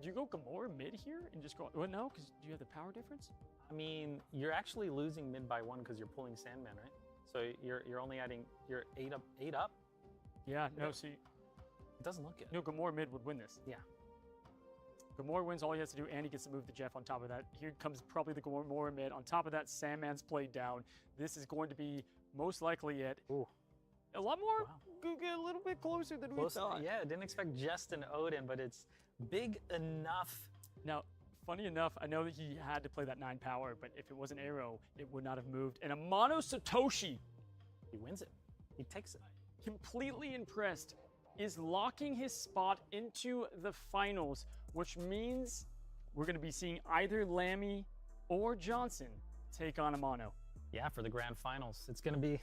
Do you go Gamora mid here and just go? Well, no, because do you have the power difference? I mean, you're actually losing mid by 1 because you're pulling Sandman, right? So you're only adding you're 8 up. Yeah. No. See. It doesn't look good. No, Gamora mid would win this. Yeah. Gamora wins all he has to do, and he gets to move the Jeff on top of that. Here comes probably the Gamora mid. On top of that, Sandman's played down. This is going to be most likely it. Ooh. A lot more. Wow. Get a little bit closer than we thought. Yeah, didn't expect Justin Odin, but it's big enough. Now, funny enough, I know that he had to play that 9 power, but if it was an arrow, it would not have moved. And Amano Satoshi, he wins it. He takes it. Completely impressed. Is locking his spot into the finals, which means we're going to be seeing either Lambi or Johnson take on Amano. Yeah, for the grand finals. It's gonna be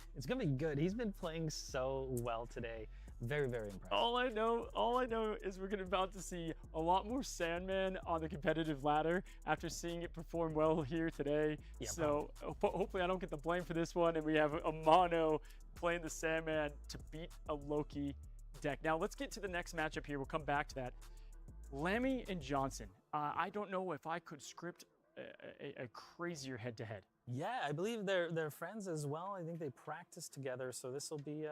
good. He's been playing so well today. Very, very impressive. All I know is we're about to see a lot more Sandman on the competitive ladder after seeing it perform well here today. Yeah, so hopefully I don't get the blame for this one, and we have Amano playing the Sandman to beat a Loki deck. Now let's get to the next matchup here. We'll come back to that. Lambi and Johnson. I don't know if I could script a crazier head-to-head. Yeah, I believe they're friends as well. I think they practice together, so this will be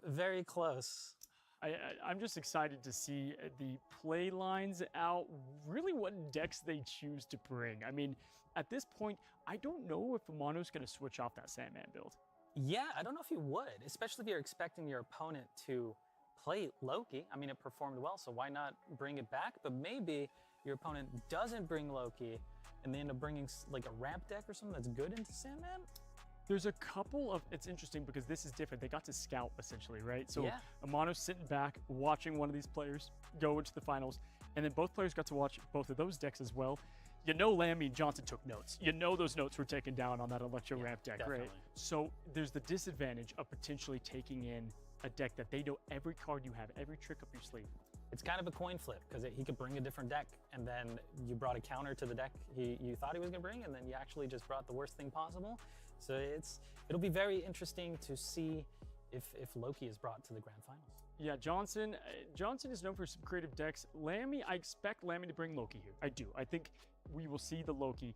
very close. I'm just excited to see the play lines out, really what decks they choose to bring. I mean, at this point, I don't know if Amano's going to switch off that Sandman build. Yeah, I don't know if you would, especially if you're expecting your opponent to play Loki. I mean, it performed well, so why not bring it back? But maybe your opponent doesn't bring Loki, and they end up bringing like a ramp deck or something that's good into Sandman? There's a couple of, it's interesting because this is different. They got to scout essentially, right? So yeah. Amano's sitting back, watching one of these players go into the finals, and then both players got to watch both of those decks as well. You know Lambi and Johnson took notes. You know those notes were taken down on that Electro ramp deck, definitely. Right? So there's the disadvantage of potentially taking in a deck that they know every card you have, every trick up your sleeve. it's kind of a coin flip because he could bring a different deck, and then you brought a counter to the deck you thought he was going to bring, and then you actually just brought the worst thing possible. So it'll be very interesting to see if Loki is brought to the grand finals. Yeah, Johnson is known for some creative decks. Lambi, I expect Lambi to bring Loki here. I do. I think we will see the Loki.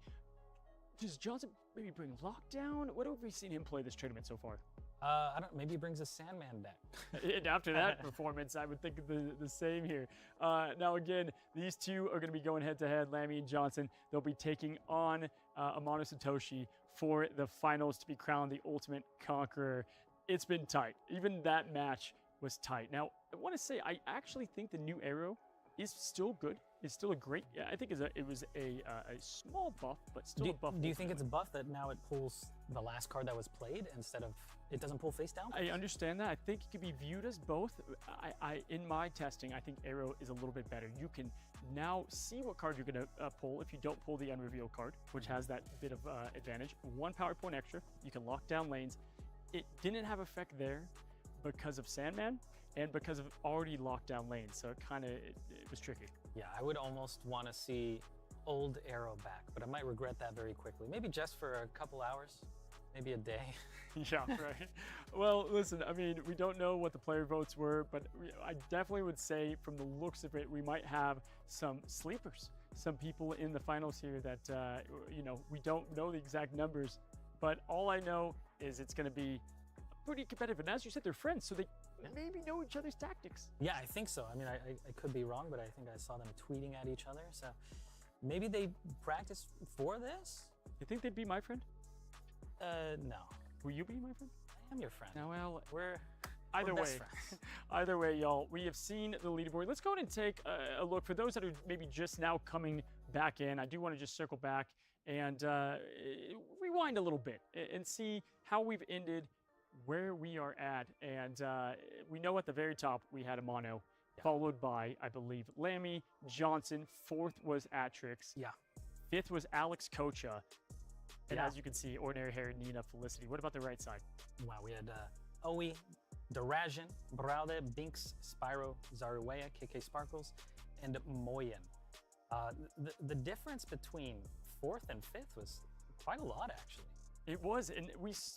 Does Johnson maybe bring Lockdown? What have we seen him play this tournament so far? I don't. Maybe he brings a Sandman deck. And after that performance, I would think the same here. Now again, these two are going to be going head-to-head. Lambi and Johnson. They'll be taking on Amano Satoshi for the finals to be crowned the ultimate conqueror. It's been tight. Even that match was tight. Now, I want to say, I actually think the new arrow is still good. It's still a great, I think it was a small buff, but still a buff. Do you think it's a buff that now it pulls the last card that was played instead of, it doesn't pull face down? I understand that. I think it could be viewed as both. In my testing, I think arrow is a little bit better. You can now see what card you're going to pull if you don't pull the unrevealed card, which has that bit of advantage. 1 power point extra. You can lock down lanes. It didn't have effect there because of Sandman and because of already locked down lanes. So it was tricky. Yeah, I would almost want to see old arrow back, but I might regret that very quickly. Maybe just for a couple hours, maybe a day. Yeah, right. Well, listen, I mean, we don't know what the player votes were, but I definitely would say from the looks of it, we might have some sleepers, some people in the finals here that, we don't know the exact numbers, but all I know is it's going to be pretty competitive. And as you said, they're friends, so they maybe know each other's tactics. Yeah, I think so. I mean, I could be wrong, but I think I saw them tweeting at each other. So maybe they practice for this? You think they'd be my friend? No. Will you be my friend? I am your friend. Now, well, we're either way. best friends. Either way, y'all, we have seen the leaderboard. Let's go ahead and take a look. For those that are maybe just now coming back in, I do want to just circle back and rewind a little bit and see how we've ended, where we are at. And we know at the very top we had Amano, followed by, I believe, Lambi, Johnson. 4th was Atrix. Yeah. 5th was Alex Kocha. And Yeah. as you can see, Ordinary Hair, Nina, Felicity. What about the right side? Wow, we had Owie, Darajan, Braude, Binks, Spyro, Zaruea, KK Sparkles, and Moyen. The difference between 4th and 5th was quite a lot, actually. It was, and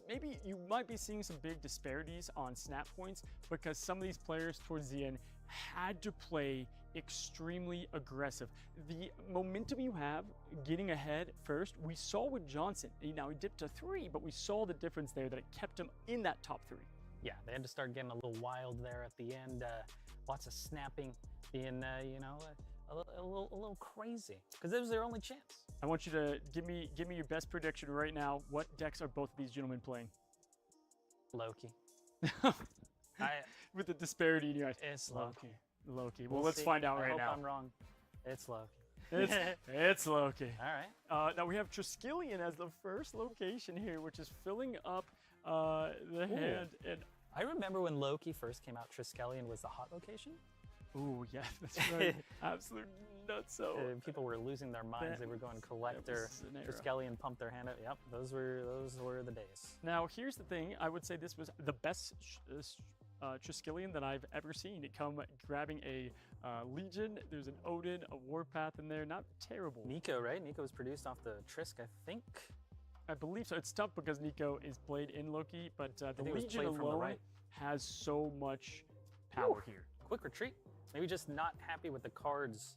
maybe you might be seeing some big disparities on snap points because some of these players towards the end had to play extremely aggressive. The momentum you have getting ahead first, we saw with Johnson. Now he dipped to 3, but we saw the difference there that it kept him in that top 3. Yeah, they had to start getting a little wild there at the end. Lots of snapping, being, a little crazy because it was their only chance. I want you to give me your best prediction right now. What decks are both of these gentlemen playing? Loki. With the disparity in your eyes. It's Loki. Loki. Well, let's find out right now. I hope I'm wrong. It's Loki. It's Loki. All right. Now we have Triskelion as the first location here, which is filling up the hand. And I remember when Loki first came out, Triskelion was the hot location. Ooh, yeah, that's right. Absolute nutso. People were losing their minds. They were going collector. Triskelion pumped their hand up. Yep, those were the days. Now, here's the thing. I would say this was the best Triskelion that I've ever seen. It come grabbing a Legion. There's an Odin, a Warpath in there. Not terrible. Nico, right? Nico was produced off the Trisk, I think. I believe so. It's tough because Nico is played in Loki, but the Legion alone has so much power here. Quick retreat. Maybe just not happy with the cards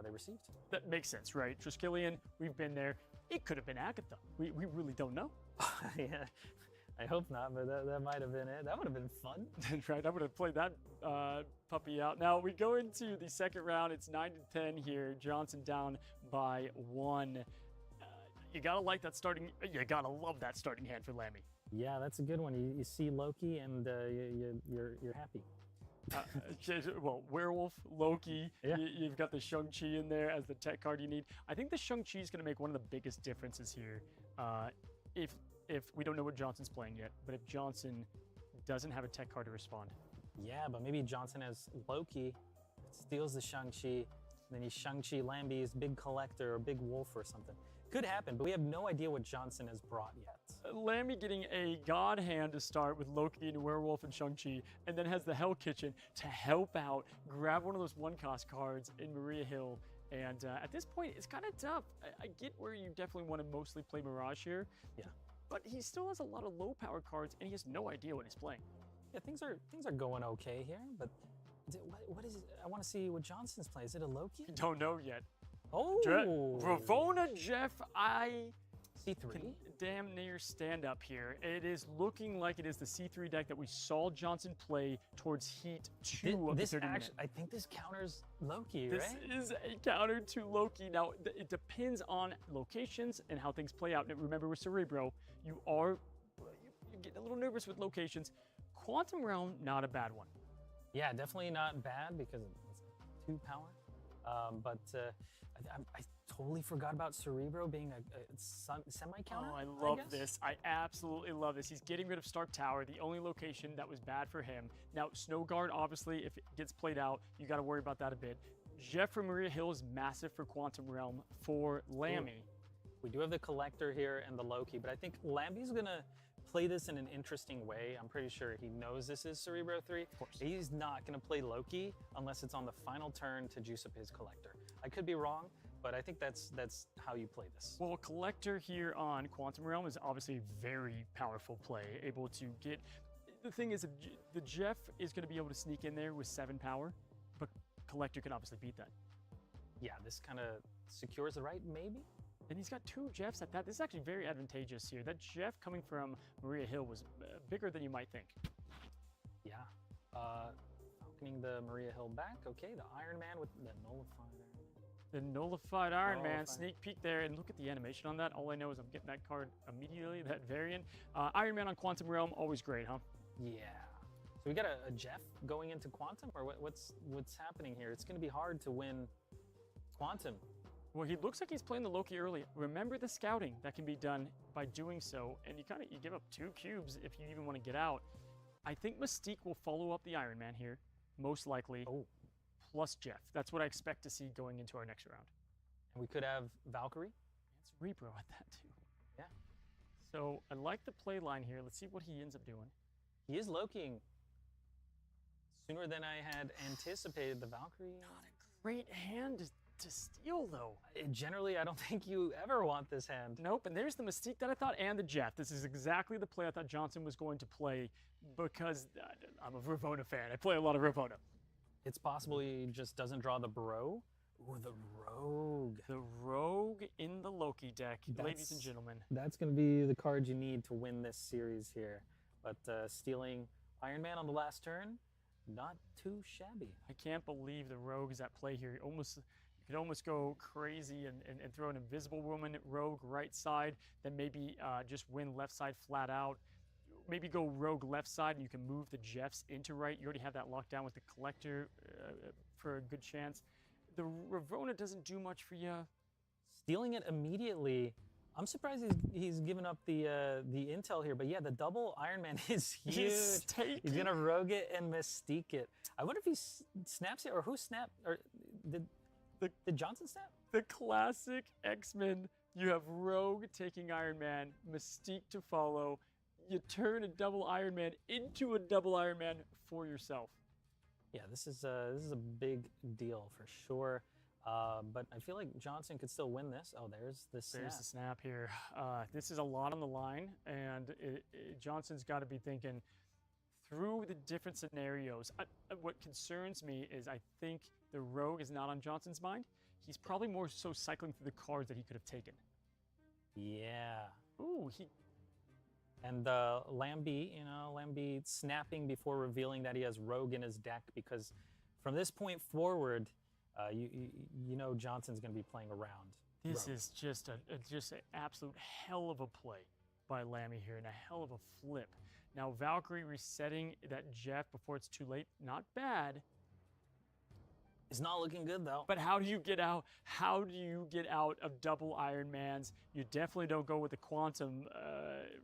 they received. That makes sense, right? Triskelion, we've been there. It could have been Agatha. We really don't know. Yeah, I hope not, but that might have been it. That would have been fun. Right, I would have played that puppy out. Now we go into the second round. It's 9-10 here. Johnson down by 1. You gotta like that starting. You gotta love that starting hand for Lambi. Yeah, that's a good one. You see Loki and you're happy. Well, Werewolf, Loki, yeah. You've got the Shang-Chi in there as the tech card you need. I think the Shang-Chi is going to make one of the biggest differences here. If we don't know what Johnson's playing yet, but if Johnson doesn't have a tech card to respond. Yeah, but maybe Johnson has Loki, steals the Shang-Chi, then he's Shang-Chi Lambi's big collector or big wolf or something. Could happen, but we have no idea what Johnson has brought yet. Lambi getting a god hand to start with Loki and Werewolf and Shang-Chi, and then has the Hell Kitchen to help out, grab one of those one-cost cards in Maria Hill. And at this point, it's kind of tough. I get where you definitely want to mostly play Mirage here. Yeah. But he still has a lot of low-power cards, and he has no idea what he's playing. Yeah, things are going okay here, but what is it? I want to see what Johnson's play. Is it a Loki? Don't know yet. Oh, Ravona Jeff, I C3. can damn near stand up here. It is looking like it is the C3 deck that we saw Johnson play towards Heat 2 of the 30 minute. I think this counters Loki, This right? is a counter to Loki. Now, it depends on locations and how things play out. And remember, with Cerebro, you get a little nervous with locations. Quantum Realm, not a bad one. Yeah, definitely not bad because it's 2 power. But I totally forgot about Cerebro being a semi-counter. Oh, I love guess. this. I absolutely love this. He's getting rid of Stark Tower, the only location that was bad for him. Now, Snow Guard, obviously, if it gets played out, you got to worry about that a bit. Jeff from Maria Hill is massive for Quantum Realm for Lambi. We do have the Collector here and the Loki, but I think Lambi's going to play this in an interesting way. I'm pretty sure he knows this is Cerebro 3. Of course. He's not going to play Loki unless it's on the final turn to juice up his Collector. I could be wrong, but I think that's how you play this. Well, Collector here on Quantum Realm is obviously a very powerful play, able to get... The thing is, the Jeff is going to be able to sneak in there with 7 power, but Collector can obviously beat that. Yeah, this kind of secures the right, maybe? And he's got 2 Jeffs at that. This is actually very advantageous here. That Jeff coming from Maria Hill was bigger than you might think. Yeah. Falconing the Maria Hill back. Okay, the Iron Man with the Nullified. The Nullified Iron Man, Nullified. sneak peek there, and look at the animation on that. All I know is I'm getting that card immediately, that variant. Iron Man on Quantum Realm, always great, huh? Yeah. So we got a Jeff going into Quantum, or what's happening here? It's going to be hard to win Quantum. Well, he looks like he's playing the Loki early. Remember the scouting that can be done by doing so, and you give up 2 cubes if you even want to get out. I think Mystique will follow up the Iron Man here, most likely, plus Jeff. That's what I expect to see going into our next round. And we could have Valkyrie. It's Repro at that too. Yeah. So I like the play line here. Let's see what he ends up doing. He is Lokiing sooner than I had anticipated. The Valkyrie. Not a great hand to steal, though. Generally, I don't think you ever want this hand. Nope, and there's the Mystique that I thought and the Jeff. This is exactly the play I thought Johnson was going to play because I'm a Ravona fan. I play a lot of Ravona. It's possible he just doesn't draw the Bro. Ooh, the Rogue. The Rogue in the Loki deck, ladies and gentlemen. That's going to be the card you need to win this series here. But stealing Iron Man on the last turn, not too shabby. I can't believe the Rogue is at play here. You could almost go crazy and throw an Invisible Woman Rogue right side, then maybe just win left side flat out. Maybe go Rogue left side and you can move the Jeffs into right. You already have that locked down with the Collector for a good chance. The Ravona doesn't do much for you. Stealing it immediately. I'm surprised he's given up the intel here, but yeah, the double Iron Man is huge. He's gonna Rogue it and Mystique it. I wonder if he snaps it, or who snapped, or did Johnson snap? The classic X-Men. You have Rogue taking Iron Man, Mystique to follow. You turn a double Iron Man into a double Iron Man for yourself. Yeah, this is a big deal for sure. But I feel like Johnson could still win this. Oh, there's the snap. There's the snap here. This is a lot on the line, and Johnson's got to be thinking through the different scenarios. What concerns me is I think the Rogue is not on Johnson's mind. He's probably more so cycling through the cards that he could have taken. Yeah. Ooh, And Lambi, Lambi snapping before revealing that he has Rogue in his deck, because from this point forward, you know Johnson's going to be playing around. This Rogue. is just an absolute hell of a play by Lambi here, and a hell of a flip. Now Valkyrie resetting that Jeff before it's too late, not bad. It's not looking good though. But how do you get out? How do you get out of double Iron Mans? You definitely don't go with the Quantum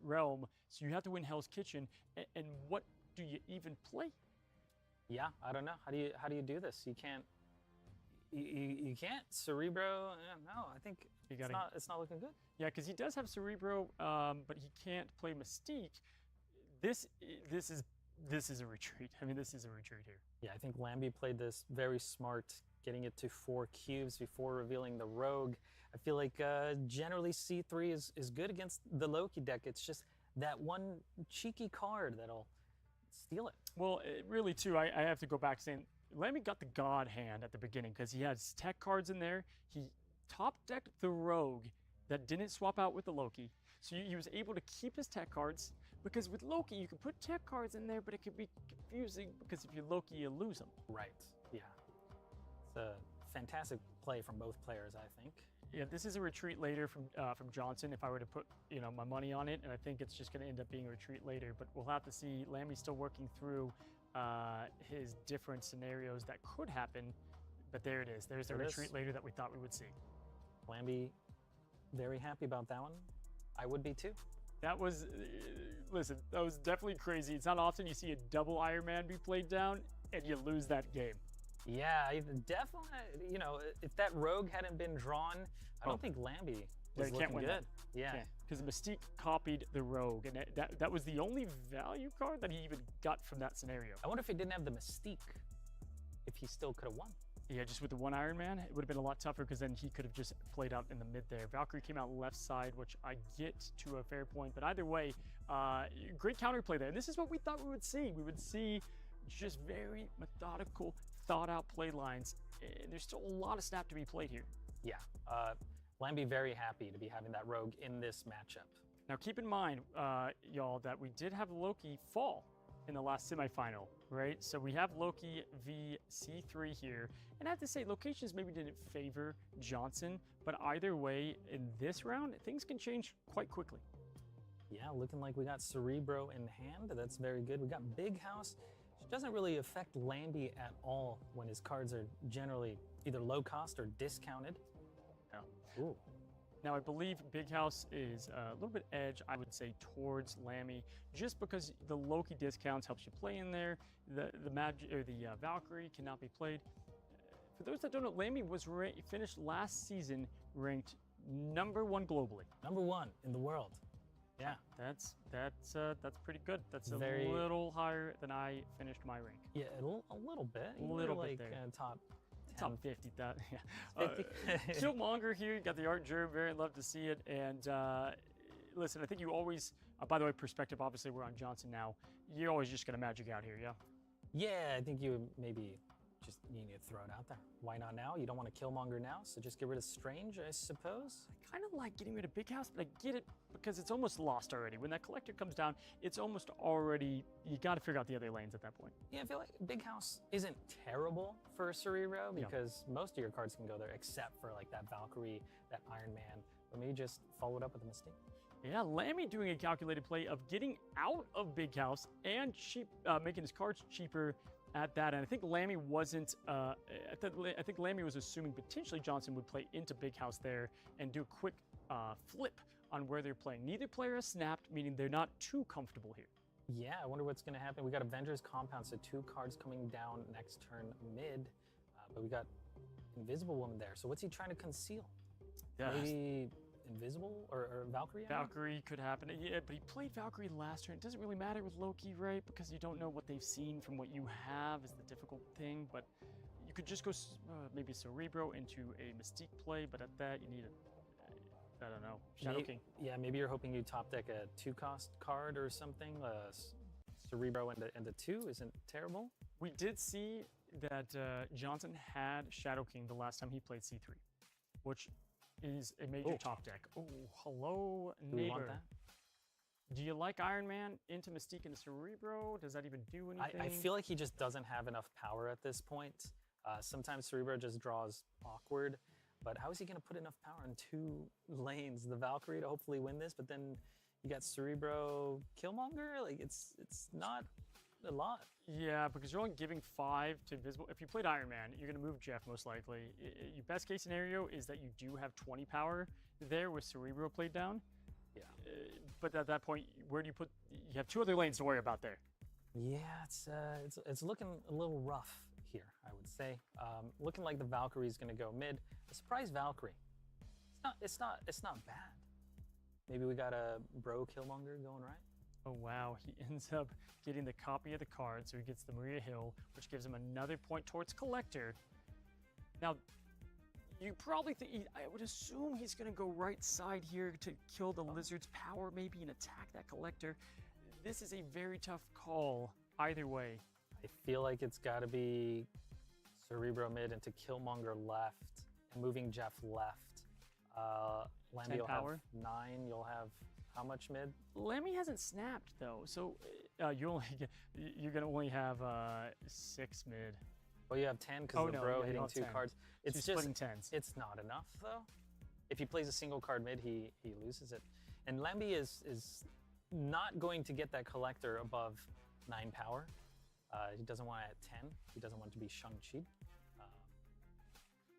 Realm, so you have to win Hell's Kitchen. And what do you even play? Yeah, I don't know. How do you do this? You can't. You can't. Cerebro. No, I think You gotta, It's not looking good. yeah, because he does have Cerebro, but he can't play Mystique. This is a retreat. I mean, this is a retreat here. Yeah, I think Lambi played this very smart, getting it to 4 cubes before revealing the Rogue. I feel like generally C3 is good against the Loki deck. It's just that one cheeky card that'll steal it. Well, really, too, I have to go back saying Lambi got the God hand at the beginning because he has tech cards in there. He top decked the Rogue that didn't swap out with the Loki. So he was able to keep his tech cards because with Loki, you can put tech cards in there, but it can be confusing because if you're Loki, you lose them. Right, yeah. It's a fantastic play from both players, I think. Yeah, this is a retreat later from Johnson if I were to put, my money on it, and I think it's just going to end up being a retreat later, but we'll have to see. Lambi's still working through his different scenarios that could happen, but there it is. There's the retreat later that we thought we would see. Lambi, very happy about that one. I would be too. That was, listen, that was definitely crazy. It's not often you see a double Iron Man be played down and you lose that game. Yeah, definitely, if that Rogue hadn't been drawn, I don't think Lambi was looking good. That. Yeah. Because Mystique copied the Rogue, and that was the only value card that he even got from that scenario. I wonder if he didn't have the Mystique, if he still could have won. Yeah, just with the one Iron Man, it would have been a lot tougher because then he could have just played out in the mid there. Valkyrie came out left side, which I get to a fair point, but either way, great counterplay there. And this is what we thought we would see. We would see just very methodical, thought-out play lines. There's still a lot of snap to be played here. Yeah, Lambi very happy to be having that Rogue in this matchup. Now keep in mind, y'all, that we did have Loki fall in the last semifinal, right? So we have Loki v C3 here. And I have to say, locations maybe didn't favor Johnson, but either way, in this round, things can change quite quickly. Yeah, looking like we got Cerebro in hand. That's very good. We got Big House, which doesn't really affect Lambi at all when his cards are generally either low cost or discounted. Yeah. Ooh. Now, I believe Big House is a little bit edge, I would say, towards Lambi, just because the Loki discounts helps you play in there. The Valkyrie cannot be played. For those that don't know, Lambi was finished last season ranked #1 globally. #1 in the world. Yeah, that's pretty good. That's a little higher than I finished my rank. Yeah, a little bit. A little bit like, there. Top 50. That yeah. Killmonger here. You got the art germ. Very love to see it. And listen, I think you always. By the way, perspective. Obviously, we're on Johnson now. You're always just gonna magic out here, yeah. Yeah, I think you maybe just you need to throw it out there. Why not now? You don't want to Killmonger now, so just get rid of Strange, I suppose. I kind of like getting rid of Big House, but I get it because it's almost lost already. When that collector comes down, it's almost already. You got to figure out the other lanes at that point. Yeah, I feel like Big House isn't terrible for Cerebro because most of your cards can go there except for like that Valkyrie, that Iron Man. But maybe just follow it up with a Mystique. Yeah, Lambi doing a calculated play of getting out of Big House and making his cards cheaper at that. And I think Lambi wasn't, I think Lambi was assuming potentially Johnson would play into Big House there and do a quick flip on where they're playing. Neither player has snapped, meaning they're not too comfortable here. Yeah, I wonder what's going to happen. We got Avengers Compound, so 2 cards coming down next turn mid, but we got Invisible Woman there. So what's he trying to conceal? Yeah. Maybe Invisible or Valkyrie? Valkyrie could happen. Yeah, but he played Valkyrie last turn. It doesn't really matter with Loki, right? Because you don't know what they've seen from what you have is the difficult thing. But you could just go maybe Cerebro into a Mystique play, but at that you need I don't know, Shadow King. Yeah, maybe you're hoping you top deck a 2-cost card or something. Cerebro into 2 isn't terrible. We did see that Johnson had Shadow King the last time he played C3, which is a major top deck. Oh, hello, neighbor. Do we want that? Do you like Iron Man into Mystique and Cerebro? Does that even do anything? I feel like he just doesn't have enough power at this point. Sometimes Cerebro just draws awkward, but how is he going to put enough power in 2 lanes? The Valkyrie to hopefully win this, but then you got Cerebro Killmonger? Like, it's not a lot. Yeah, because you're only giving 5 to Invisible. If you played Iron Man, you're going to move Jeff most likely. Your best case scenario is that you do have 20 power there with Cerebro played down. Yeah. But at that point, where do you put? You have 2 other lanes to worry about there. Yeah, it's looking a little rough here, I would say. Looking like the Valkyrie's going to go mid. A surprise Valkyrie. It's not bad. Maybe we got a bro Killmonger going right. Oh, wow. He ends up getting the copy of the card, so he gets the Maria Hill, which gives him another point towards Collector. Now, you probably think, I would assume he's going to go right side here to kill the Lizard's power, maybe, and attack that Collector. This is a very tough call either way. I feel like it's got to be Cerebro mid into Killmonger left, and moving Jeff left. Lambi will have 9, you'll have how much mid? Lambi hasn't snapped though, so you're gonna only have 6 mid. Well, you have 10 because the bro hitting 2 cards. It's just splitting 10s. It's not enough though. If he plays a single card mid, he loses it. And Lambi is not going to get that Collector above 9 power. He doesn't want it at 10. He doesn't want it to be Shang-Chi.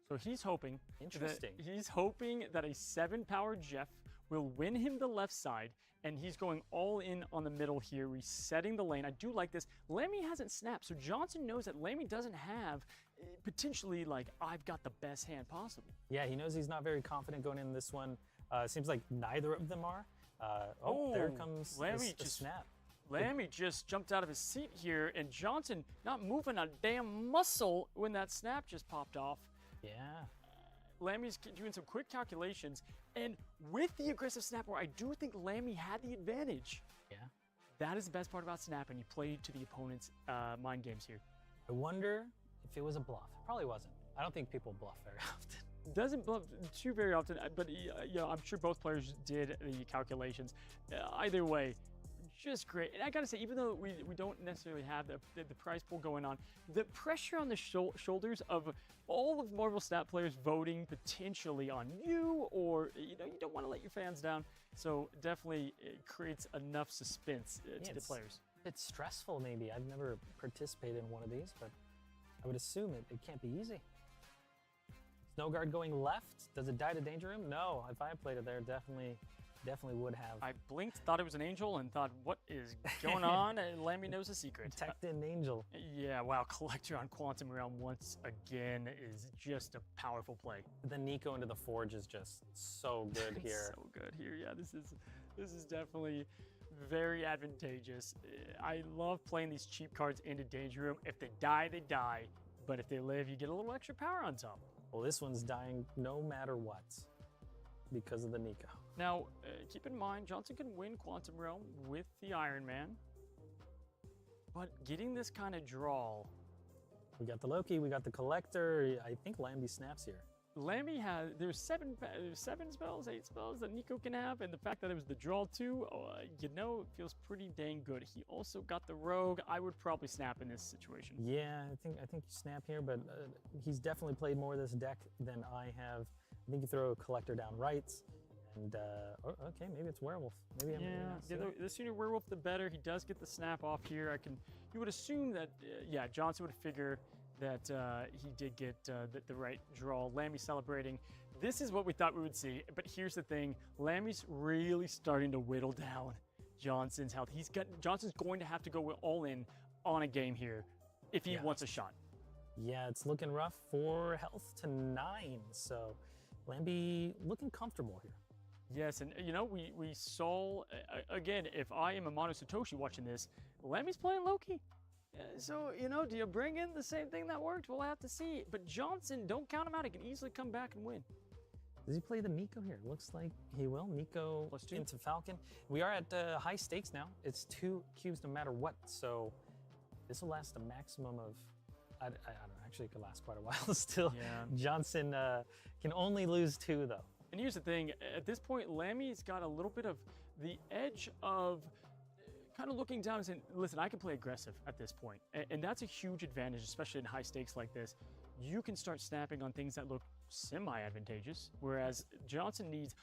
So he's hoping. Interesting. He's hoping that a 7 power Jeff will win him the left side, and he's going all in on the middle here, resetting the lane. I do like this. Lambi hasn't snapped, so Johnson knows that Lambi doesn't have potentially like, I've got the best hand possible. Yeah, he knows he's not very confident going in this one. Seems like neither of them are. There comes Lambi the snap. Lambi just jumped out of his seat here, and Johnson not moving a damn muscle when that snap just popped off. Yeah. Lambi's doing some quick calculations, and with the aggressive snap where I do think Lambi had the advantage. Yeah. That is the best part about snapping. You play to the opponent's mind games here. I wonder if it was a bluff. It probably wasn't. I don't think people bluff very often. Doesn't bluff too very often, but I'm sure both players did the calculations. Either way, just great. And I gotta say, even though we don't necessarily have the prize pool going on, the pressure on the shoulders of all of Marvel Stat players voting potentially on you, or you don't want to let your fans down. So definitely it creates enough suspense to the players. It's stressful maybe. I've never participated in one of these, but I would assume it can't be easy. Snow Guard going left. Does it die to Danger Room? No. If I had played it there, definitely would have. I blinked, thought it was an angel, and thought, what is going on? And Lambi knows a secret. Protecting angel. Yeah, wow. Collector on Quantum Realm once again is just a powerful play. The Nico into the Forge is just so good here. So good here. Yeah, this is definitely very advantageous. I love playing these cheap cards into Danger Room. If they die, they die. But if they live, you get a little extra power on top. Well, this one's dying no matter what because of the Nico. Now, keep in mind, Johnson can win Quantum Realm with the Iron Man, but getting this kind of draw. We got the Loki, we got the Collector. I think Lambi snaps here. Lambi there's 7 spells, 8 spells that Nico can have, and the fact that it was the draw too, it feels pretty dang good. He also got the Rogue. I would probably snap in this situation. Yeah, I think you snap here, but he's definitely played more of this deck than I have. I think you throw a Collector down right. And, okay, maybe it's Werewolf. Maybe the sooner Werewolf, the better. He does get the snap off here. You would assume that, Johnson would figure that he did get the right draw. Lambi celebrating. This is what we thought we would see. But here's the thing. Lambi's really starting to whittle down Johnson's health. Johnson's going to have to go all in on a game here if he wants a shot. Yeah, it's looking rough for health to 9. So Lambi looking comfortable here. Yes, and we saw, again, if I am Amano Satoshi watching this, Lambi's playing Loki. So, do you bring in the same thing that worked? We'll have to see. But Johnson, don't count him out. He can easily come back and win. Does he play the Nico here? Looks like he will. Nico +2 into Falcon. We are at high stakes now. It's 2 cubes no matter what. So this will last a maximum of, I don't know, actually it could last quite a while still. Yeah. Johnson can only lose 2 though. And here's the thing, at this point, Lambi's got a little bit of the edge of kind of looking down and saying, listen, I can play aggressive at this point. And that's a huge advantage, especially in high stakes like this. You can start snapping on things that look semi-advantageous, whereas Johnson needs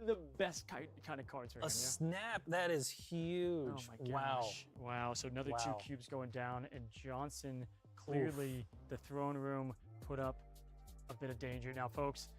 the best kind of cards right now. A snap, that is huge. Oh my gosh. Wow, so another 2 cubes going down, and Johnson clearly, the throne room, put up a bit of danger. Now, folks,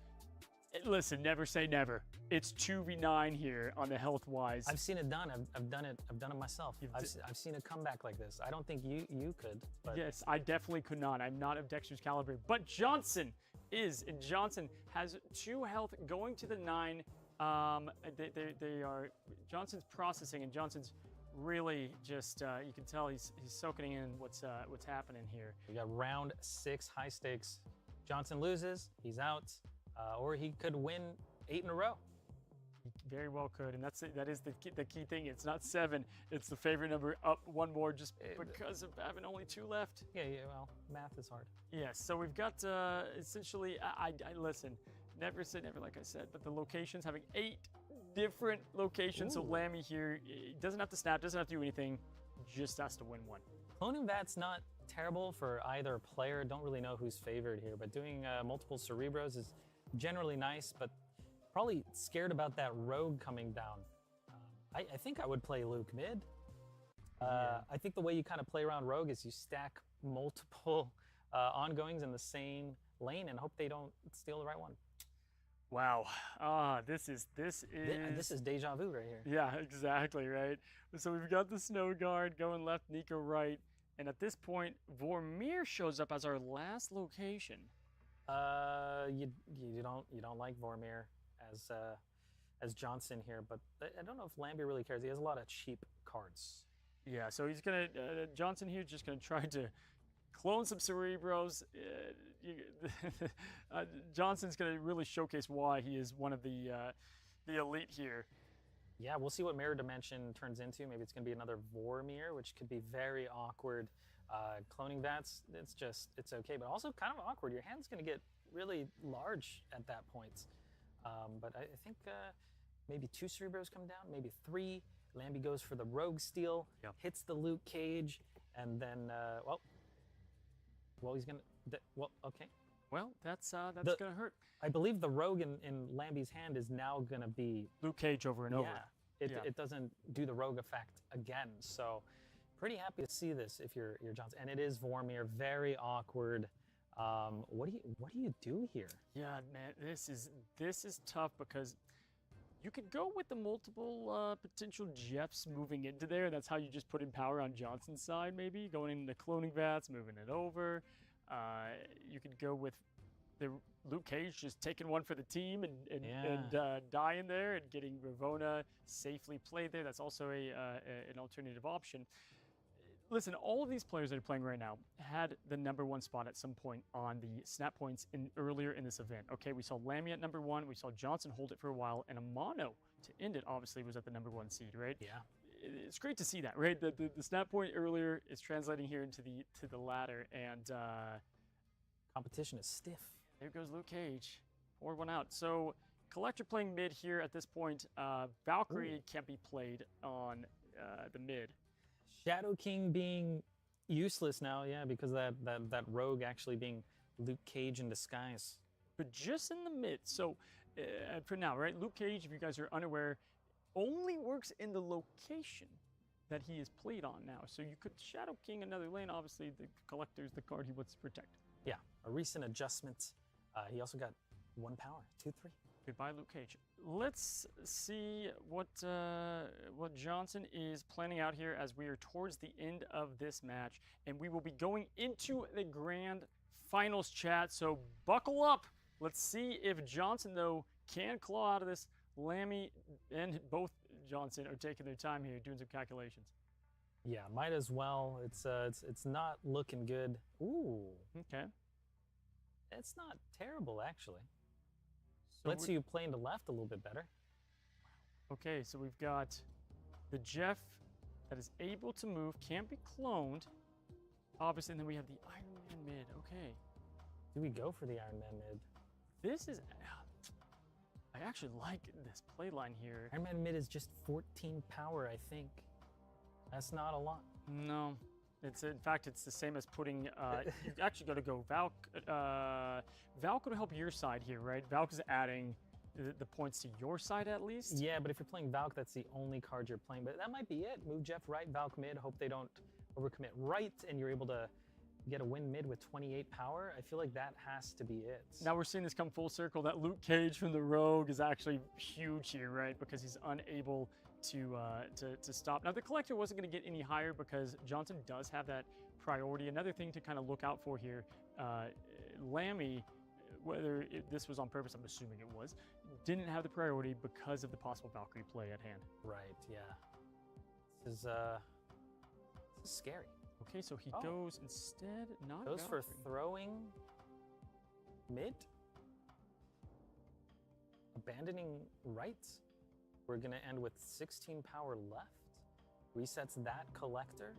listen, never say never. It's 2v9 here on the health-wise. I've seen it done. I've done it myself. I've seen a comeback like this. I don't think you could. But yes, I definitely could not. I'm not of Dexter's caliber. But Johnson is. And Johnson has 2 health going to the 9. They are Johnson's processing, and Johnson's really just you can tell he's soaking in what's happening here. We got round 6, high stakes. Johnson loses, he's out, or he could win 8 in a row. He very well could, and that is the key thing. It's not 7; it's the favorite number up 1 more, just because of having only 2 left. Yeah. Well, math is hard. Yes. So we've got essentially. I listen. Never say never, like I said, but the locations having 8 different locations. Ooh. So Lambi here doesn't have to snap, doesn't have to do anything, just has to win 1. Cloning Vat's not terrible for either player. Don't really know who's favored here, but doing multiple Cerebros is generally nice, but probably scared about that rogue coming down. I think I would play Luke mid. I think the way you kind of play around rogue is you stack multiple ongoings in the same lane and hope they don't steal the right one. Wow. This is This is deja vu right here. Yeah, exactly, right? So we've got the Snow Guard going left, Nico right, and at this point, Vormir shows up as our last location. You don't like Vormir as Johnson here, but I don't know if Lambi really cares. He has a lot of cheap cards. Yeah, so he's gonna Johnson here just gonna try to clone some Cerebros. Johnson's gonna really showcase why he is one of the elite here. Yeah, we'll see what Mirror Dimension turns into. Maybe it's gonna be another Vormir, which could be very awkward. Cloning Vats, it's okay, but also kind of awkward. Your hand's gonna get really large at that point. But I think maybe 2 Cerebros come down, maybe 3. Lambi goes for the Rogue Steal, hits the Luke Cage, and then, he's gonna, okay. Well, that's gonna hurt. I believe the Rogue in Lambi's hand is now gonna be Luke Cage over and over. It doesn't do the Rogue effect again, so pretty happy to see this if you're Johnson. And it is Vormir, very awkward. What do you do here? Yeah, man, this is tough because you could go with the multiple potential Jeffs moving into there. That's how you just put in power on Johnson's side, maybe going into cloning Vats, moving it over. You could go with the Luke Cage just taking one for the team and dying there and getting Ravona safely played there. That's also an alternative option. Listen, all of these players that are playing right now had the #1 spot at some point on the snap points earlier in this event. Okay, we saw Lambi at #1, we saw Johnson hold it for a while, and Amano to end it obviously was at the #1 seed, right? Yeah. It's great to see that, right? The snap point earlier is translating here into the ladder, and competition is stiff. There goes Luke Cage, poured one out. So Collector playing mid here at this point. Valkyrie can't be played on the mid. Shadow King being useless now, yeah, because that rogue actually being Luke Cage in disguise. But just in the mid. So for now, right? Luke Cage, if you guys are unaware, only works in the location that he is played on now. So you could Shadow King another lane. Obviously, the Collector's the card he wants to protect. Yeah, a recent adjustment. He also got 1 power, 2-3. Goodbye, Luke Cage. Let's see what Johnson is planning out here as we are towards the end of this match, and we will be going into the grand finals chat. So buckle up. Let's see if Johnson though can claw out of this. Lambi and both Johnson are taking their time here, doing some calculations. Yeah, might as well. It's not looking good. Ooh. Okay. It's not terrible actually. So lets you play into left a little bit better. Okay, so we've got the Jeff that is able to move, can't be cloned. Obviously, and then we have the Iron Man mid. Okay. Do we go for the Iron Man mid? This is... I actually like this play line here. Iron Man mid is just 14 power, I think. That's not a lot. No. It's in fact, it's the same as putting, you actually got to go Valk. Valk would help your side here, right? Valk is adding the points to your side at least. Yeah, but if you're playing Valk, that's the only card you're playing. But that might be it. Move Jeff right, Valk mid, hope they don't overcommit right, and you're able to get a win mid with 28 power. I feel like that has to be it. Now we're seeing this come full circle. That Luke Cage from the Rogue is actually huge here, right? Because he's unable to stop. Now the Collector wasn't going to get any higher because Johnson does have that priority. Another thing to kind of look out for here, Lambi whether this was on purpose, I'm assuming it was, didn't have the priority because of the possible Valkyrie play at hand. Right, yeah. This is scary. Okay, so he goes instead, not Goes for Valkyrie. throwing mid? Abandoning right? We're gonna end with 16 power left. Resets that collector.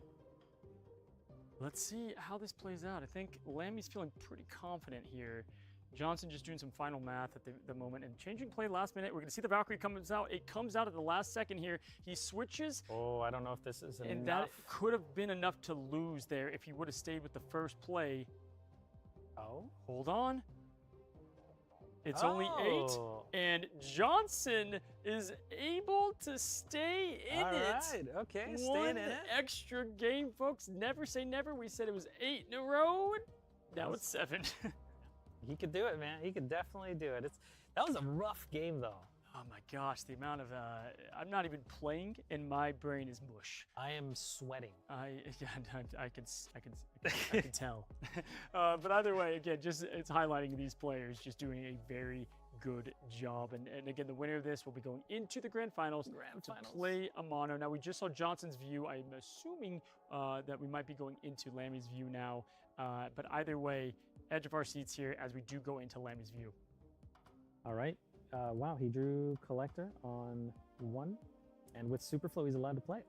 Let's see how this plays out. I think Lambi's feeling pretty confident here. Johnson just doing some final math at the moment and changing play last minute. We're going to see the Valkyrie comes out. It comes out at the last second here. He switches. Oh, I don't know if this is enough. And that could have been enough to lose there if he would have stayed with the first play. Oh. Hold on. It's only 8, and Johnson is able to stay in All it. right, okay, staying One in it. extra game, folks. Never say never. We said it was 8 in a row. Now it's 7. He could do it, man. He could definitely do it. That was a rough game, though. Oh my gosh, the amount of I'm not even playing, and my brain is mush. I am sweating. I can tell. But either way, again, just it's highlighting these players just doing a very good job. And again, the winner of this will be going into the grand finals to play Amano. Now, we just saw Johnson's view. I'm assuming that we might be going into Lambi's view now. But either way, edge of our seats here as we do go into Lambi's view. All right. Wow, he drew Collector on 1. And with Superflow, he's allowed to play it.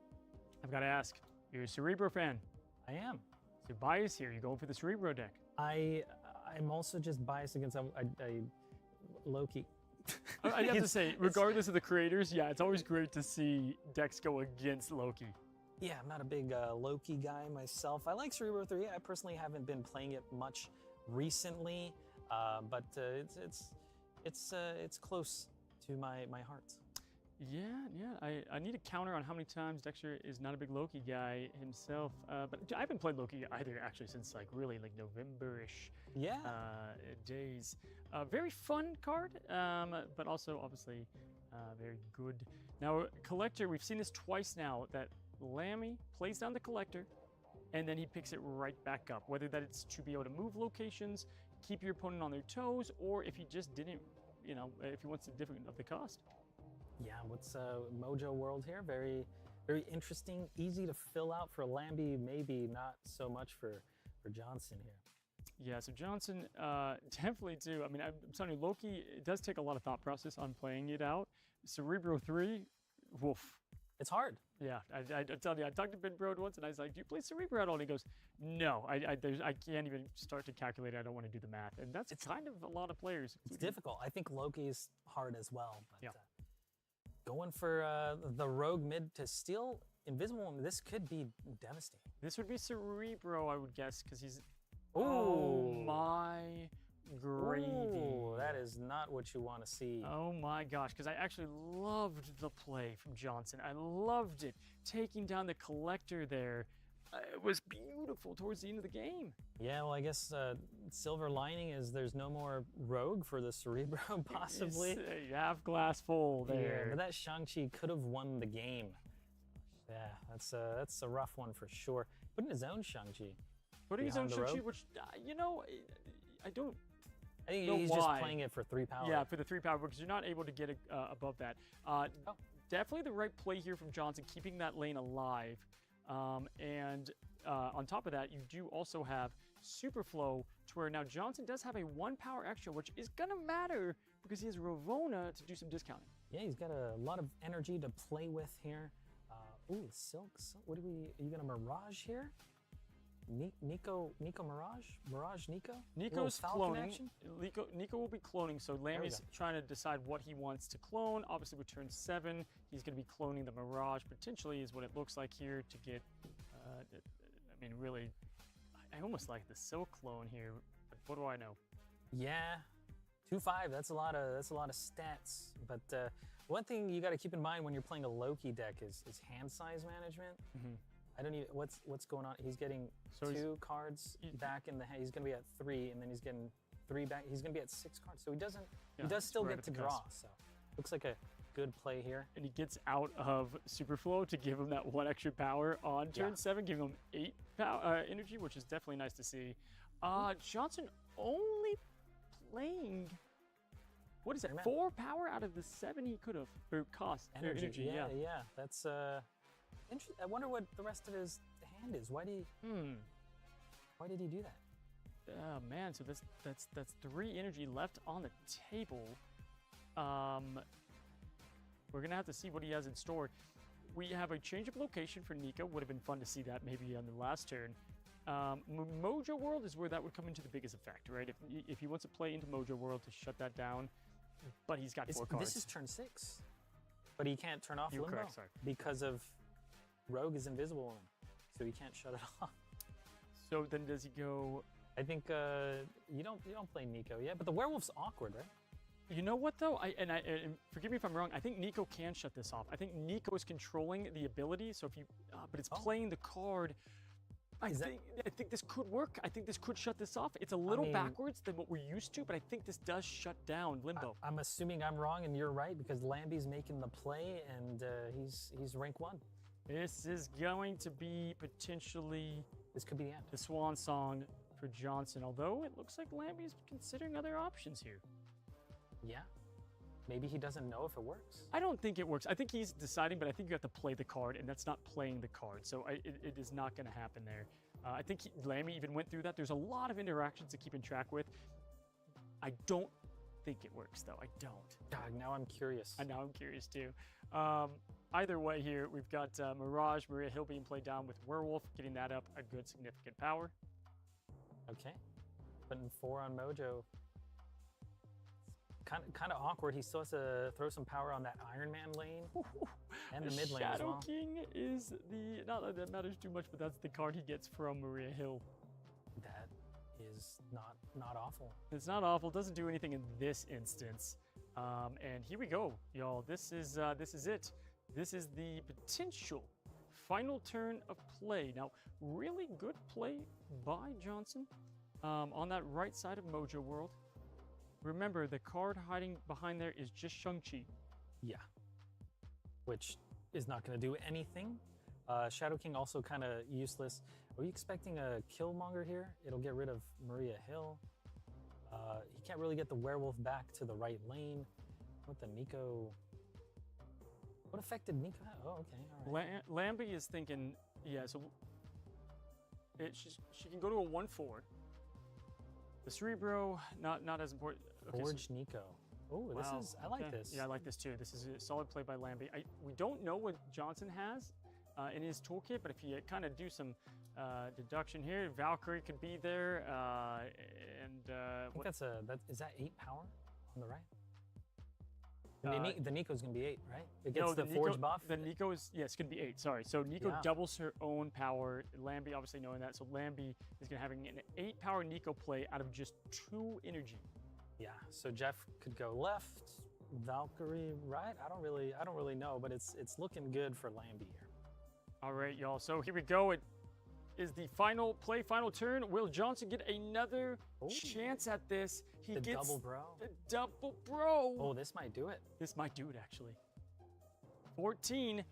I've got to ask, you're a Cerebro fan. I am. So bias here. You're going for the Cerebro deck. I'm also just biased against Loki. I have to say, regardless of the creators, yeah, it's always great to see decks go against Loki. Yeah, I'm not a big Loki guy myself. I like Cerebro 3. I personally haven't been playing it much recently, but it's close to my heart. Yeah. I need a counter on how many times Dexter is not a big Loki guy himself. But I haven't played Loki either, actually, since really November-ish days. Very fun card, but also obviously very good. Now, Collector, we've seen this twice now, that Lambi plays down the Collector, and then he picks it right back up, whether that it's to be able to move locations, keep your opponent on their toes, or if he just didn't, if he wants to different of the cost. Yeah, what's Mojo World here? Very, very interesting, easy to fill out for Lambi, maybe not so much for Johnson here. Yeah, so Johnson definitely too. I mean, I'm telling you, Loki, it does take a lot of thought process on playing it out. Cerebro 3, woof. It's hard. Yeah, I tell you, I talked to Ben Brode once, and I was like, "Do you play Cerebro at all?" And he goes, "No, I can't even start to calculate. I don't want to do the math." And that's kind of a lot of players. It's difficult. I think Loki's hard as well. But, yeah. Going for the rogue mid to steal Invisible, this could be devastating. This would be Cerebro, I would guess, because he's. Ooh. Oh my gravy. Ooh, that is not what you want to see. Oh my gosh, because I actually loved the play from Johnson. I loved it. Taking down the Collector there. It was beautiful towards the end of the game. Yeah, well, I guess silver lining is there's no more rogue for the Cerebro, possibly. It's a half glass full there. Yeah, but that Shang-Chi could have won the game. Yeah, that's a rough one for sure. Putting his own Shang-Chi. Putting his own Shang-Chi, which, I don't I think know he's why. just playing it for 3 power. Yeah, for the 3 power, because you're not able to get it above that. Definitely the right play here from Johnson, keeping that lane alive. And on top of that, you do also have Superflow, to where now Johnson does have a 1 power extra, which is going to matter because he has Ravona to do some discounting. Yeah, he's got a lot of energy to play with here. Ooh, Silk. What are you going to Mirage here? Nico Mirage? Mirage Nico? Nico's cloning. Nico will be cloning, so Lambi's trying to decide what he wants to clone. Obviously, with turn 7, he's going to be cloning the Mirage, potentially, is what it looks like here to get, I mean, really, I almost like the Silk clone here, but what do I know? Yeah, 2-5, that's a lot of stats. But one thing you got to keep in mind when you're playing a Loki deck is hand size management. Mm-hmm. I don't even, what's going on? He's getting 2 cards back in the hand. He's going to be at 3, and then he's getting 3 back. He's going to be at 6 cards. So he does still get to draw. So looks like a good play here. And he gets out of Superflow to give him that 1 extra power on turn 7, giving him 8 power, energy, which is definitely nice to see. Johnson only playing. What is it? Fair amount. 4 power out of the 7 he could have. Or cost. Or energy, yeah. Yeah. That's interesting. I wonder what the rest of his hand is. Why did he do that? Oh man, so that's 3 energy left on the table. We're gonna have to see what he has in store. We have a change of location for Nico. Would have been fun to see that maybe on the last turn. Mojo World is where that would come into the biggest effect, right? If he wants to play into Mojo World to shut that down, but he's got 4 cards. This is turn 6, but he can't turn off You're Limbo correct, sorry. because of Rogue is invisible on him, so he can't shut it off. So then does he go? I think you don't play Nico yet, but the werewolf's awkward, right? You know what though? And forgive me if I'm wrong. I think Nico can shut this off. I think Nico is controlling the ability. So if you, but it's playing the card. I think this could work. I think this could shut this off. It's a little backwards than what we're used to, but I think this does shut down Limbo. I'm assuming I'm wrong and you're right because Lambi's making the play and he's rank 1. This is going to be potentially. This could be the end. The swan song for Johnson. Although it looks like Lambi's considering other options here. Yeah. Maybe he doesn't know if it works. I don't think it works. I think he's deciding, but I think you have to play the card, and that's not playing the card. So it is not going to happen there. I think Lambi even went through that. There's a lot of interactions to keep in track with. I don't think it works, though. I don't. God, now I'm curious. And now I'm curious, too. Either way here, we've got Mirage, Maria Hill being played down with Werewolf, getting that up a good significant power. Okay. Putting 4 on Mojo. Kind of awkward. He still has to throw some power on that Iron Man lane and the mid lane as well. Shadow King is not that that matters too much, but that's the card he gets from Maria Hill. That is not awful. It's not awful. Doesn't do anything in this instance. And here we go, y'all. This is it. This is the potential final turn of play. Now, really good play by Johnson on that right side of Mojo World. Remember, the card hiding behind there is just Shang-Chi. Yeah. Which is not going to do anything. Shadow King also kind of useless. Are you expecting a Killmonger here? It'll get rid of Maria Hill. He can't really get the werewolf back to the right lane. What the Nico... What effect did Nico have? Oh, okay. All right. Lambi is thinking, yeah, so she can go to a 1-4. The Cerebro, not as important. Okay, Forge Nico. Oh, this wow, is, I like this. Yeah, I like this too. This is a solid play by Lambi. We don't know what Johnson has in his toolkit, but if you kind of do some deduction here, Valkyrie could be there. I think is that 8 power on the right? The Nico's going to be 8, right? It gets the Forge buff? The Nico is, yes, going to be 8, sorry. So Nico doubles her own power. Lambi obviously knowing that. So Lambi is going to having an 8 power Nico play out of just 2 energy. Yeah, so Jeff could go left, Valkyrie right? I don't really know, but it's looking good for Lambi here. All right, y'all. So here we go. It is the final play, final turn. Will Johnson get another chance at this? He gets double bro. The double bro. Oh, this might do it. This might do it, actually. 14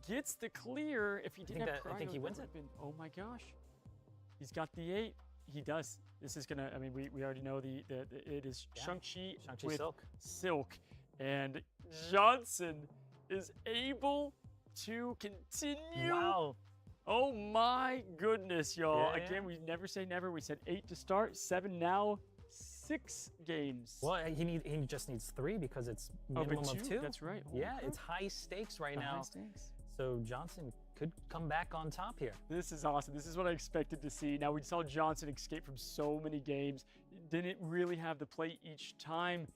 gets the clear. If he didn't have cryo, I think he wins it. Oh my gosh. He's got the 8. He does. This is gonna. I mean, we already know it is Shang-Chi with Silk, and Johnson is able to continue. Wow. Oh my goodness, y'all! Yeah, Again, we never say never. We said 8 to start, 7 now, 6 games. Well, he just needs 3 because it's minimum of 2. That's right. Yeah, it's high stakes right now. High stakes. So Johnson could come back on top here. This is awesome. This is what I expected to see. Now, we saw Johnson escape from so many games. Didn't really have the play each time.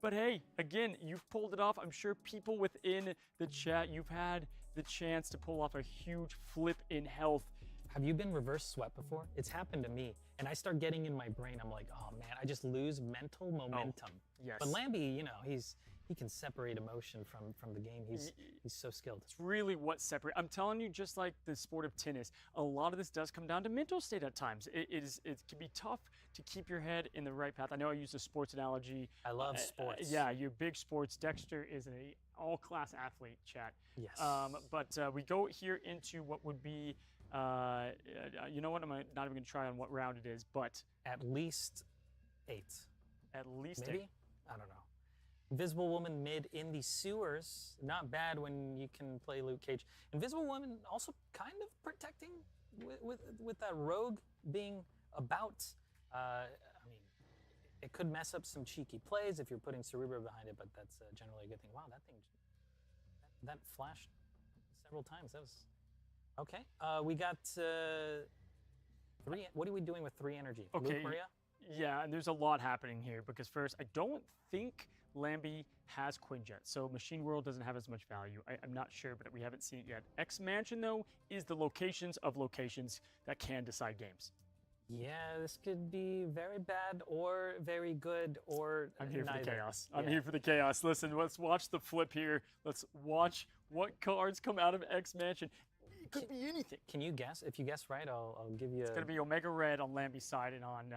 But hey, again, you've pulled it off. I'm sure people within the chat, you've had the chance to pull off a huge flip in health. Have you been reverse swept before? It's happened to me. And I start getting in my brain, I'm like, oh man, I just lose mental momentum. Yes. But Lambi, you know, he can separate emotion from the game. He's so skilled. It's really what separates. I'm telling you, just like the sport of tennis, a lot of this does come down to mental state at times. It can be tough to keep your head in the right path. I know I use a sports analogy. I love sports. Yeah, you're big sports. Dexter is an all-class athlete, chat. Yes. But we go here into what would be, you know what? I'm not even going to try on what round it is, but at least 8. at least Maybe? I don't know. Invisible Woman mid in the sewers. Not bad when you can play Luke Cage. Invisible Woman also kind of protecting with that rogue being about. I mean, it could mess up some cheeky plays if you're putting Cerebro behind it, but that's generally a good thing. Wow, that thing, that flashed several times. That was okay. We got 3. What are we doing with 3 energy? Okay. Luke, Maria? Yeah, and there's a lot happening here because first, I don't think Lambi has Quinjet, so Machine World doesn't have as much value. I'm not sure, but we haven't seen it yet. X Mansion, though, is the locations of locations that can decide games. Yeah, this could be very bad or very good or I'm here neither. for the chaos. I'm Yeah. here for the chaos. Listen, let's watch the flip here. Let's watch what cards come out of X Mansion. It could be anything. Can you guess? If you guess right, I'll give you. It's going to be Omega Red on Lambi's side, and on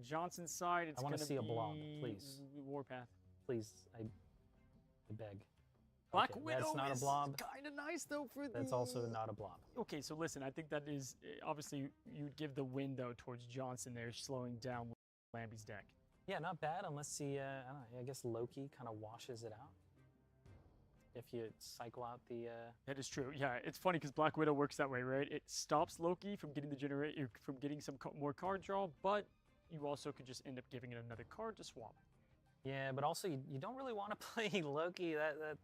Johnson's side, it's I going want to to see be a blob, please. Warpath. Please, I beg. Black Okay, Widow that's not a is blob. kind of nice, though, for the... That's also not a blob. Okay, so listen, I think that is... Obviously, you'd give the win, though, towards Johnson there, slowing down Lambi's deck. Yeah, not bad unless he, I don't know, I guess Loki kind of washes it out. If you cycle out the... That is true. Yeah, it's funny because Black Widow works that way, right? It stops Loki from getting from getting some more card draw, but you also could just end up giving it another card to swap. Yeah, but also you don't really want to play Loki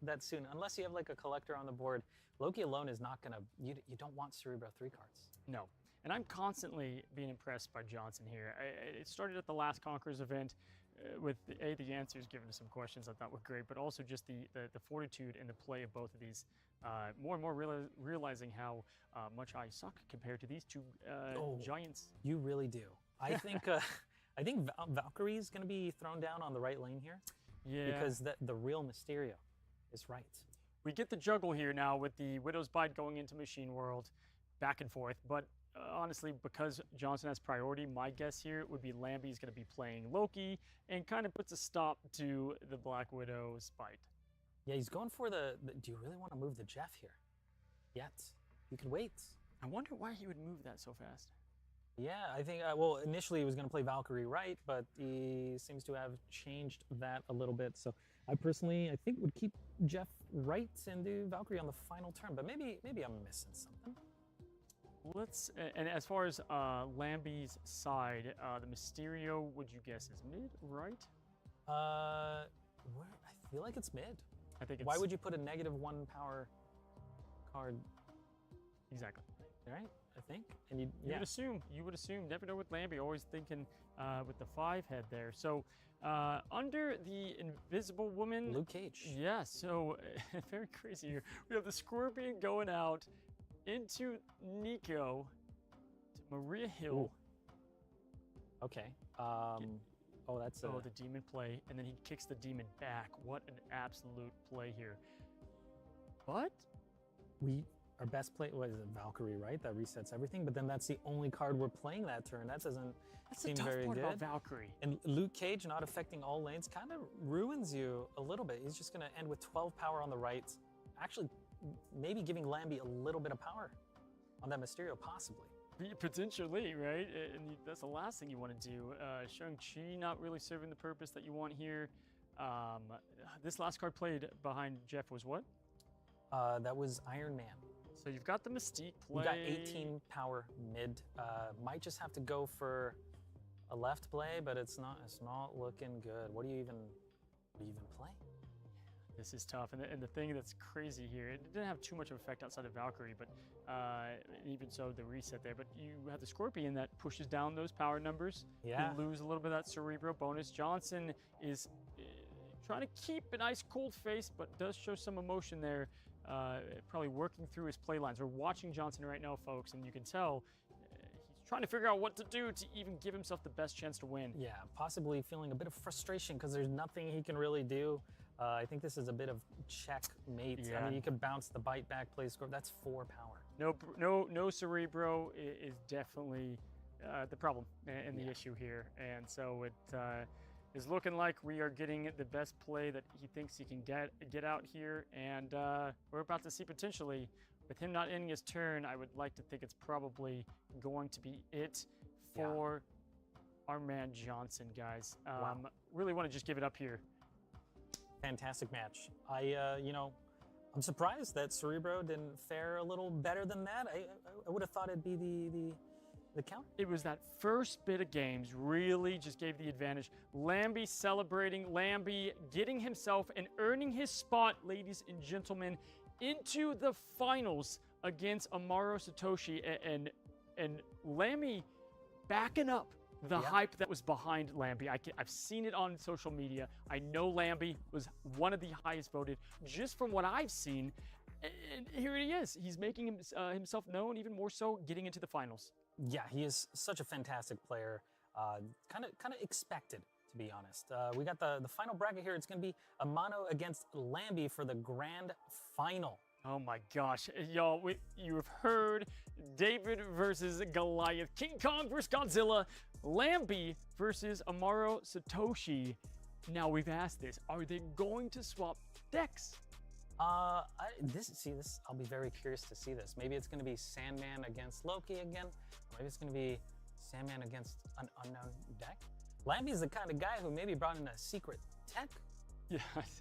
that soon unless you have like a collector on the board. Loki alone is not gonna. You don't want Cerebro 3 cards. No, and I'm constantly being impressed by Johnson here. It started at the last Conqueror's event with the answers given to some questions I thought were great, but also just the fortitude and the play of both of these. More and more realizing how much I suck compared to these two giants. You really do. I think. I think Valkyrie is going to be thrown down on the right lane here. Yeah. Because the real Mysterio is right. We get the juggle here now with the Widow's Bite going into Machine World, back and forth. But honestly, because Johnson has priority, my guess here would be Lambi's going to be playing Loki and kind of puts a stop to the Black Widow's Bite. Yeah, he's going for the do you really want to move the Jeff here? Yet. You could wait. I wonder why he would move that so fast. Yeah, I think, well, initially he was going to play Valkyrie right, but he seems to have changed that a little bit. So I personally, I think, would keep Jeff right and do Valkyrie on the final turn, but maybe I'm missing something. And as far as Lambi's side, the Mysterio, would you guess is mid, right? I feel like it's mid. I think it's... Why would you put a -1 power card? Exactly. Right? I think. And you would assume. Never know with Lambi. Always thinking with the 5 head there. So under the Invisible Woman, Luke Cage. Yeah. So very crazy here. We have the Scorpion going out into Nico to Maria Hill. Ooh. Okay. Oh, that's the demon play, and then he kicks the demon back. What an absolute play here. But our best play was Valkyrie, right? That resets everything, but then that's the only card we're playing that turn. That doesn't seem very good. About Valkyrie. And Luke Cage not affecting all lanes kind of ruins you a little bit. He's just going to end with 12 power on the right. Actually, maybe giving Lambi a little bit of power on that Mysterio, possibly. Potentially, right? And that's the last thing you want to do. Shang-Chi not really serving the purpose that you want here. This last card played behind Jeff was what? That was Iron Man. So you've got the Mystique play. You got 18 power mid. Might just have to go for a left play, but it's not looking good. What do you even play? This is tough, and the thing that's crazy here, it didn't have too much of effect outside of Valkyrie, but even so, the reset there. But you have the Scorpion that pushes down those power numbers. Yeah. You lose a little bit of that Cerebro bonus. Johnson is trying to keep an ice cold face, but does show some emotion there. Probably working through his play lines. We're watching Johnson right now, folks, and you can tell he's trying to figure out what to do to even give himself the best chance to win. Yeah, possibly feeling a bit of frustration because there's nothing he can really do. I think this is a bit of checkmate. Yeah. I mean, you could bounce the bite back, play score. That's 4 power. No Cerebro is definitely the problem and the issue here, and so it is looking like we are getting the best play that he thinks he can get out here, and we're about to see potentially, with him not ending his turn, I would like to think it's probably going to be it for our man Johnson, guys. Wow. Really want to just give it up here. Fantastic match. I'm surprised that Cerebro didn't fare a little better than that. I would have thought it'd be the count. It was that first bit of games really just gave the advantage. Lambi celebrating, Lambi getting himself and earning his spot, ladies and gentlemen, into the finals against Amaro Satoshi, and Lambi backing up the hype that was behind Lambi. I've seen it on social media. I know Lambi was one of the highest voted just from what I've seen. And here he is. He's making himself known even more so, getting into the finals. Yeah, he is such a fantastic player. Kind of expected, to be honest. We got the final bracket here. It's going to be Amano against Lambi for the grand final. Oh my gosh, y'all, you have heard David versus Goliath, King Kong versus Godzilla, Lambi versus Amaro Satoshi. Now we've asked this, are they going to swap decks? This, I'll be very curious to see this. Maybe it's going to be Sandman against Loki again. Maybe it's going to be Sandman against an unknown deck. Lambi is the kind of guy who maybe brought in a secret tech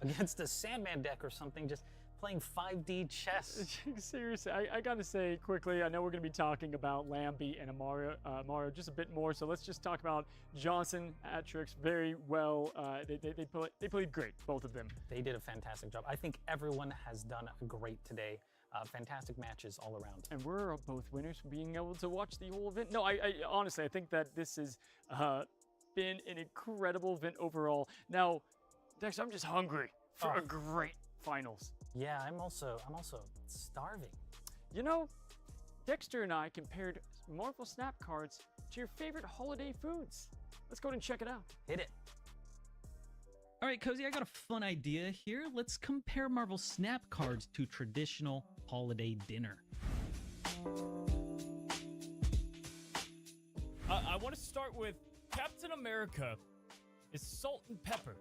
against a Sandman deck or something, just playing 5D chess. Seriously, I gotta say quickly, I know we're gonna be talking about Lambi and Amaro just a bit more, so let's just talk about Johnson, Atrix, very well. They played great, both of them. They did a fantastic job. I think everyone has done great today. Fantastic matches all around. And we're both winners for being able to watch the whole event. No, I honestly, I think that this has been an incredible event overall. Now, Dexter, I'm just hungry for a great finals. Yeah, I'm also starving. You know, Dexter and I compared Marvel Snap cards to your favorite holiday foods. Let's go ahead and check it out. Hit it. All right, Cozy, I got a fun idea here. Let's compare Marvel Snap cards to traditional holiday dinner. I want to start with Captain America is salt and pepper.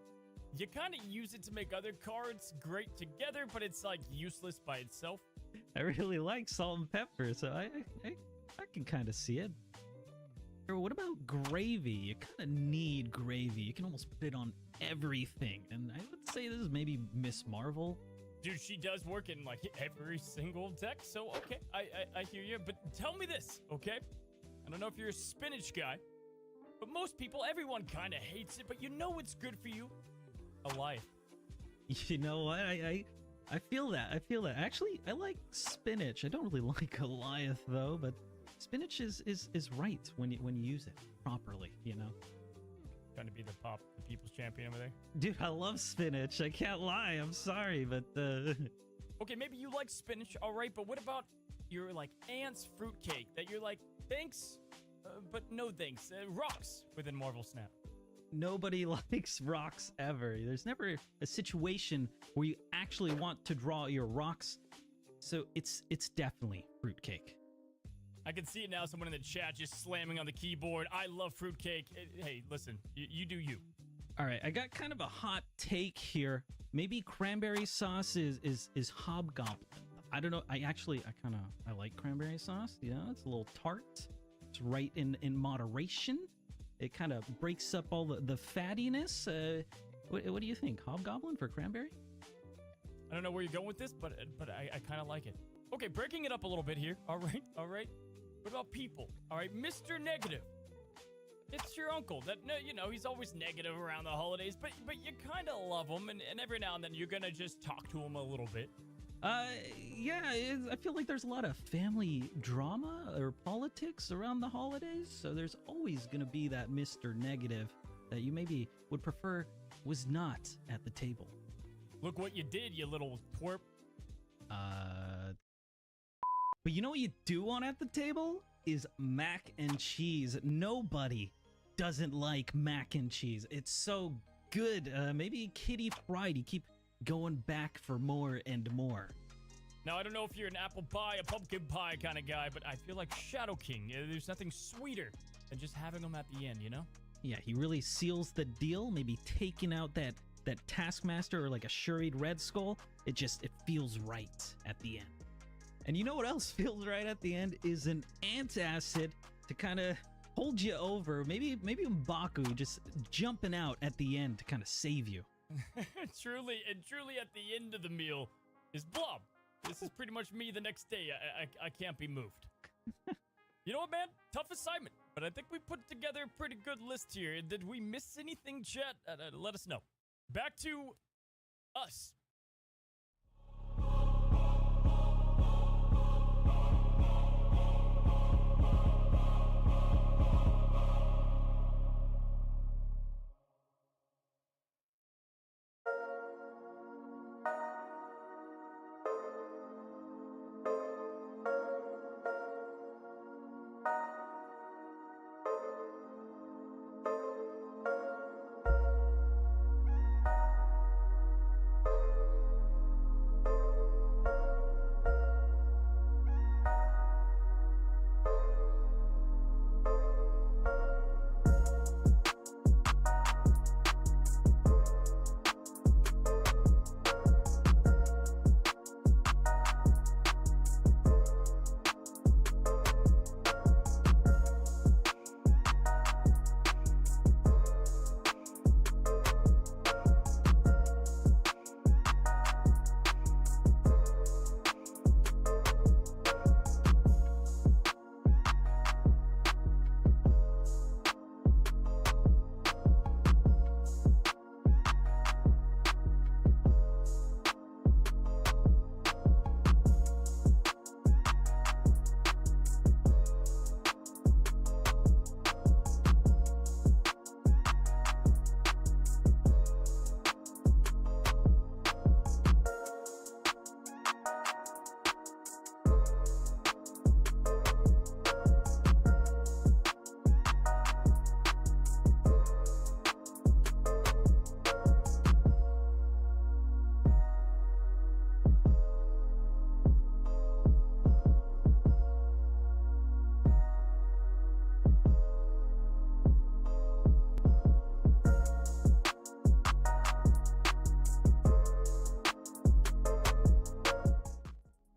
You kind of use it to make other cards great together, but it's like useless by itself. I really like salt and pepper, so I can kind of see it. Or what about gravy? You kind of need gravy. You can almost put it on everything. And I would say this is maybe Miss Marvel. Dude, she does work in like every single deck, so okay, I hear you. But tell me this, okay? I don't know if you're a spinach guy, but most people, everyone kind of hates it, but you know what's good for you? A life. You know what? I feel that. I feel that. Actually, I like spinach. I don't really like Goliath though, but spinach is right when you use it properly, you know. Trying to be the people's champion over there. Dude, I love spinach. I can't lie. I'm sorry, but Okay, maybe you like spinach, all right, but what about your like aunt's fruitcake that you're like, thanks, but no thanks. Rocks within Marvel Snap. Nobody likes rocks ever. There's never a situation where you actually want to draw your rocks. So it's definitely fruitcake. I can see it now. Someone in the chat just slamming on the keyboard. I love fruitcake. Hey, listen, you do you. All right, I got kind of a hot take here. Maybe cranberry sauce is hobgoblin. I don't know. I like cranberry sauce. You know, it's a little tart. It's right in moderation. It kind of breaks up all the fattiness. What do you think? Hobgoblin for cranberry? I don't know where you're going with this, but I kind of like it. Okay, breaking it up a little bit here. All right. What about people? All right, Mr. Negative. It's your uncle. He's always negative around the holidays, but you kind of love him, and every now and then you're gonna just talk to him a little bit. Yeah, I feel like there's a lot of family drama or politics around the holidays, so there's always going to be that Mr. Negative that you maybe would prefer was not at the table. Look what you did, you little twerp. But you know what you do want at the table? Is mac and cheese. Nobody doesn't like mac and cheese. It's so good. Maybe Kitty Fried. You keep going back for more and more. Now, I don't know if you're an apple pie, a pumpkin pie kind of guy, but I feel like Shadow King. There's nothing sweeter than just having him at the end, you know? Yeah, he really seals the deal. Maybe taking out that Taskmaster or like a Shuried Red Skull. It feels right at the end. And you know what else feels right at the end is an antacid to kind of hold you over. Maybe M'Baku just jumping out at the end to kind of save you. Truly at the end of the meal is Blob. This is pretty much me the next day. I can't be moved. You know what, man? Tough assignment, but I think we put together a pretty good list here. Did we miss anything, chat? Let us know. Back to us.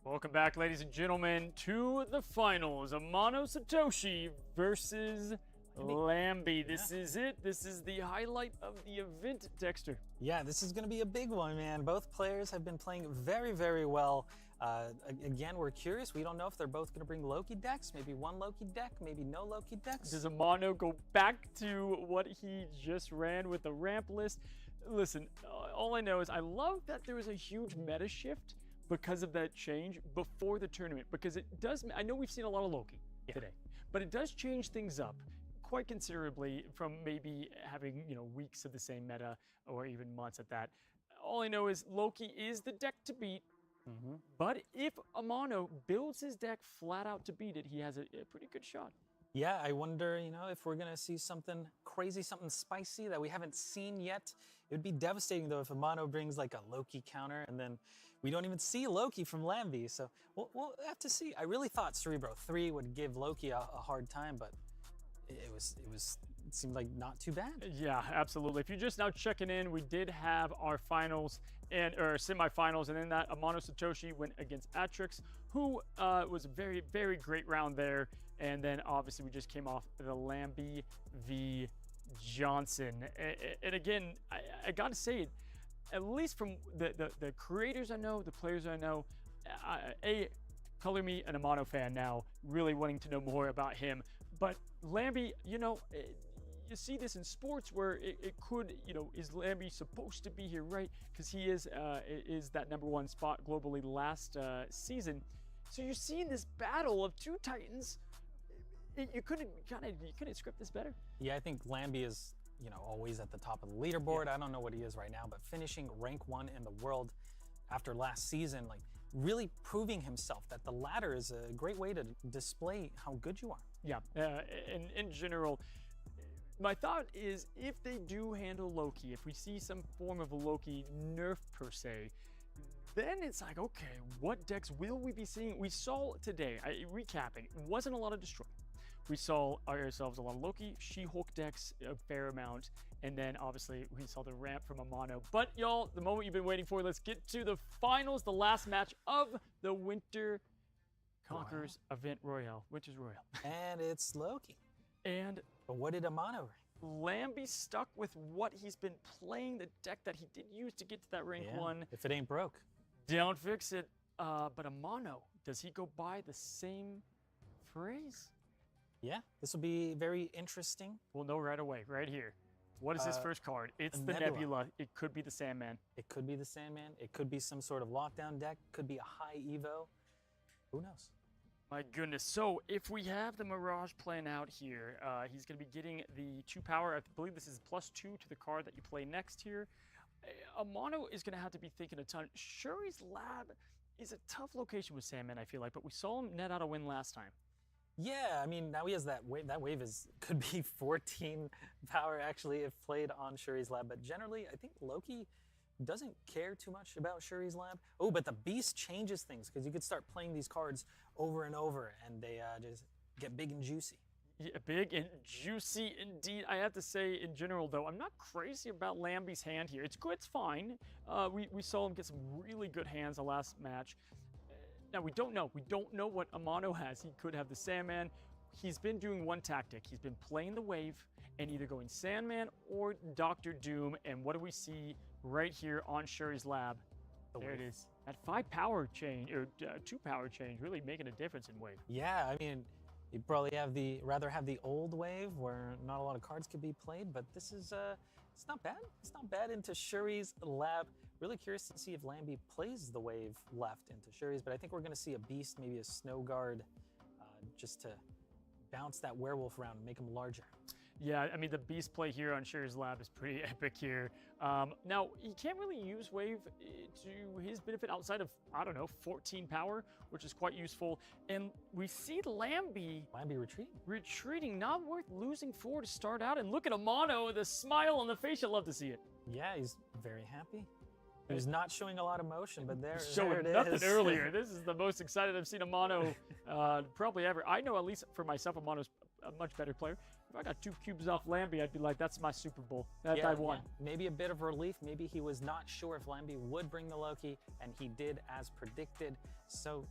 Welcome back, ladies and gentlemen, to the finals. Amano Satoshi versus Lambi. This is it. This is the highlight of the event, Dexter. Yeah, this is going to be a big one, man. Both players have been playing very, very well. Again, we're curious. We don't know if they're both going to bring Loki decks. Maybe one Loki deck, maybe no Loki decks. Does Amano go back to what he just ran with the ramp list? Listen, all I know is I love that there was a huge meta shift because of that change before the tournament, because it does, I know we've seen a lot of Loki today, but it does change things up quite considerably from maybe having, weeks of the same meta or even months at that. All I know is Loki is the deck to beat, but if Amano builds his deck flat out to beat it, he has a pretty good shot. Yeah, I wonder, if we're going to see something crazy, something spicy that we haven't seen yet. It would be devastating, though, if Amano brings like a Loki counter and then we don't even see Loki from Lambi. So we'll have to see. I really thought Cerebro 3 would give Loki a hard time, but it seemed like not too bad. Yeah, absolutely. If you're just now checking in, we did have our finals or semifinals, and then that Amano Satoshi went against Atrix, who was a very, very great round there. And then obviously we just came off the Lambi v Johnson. And again, I gotta say it, at least from the creators I know, the players I know, color me an Amano fan now, really wanting to know more about him. But Lambi, you see this in sports where it could, is Lambi supposed to be here, right? Because he is that #1 spot globally last season. So you're seeing this battle of two Titans. You couldn't script this better. Yeah, I think Lambi is, always at the top of the leaderboard. Yeah. I don't know what he is right now, but finishing rank 1 in the world after last season, like really proving himself that the ladder is a great way to display how good you are. Yeah, in general, my thought is if they do handle Loki, if we see some form of a Loki nerf per se, then it's like, okay, what decks will we be seeing? We saw today, recapping, it wasn't a lot of Destroy. We saw ourselves a lot of Loki, She-Hulk decks, a fair amount, and then obviously we saw the ramp from Amano. But y'all, the moment you've been waiting for, let's get to the finals, the last match of the Winter Conquerors Event Royale, Winter's Royale. And it's Loki. And But what did Amano bring? Lambi stuck with what he's been playing, the deck that he did use to get to that rank 1. If it ain't broke. Don't fix it. But Amano, does he go by the same phrase? Yeah, this will be very interesting. We'll know right away, right here. What is his first card? It's the Nebula. It could be the Sandman. It could be the Sandman. It could be some sort of lockdown deck. Could be a high Evo. Who knows? My goodness. So if we have the Mirage playing out here, he's going to be getting the 2 power. I believe this is +2 to the card that you play next here. Amano is going to have to be thinking a ton. Shuri's Lab is a tough location with Sandman, I feel like, but we saw him net out a win last time. Yeah, I mean, now he has that wave. That wave could be 14 power, actually, if played on Shuri's Lab. But generally, I think Loki doesn't care too much about Shuri's Lab. Oh, but the Beast changes things, because you could start playing these cards over and over, and they just get big and juicy. Yeah, big and juicy indeed. I have to say, in general, though, I'm not crazy about Lambi's hand here. It's good, it's fine. We saw him get some really good hands the last match. Now, we don't know. We don't know what Amano has. He could have the Sandman. He's been doing one tactic. He's been playing the wave and either going Sandman or Dr. Doom. And what do we see right here on Shuri's Lab? There it is. That 5 power change, or 2 power change, really making a difference in wave. Yeah, I mean, you'd probably rather have the old wave where not a lot of cards could be played, but this is, it's not bad. It's not bad into Shuri's Lab. Really curious to see if Lambi plays the wave left into Shuri's, but I think we're going to see a Beast, maybe a Snow Guard, just to bounce that werewolf around and make him larger. Yeah, I mean, the Beast play here on Shuri's Lab is pretty epic here. Now, he can't really use Wave to his benefit outside of, I don't know, 14 power, which is quite useful. And we see Lambi retreating, not worth losing 4 to start out. And look at Amano, the smile on the face. You'll love to see it. Yeah, he's very happy. He's not showing a lot of motion, but there showing it is. Nothing earlier. This is the most excited I've seen Amano probably ever. I know, at least for myself, Amano's a much better player. If I got 2 cubes off Lambi, I'd be like, that's my Super Bowl. I won. Yeah. Maybe a bit of relief. Maybe he was not sure if Lambi would bring the Loki, and he did as predicted. So,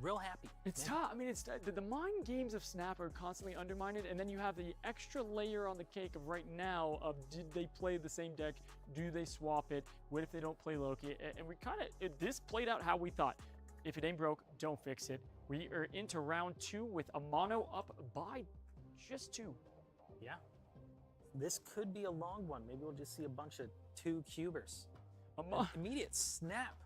real happy. It's tough. I mean, it's the mind games of Snap are constantly undermined, and then you have the extra layer on the cake of right now of did they play the same deck? Do they swap it? What if they don't play Loki? And we kind of, this played out how we thought. If it ain't broke, don't fix it. We are into round 2 with Amano up by just 2. Yeah. This could be a long one. Maybe we'll just see a bunch of 2 cubers. Immediate snap.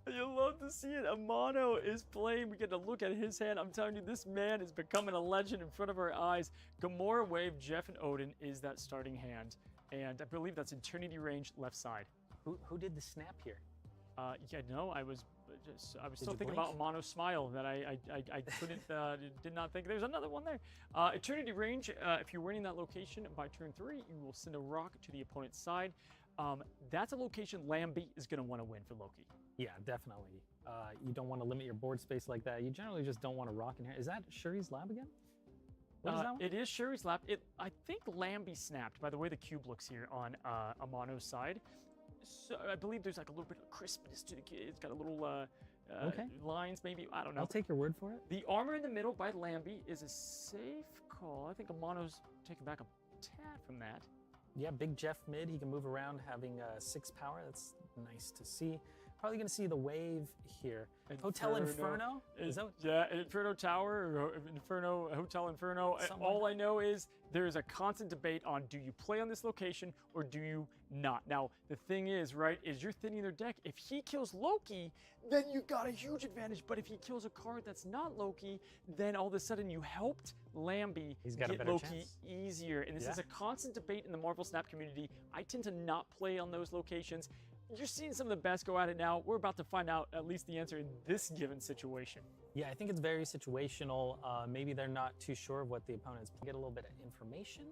You love to see it. Amano is playing. We get to look at his hand. I'm telling you, this man is becoming a legend in front of our eyes. Gamora Wave, Jeff, and Odin is that starting hand. And I believe that's Eternity Range left side. Who did the snap here? Yeah, no, I was still thinking about Amano's smile that I couldn't, did not think. There's another one there. Eternity Range, if you're winning that location by turn 3, you will send a rock to the opponent's side. That's a location Lambi is going to want to win for Loki. Yeah, definitely. You don't want to limit your board space like that. You generally just don't want to rock in here. Is that Shuri's Lab again? What is that one? It is Shuri's Lab. I think Lambi snapped, by the way the cube looks here on Amano's side. So I believe there's like a little bit of crispness to the kid. It's got a little lines, maybe. I don't know. I'll take your word for it. The armor in the middle by Lambi is a safe call. I think Amano's taking back a tad from that. Yeah, big Jeff mid. He can move around having 6 power. That's nice to see. Probably going to see the wave here. Hotel Inferno? Yeah, Inferno Tower or Inferno Hotel Inferno. All I know is there is a constant debate on do you play on this location or do you not. Now, the thing is, right, is you're thinning their deck. If he kills Loki, then you got a huge advantage. But if he kills a card that's not Loki, then all of a sudden you helped Lambi get Loki easier. And this is a constant debate in the Marvel Snap community. I tend to not play on those locations. You're seeing some of the best go at it now. We're about to find out at least the answer in this given situation. Yeah, I think it's very situational. Maybe they're not too sure of what the opponent's. Get a little bit of information.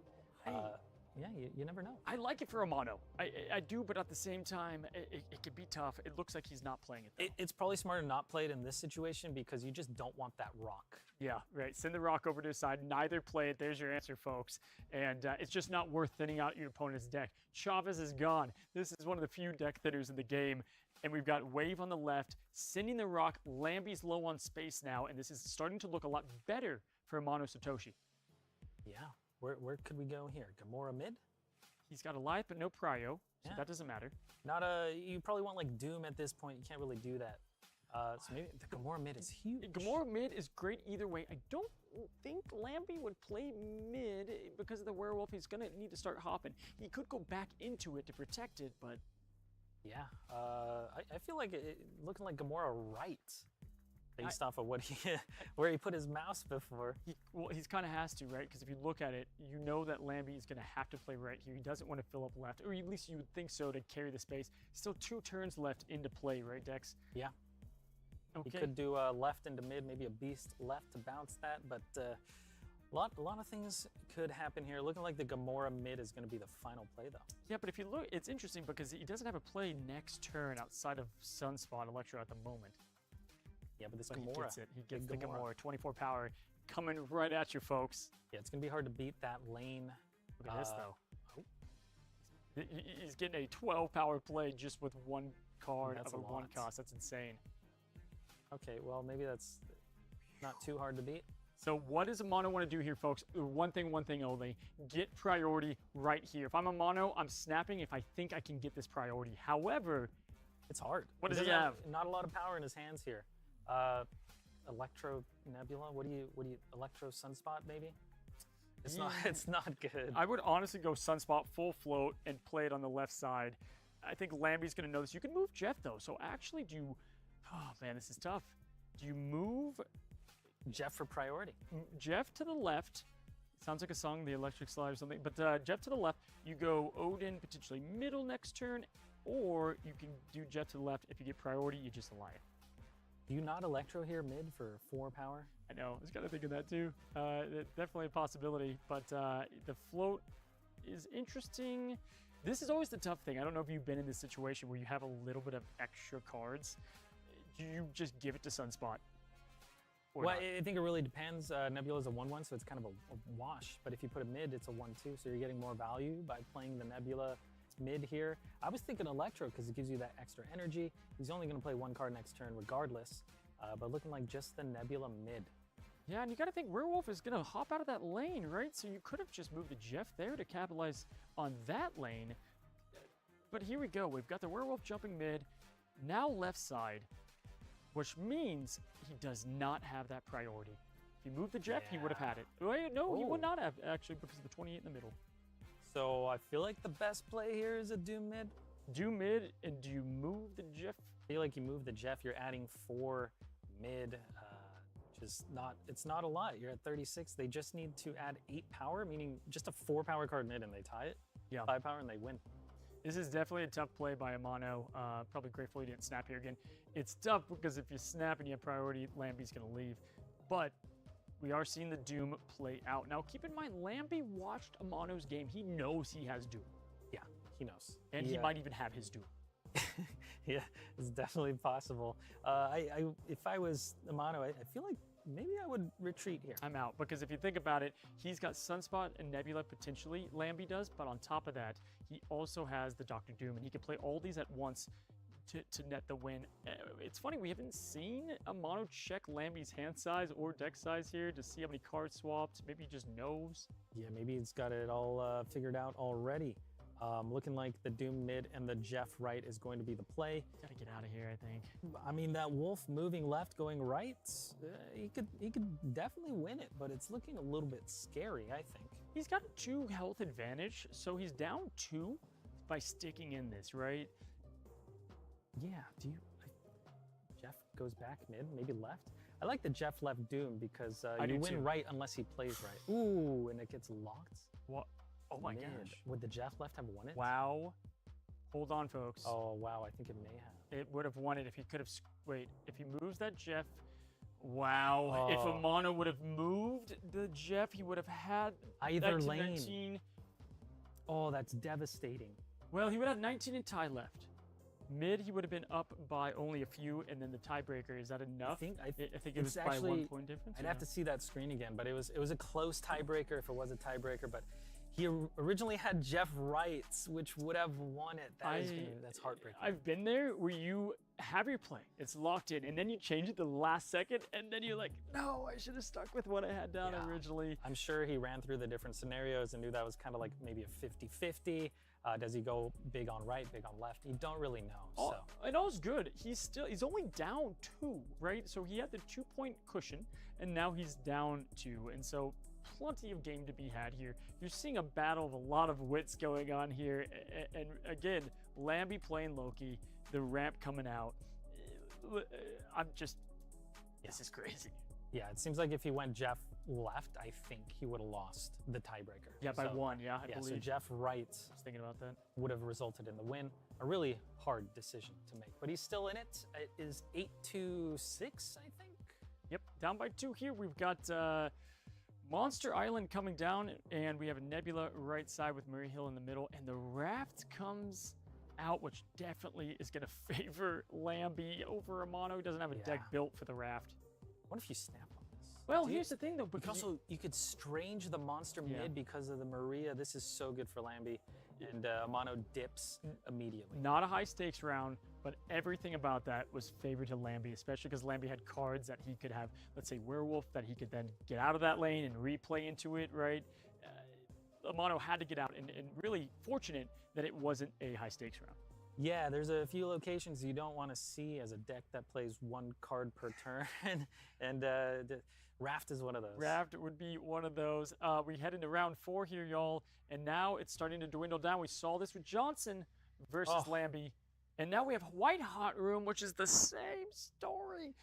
Yeah, you never know. I like it for Amano. I do, but at the same time, it can be tough. It looks like he's not playing it, though. It's probably smarter to not play it in this situation because you just don't want that rock. Yeah, right. Send the rock over to his side. Neither play it. There's your answer, folks. And it's just not worth thinning out your opponent's deck. Chavez is gone. This is one of the few deck thinners in the game. And we've got Wave on the left, sending the rock. Lambi's low on space now, and this is starting to look a lot better for Amano Satoshi. Yeah. Where could we go here? Gamora mid? He's got a life, but no prio, so Yeah. that doesn't matter. You probably want like Doom at this point. You can't really do that. So maybe the Gamora mid is huge. Gamora mid is great either way. I don't think Lambi would play mid because of the werewolf. He's gonna need to start hopping. He could go back into it to protect it, but Yeah. I feel like looking like Gamora right, based off of what where he put his mouse before. he's kind of has to, right? Because if you look at it, you know that Lambi is gonna have to play right here. He doesn't want to fill up left, or at least you would think so to carry the space. Still 2 turns left into play, right, Dex? Yeah. Okay. He could do left into mid, maybe a beast left to bounce that, but a lot of things could happen here. Looking like the Gamora mid is going to be the final play, though. Yeah, but if you look, it's interesting because he doesn't have a play next turn outside of Sunspot Electro at the moment. Yeah, but this But Gamora, he gets it. He gets big the Gamora. 24 power coming right at you, folks. Yeah, it's going to be hard to beat that lane. Look at this, though. Oh. He's getting a 12 power play just with 1 card That's of a a 1 lot. cost. That's insane. Okay, well, maybe that's not too hard to beat. So what does Amano want to do here, folks? One thing only. Get priority right here. If I'm Amano, I'm snapping if I think I can get this priority. However, It's hard. What does he doesn't have? Not a lot of power in his hands here. Electro Nebula. What do you? Electro Sunspot maybe? It's not. It's not good. I would honestly go Sunspot full float and play it on the left side. I think Lambi's going to know this. You can move Jeff, though. So actually, oh, man, this is tough. Do you move Jeff for priority. Jeff to the left? Sounds like a song, the Electric Slide or something. But Jeff to the left, you go Odin potentially middle next turn, or you can do Jeff to the left. If you get priority, you just ally it. Do you not Electro here mid for 4 power? I know, I was kind of thinking that too. Definitely a possibility, but the float is interesting. This is always the tough thing. I don't know if you've been in this situation where you have a little bit of extra cards. Do you just give it to Sunspot? Or Well, not? I think it really depends. Nebula is a 1/1, so it's kind of a wash. But if you put a mid, it's a 1/2, so you're getting more value by playing the Nebula mid here. I was thinking Electro because it gives you that extra energy. He's only going to play 1 card next turn regardless, but looking like just the Nebula mid. Yeah, and you got to think Werewolf is going to hop out of that lane, right? So you could have just moved the Jeff there to capitalize on that lane. But here we go. We've got the Werewolf jumping mid, now left side, which means he does not have that priority. If he moved the Jeff, he would have had it. Wait, no, he would Oh. not have, actually, because of the 28 in the middle. So I feel like the best play here is a Doom mid. Do mid, and do you move the Jeff? I feel like you move the Jeff, you're adding 4 mid. It's not a lot. You're at 36. They just need to add 8 power, meaning just a 4 power card mid and they tie it. Yeah. 5 power and they win. This is definitely a tough play by Amano. Probably grateful he didn't snap here again. It's tough because if you snap and you have priority, Lambi's going to leave. But we are seeing the Doom play out. Now, keep in mind, Lambi watched Amano's game. He knows he has Doom. Yeah, he knows. And he might even have his Doom. Yeah, it's definitely possible. If I was Amano, I feel like maybe I would retreat here. I'm out, because if you think about it, he's got Sunspot and Nebula potentially, Lambi does, but on top of that, he also has the Dr. Doom, and he can play all these at once to net the win. It's funny, we haven't seen Amano check Lambi's hand size or deck size here to see how many cards swapped. Maybe he just knows. Yeah, maybe he's got it all figured out already. Looking like the Doom mid and the Jeff right is going to be the play. Gotta get out of here, I think. I mean, that Wolf moving left, going right, he could definitely win it, but it's looking a little bit scary, I think. He's got a 2 health advantage, so he's down 2 by sticking in this, right? Yeah, Jeff goes back mid, maybe left. I like the Jeff left Doom because I you do win too. right unless he plays right. Ooh, and it gets locked. What? Oh my Mid. gosh. Would the Jeff left have won it? Wow. Hold on, folks. Oh, wow, I think it may have. It would have won it if he could have. Wait, if he moves that Jeff. Wow. If Oh. Amano would have moved the Jeff, he would have had Either 19, lane. 19. Oh, that's devastating. Well, he would have 19 and tie left. Mid, he would have been up by only a few, and then the tiebreaker. Is that enough? I think it was by 1 point difference. I'd have to see that screen again, but it was a close tiebreaker if it was a tiebreaker. But He originally had Jeff Wrights, which would have won it. That's heartbreaking. I've been there where you have your play, it's locked in, and then you change it the last second, and then you're like, no, I should have stuck with what I had down originally. I'm sure he ran through the different scenarios and knew that was kind of like maybe a 50-50. Does he go big on right, big on left? You don't really know. So. And all's good. He's only down 2, right? So he had the 2-point cushion, and now he's down 2, and so plenty of game to be had here. You're seeing a battle of a lot of wits going on here, and again, Lambi playing Loki, the ramp coming out. This is crazy. Yeah, it seems like if he went Jeff left, I think he would have lost the tiebreaker. Yeah, by 1, I believe. So Jeff Wright I was thinking about that. would have resulted in the win. A really hard decision to make, but he's still in it. It is 8-6, I think. Yep, down by 2 here. We've got Monster Island coming down, and we have a Nebula right side with Murray Hill in the middle, and the raft comes out, which definitely is going to favor Lambi over Amano, who doesn't have a deck built for the raft. What if you snap on this? Well, here's the thing, though. Because you could strange the monster mid because of the Maria. This is so good for Lambi, and Amano dips immediately. Not a high stakes round, but everything about that was favored to Lambi, especially because Lambi had cards that he could have, let's say Werewolf, that he could then get out of that lane and replay into it, right? Amano had to get out, and really fortunate that it wasn't a high stakes round. Yeah, there's a few locations you don't want to see as a deck that plays 1 card per turn, and the Raft is one of those. Raft would be one of those. We head into round 4 here, y'all, and now it's starting to dwindle down. We saw this with Johnson versus Lambi, and now we have White Hot Room, which is the same story.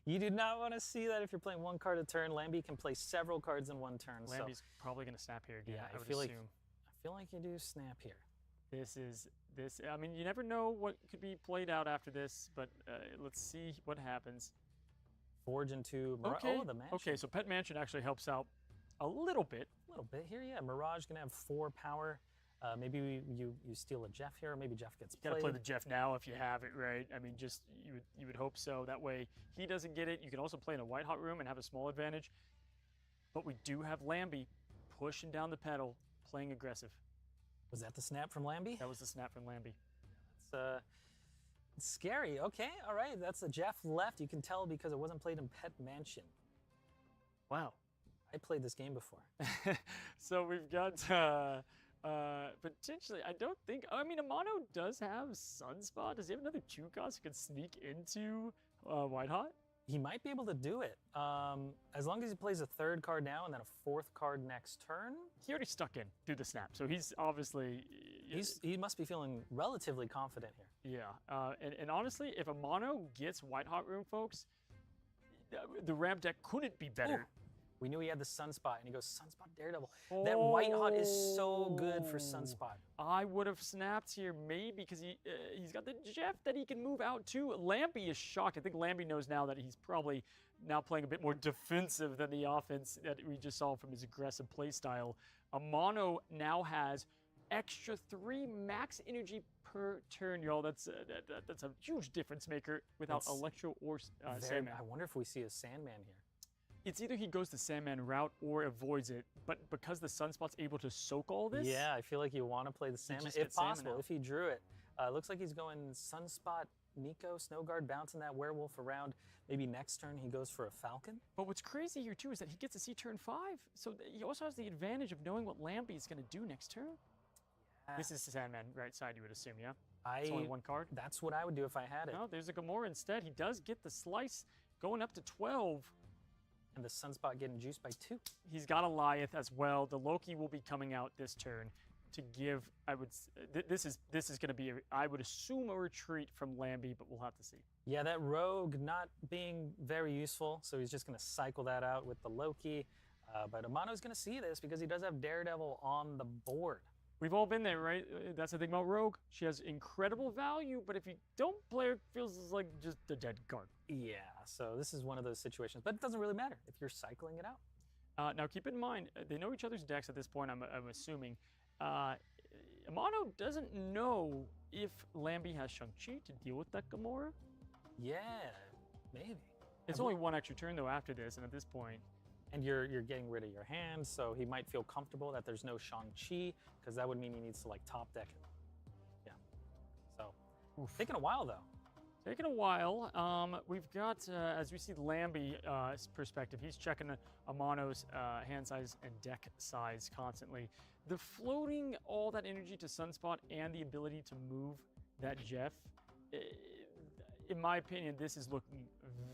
You do not want to see that if you're playing 1 card a turn. Lambi can play several cards in 1 turn. Lambi's probably going to snap here again, I would feel assume. I feel like you do snap here. I mean, you never know what could be played out after this, but let's see what happens. Forge into Mirage. Okay. Oh, the mansion. Okay, so Pet Mansion actually helps out a little bit. A little bit here, yeah. Mirage gonna have 4 power. Maybe you steal a Jeff here, or maybe Jeff gets played. You gotta play the Jeff now if you have it, right? I mean, just you would hope so. That way he doesn't get it. You can also play in a White Hot Room and have a small advantage. But we do have Lambi pushing down the pedal, playing aggressive. Was that the snap from Lambi? That was the snap from Lambi. It's scary. Okay, all right. That's a Jeff left. You can tell because it wasn't played in Pet Mansion. Wow. I played this game before. So we've got potentially, I mean, Amano does have Sunspot. Does he have another 2 cost who could sneak into White Hot? He might be able to do it. As long as he plays a 3rd card now and then a 4th card next turn. He already stuck in through the snap, so he's obviously... He must be feeling relatively confident here. Yeah, and honestly, if Amano gets White Hot Room, folks, the ramp deck couldn't be better. Ooh. We knew he had the Sunspot, and he goes, Sunspot Daredevil. That White Hot is so good for Sunspot. I would have snapped here, maybe, because he's got the Jeff that he can move out to. Lambi is shocked. I think Lambi knows now that he's probably now playing a bit more defensive than the offense that we just saw from his aggressive play style. Amano now has extra 3 max energy per turn, y'all. That's a huge difference maker without Electro or Sandman. I wonder if we see a Sandman here. It's either he goes the Sandman route or avoids it, but because the Sunspot's able to soak all this... Yeah, I feel like you want to play the Sandman, if possible, if he drew it. Looks like he's going Sunspot, Nico, Snowguard, bouncing that Werewolf around. Maybe next turn he goes for a Falcon. But what's crazy here, too, is that he gets to see turn 5, so he also has the advantage of knowing what Lambi is going to do next turn. This is Sandman right side, you would assume, yeah? It's only 1 card? That's what I would do if I had it. No, there's a Gamora instead. He does get the Slice going up to 12. And the Sunspot getting juiced by 2. He's got a Goliath as well. The Loki will be coming out this turn to give, this is going to be, I would assume, a retreat from Lambi, but we'll have to see. Yeah, that Rogue not being very useful, so he's just going to cycle that out with the Loki. But Amano's going to see this because he does have Daredevil on the board. We've all been there, right? That's the thing about Rogue. She has incredible value, but if you don't play her, it feels like just a dead card. Yeah, so this is one of those situations, but it doesn't really matter if you're cycling it out. Now, keep in mind, they know each other's decks at this point, I'm assuming. Amano doesn't know if Lambi has Shang-Chi to deal with that Gamora. Yeah, maybe. It's only 1 extra turn, though, after this, and at this point, and you're getting rid of your hand, so he might feel comfortable that there's no Shang-Chi, because that would mean he needs to like top deck it. Yeah. So taking a while though. Taking a while. We've got, as we see Lambi's perspective, he's checking Amano's hand size and deck size constantly. The floating all that energy to Sunspot and the ability to move that Jeff, in my opinion, this is looking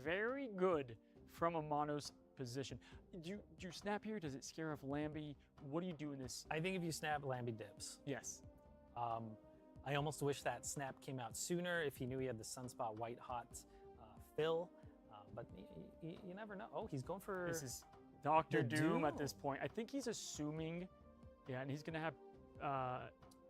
very good from Amano's position. Do you snap here? Does it scare off Lambi? What do you do in this? I think if you snap, Lambi dips. Yes. I almost wish that snap came out sooner if he knew he had the Sunspot white hot fill, but you never know. Oh, he's going for This is Dr. the Doom at duel. this point. I think he's assuming, yeah, and he's going to have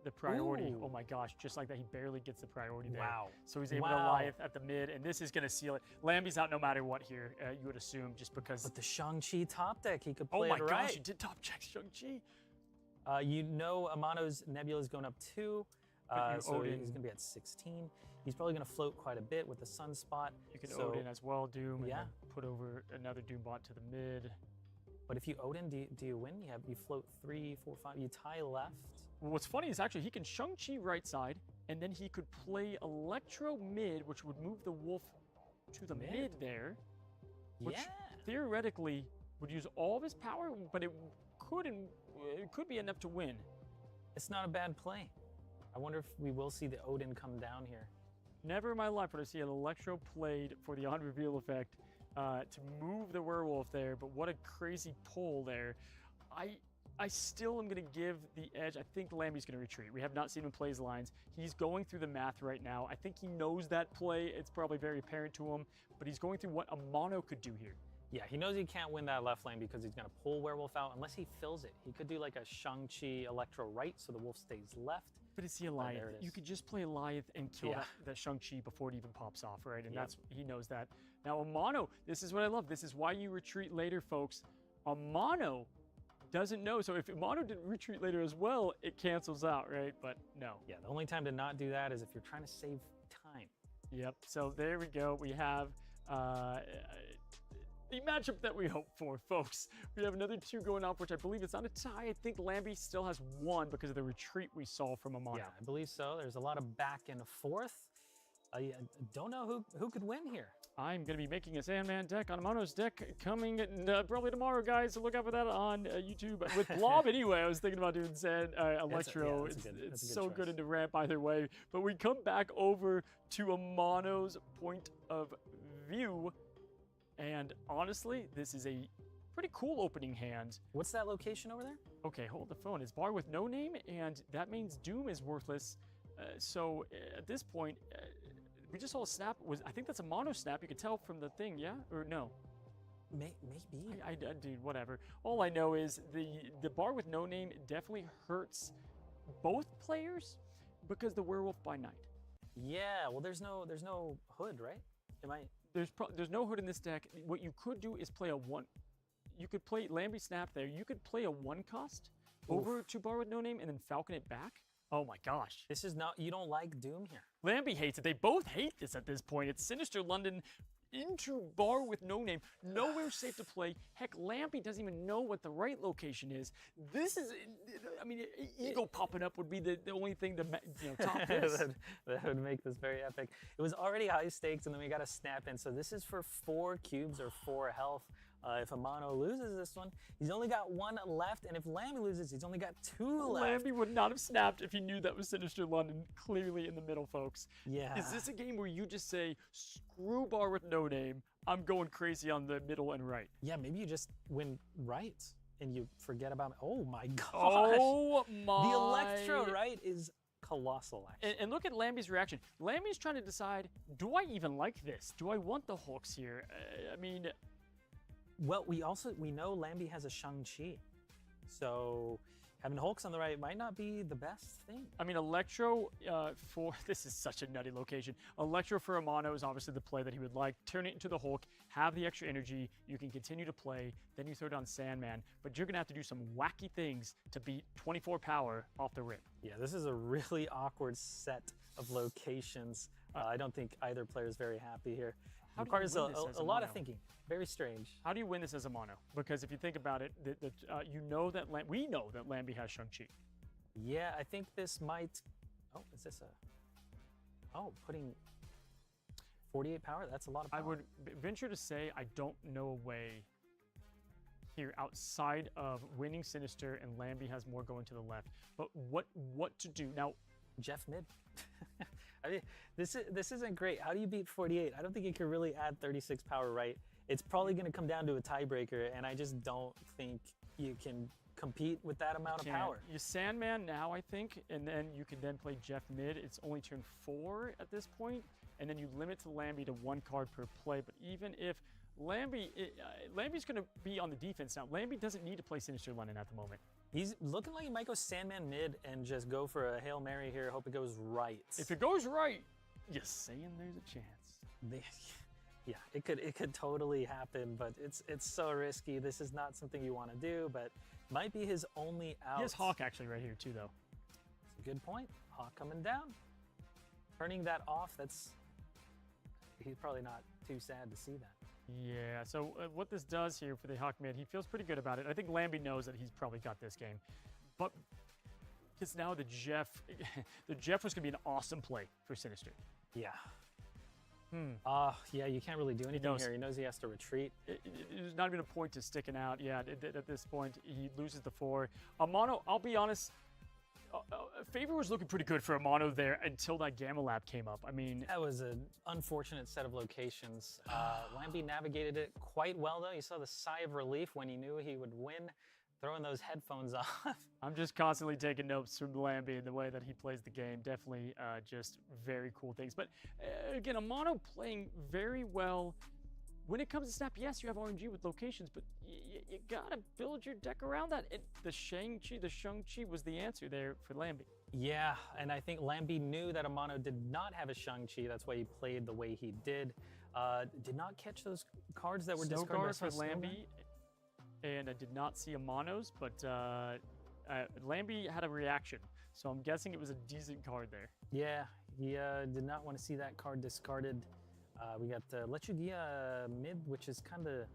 the priority. Ooh. Oh my gosh, just like that, he barely gets the priority there. Wow. So he's able to Wow. Goliath at the mid, and this is going to seal it. Lambi's out no matter what here, you would assume, just because. But the Shang-Chi top deck, he could Oh play my it gosh, right. he did top check Shang-Chi. You know Amano's Nebula is going up 2, But you so Odin- he's going to be at 16. He's probably going to float quite a bit with the Sunspot. You can so, Odin as well, Doom, and yeah. then put over another Doom bot to the mid. But if you Odin, do you win? You float 3, 4, 5. You tie left. Well, what's funny is actually he can Shang-Chi right side, and then he could play Electro mid, which would move the wolf to the mid there, which Yeah. theoretically would use all of his power, but it could be enough to win. It's not a bad play. I wonder if we will see the Odin come down here. Never in my life would I see an Electro played for the on reveal effect to move the werewolf there, but what a crazy pull there. I still am going to give the edge. I think Lambi's going to retreat. We have not seen him play his lines. He's going through the math right now. I think he knows that play. It's probably very apparent to him, but he's going through what Amano could do here. Yeah, he knows he can't win that left lane because he's going to pull Werewolf out unless he fills it. He could do like a Shang-Chi Electro right so the wolf stays left. But it's the there Eliath. it You is. could just play Eliath and kill Yeah. that Shang-Chi before it even pops off, right? And Yep. he knows that. Now, Amano, this is what I love. This is why you retreat later, folks. Amano doesn't know. So if Amano didn't retreat later as well, it cancels out, right? But no. Yeah, the only time to not do that is if you're trying to save time. Yep. So there we go. We have the matchup that we hope for, folks. We have another 2 going off, which I believe it's not a tie. I think Lambi still has 1 because of the retreat we saw from Amano. Yeah, I believe so. There's a lot of back and forth. I don't know who could win here. I'm going to be making a Sandman deck on Amano's deck coming probably tomorrow, guys. So look out for that on YouTube. With Blob, anyway, I was thinking about doing Electro. that's a good It's so choice. good into ramp either way. But we come back over to Amano's point of view. And honestly, this is a pretty cool opening hand. What's that location over there? Okay, hold the phone. It's bar with no name, and that means Doom is worthless. So at this point, we just saw a snap. I think that's a mono snap. You could tell from the thing, yeah? Or no? Maybe. Dude, whatever. All I know is the bar with no name definitely hurts both players because the werewolf by night. Yeah, well, there's no hood, right? There's no hood in this deck. What you could do is play a 1. You could play Lambi Snap there. You could play a 1 cost over to bar with no name and then falcon it back. Oh my gosh. This is not, you don't like Doom here. Lambi hates it. They both hate this at this point. It's Sinister London into bar with no name. Nowhere safe to play. Heck, Lambi doesn't even know what the right location is. This is, I mean, ego popping up would be the only thing to top this. that would make this very epic. It was already high stakes, and then we got a snap in. So this is for 4 cubes or 4 health. If Amano loses this one, he's only got 1 left, and if Lambi loses, he's only got 2 left. Lambi would not have snapped if he knew that was Sinister London clearly in the middle, folks. Yeah. Is this a game where you just say, screw bar with no name, I'm going crazy on the middle and right? Yeah, maybe you just win right, and you forget about it. Oh my gosh. Oh my. The Electro right is colossal, actually. And look at Lambi's reaction. Lambi's trying to decide, do I even like this? Do I want the hooks here? I mean... Well, we know Lambi has a Shang-Chi, so having Hulks on the right might not be the best thing. I mean, Electro this is such a nutty location. Electro for Amano is obviously the play that he would like. Turn it into the Hulk, have the extra energy, you can continue to play, then you throw down Sandman, but you're gonna have to do some wacky things to beat 24 power off the rip. Yeah, this is a really awkward set of locations. I don't think either player is very happy here. How do you Requires win this as a lot of Amano? thinking. Very strange. How do you win this as Amano? Because if you think about it, you know that we know that Lambi has Shang-Chi. Yeah, I think this might. Oh, is this a? Oh, putting 48 power. That's a lot of power. I would venture to say I don't know a way here outside of winning Sinister, and Lambi has more going to the left. But what to do now? Jeff mid. I mean, this isn't great. How do you beat 48? I don't think you can really add 36 power, right? It's probably going to come down to a tiebreaker, and I just don't think you can compete with that amount of power. You Sandman now, I think, and then you can then play Jeff mid. It's only turn 4 at this point, and then you limit to Lambi to 1 card per play. But even if Lambi's going to be on the defense now. Lambi doesn't need to play Sinister London at the moment. He's looking like he might go Sandman mid and just go for a Hail Mary here. Hope it goes right. If it goes right, you're saying there's a chance. Yeah, it could totally happen, but it's so risky. This is not something you want to do, but might be his only out. He has Hawk actually right here too, though. That's a good point. Hawk coming down. Turning that off, he's probably not too sad to see that. Yeah, so what this does here for the Hawk mid, he feels pretty good about it. I think Lambi knows that he's probably got this game. But because now the Jeff was going to be an awesome play for Sinister. Yeah. Yeah, you can't really do anything here. He knows he has to retreat. There's not even a point to sticking out. Yeah, at this point, he loses the 4. Amano, I'll be honest, Favor was looking pretty good for Amano there until that Gamma Lab came up. I mean, that was an unfortunate set of locations. Lambi navigated it quite well, though. You saw the sigh of relief when he knew he would win, throwing those headphones off. I'm just constantly taking notes from Lambi and the way that he plays the game. Definitely just very cool things. But again, Amano playing very well. When it comes to Snap, yes, you have RNG with locations, but you gotta build your deck around that. The Shang-Chi was the answer there for Lambi. Yeah, and I think Lambi knew that Amano did not have a Shang-Chi. That's why he played the way he did. Did not catch those cards that were discarded for Lambi, and I did not see Amano's, but Lambi had a reaction, so I'm guessing it was a decent card there. Yeah, he did not want to see that card discarded. We got Lechugia mid, which is kind of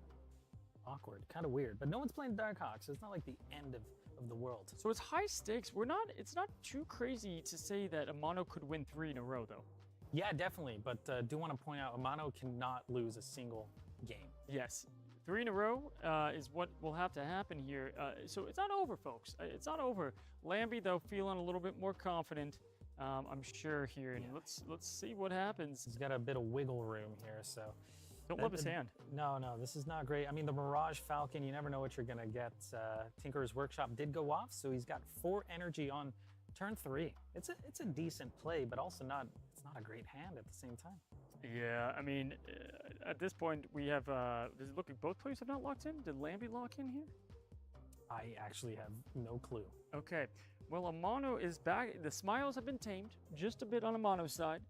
awkward, kind of weird. But no one's playing Darkhawk, so it's not like the end of the world. So it's high stakes. It's not too crazy to say that Amano could win 3 in a row, though. Yeah, definitely. But do want to point out, Amano cannot lose a single game. Yes. 3 in a row is what will have to happen here. So it's not over, folks. It's not over. Lambi, though, feeling a little bit more confident. I'm sure here, and let's see what happens. He's got a bit of wiggle room here, so don't love his hand. No, this is not great. I mean, the Mirage Falcon, you never know what you're gonna get. Tinkerer's Workshop did go off, so he's got 4 energy on turn 3. It's a decent play, but also it's not a great hand at the same time. Yeah, I mean, at this point we have. Does it look like both players have not locked in? Did Lambi lock in here? I actually have no clue. Okay. Well, Amano is back. The smiles have been tamed just a bit on Amano's side.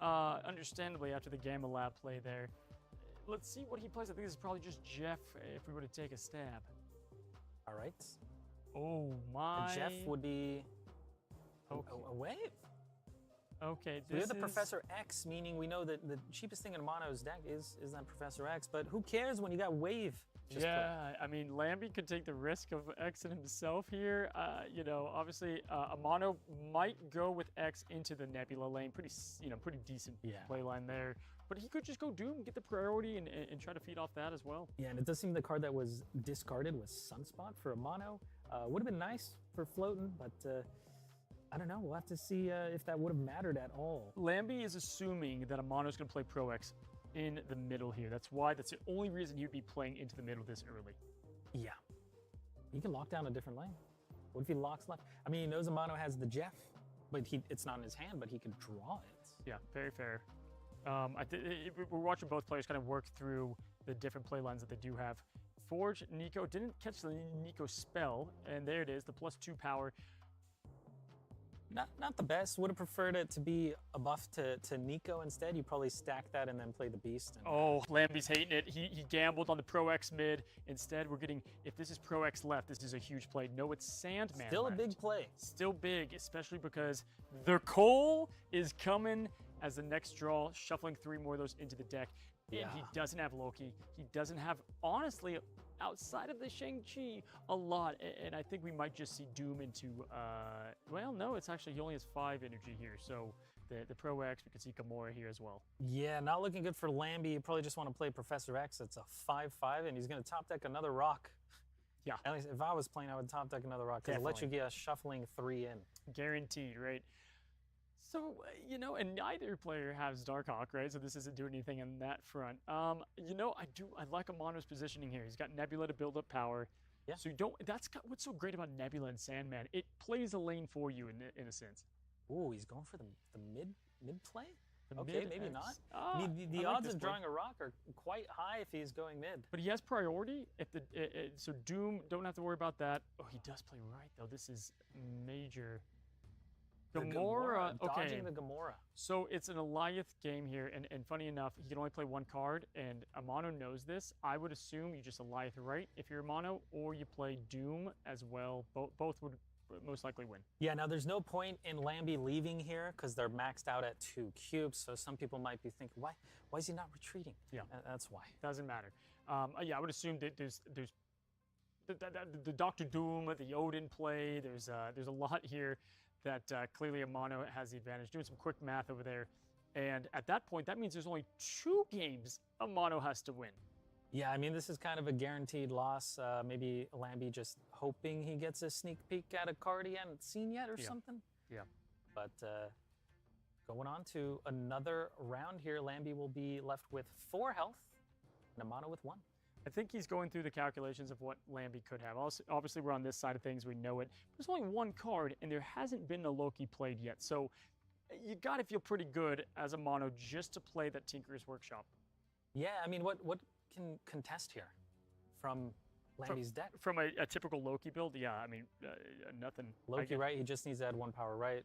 Understandably, after the Gamma Lab play there. Let's see what he plays. I think this is probably just Jeff if we were to take a stab. All right. Oh, my. A Jeff would be okay. a wave. Okay, So we have the Professor X, meaning we know that the cheapest thing in Amano's deck is that Professor X, but who cares when you got wave? I mean, Lambi could take the risk of X and himself here. Obviously, Amano might go with X into the Nebula lane. Pretty decent play line there. But he could just go Doom, get the priority, and try to feed off that as well. Yeah, and it does seem the card that was discarded was Sunspot for Amano. Would have been nice for floating, but I don't know. We'll have to see if that would have mattered at all. Lambi is assuming that Amano's going to play Pro X in the middle here. That's the only reason he would be playing into the middle this early. Yeah. He can lock down a different lane. What if he locks left? I mean, he knows Amano has the Jeff, but it's not in his hand, but he can draw it. Yeah, very fair. We're watching both players kind of work through the different play lines that they do have. Forge, Nico, didn't catch the Nico spell, and there it is, the +2 power. Not the best. Would have preferred it to be a buff to Nico instead. You probably stack that and then play the Beast. Lambi's hating it. He gambled on the Pro X mid. Instead, we're getting, if this is Pro X left, this is a huge play. No, it's Sandman Still left. A big play. Still big, especially because the Cole is coming as the next draw, shuffling 3 more of those into the deck. And he doesn't have Loki. He doesn't have, honestly, outside of the Shang-Chi, a lot. And I think we might just see Doom into, well, no, it's actually, he only has 5 energy here. So the Pro X, we could see Gamora here as well. Yeah, not looking good for Lambi. You probably just want to play Professor X. It's a 5/5, and he's going to top deck another rock. Yeah. At least if I was playing, I would top deck another rock because it lets you get a shuffling 3 in. Guaranteed, right? So, you know, and neither player has Darkhawk, right? So this isn't doing anything on that front. You know, I like Amano's positioning here. He's got Nebula to build up power. Yeah. So you don't, what's so great about Nebula and Sandman. It plays a lane for you in a sense. Ooh, he's going for the mid play? The Okay, mid maybe X. not. I The like odds this of play. drawing a rock are quite high if he's going mid. But he has priority. If the so Doom, don't have to worry about that. Oh, he does play right though. This is major. Gamora, okay. Dodging the Gamora. So it's an Eliath game here, and funny enough, he can only play 1 card, and Amano knows this. I would assume you just Eliath right if you're Amano, or you play Doom as well. Both would most likely win. Yeah, now there's no point in Lambi leaving here because they're maxed out at 2 cubes. So some people might be thinking, why is he not retreating? Yeah, that's why. Doesn't matter. Yeah, I would assume that there's the Doctor Doom, the Odin play. There's a lot here that clearly Amano has the advantage. Doing some quick math over there, and at that point, that means there's only 2 games Amano has to win. Yeah, I mean, this is kind of a guaranteed loss. Maybe Lambi just hoping he gets a sneak peek at a card he hadn't seen yet or something. Yeah. But going on to another round here, Lambi will be left with 4 health and Amano with 1. I think he's going through the calculations of what Lambi could have. Also, obviously, we're on this side of things. We know it. There's only 1 card, and there hasn't been a Loki played yet. So you got to feel pretty good as Amano just to play that Tinkerer's Workshop. Yeah, I mean, what can contest here from Lambi's deck? From a typical Loki build, yeah, I mean, nothing. Loki right, he just needs to add 1 power right.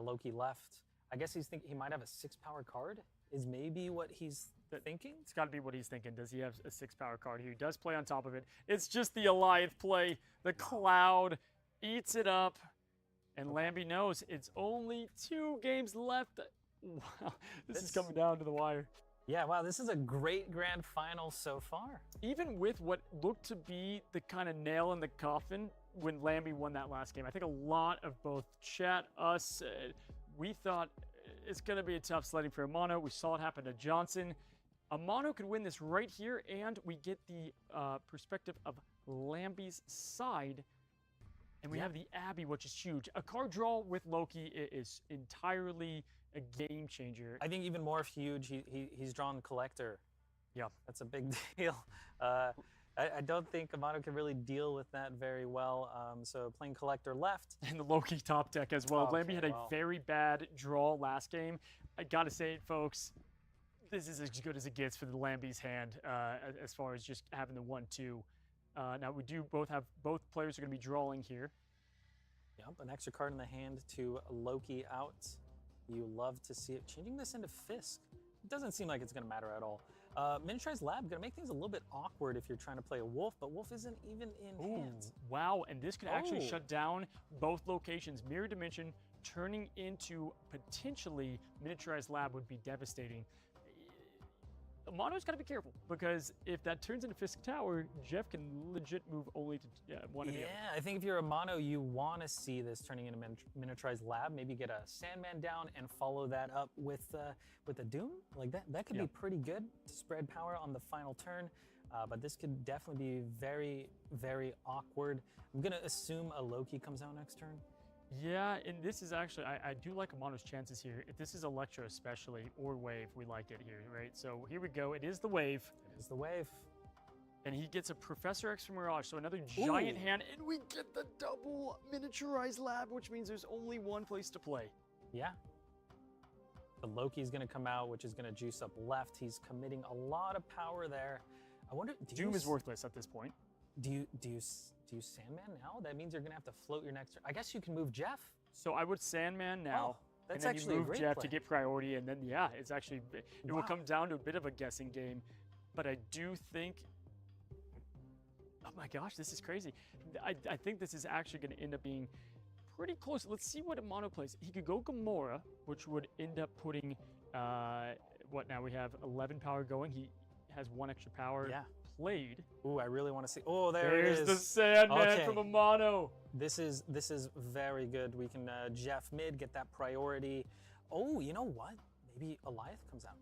Loki left. I guess he's thinking he might have a 6 power card, is maybe what he's thinking? It's got to be what he's thinking. Does he have a 6 power card here? He does play on top of it. It's just the Eliath play. The cloud eats it up, and Lambi knows it's only 2 games left. Wow, this is coming down to the wire. Yeah, wow, this is a great grand final so far. Even with what looked to be the kind of nail in the coffin when Lambi won that last game, I think a lot of both chat, us, we thought it's going to be a tough sledding for Amano. We saw it happen to Johnson. Amano could win this right here, and we get the perspective of Lambi's side. And we have the Abbey, which is huge. A card draw with Loki is entirely a game changer. I think even more huge, he's drawn Collector. Yeah. That's a big deal. I don't think Amano can really deal with that very well. So playing Collector left. And the Loki top deck as well. Okay, Lambi had a very bad draw last game. I gotta say it, folks. This is as good as it gets for the Lambi's hand as far as just having the 1-2. Now we do both players are gonna be drawing here. Yep, an extra card in the hand to Loki out. You love to see it. Changing this into Fisk. It doesn't seem like it's gonna matter at all. Miniaturized Lab gonna make things a little bit awkward if you're trying to play a Wolf, but Wolf isn't even in hands. Wow, and this could actually shut down both locations. Mirror Dimension turning into potentially Miniaturized Lab would be devastating. Amano's got to be careful because if that turns into Fisk Tower, Jeff can legit move only to one of the other. Yeah, I think if you're Amano, you want to see this turning into Miniaturized Lab. Maybe get a Sandman down and follow that up with a Doom. Like that could be pretty good to spread power on the final turn. But this could definitely be very, very awkward. I'm gonna assume a Loki comes out next turn. Yeah, and this is actually, I do like Amano's chances here. If this is Electro especially, or Wave, we like it here, right? So here we go, it is the Wave. It is the Wave. And he gets a Professor X from Mirage, so another giant hand, and we get the double Miniaturized Lab, which means there's only 1 place to play. Yeah. The Loki's gonna come out, which is gonna juice up left. He's committing a lot of power there. I wonder, Doom is worthless at this point. Do you Sandman now? That means you're gonna have to float your next turn. I guess you can move Jeff. So I would Sandman now. That's and then actually you a move great Jeff play. to get priority, and then it's actually it will come down to a bit of a guessing game. But I do think, oh my gosh, this is crazy. I think this is actually going to end up being pretty close. Let's see what Amano plays. He could go Gamora, which would end up putting what now? We have 11 power going. He has 1 extra power played. Ooh, I really want to see. Oh, there it There's is. the Sandman Okay. from Amano. This is very good. We can Jeff mid, get that priority. Oh, you know what? Maybe Eliath comes out.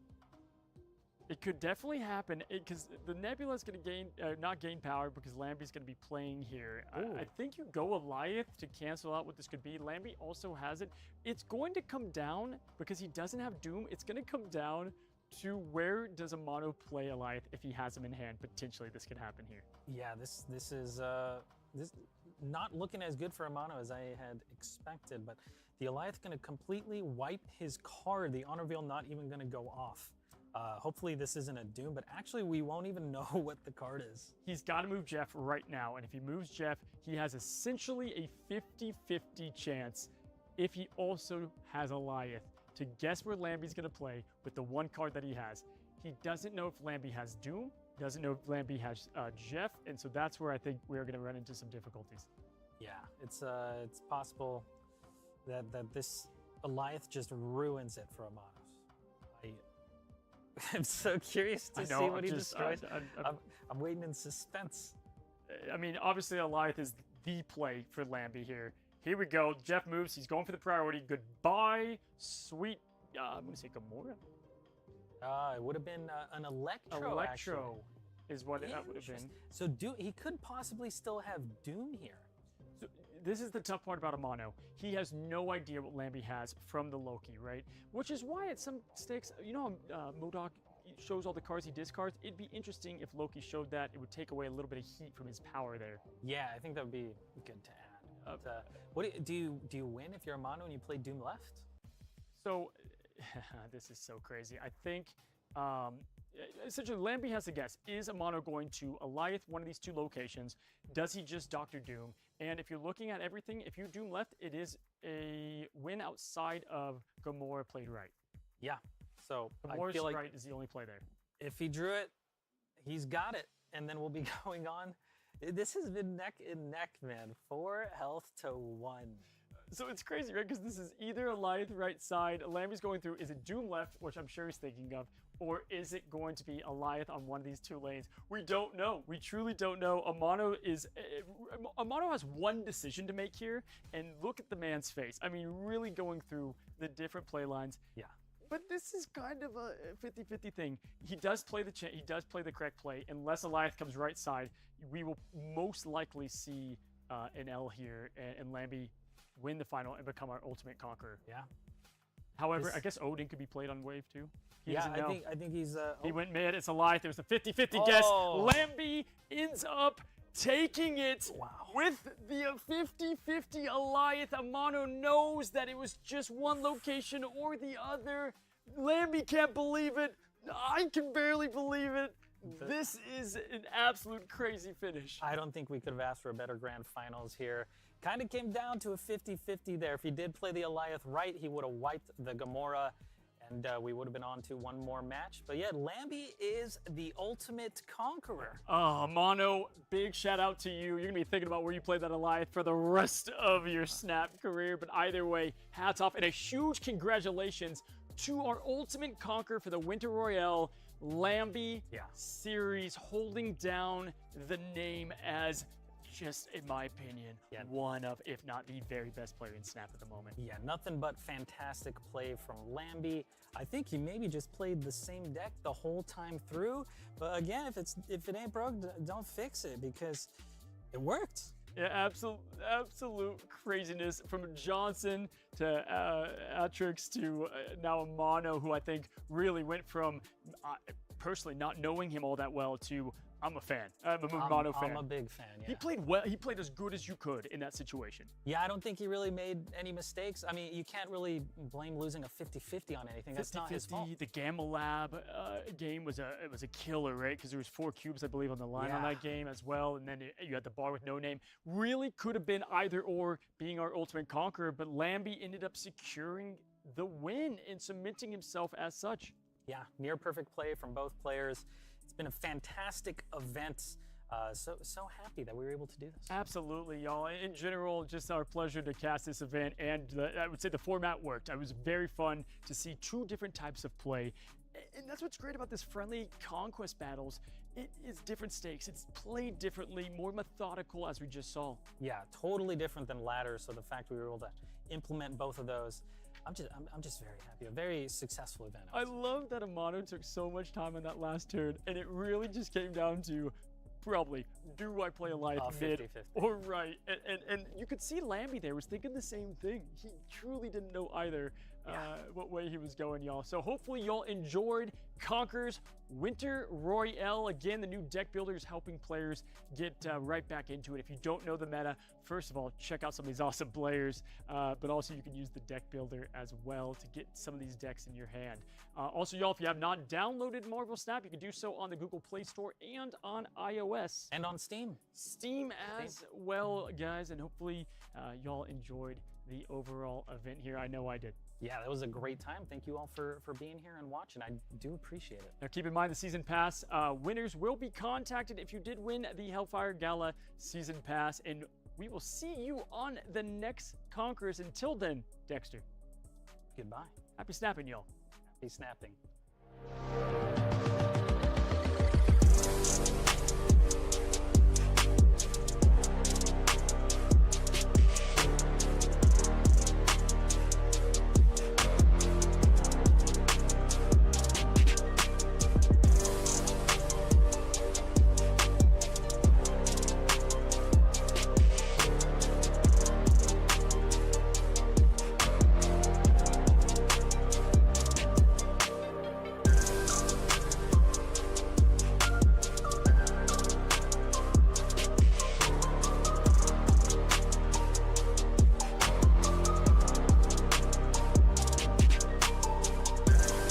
It could definitely happen because the Nebula is going to gain, not gain power because Lambi's going to be playing here. I think you go Eliath to cancel out what this could be. Lambi also has it. It's going to come down because he doesn't have Doom. It's going to come down to where does Amano play Eliath if he has him in hand. Potentially, this could happen here. Yeah, this is this not looking as good for Amano as I had expected. But the Eliath going to completely wipe his card. The honor veil not even going to go off. Hopefully this isn't a Doom, but actually we won't even know what the card is. He's got to move Jeff right now, and if he moves Jeff, he has essentially a 50-50 chance if he also has Eliath to guess where Lambi's going to play with the 1 card that he has. He doesn't know if Lambi has Doom, doesn't know if Lambi has Jeff, and so that's where I think we're going to run into some difficulties. Yeah, it's possible that this Eliath just ruins it for Amano. I'm so curious to see what he destroys. I'm waiting in suspense. I mean, obviously, Eliath is the play for Lambi here. Here we go. Jeff moves. He's going for the priority. Goodbye, sweet. I'm going to say Gamora. It would have been an Electro. Electro is what that would have been. So he could possibly still have Doom here. So this is the tough part about Amano. He has no idea what Lambi has from the Loki, right? Which is why at some stakes, you know, MODOK shows all the cards he discards. It'd be interesting if Loki showed that. It would take away a little bit of heat from his power there. Yeah, I think that would be good to add. But, what do you win if you're Amano and you play Doom left? So this is so crazy. I think essentially Lambi has to guess, is Amano going to Eliath one of these 2 locations? Does he just Dr. Doom? And if you're looking at everything, if you Doom left, it is a win outside of Gamora played right. Yeah. So Gamora's I feel like right is the only play there. If he drew it, he's got it. And then we'll be going on. This has been neck and neck, man. 4 health to 1. So it's crazy, right? Because this is either Eliath right side, Lambi's going through, is it Doom left, which I'm sure he's thinking of, or is it going to be Eliath on one of these 2 lanes? We don't know. We truly don't know. Amano has one decision to make here, and look at the man's face. I mean, really going through the different play lines. Yeah. But this is kind of a 50-50 thing. He does play the correct play. Unless Eliath comes right side, we will most likely see an L here, and Lambi win the final and become our ultimate conqueror. Yeah. However, I guess Odin could be played on wave 2. I think he's. He went mid. It's Eliath. There's a 50-50 guess. Lambi ends up taking it with the 50-50 Eliath. Amano knows that it was just one location or the other. Lambi can't believe it. I can barely believe it. This is an absolute crazy finish. I don't think we could have asked for a better grand finals here. Kind of came down to a 50-50 there. If he did play the Eliath right, he would have wiped the Gamora, and we would have been on to one more match. But yeah, Lambi is the ultimate conqueror. Oh, Amano, big shout out to you. You're going to be thinking about where you played that Eliath for the rest of your Snap career. But either way, hats off and a huge congratulations to our ultimate conqueror for the Winter Royale, Lambi series, holding down the name as just, in my opinion, one of, if not the very best player in Snap at the moment. Yeah, nothing but fantastic play from Lambi. I think he maybe just played the same deck the whole time through. But again, if it ain't broke, don't fix it, because it worked. Yeah, absolute craziness from Johnson to Atrix to now Amano, who I think really went from personally not knowing him all that well to I'm a fan. I'm a Amano fan. I'm a big fan, yeah. He played well. He played as good as you could in that situation. Yeah, I don't think he really made any mistakes. I mean, you can't really blame losing a 50-50 on anything. That's not his fault. The Gamma Lab game was a killer, right? Because there was 4 cubes, I believe, on the line on that game as well. And then you had the bar with no name. Really could have been either or being our ultimate conqueror, but Lambi ended up securing the win and cementing himself as such. Yeah, near perfect play from both players. It's been a fantastic event. So happy that we were able to do this. Absolutely, y'all. In general, just our pleasure to cast this event, and I would say the format worked. It was very fun to see 2 different types of play And that's what's great about this friendly conquest battles. It is different stakes. It's played differently, more methodical, as we just saw. Yeah, totally different than ladders. So the fact we were able to implement both of those, I'm just very happy. A very successful event. I love that Amano took so much time on that last turn, and it really just came down to probably, do I play a life mid 50-50. or right? And you could see Lambi there was thinking the same thing. He truly didn't know either what way he was going, y'all. So hopefully y'all enjoyed Conqueror's Winter Royale. Again, the new deck builder is helping players get right back into it. If you don't know the meta, first of all, check out some of these awesome players, but also you can use the deck builder as well to get some of these decks in your hand. Also, y'all, if you have not downloaded Marvel Snap, you can do so on the Google Play Store and on iOS. And on Steam. Steam as well, guys, and hopefully y'all enjoyed the overall event here. I know I did. Yeah, that was a great time. Thank you all for being here and watching. I do appreciate it. Now keep in mind the Season Pass winners will be contacted if you did win the Hellfire Gala Season Pass, and we will see you on the next Conquerors. Until then, Dexter. Goodbye. Happy snapping, y'all. Happy snapping.